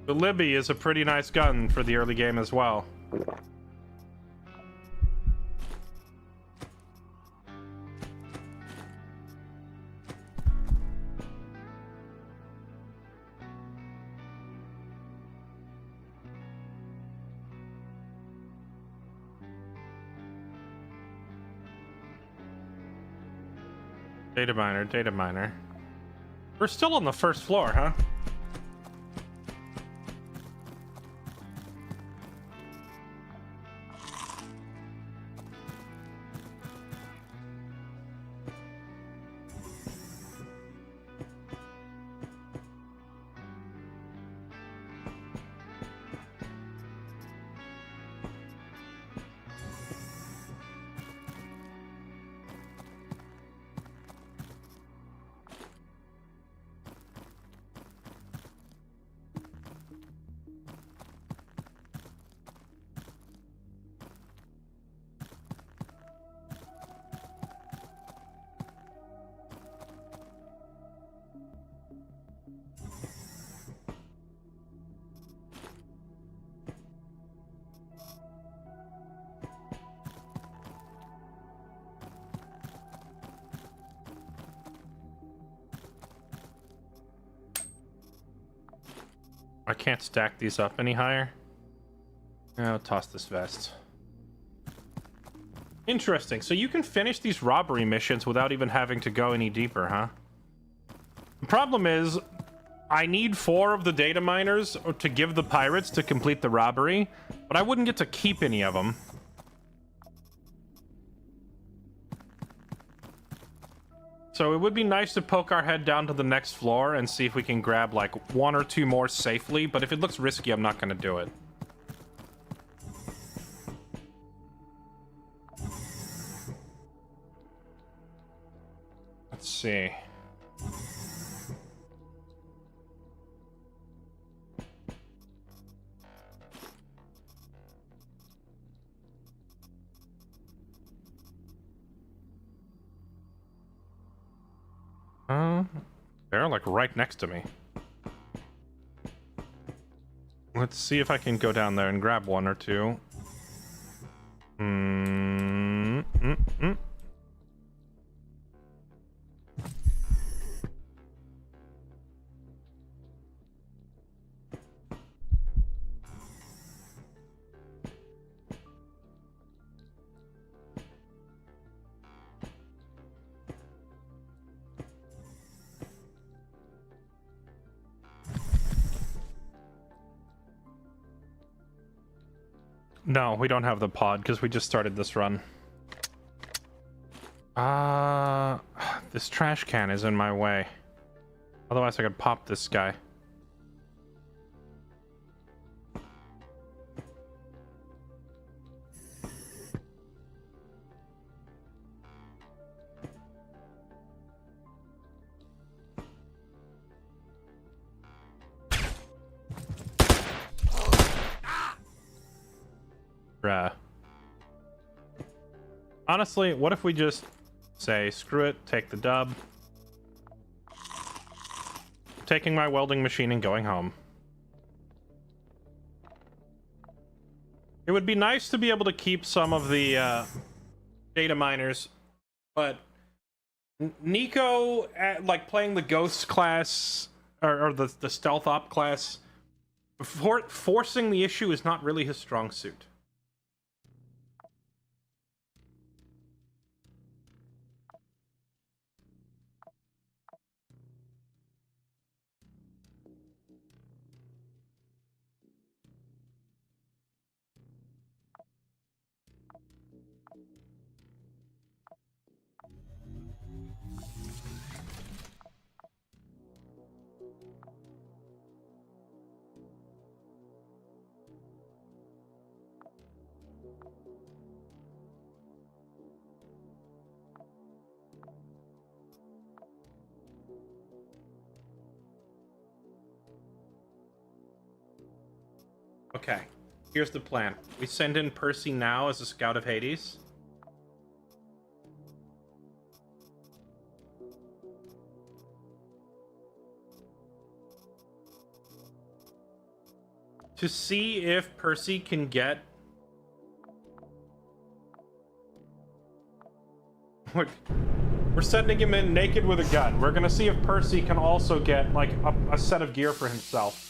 The Libby is a pretty nice gun for the early game as well. Data miner, data miner. We're still on the first floor, huh? I can't stack these up any higher. I'll toss this vest. Interesting. So you can finish these robbery missions without even having to go any deeper, huh? The problem is, I need 4 of the data miners to give the pirates to complete the robbery, but I wouldn't get to keep any of them. So it would be nice to poke our head down to the next floor and see if we can grab like 1 or 2 more safely, but if it looks risky, I'm not going to do it. Let's see. They're like right next to me. Let's see if I can go down there and grab 1 or 2. No, we don't have the pod because we just started this run. This trash can is in my way. Otherwise, I could pop this guy. Bruh. Honestly, what if we just say, screw it, take the dub. Taking my welding machine and going home. It would be nice to be able to keep some of the data miners, but Nico, like playing the ghost class, or the stealth op class, forcing the issue is not really his strong suit. Okay, here's the plan. We send in Percy now as a scout of Hades. To see if Percy can get... We're sending him in naked with a gun. We're gonna see if Percy can also get, like, a set of gear for himself.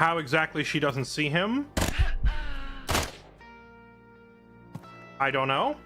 how exactly she doesn't see him. I don't know.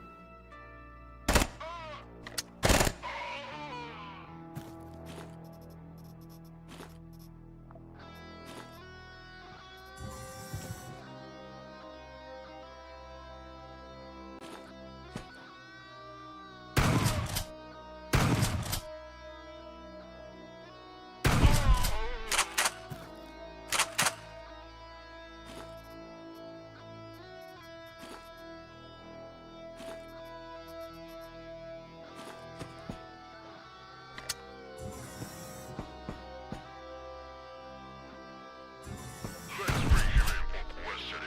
Let's bring him in for questioning.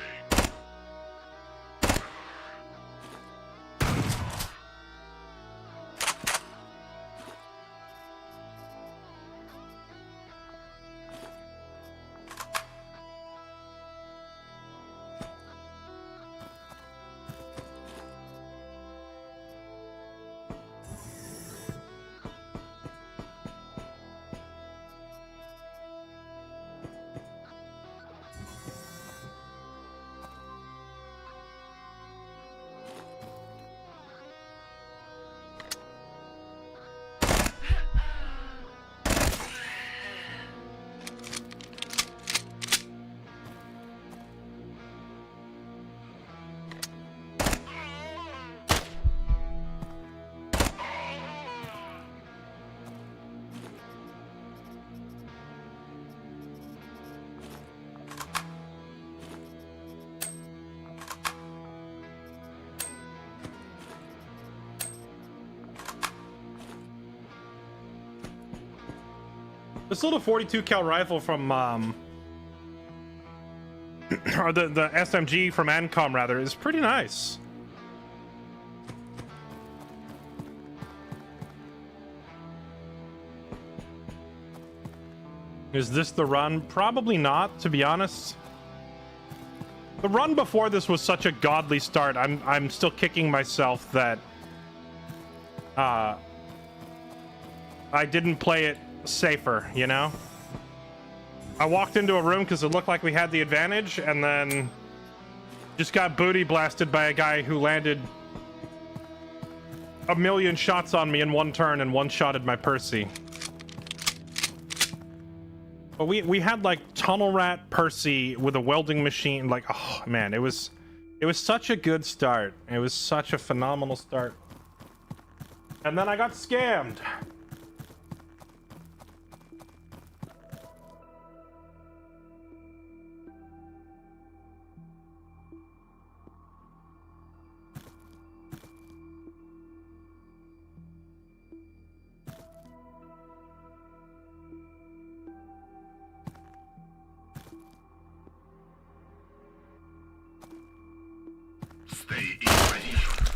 This little 42 cal rifle from or the SMG from Ancom rather is pretty nice. Is this the run? Probably not, to be honest. The run before this was such a godly start. I'm still kicking myself that I didn't play it safer, you know? I walked into a room because it looked like we had the advantage, and then just got booty blasted by a guy who landed a million shots on me in one turn and one-shotted my Percy. But we had like Tunnel Rat Percy with a welding machine. Like, oh man, it was such a good start. It was such a phenomenal start. And then I got scammed. Stay in position.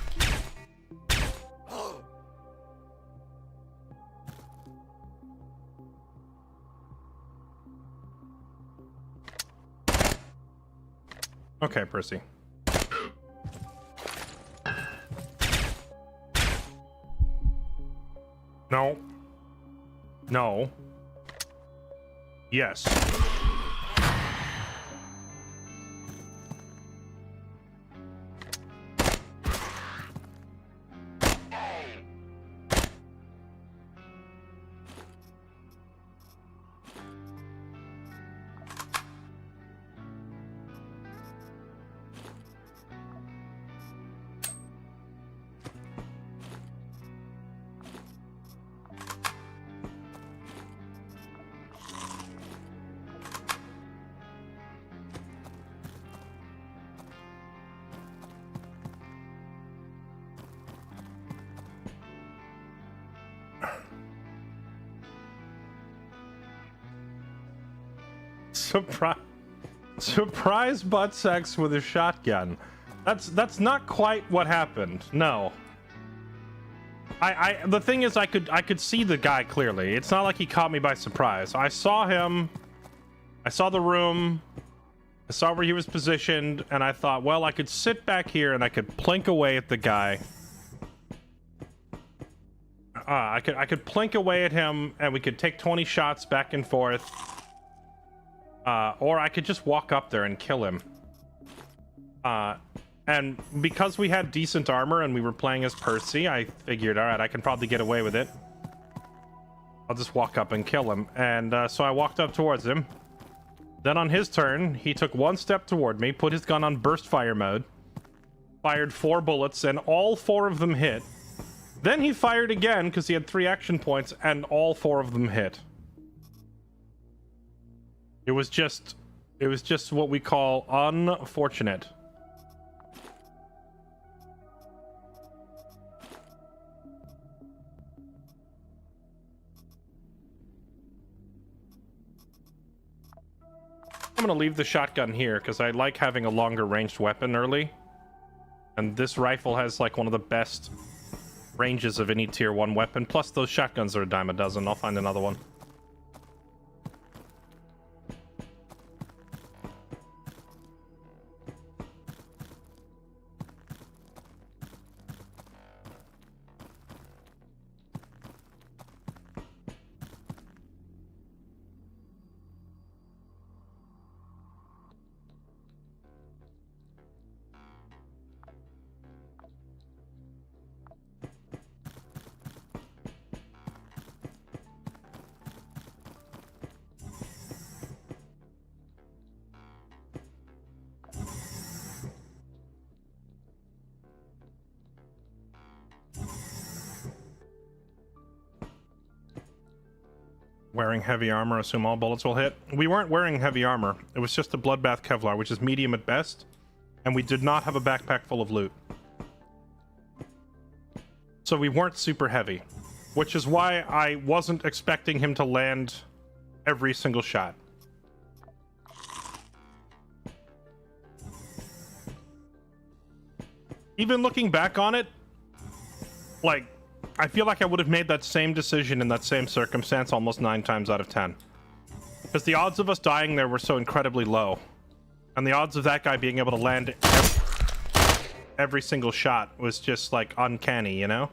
Okay, Percy. No. No. Yes. Surprise butt sex with a shotgun. That's not quite what happened. No. The thing is, I could see the guy clearly. It's not like he caught me by surprise. I saw him. I saw the room. I saw where he was positioned, and I thought, well, I could sit back here and I could plink away at the guy. I could plink away at him, and we could take 20 shots back and forth. Or I could just walk up there and kill him. And because we had decent armor and we were playing as Percy, I figured, alright, I can probably get away with it. I'll just walk up and kill him. And so I walked up towards him. Then on his turn, he took one step toward me, put his gun on burst fire mode, fired 4 bullets, and all 4 of them hit. Then he fired again, because he had 3 action points, and all 4 of them hit. It was just what we call unfortunate. I'm gonna leave the shotgun here because I like having a longer ranged weapon early, and this rifle has like one of the best ranges of any tier 1 weapon, plus those shotguns are a dime a dozen. I'll find another one. Wearing heavy armor, assume all bullets will hit. We weren't wearing heavy armor. It was just a Bloodbath Kevlar, which is medium at best. And we did not have a backpack full of loot. So we weren't super heavy. Which is why I wasn't expecting him to land every single shot. Even looking back on it, like, I feel like I would have made that same decision in that same circumstance almost 9 times out of 10. Because the odds of us dying there were so incredibly low. And the odds of that guy being able to land every single shot was just, like, uncanny, you know?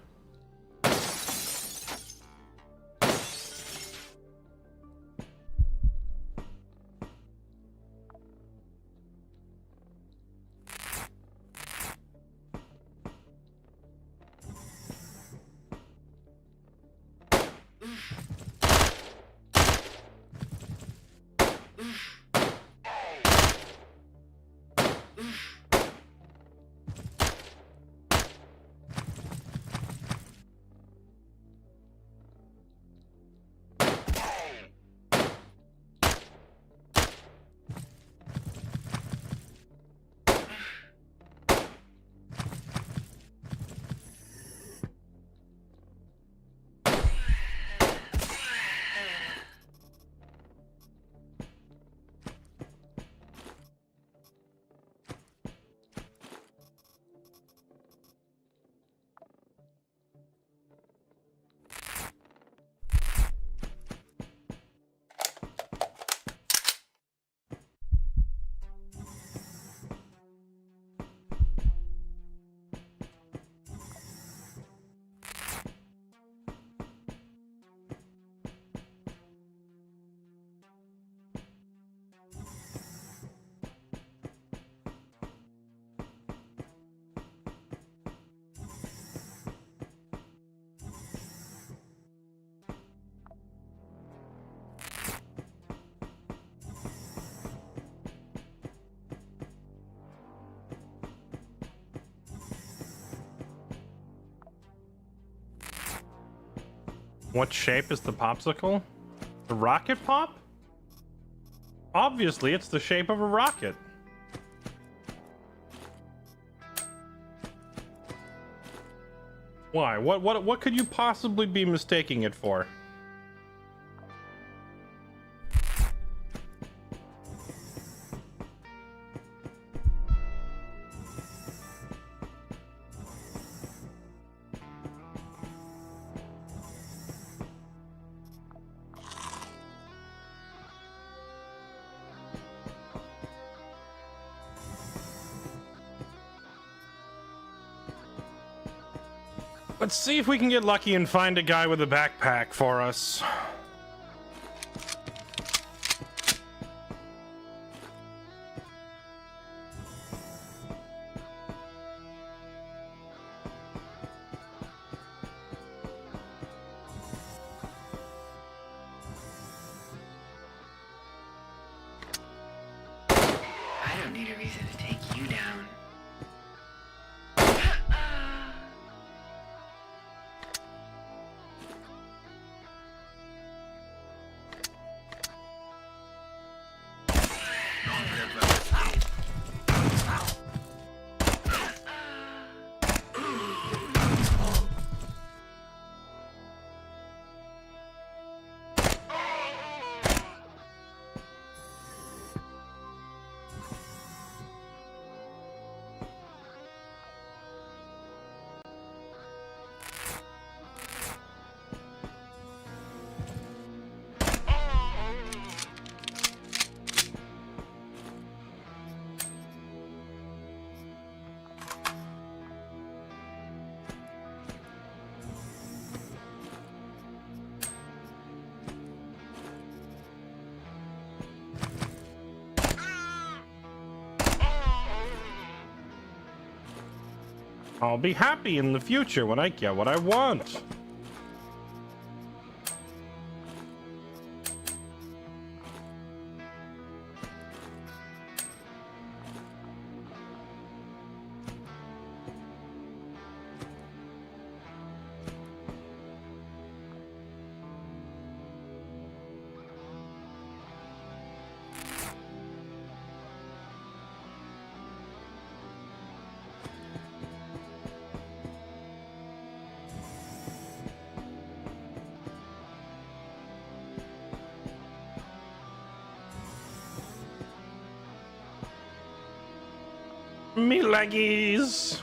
What shape is the popsicle? The rocket pop? Obviously, it's the shape of a rocket. Why? What could you possibly be mistaking it for? Let's see if we can get lucky and find a guy with a backpack for us. reason to take you down. I'll be happy in the future when I get what I want. Me leggies.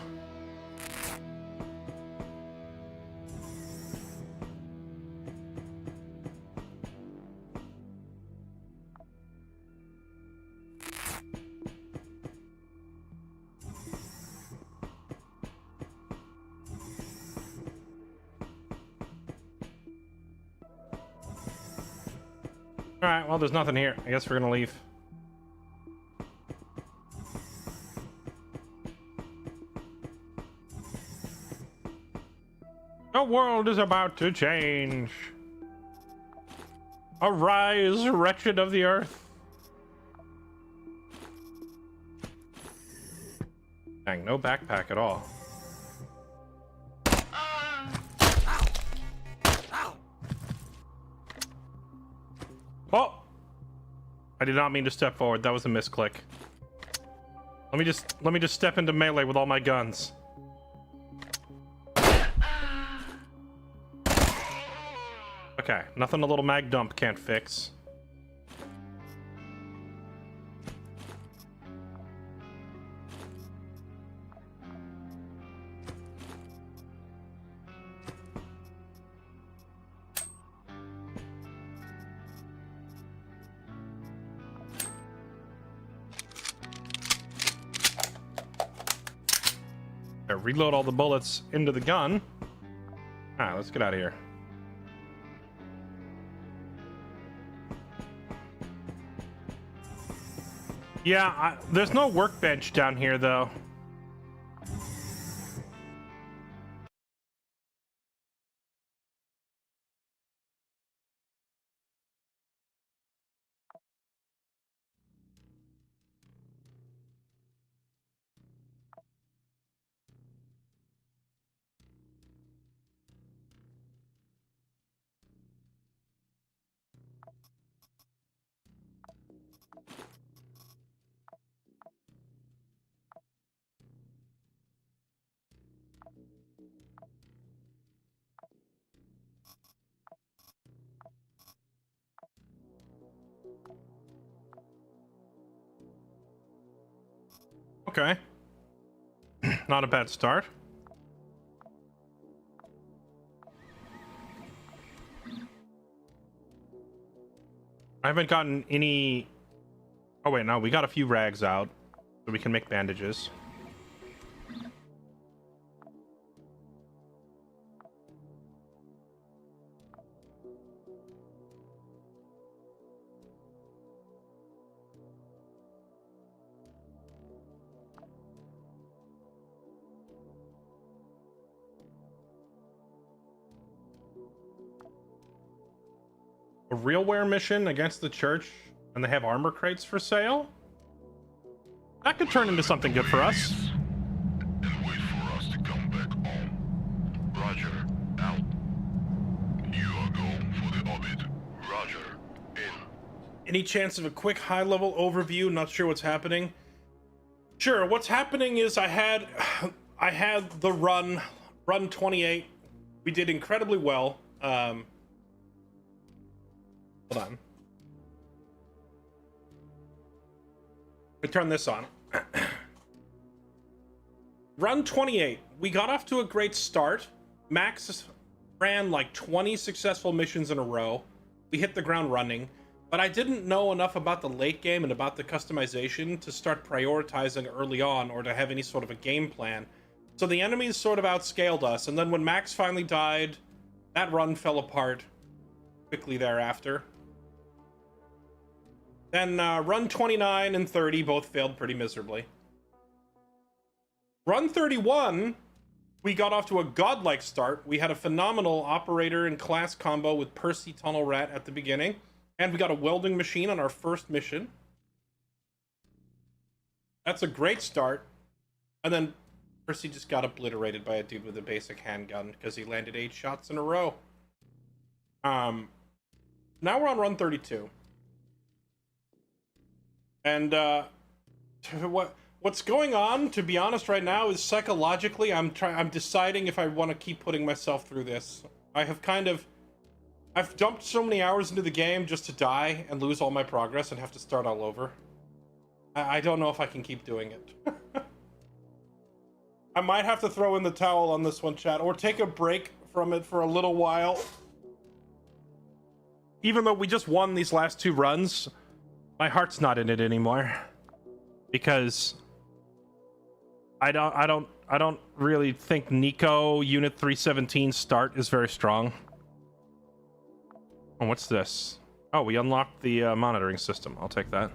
All right, well, there's nothing here. I guess we're gonna leave. The world is about to change. Arise, wretched of the earth. Dang, no backpack at all. Oh! I did not mean to step forward. That was a misclick. Let me just step into melee with all my guns. Okay, nothing a little mag dump can't fix. Reload all the bullets into the gun. Alright, let's get out of here. Yeah, there's no workbench down here, though. Okay. Not a bad start. I haven't gotten any... Oh wait, no, we got a few rags out, so we can make bandages. A realware mission against the church, and they have armor crates for sale? That could turn into something good for us. And wait for us to come back home. Roger, out. You are going for the orbit. Roger, in. Any chance of a quick high-level overview? Not sure what's happening. Sure, what's happening is I had the run 28. We did incredibly well. Hold on. We turn this on. Run 28. We got off to a great start. Max ran like 20 successful missions in a row. We hit the ground running. But I didn't know enough about the late game and about the customization to start prioritizing early on or to have any sort of a game plan. So the enemies sort of outscaled us, and then when Max finally died, that run fell apart quickly thereafter. Then run 29 and 30 both failed pretty miserably. Run 31, we got off to a godlike start. We had a phenomenal operator and class combo with Percy Tunnel Rat at the beginning, and we got a welding machine on our first mission. That's a great start. And then Percy just got obliterated by a dude with a basic handgun because he landed 8 shots in a row. Now we're on run 32. And what's going on, to be honest, right now is psychologically I'm deciding if I want to keep putting myself through this. I've dumped so many hours into the game just to die and lose all my progress and have to start all over. I don't know if I can keep doing it. I might have to throw in the towel on this one, chat, or take a break from it for a little while. Even though we just won these last 2 runs, my heart's not in it anymore. Because I don't really think Nico Unit 317 start is very strong. Oh, what's this? Oh, we unlocked the monitoring system. I'll take that.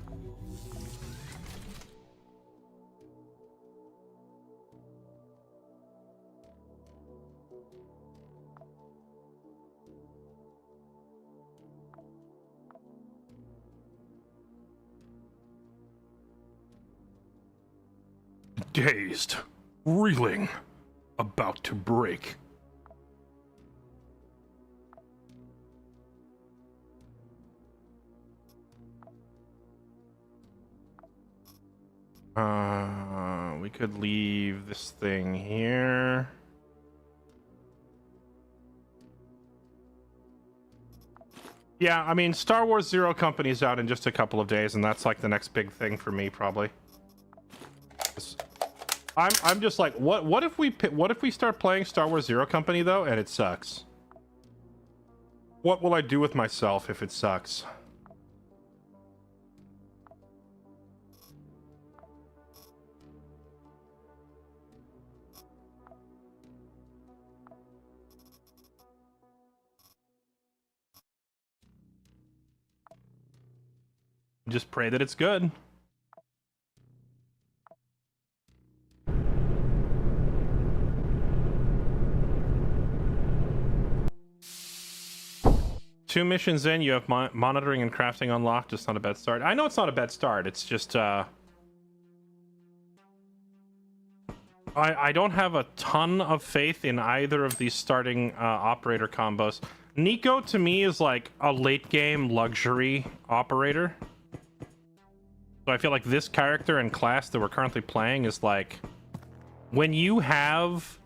Dazed, reeling, about to break. We could leave this thing here. Yeah, I mean, Star Wars Zero Company's out in just a couple of days, and that's like the next big thing for me, probably. I'm just like, what if we start playing Star Wars Zero Company though, and it sucks? What will I do with myself if it sucks? Just pray that it's good. Two missions in, you have monitoring and crafting unlocked. Just not a bad start. I know it's not a bad start. It's just I don't have a ton of faith in either of these starting operator combos. Nico to me is like a late game luxury operator. So I feel like this character and class that we're currently playing is like, when you have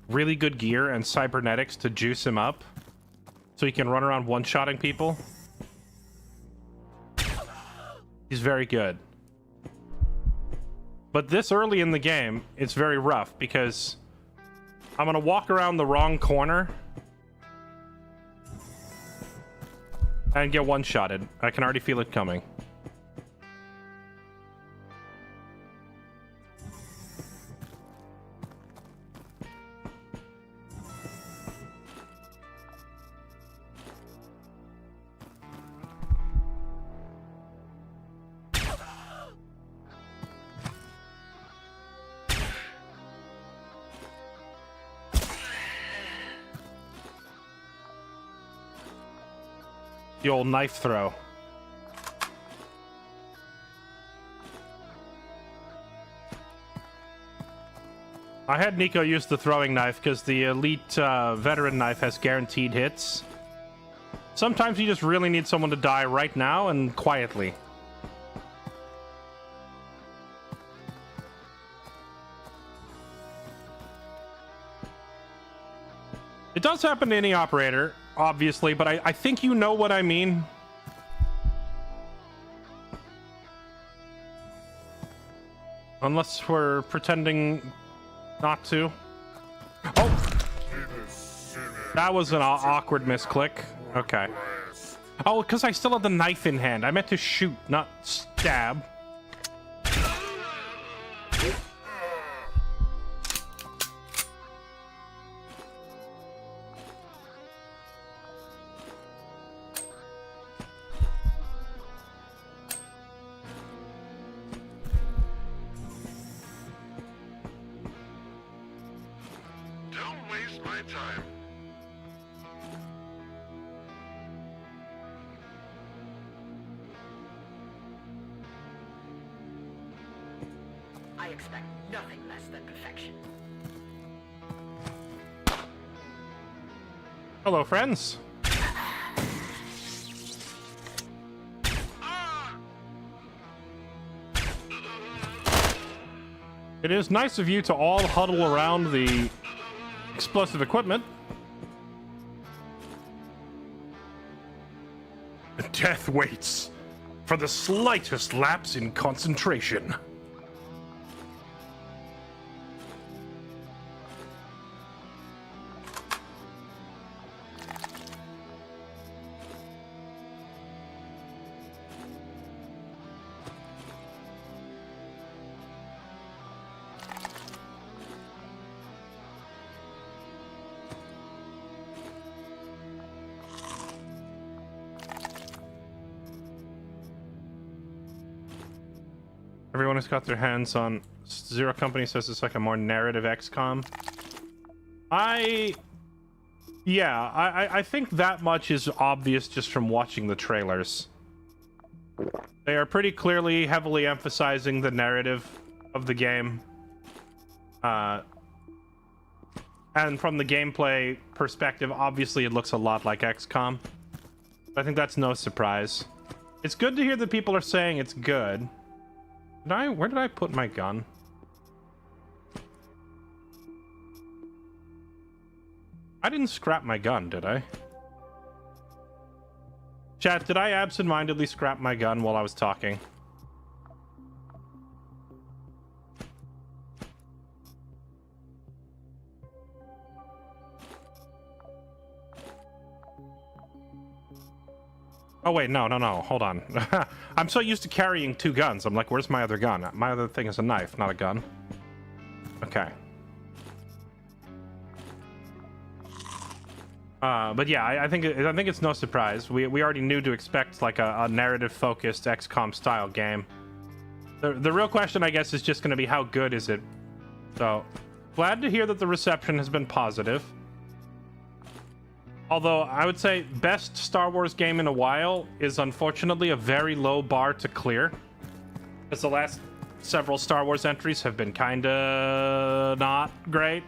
really good gear and cybernetics to juice him up so he can run around one-shotting people, he's very good. But this early in the game, it's very rough because I'm gonna walk around the wrong corner and get one-shotted. I can already feel it coming. The old knife throw. I had Nico use the throwing knife because the elite veteran knife has guaranteed hits. Sometimes you just really need someone to die right now and quietly. It does happen to any operator, obviously, but I think you know what I mean. Unless we're pretending not to. Oh! That was an awkward misclick. Okay. Oh, because I still have the knife in hand. I meant to shoot, not stab. Don't waste my time. I expect nothing less than perfection. Hello, friends. It is nice of you to all huddle around the explosive equipment. Death waits for the slightest lapse in concentration. Everyone has got their hands on Zero Company says it's like a more narrative XCOM. I think that much is obvious just from watching the trailers. They are pretty clearly heavily emphasizing the narrative of the game. And from the gameplay perspective, obviously it looks a lot like XCOM. I think that's no surprise. It's good to hear that people are saying it's good. Where did I put my gun? I didn't scrap my gun, did I? Chat, did I absentmindedly scrap my gun while I was talking? Oh wait, no, hold on. I'm so used to carrying two guns. I'm like, where's my other gun? My other thing is a knife, not a gun. Okay. But yeah, I think it's no surprise. We already knew to expect like a narrative-focused XCOM style game. The real question, I guess, is just going to be how good is it? So, glad to hear that the reception has been positive. Although, I would say best Star Wars game in a while is unfortunately a very low bar to clear. Because the last several Star Wars entries have been kinda not great.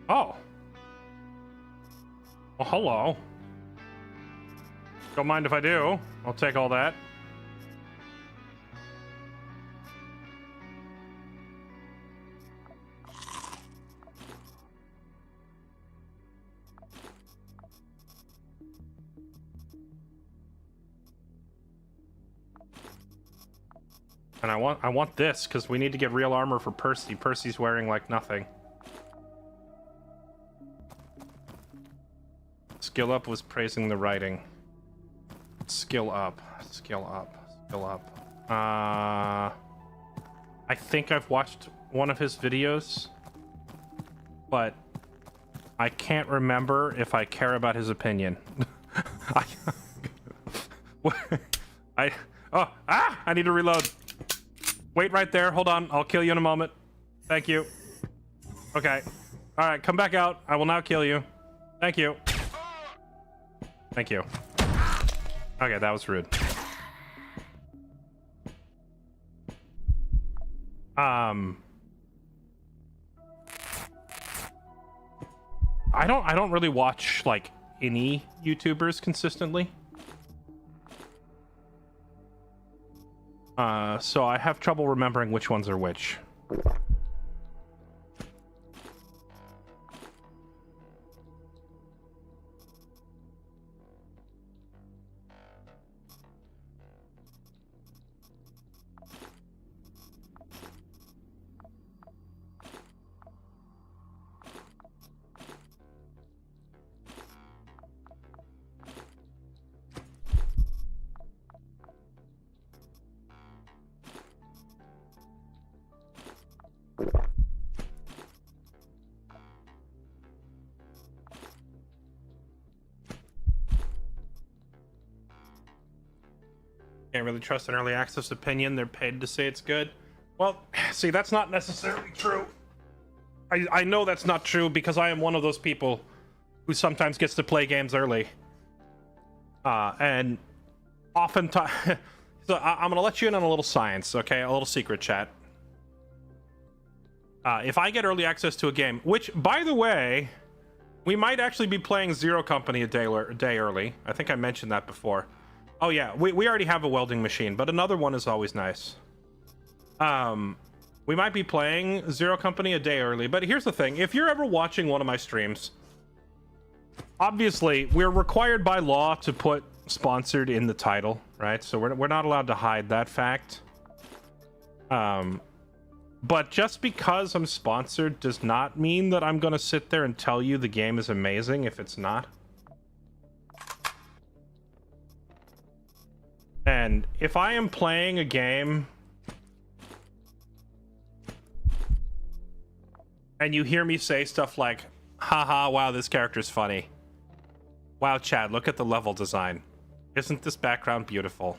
Oh. Well, hello. Don't mind if I do. I'll take all that. And I want this because we need to get real armor for Percy. Percy's wearing like nothing. Skill up was praising the writing. Skill up. I think I've watched one of his videos, but I can't remember if I care about his opinion. I need to reload. Wait right there. Hold on. I'll kill you in a moment. Thank you. Okay. All right. Come back out. I will now kill you. Thank you. Thank you. Okay, that was rude. I don't really watch like any YouTubers consistently. So I have trouble remembering which ones are which. Can't really trust an early access opinion. They're paid to say it's good. Well, see, that's not necessarily true. I know that's not true because I am one of those people who sometimes gets to play games early. And oftentimes... So I'm going to let you in on a little science, okay? A little secret, chat. If I get early access to a game, which, by the way, we might actually be playing Zero Company a day early. I think I mentioned that before. Oh yeah, we already have a welding machine, but another one is always nice. We might be playing Zero Company a day early, but here's the thing. If you're ever watching one of my streams, obviously, we're required by law to put sponsored in the title, right? So we're not allowed to hide that fact. But just because I'm sponsored does not mean that I'm going to sit there and tell you the game is amazing if it's not. And if I am playing a game and you hear me say stuff like, haha, wow, this character's funny. Wow, Chad, look at the level design. Isn't this background beautiful?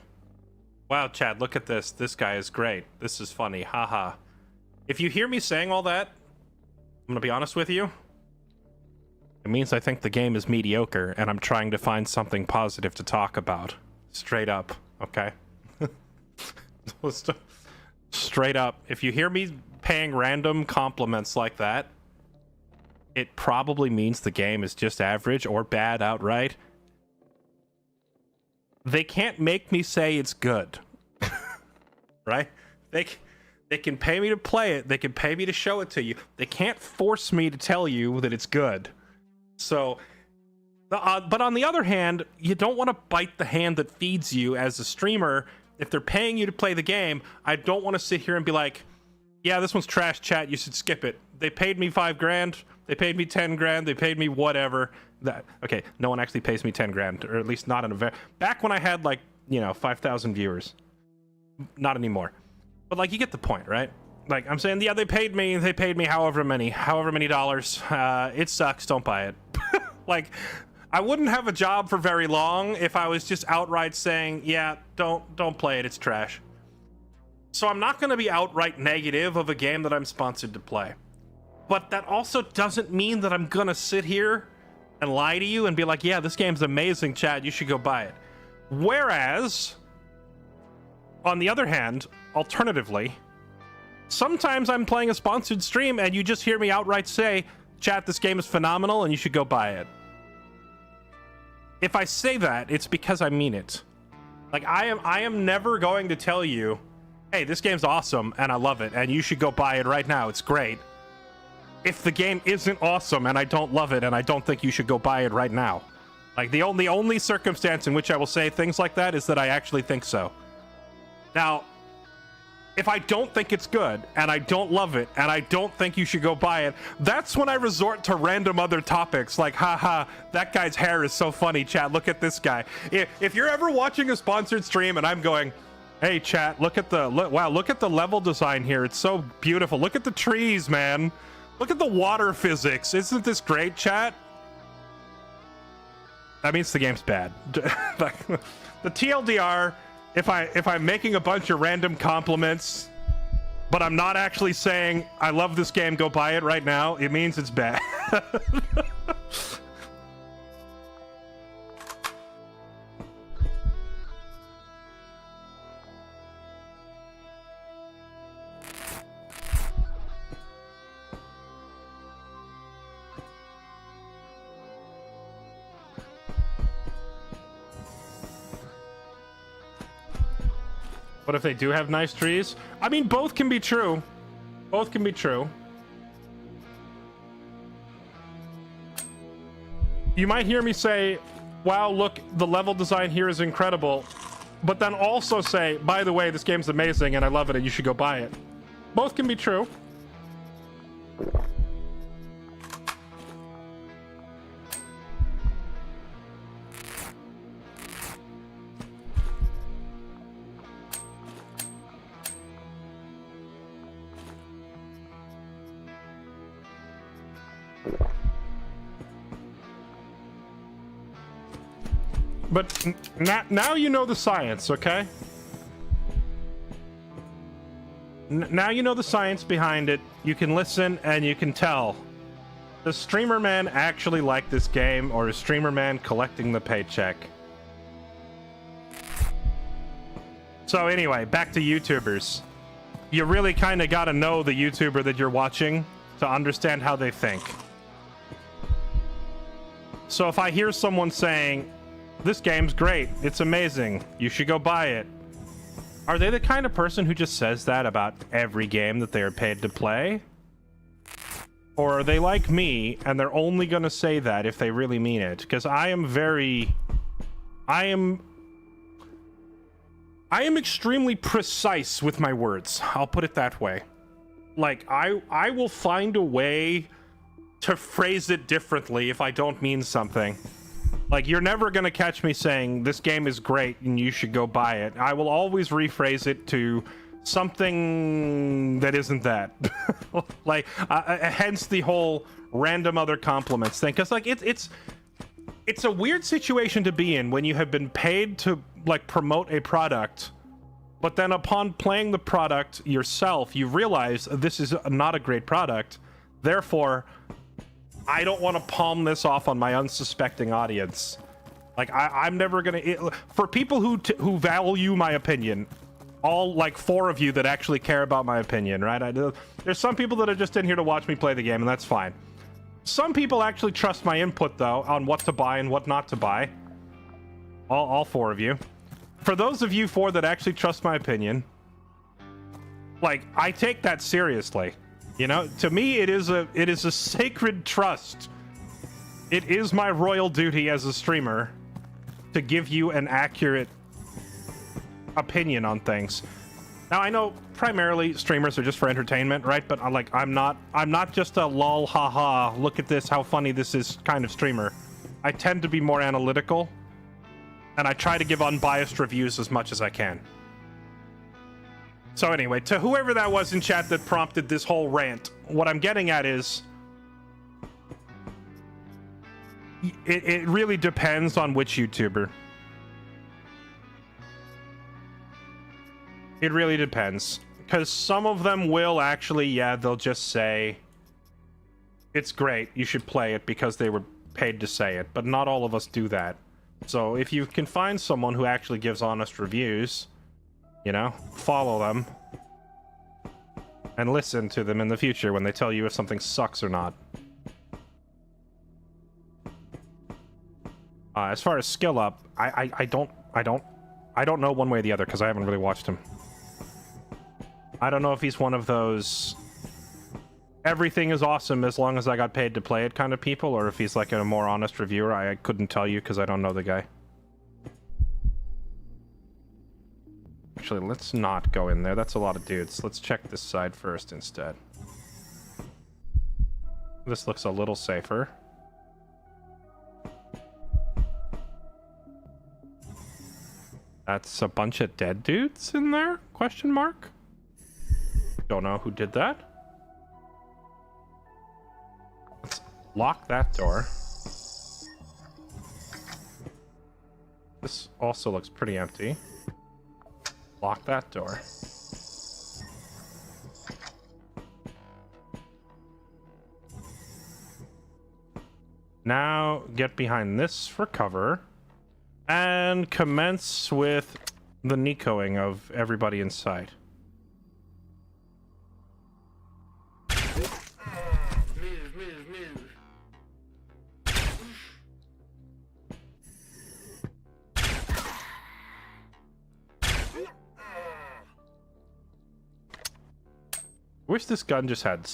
Wow, Chad, look at this. This guy is great. This is funny. Haha. If you hear me saying all that, I'm gonna be honest with you. It means I think the game is mediocre and I'm trying to find something positive to talk about. Straight up. Okay. Straight up. If you hear me paying random compliments like that, it probably means the game is just average or bad outright. They can't make me say it's good. Right? They can pay me to play it. They can pay me to show it to you. They can't force me to tell you that it's good. So... but on the other hand, you don't want to bite the hand that feeds you as a streamer. If they're paying you to play the game, I don't want to sit here and be like, yeah, this one's trash, chat, you should skip it. They paid me $5,000, they paid me $10,000, they paid me whatever. Okay, no one actually pays me $10,000, or at least not in a back when I had 5,000 viewers. Not anymore. But you get the point, right? I'm saying, yeah, they paid me however many dollars. It sucks, don't buy it. I wouldn't have a job for very long if I was just outright saying, yeah, don't play it, it's trash. So I'm not going to be outright negative of a game that I'm sponsored to play. But that also doesn't mean that I'm going to sit here and lie to you and be like, yeah, this game's amazing, Chad, you should go buy it. Whereas, on the other hand, alternatively, sometimes I'm playing a sponsored stream and you just hear me outright say, chat, this game is phenomenal and you should go buy it. If I say that, it's because I mean it. I am never going to tell you, hey, this game's awesome and I love it and you should go buy it right now, it's great. If the game isn't awesome and I don't love it and I don't think you should go buy it right now. The only circumstance in which I will say things like that is that I actually think so. Now, if I don't think it's good and I don't love it and I don't think you should go buy it, that's when I resort to random other topics like, haha, that guy's hair is so funny, chat, look at this guy. If you're ever watching a sponsored stream and I'm going, hey, chat, look at the level design here, it's so beautiful, look at the trees, man, look at the water physics, isn't this great, chat? That means the game's bad. The TLDR, if I'm making a bunch of random compliments, but I'm not actually saying, I love this game, go buy it right now, it means it's bad. What if they do have nice trees? I mean, both can be true. Both can be true. You might hear me say, wow, look, the level design here is incredible. But then also say, by the way, this game's amazing and I love it and you should go buy it. Both can be true. But now you know the science, okay? Now you know the science behind it. You can listen and you can tell. Does Streamer Man actually like this game, or is Streamer Man collecting the paycheck? So anyway, back to YouTubers. You really kind of got to know the YouTuber that you're watching to understand how they think. So if I hear someone saying, this game's great, it's amazing, you should go buy it. Are they the kind of person who just says that about every game that they are paid to play? Or are they like me, and they're only gonna say that if they really mean it? Because I am extremely precise with my words. I'll put it that way. Like, I will find a way to phrase it differently if I don't mean something. Like, you're never gonna catch me saying, this game is great and you should go buy it. I will always rephrase it to something that isn't that. Like, hence the whole random other compliments thing. Because, like, it's a weird situation to be in when you have been paid to, like, promote a product, but then upon playing the product yourself, you realize this is not a great product. Therefore, I don't want to palm this off on my unsuspecting audience. Like, I'm never gonna... For people who value my opinion, all, like, 4 of you that actually care about my opinion, right? There's some people that are just in here to watch me play the game, and that's fine. Some people actually trust my input, though, on what to buy and what not to buy. All 4 of you. For those of you 4 that actually trust my opinion, like, I take that seriously. You know, to me, it is a sacred trust. It is my royal duty as a streamer to give you an accurate opinion on things. Now, I know primarily streamers are just for entertainment, right? But like, I'm not just a lol, haha, look at this, how funny this is kind of streamer. I tend to be more analytical, and I try to give unbiased reviews as much as I can. So anyway, to whoever that was in chat that prompted this whole rant, what I'm getting at is, it really depends on which YouTuber. It really depends. Because some of them will actually, yeah, they'll just say, it's great, you should play it because they were paid to say it. But not all of us do that. So if you can find someone who actually gives honest reviews, you know, follow them and listen to them in the future when they tell you if something sucks or not. As far as skill up, I don't know one way or the other because I haven't really watched him. I don't know if he's one of those everything is awesome as long as I got paid to play it kind of people, or if he's like a more honest reviewer. I couldn't tell you because I don't know the guy. Actually, let's not go in there. That's a lot of dudes. Let's check this side first instead. This looks a little safer. That's a bunch of dead dudes in there? Question mark? Don't know who did that. Let's lock that door. This also looks pretty empty. Lock that door. Now get behind this for cover and commence with the Nicoing of everybody inside. Wish this gun just had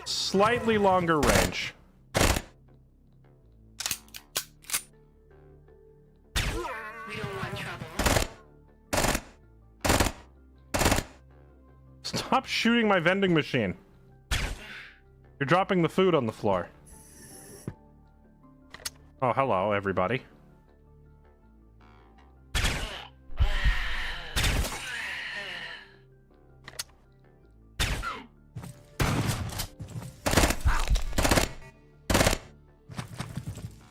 slightly longer range. We don't want trouble. Stop shooting my vending machine. You're dropping the food on the floor. Oh, hello, everybody.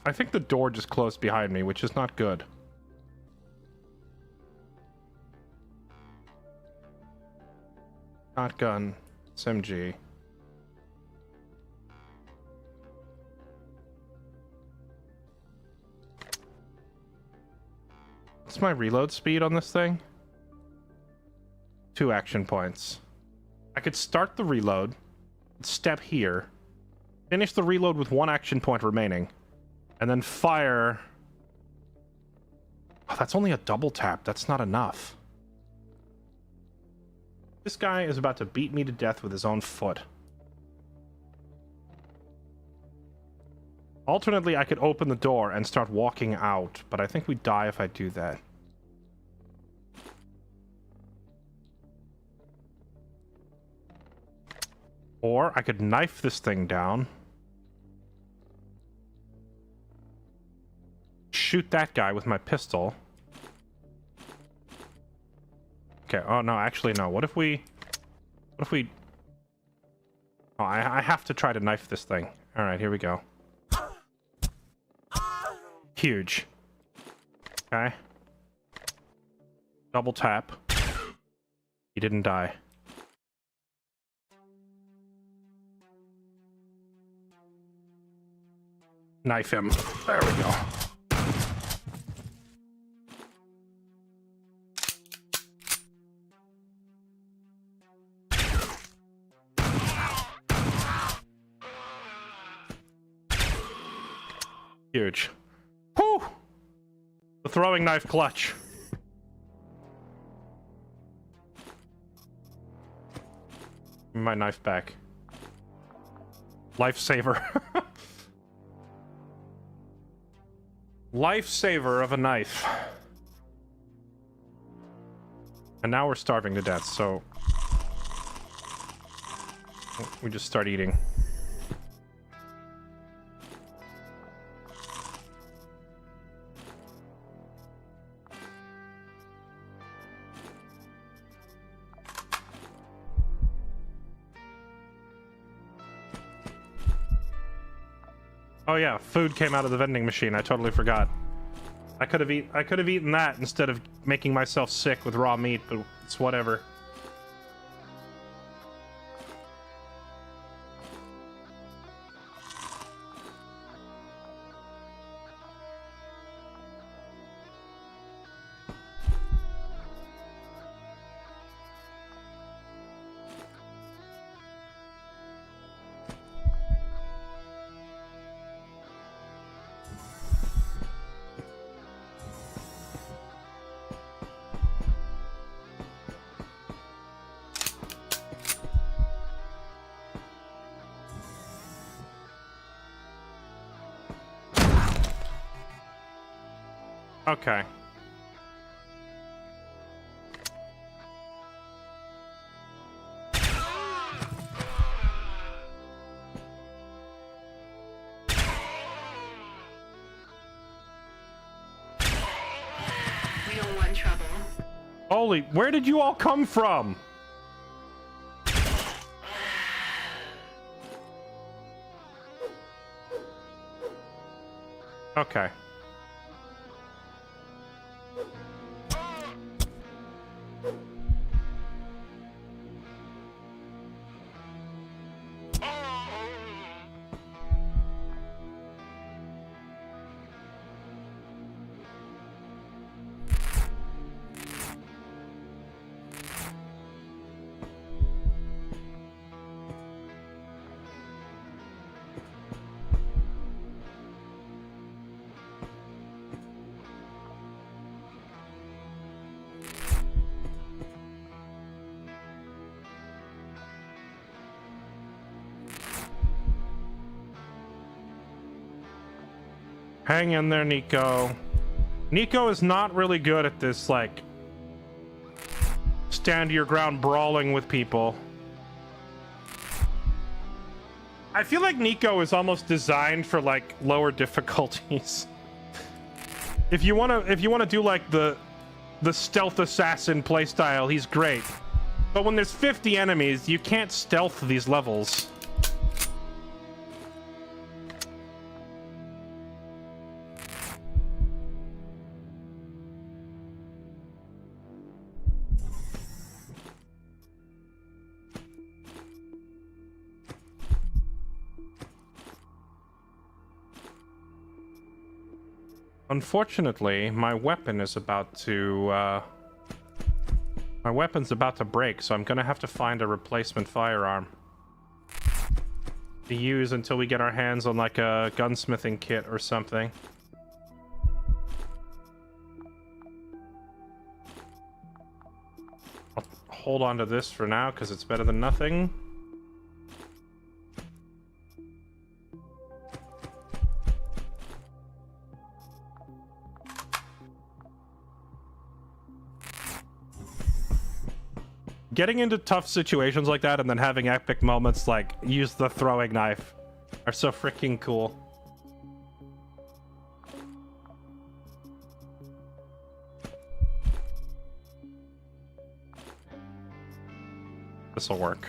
I think the door just closed behind me, which is not good. Shotgun, SMG. What's my reload speed on this thing? 2 action points. I could start the reload, step here, finish the reload with 1 action point remaining, and then fire. Oh, that's only a double tap. That's not enough. This guy is about to beat me to death with his own foot. Alternately, I could open the door and start walking out, but I think we die if I do that. Or I could knife this thing down. Shoot that guy with my pistol. Okay, oh no, actually no. What if we... Oh, I have to try to knife this thing. Alright, here we go. Huge. Okay. Double tap. He didn't die. Knife him. There we go. Huge. Whew! The throwing knife clutch. Give me my knife back. Lifesaver. Lifesaver of a knife. And now we're starving to death, so... we just start eating. Oh yeah, food came out of the vending machine. I totally forgot. I could have eaten that instead of making myself sick with raw meat, but it's whatever. Okay. We don't want trouble. Holy, where did you all come from? Okay. Hang in there, Nico. Nico is not really good at this, like, stand your ground brawling with people. I feel like Nico is almost designed for, like, lower difficulties. If you wanna do like the stealth assassin playstyle, he's great. But when there's 50 enemies, you can't stealth these levels. Unfortunately, my weapon is about to, my weapon's about to break, so I'm gonna have to find a replacement firearm to use until we get our hands on, like, a gunsmithing kit or something. I'll hold on to this for now, because it's better than nothing. Getting into tough situations like that and then having epic moments like use the throwing knife are so freaking cool. This'll work.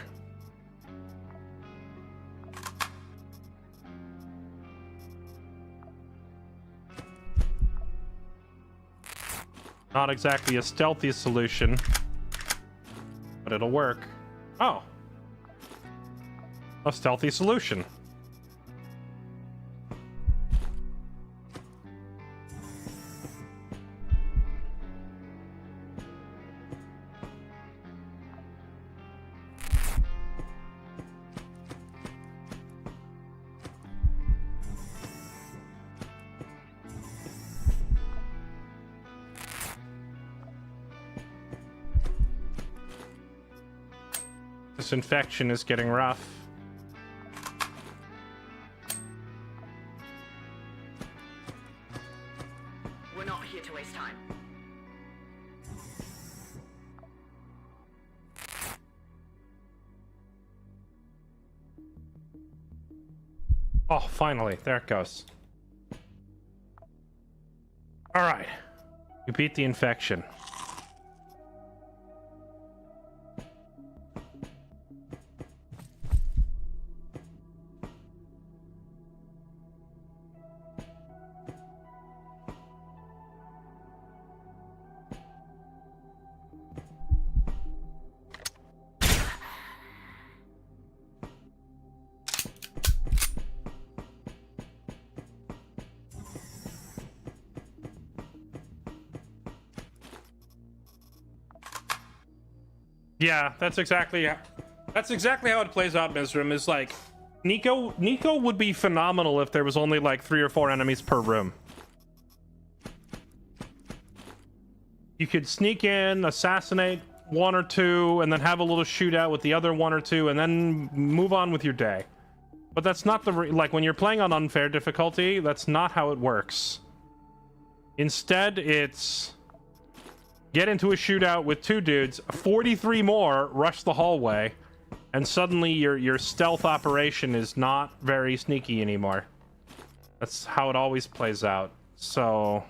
Not exactly a stealthy solution, but it'll work. Oh. A stealthy solution. This infection is getting rough. We're not here to waste time. Oh, finally. There it goes. Alright. You beat the infection. Yeah, that's exactly how it plays out, Mizram, is like Nico would be phenomenal if there was only like 3 or 4 enemies per room. You could sneak in, assassinate 1 or 2, and then have a little shootout with the other 1 or 2, and then move on with your day. But that's not the like when you're playing on unfair difficulty, that's not how it works. Instead, it's get into a shootout with 2 dudes, 43 more rush the hallway, and suddenly your stealth operation is not very sneaky anymore. That's how it always plays out. So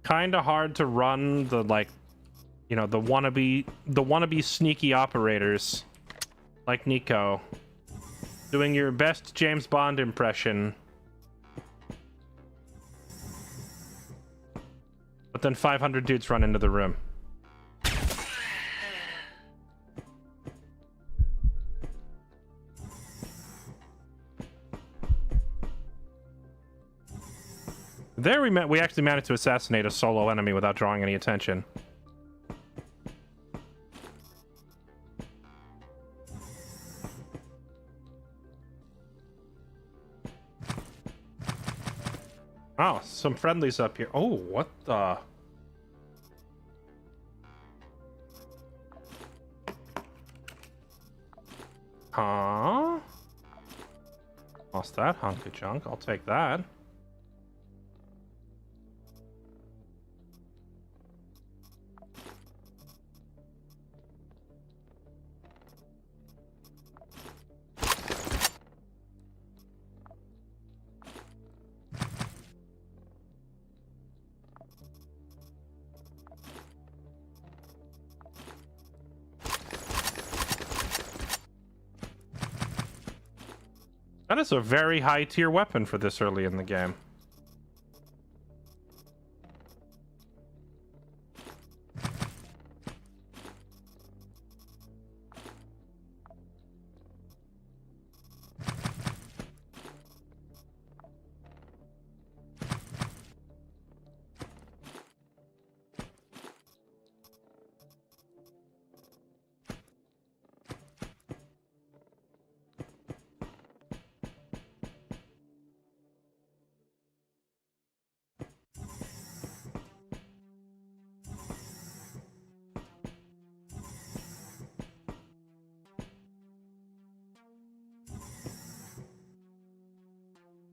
kind of hard to run the, like, you know, the wannabe sneaky operators like Nico doing your best James Bond impression, but then 500 dudes run into the room. There we actually managed to assassinate a solo enemy without drawing any attention. Oh, some friendlies up here. Oh, what the? Huh? Lost that hunk of junk. I'll take that. That is a very high tier weapon for this early in the game.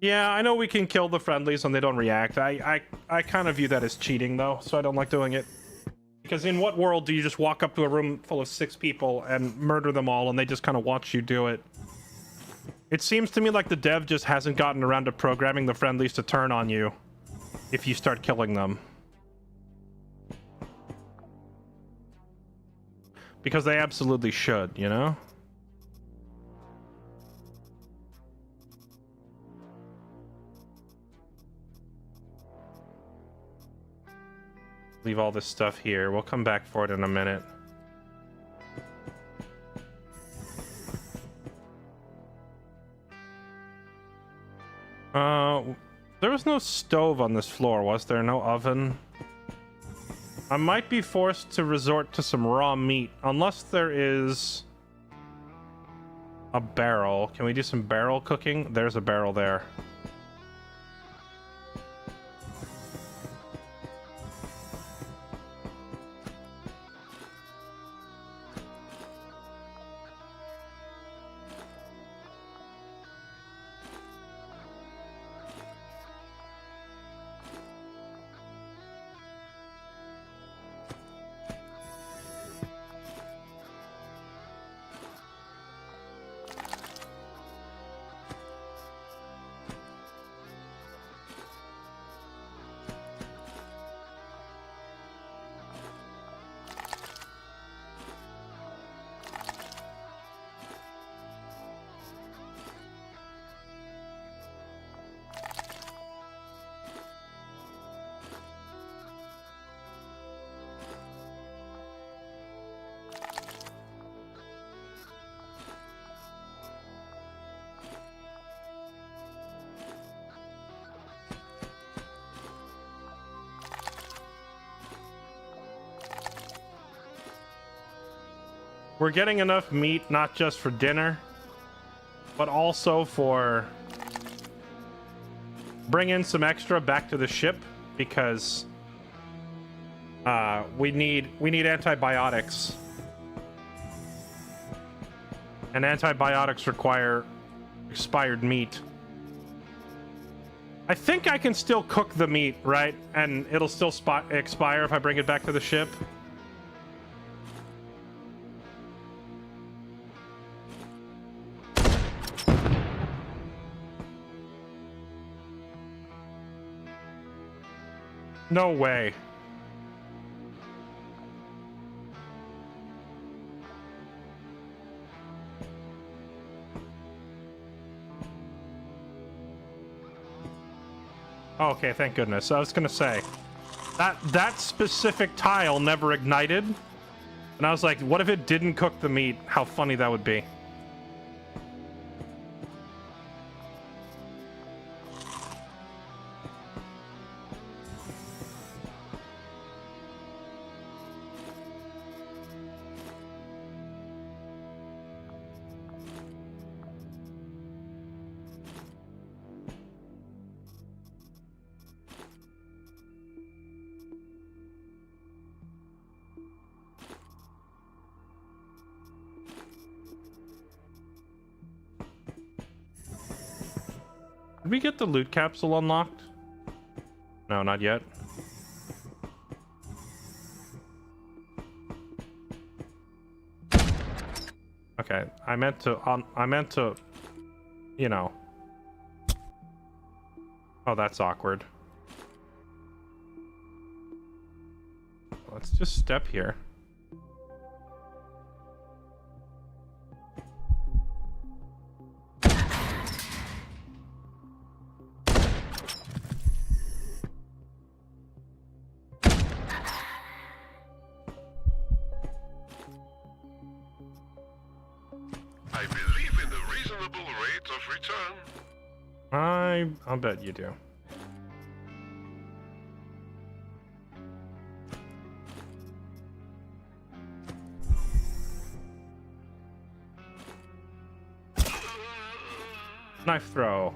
Yeah, I know we can kill the friendlies when they don't react. I kind of view that as cheating, though, so I don't like doing it. Because in what world do you just walk up to a room full of 6 people and murder them all and they just kind of watch you do it? It seems to me like the dev just hasn't gotten around to programming the friendlies to turn on you if you start killing them. Because they absolutely should, you know? Leave all this stuff here. We'll come back for it in a minute. There was no stove on this floor, was there? No oven? I might be forced to resort to some raw meat, unless there is a barrel. Can we do some barrel cooking? There's a barrel there. We're getting enough meat, not just for dinner, but also for bringing some extra back to the ship, because we need antibiotics, and antibiotics require expired meat. I think I can still cook the meat, right? And it'll still expire if I bring it back to the ship. No way. Okay, thank goodness. I was gonna say that specific tile never ignited, and I was like, what if it didn't cook the meat? How funny that would be. Did we get the loot capsule unlocked? No, not yet. Okay, I meant to, you know. Oh, that's awkward. Let's just step here. I believe in the reasonable rate of return. I'll bet you do. Knife throw.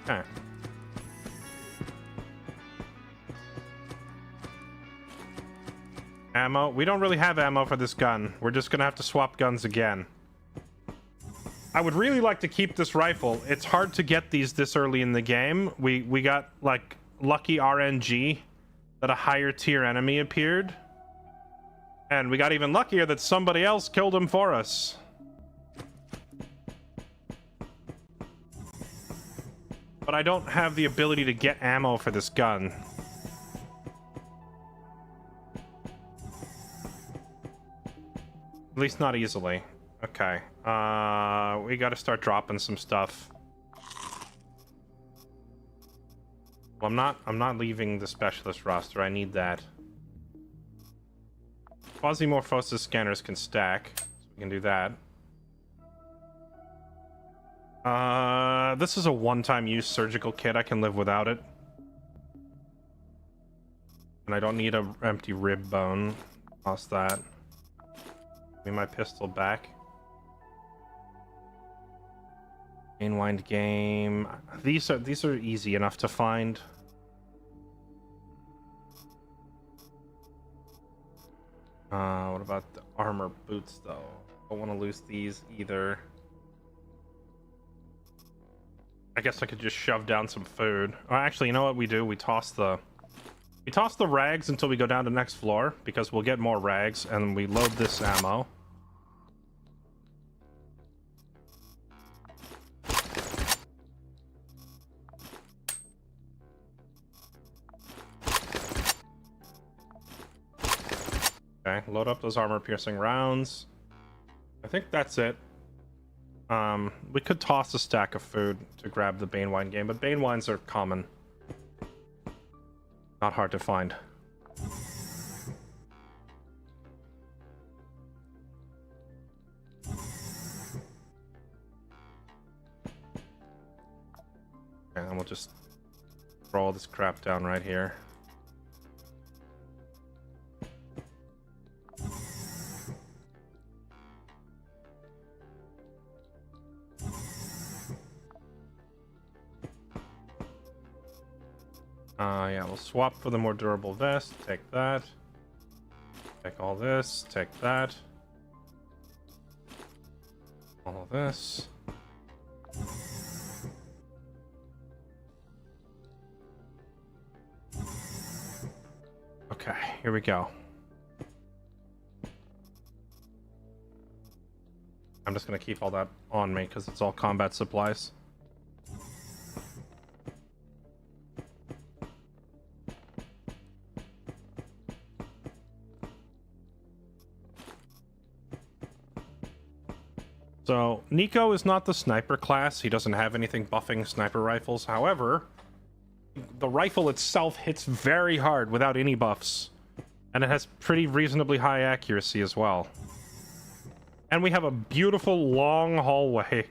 Okay. Ammo. We don't really have ammo for this gun. We're just gonna have to swap guns again. I would really like to keep this rifle. It's hard to get these this early in the game. We got like lucky RNG that a higher tier enemy appeared. And we got even luckier that somebody else killed him for us. But I don't have the ability to get ammo for this gun. At least not easily. Okay. We gotta start dropping some stuff. Well, I'm not leaving the specialist roster. I need that. Quasimorphosis scanners can stack, so we can do that. This is a one-time use surgical kit. I can live without it. And I don't need a empty rib bone. Lost that. Give me my pistol back. Mainwind game. These are easy enough to find. What about the armor boots though? Don't want to lose these either. I guess I could just shove down some food. Oh, actually, you know what we do? We toss the rags until we go down to the next floor, because we'll get more rags, and we load this ammo. Okay, load up those armor-piercing rounds. I think that's it. We could toss a stack of food to grab the Bane wine game, but Bane wines are common. Not hard to find. And we'll just throw all this crap down right here. Yeah, we'll swap for the more durable vest. Take that. Take all this. Take that. All of this. Okay, here we go. I'm just gonna keep all that on me because it's all combat supplies. So, Nico is not the sniper class. He doesn't have anything buffing sniper rifles. However, the rifle itself hits very hard without any buffs. And it has pretty reasonably high accuracy as well. And we have a beautiful long hallway.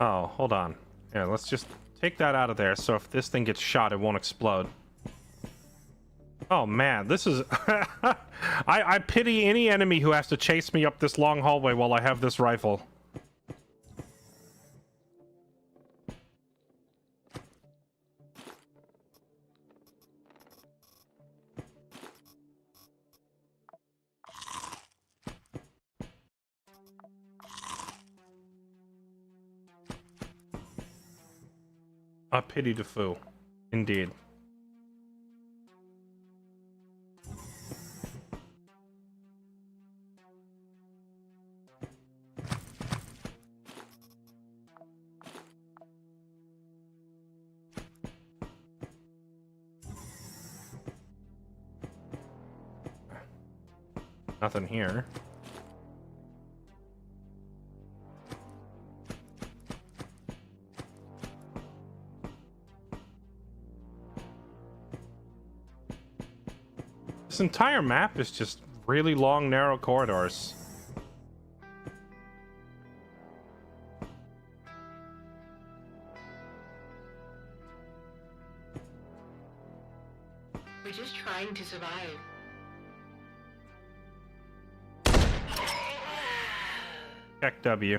Oh, hold on. Yeah, let's just take that out of there, so if this thing gets shot, it won't explode. Oh man, this is... I pity any enemy who has to chase me up this long hallway while I have this rifle. A pity to foo, indeed. Nothing here. This entire map is just really long, narrow corridors. We're just trying to survive. Check W.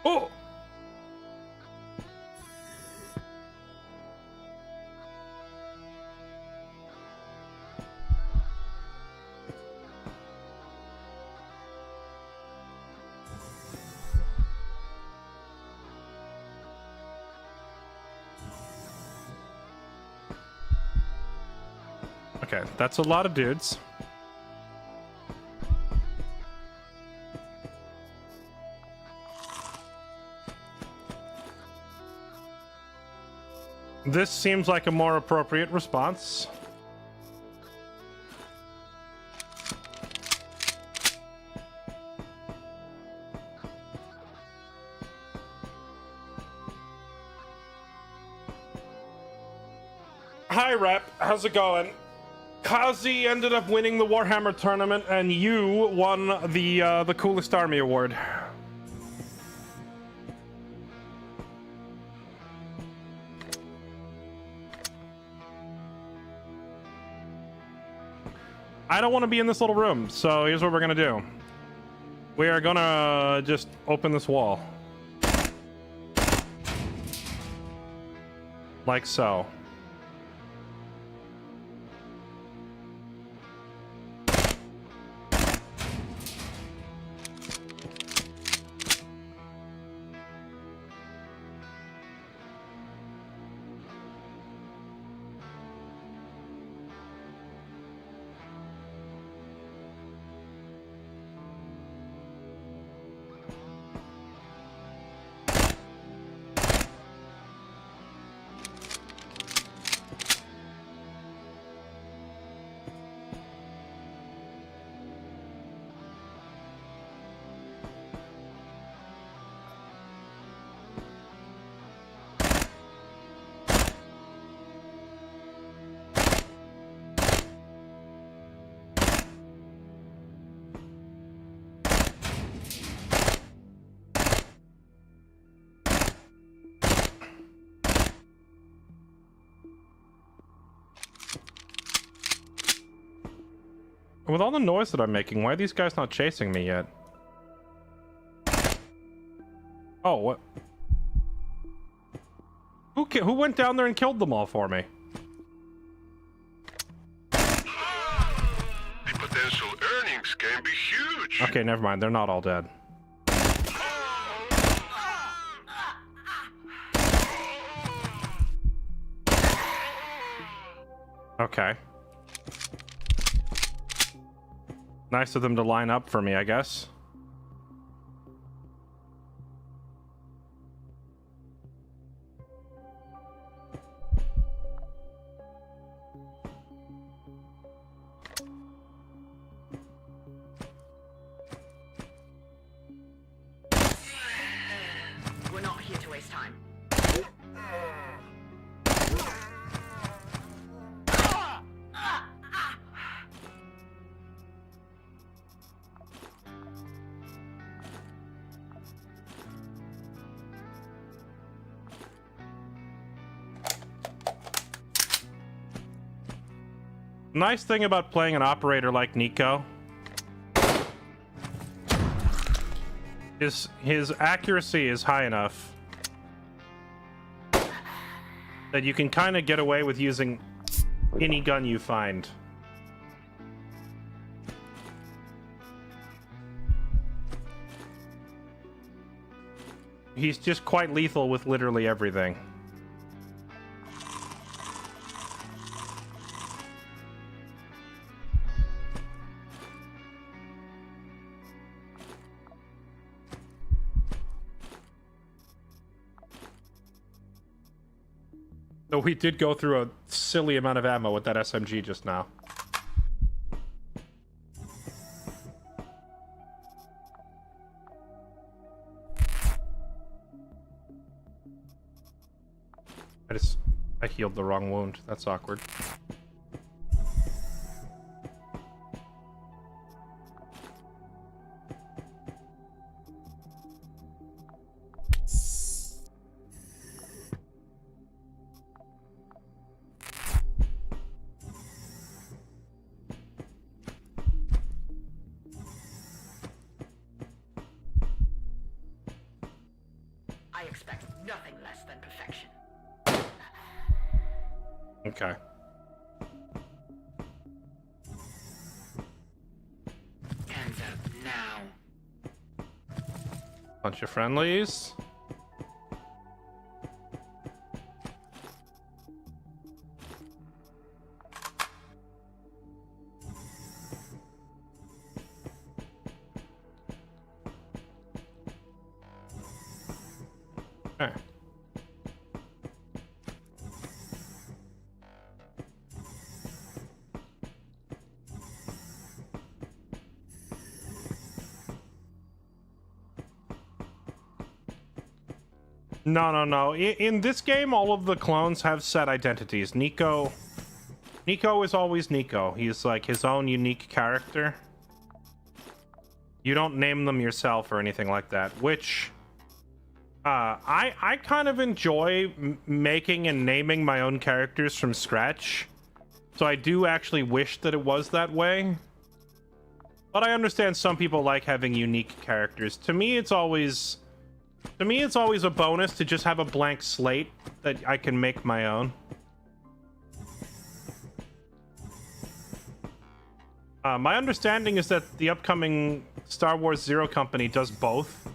Oh! Okay, that's a lot of dudes. This seems like a more appropriate response. Hi, Rep. How's it going? Kazi ended up winning the Warhammer tournament, and you won the coolest army award. I don't want to be in this little room, so here's what we're gonna do. We are gonna just open this wall. Like so. With all the noise that I'm making, why are these guys not chasing me yet? Oh, what? Who went down there and killed them all for me? The potential earnings can be huge. Okay, never mind. They're not all dead. Okay. Nice of them to line up for me, I guess. Nice thing about playing an operator like Nico is his accuracy is high enough that you can kind of get away with using any gun you find. He's just quite lethal with literally everything. So we did go through a silly amount of ammo with that SMG just now. I healed the wrong wound. That's awkward. I expect nothing less than perfection. Okay. Hands up now. Bunch of friendlies. Okay. No. In this game, all of the clones have set identities. Nico is always Nico. He's like his own unique character. You don't name them yourself or anything like that, which I kind of enjoy making and naming my own characters from scratch. So I do actually wish that it was that way. But I understand some people like having unique characters. To me, it's always a bonus to just have a blank slate that I can make my own. My understanding is that the upcoming Star Wars Zero Company does both.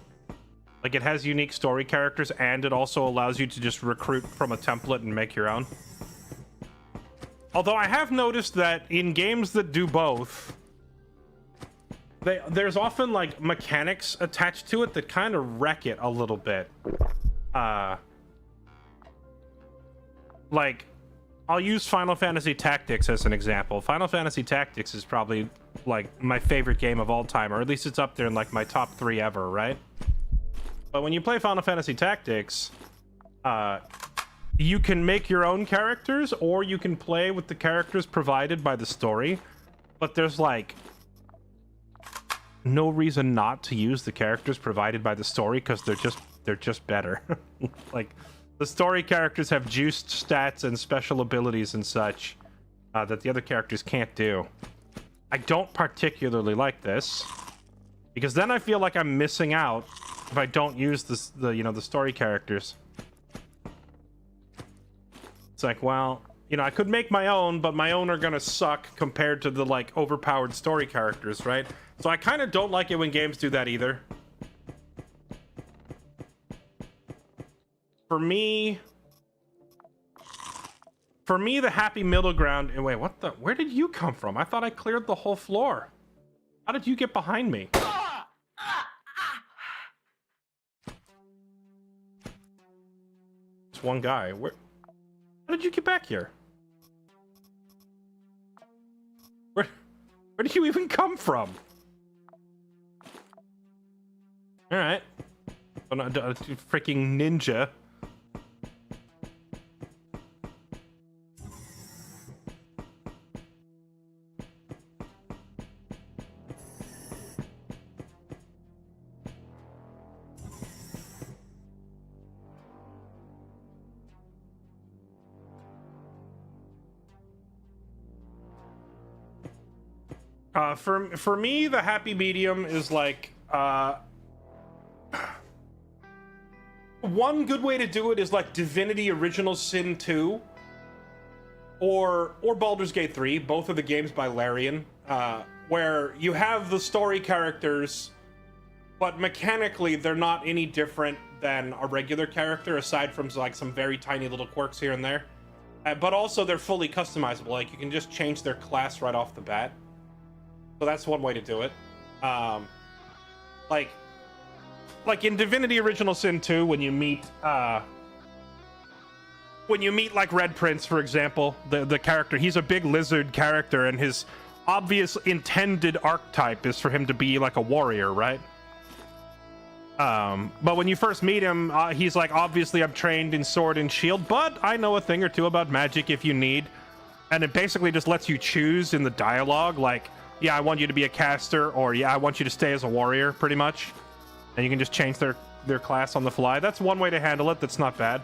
Like, it has unique story characters, and it also allows you to just recruit from a template and make your own. Although I have noticed that in games that do both, there's often like mechanics attached to it that kind of wreck it a little bit. Like, I'll use Final Fantasy Tactics as an example. Final Fantasy Tactics is probably like my favorite game of all time, or at least it's up there in like my top 3 ever, right? But when you play Final Fantasy Tactics, you can make your own characters, or you can play with the characters provided by the story. But there's like no reason not to use the characters provided by the story, because they're just better. Like, the story characters have juiced stats and special abilities and such that the other characters can't do. I don't particularly like this, because then I feel like I'm missing out if I don't use the story characters. It's like, well, I could make my own, but my own are gonna suck compared to the like overpowered story characters, right? So I kind of don't like it when games do that either. For me, the happy middle ground. And wait, what the? Where did you come from? I thought I cleared the whole floor. How did you get behind me? It's one guy. How did you get back here? Where did you even come from? All right, freaking ninja. For me, the happy medium is like one good way to do it is like Divinity Original Sin 2 or Baldur's Gate 3, both of the games by Larian, where you have the story characters, but mechanically they're not any different than a regular character, aside from like some very tiny little quirks here and there. But also they're fully customizable. Like you can just change their class right off the bat. So that's one way to do it. Like in Divinity Original Sin 2, when you meet like Red Prince, for example, the character, he's a big lizard character, and his obvious intended archetype is for him to be like a warrior, right? But when you first meet him, he's like, obviously I'm trained in sword and shield, but I know a thing or two about magic if you need. And it basically just lets you choose in the dialogue, like, yeah, I want you to be a caster, or yeah, I want you to stay as a warrior, pretty much. And you can just change their class on the fly. That's one way to handle it. That's not bad.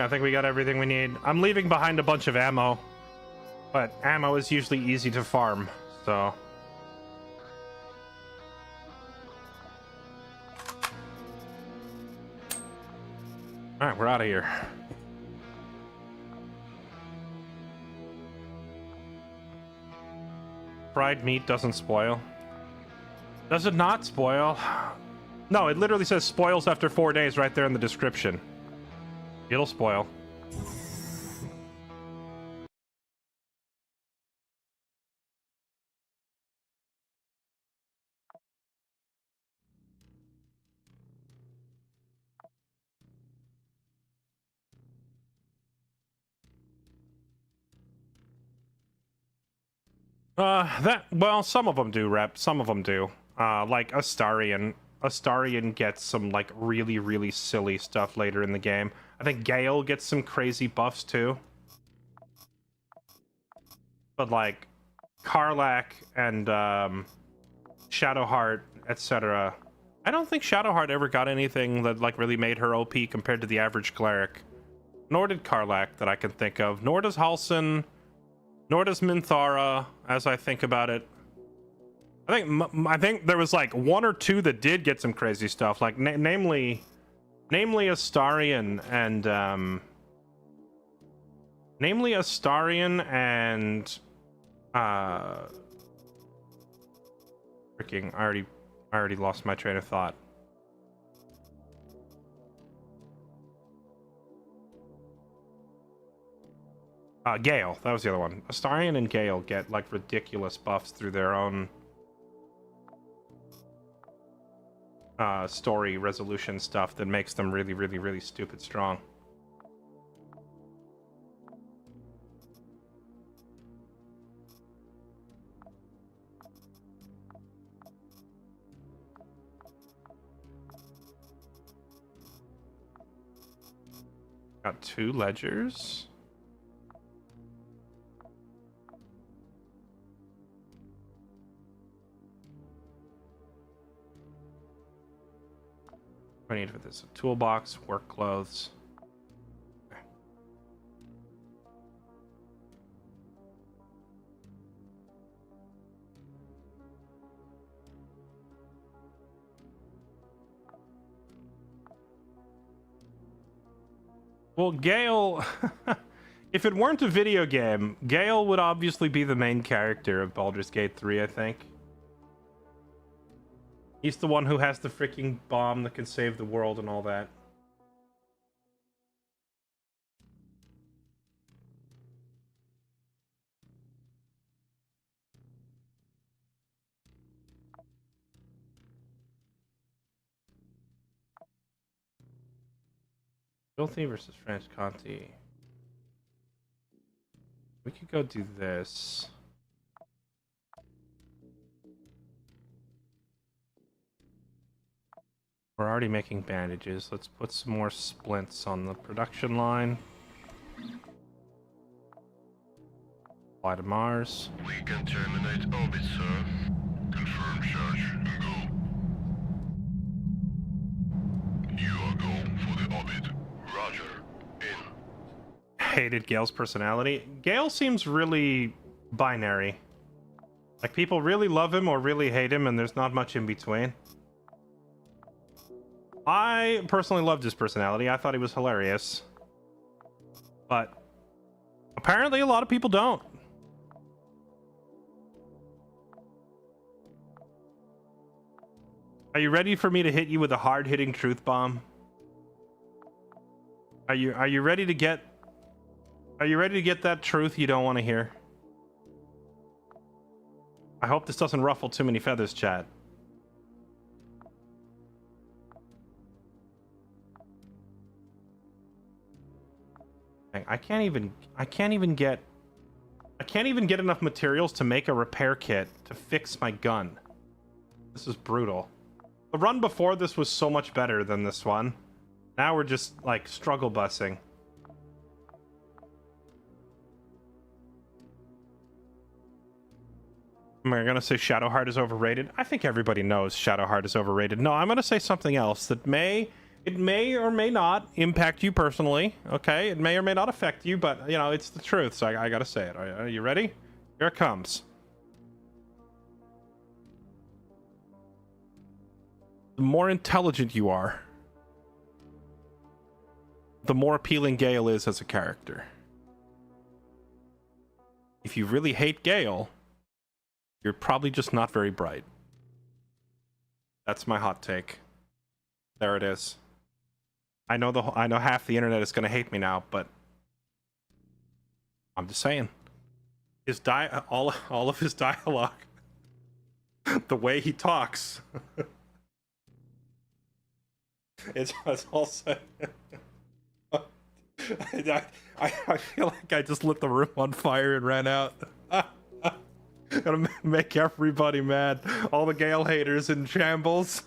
I think we got everything we need. I'm leaving behind a bunch of ammo, but ammo is usually easy to farm, so... Alright, we're out of here. Fried meat doesn't spoil. Does it not spoil? No, it literally says spoils after 4 days right there in the description. It'll spoil. Well, some of them do, Rep. Some of them do. Like Astarion. Astarion gets some, like, really, really silly stuff later in the game. I think Gale gets some crazy buffs, too. But, like, Karlach and, Shadowheart, etc. I don't think Shadowheart ever got anything that, like, really made her OP compared to the average cleric. Nor did Karlach, that I can think of. Nor does Halsin. Nor does Minthara, as I think about it. I think there was, like, one or two that did get some crazy stuff, like, namely Astarion and, freaking, I already lost my train of thought. Gale, that was the other one. Astarion and Gale get, like, ridiculous buffs through their own story resolution stuff that makes them really, really, really stupid strong. Got 2 ledgers. I need for this: a toolbox, work clothes. Okay. Well, Gale, if it weren't a video game, Gale would obviously be the main character of Baldur's Gate 3, I think. He's the one who has the freaking bomb that can save the world and all that. Filthy versus French Conti. We could go do this. We're already making bandages. Let's put some more splints on the production line. Fly to Mars. We can terminate orbit, sir. Confirm charge and go. You are go for the orbit. Roger. In. Hated Gale's personality. Gale seems really binary. Like, people really love him or really hate him, and there's not much in between. I personally loved his personality. I thought he was hilarious. But apparently a lot of people don't. Are you ready for me to hit you with a hard-hitting truth bomb? Are you ready to get that truth you don't want to hear? I hope this doesn't ruffle too many feathers, chat. I can't even get enough materials to make a repair kit to fix my gun. This is brutal. The run before this was so much better than this one. Now we're just like struggle busing. Am I gonna say Shadowheart is overrated? I think everybody knows Shadowheart is overrated. No, I'm gonna say something else that may or may not impact you personally. Okay, it may or may not affect you, but you know it's the truth, so I gotta say it. Are you ready? Here it comes. The more intelligent you are, the more appealing Gale is as a character. If you really hate Gale, you're probably just not very bright. That's my hot take. There it is. I know half the internet is going to hate me now, but I'm just saying. All of his dialogue, the way he talks, it's also. I feel like I just lit the room on fire and ran out. Gonna make everybody mad. All the Gale haters in shambles.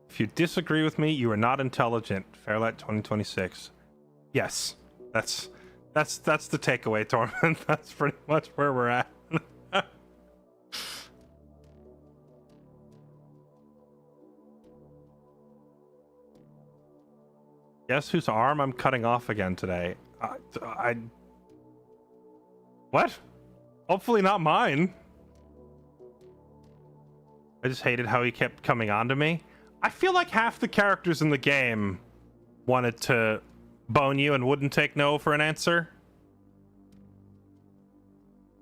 If you disagree with me, you are not intelligent. Fairlight 2026. Yes, that's the takeaway, Tormund. That's pretty much where we're at. Guess whose arm I'm cutting off again today? What? Hopefully not mine. I just hated how he kept coming on to me. I feel like half the characters in the game wanted to bone you and wouldn't take no for an answer.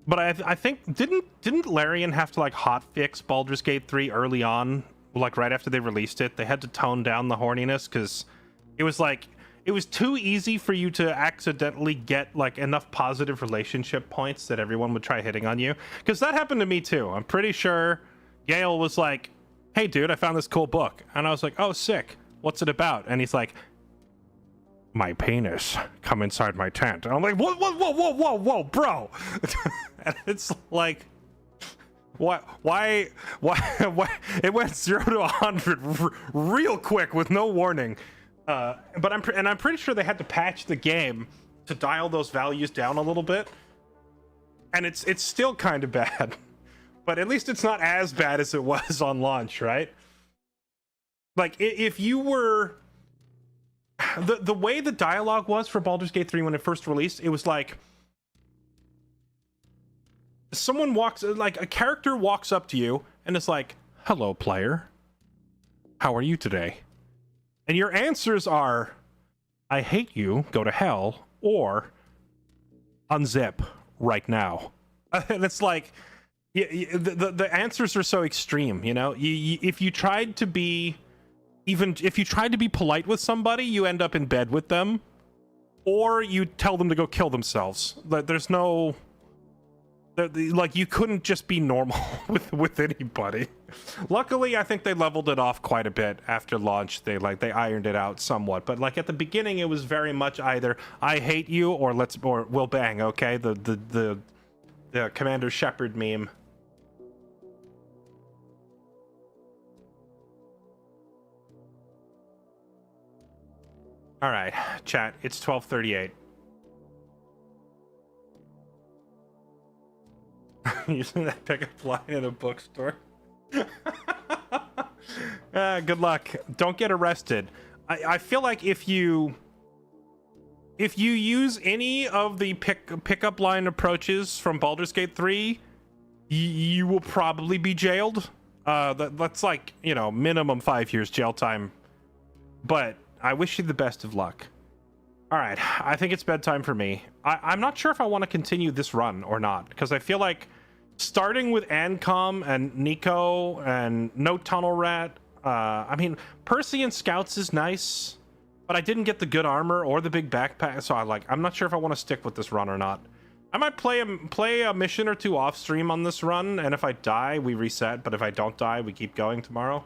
But I think didn't Larian have to like hotfix Baldur's Gate 3 early on, like right after they released it? They had to tone down the horniness because it was too easy for you to accidentally get like enough positive relationship points that everyone would try hitting on you. Because that happened to me too. I'm pretty sure Gale was like, "Hey dude, I found this cool book," and I was like, "Oh sick, what's it about?" And he's like, "My penis, come inside my tent." And I'm like, whoa, bro. And it's like, what? Why? It went 0 to 100 real quick with no warning. But I'm pretty sure they had to patch the game to dial those values down a little bit, and it's still kind of bad. But at least it's not as bad as it was on launch, right? Like if you were the way the dialogue was for Baldur's Gate 3 when it first released, it was like a character walks up to you and it's like, "Hello, player. How are you today?" And your answers are, "I hate you, go to hell," or "Unzip right now." And it's like, the answers are so extreme, you know? If you tried to be polite with somebody, you end up in bed with them, or you tell them to go kill themselves. There's no Like, you couldn't just be normal with anybody. Luckily, I think they leveled it off quite a bit after launch. They ironed it out somewhat, but like at the beginning, it was very much either I hate you or we'll bang. Okay, the Commander Shepard meme. All right, chat. It's 12:38. Using that pickup line in a bookstore. Good luck. Don't get arrested. I feel like if you use any of the pickup line approaches from Baldur's Gate 3, you will probably be jailed. That's like, you know, minimum 5 years jail time. But I wish you the best of luck. All right, I think it's bedtime for me. I'm not sure if I want to continue this run or not, because I feel like starting with Ancom and Nico and no Tunnel Rat, I mean, Percy and Scouts is nice, but I didn't get the good armor or the big backpack, so I'm not sure if I want to stick with this run or not. I might play a mission or two off stream on this run, and if I die, we reset, but if I don't die, we keep going tomorrow.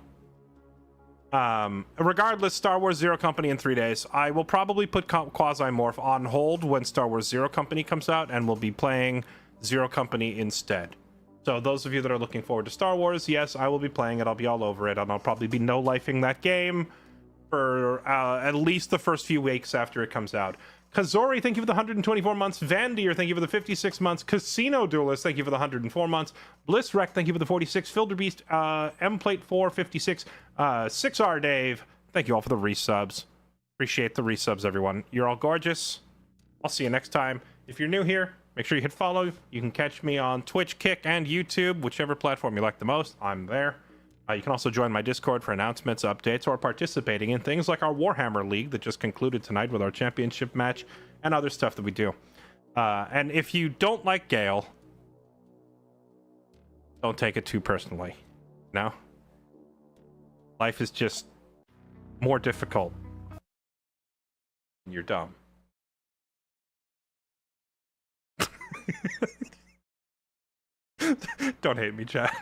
Regardless, Star Wars Zero Company in 3 days. I will probably put Quasimorph on hold when Star Wars Zero Company comes out, and we'll be playing Zero Company instead. So those of you that are looking forward to Star Wars, yes, I will be playing it. I'll be all over it, and I'll probably be no-lifing that game for at least the first few weeks after it comes out. Kazori, thank you for the 124 months. Vandier, thank you for the 56 months. Casino Duelist, thank you for the 104 months. Blisswreck, thank you for the 46. Filderbeast, Mplate 4, 56. 6R Dave, thank you all for the resubs. Appreciate the resubs, everyone. You're all gorgeous. I'll see you next time. If you're new here, make sure you hit follow. You can catch me on Twitch, Kick, and YouTube, whichever platform you like the most. I'm there. You can also join my Discord for announcements, updates, or participating in things like our Warhammer League that just concluded tonight with our championship match and other stuff that we do. And if you don't like Gale, don't take it too personally. No? Life is just more difficult. You're dumb. Don't hate me, chat.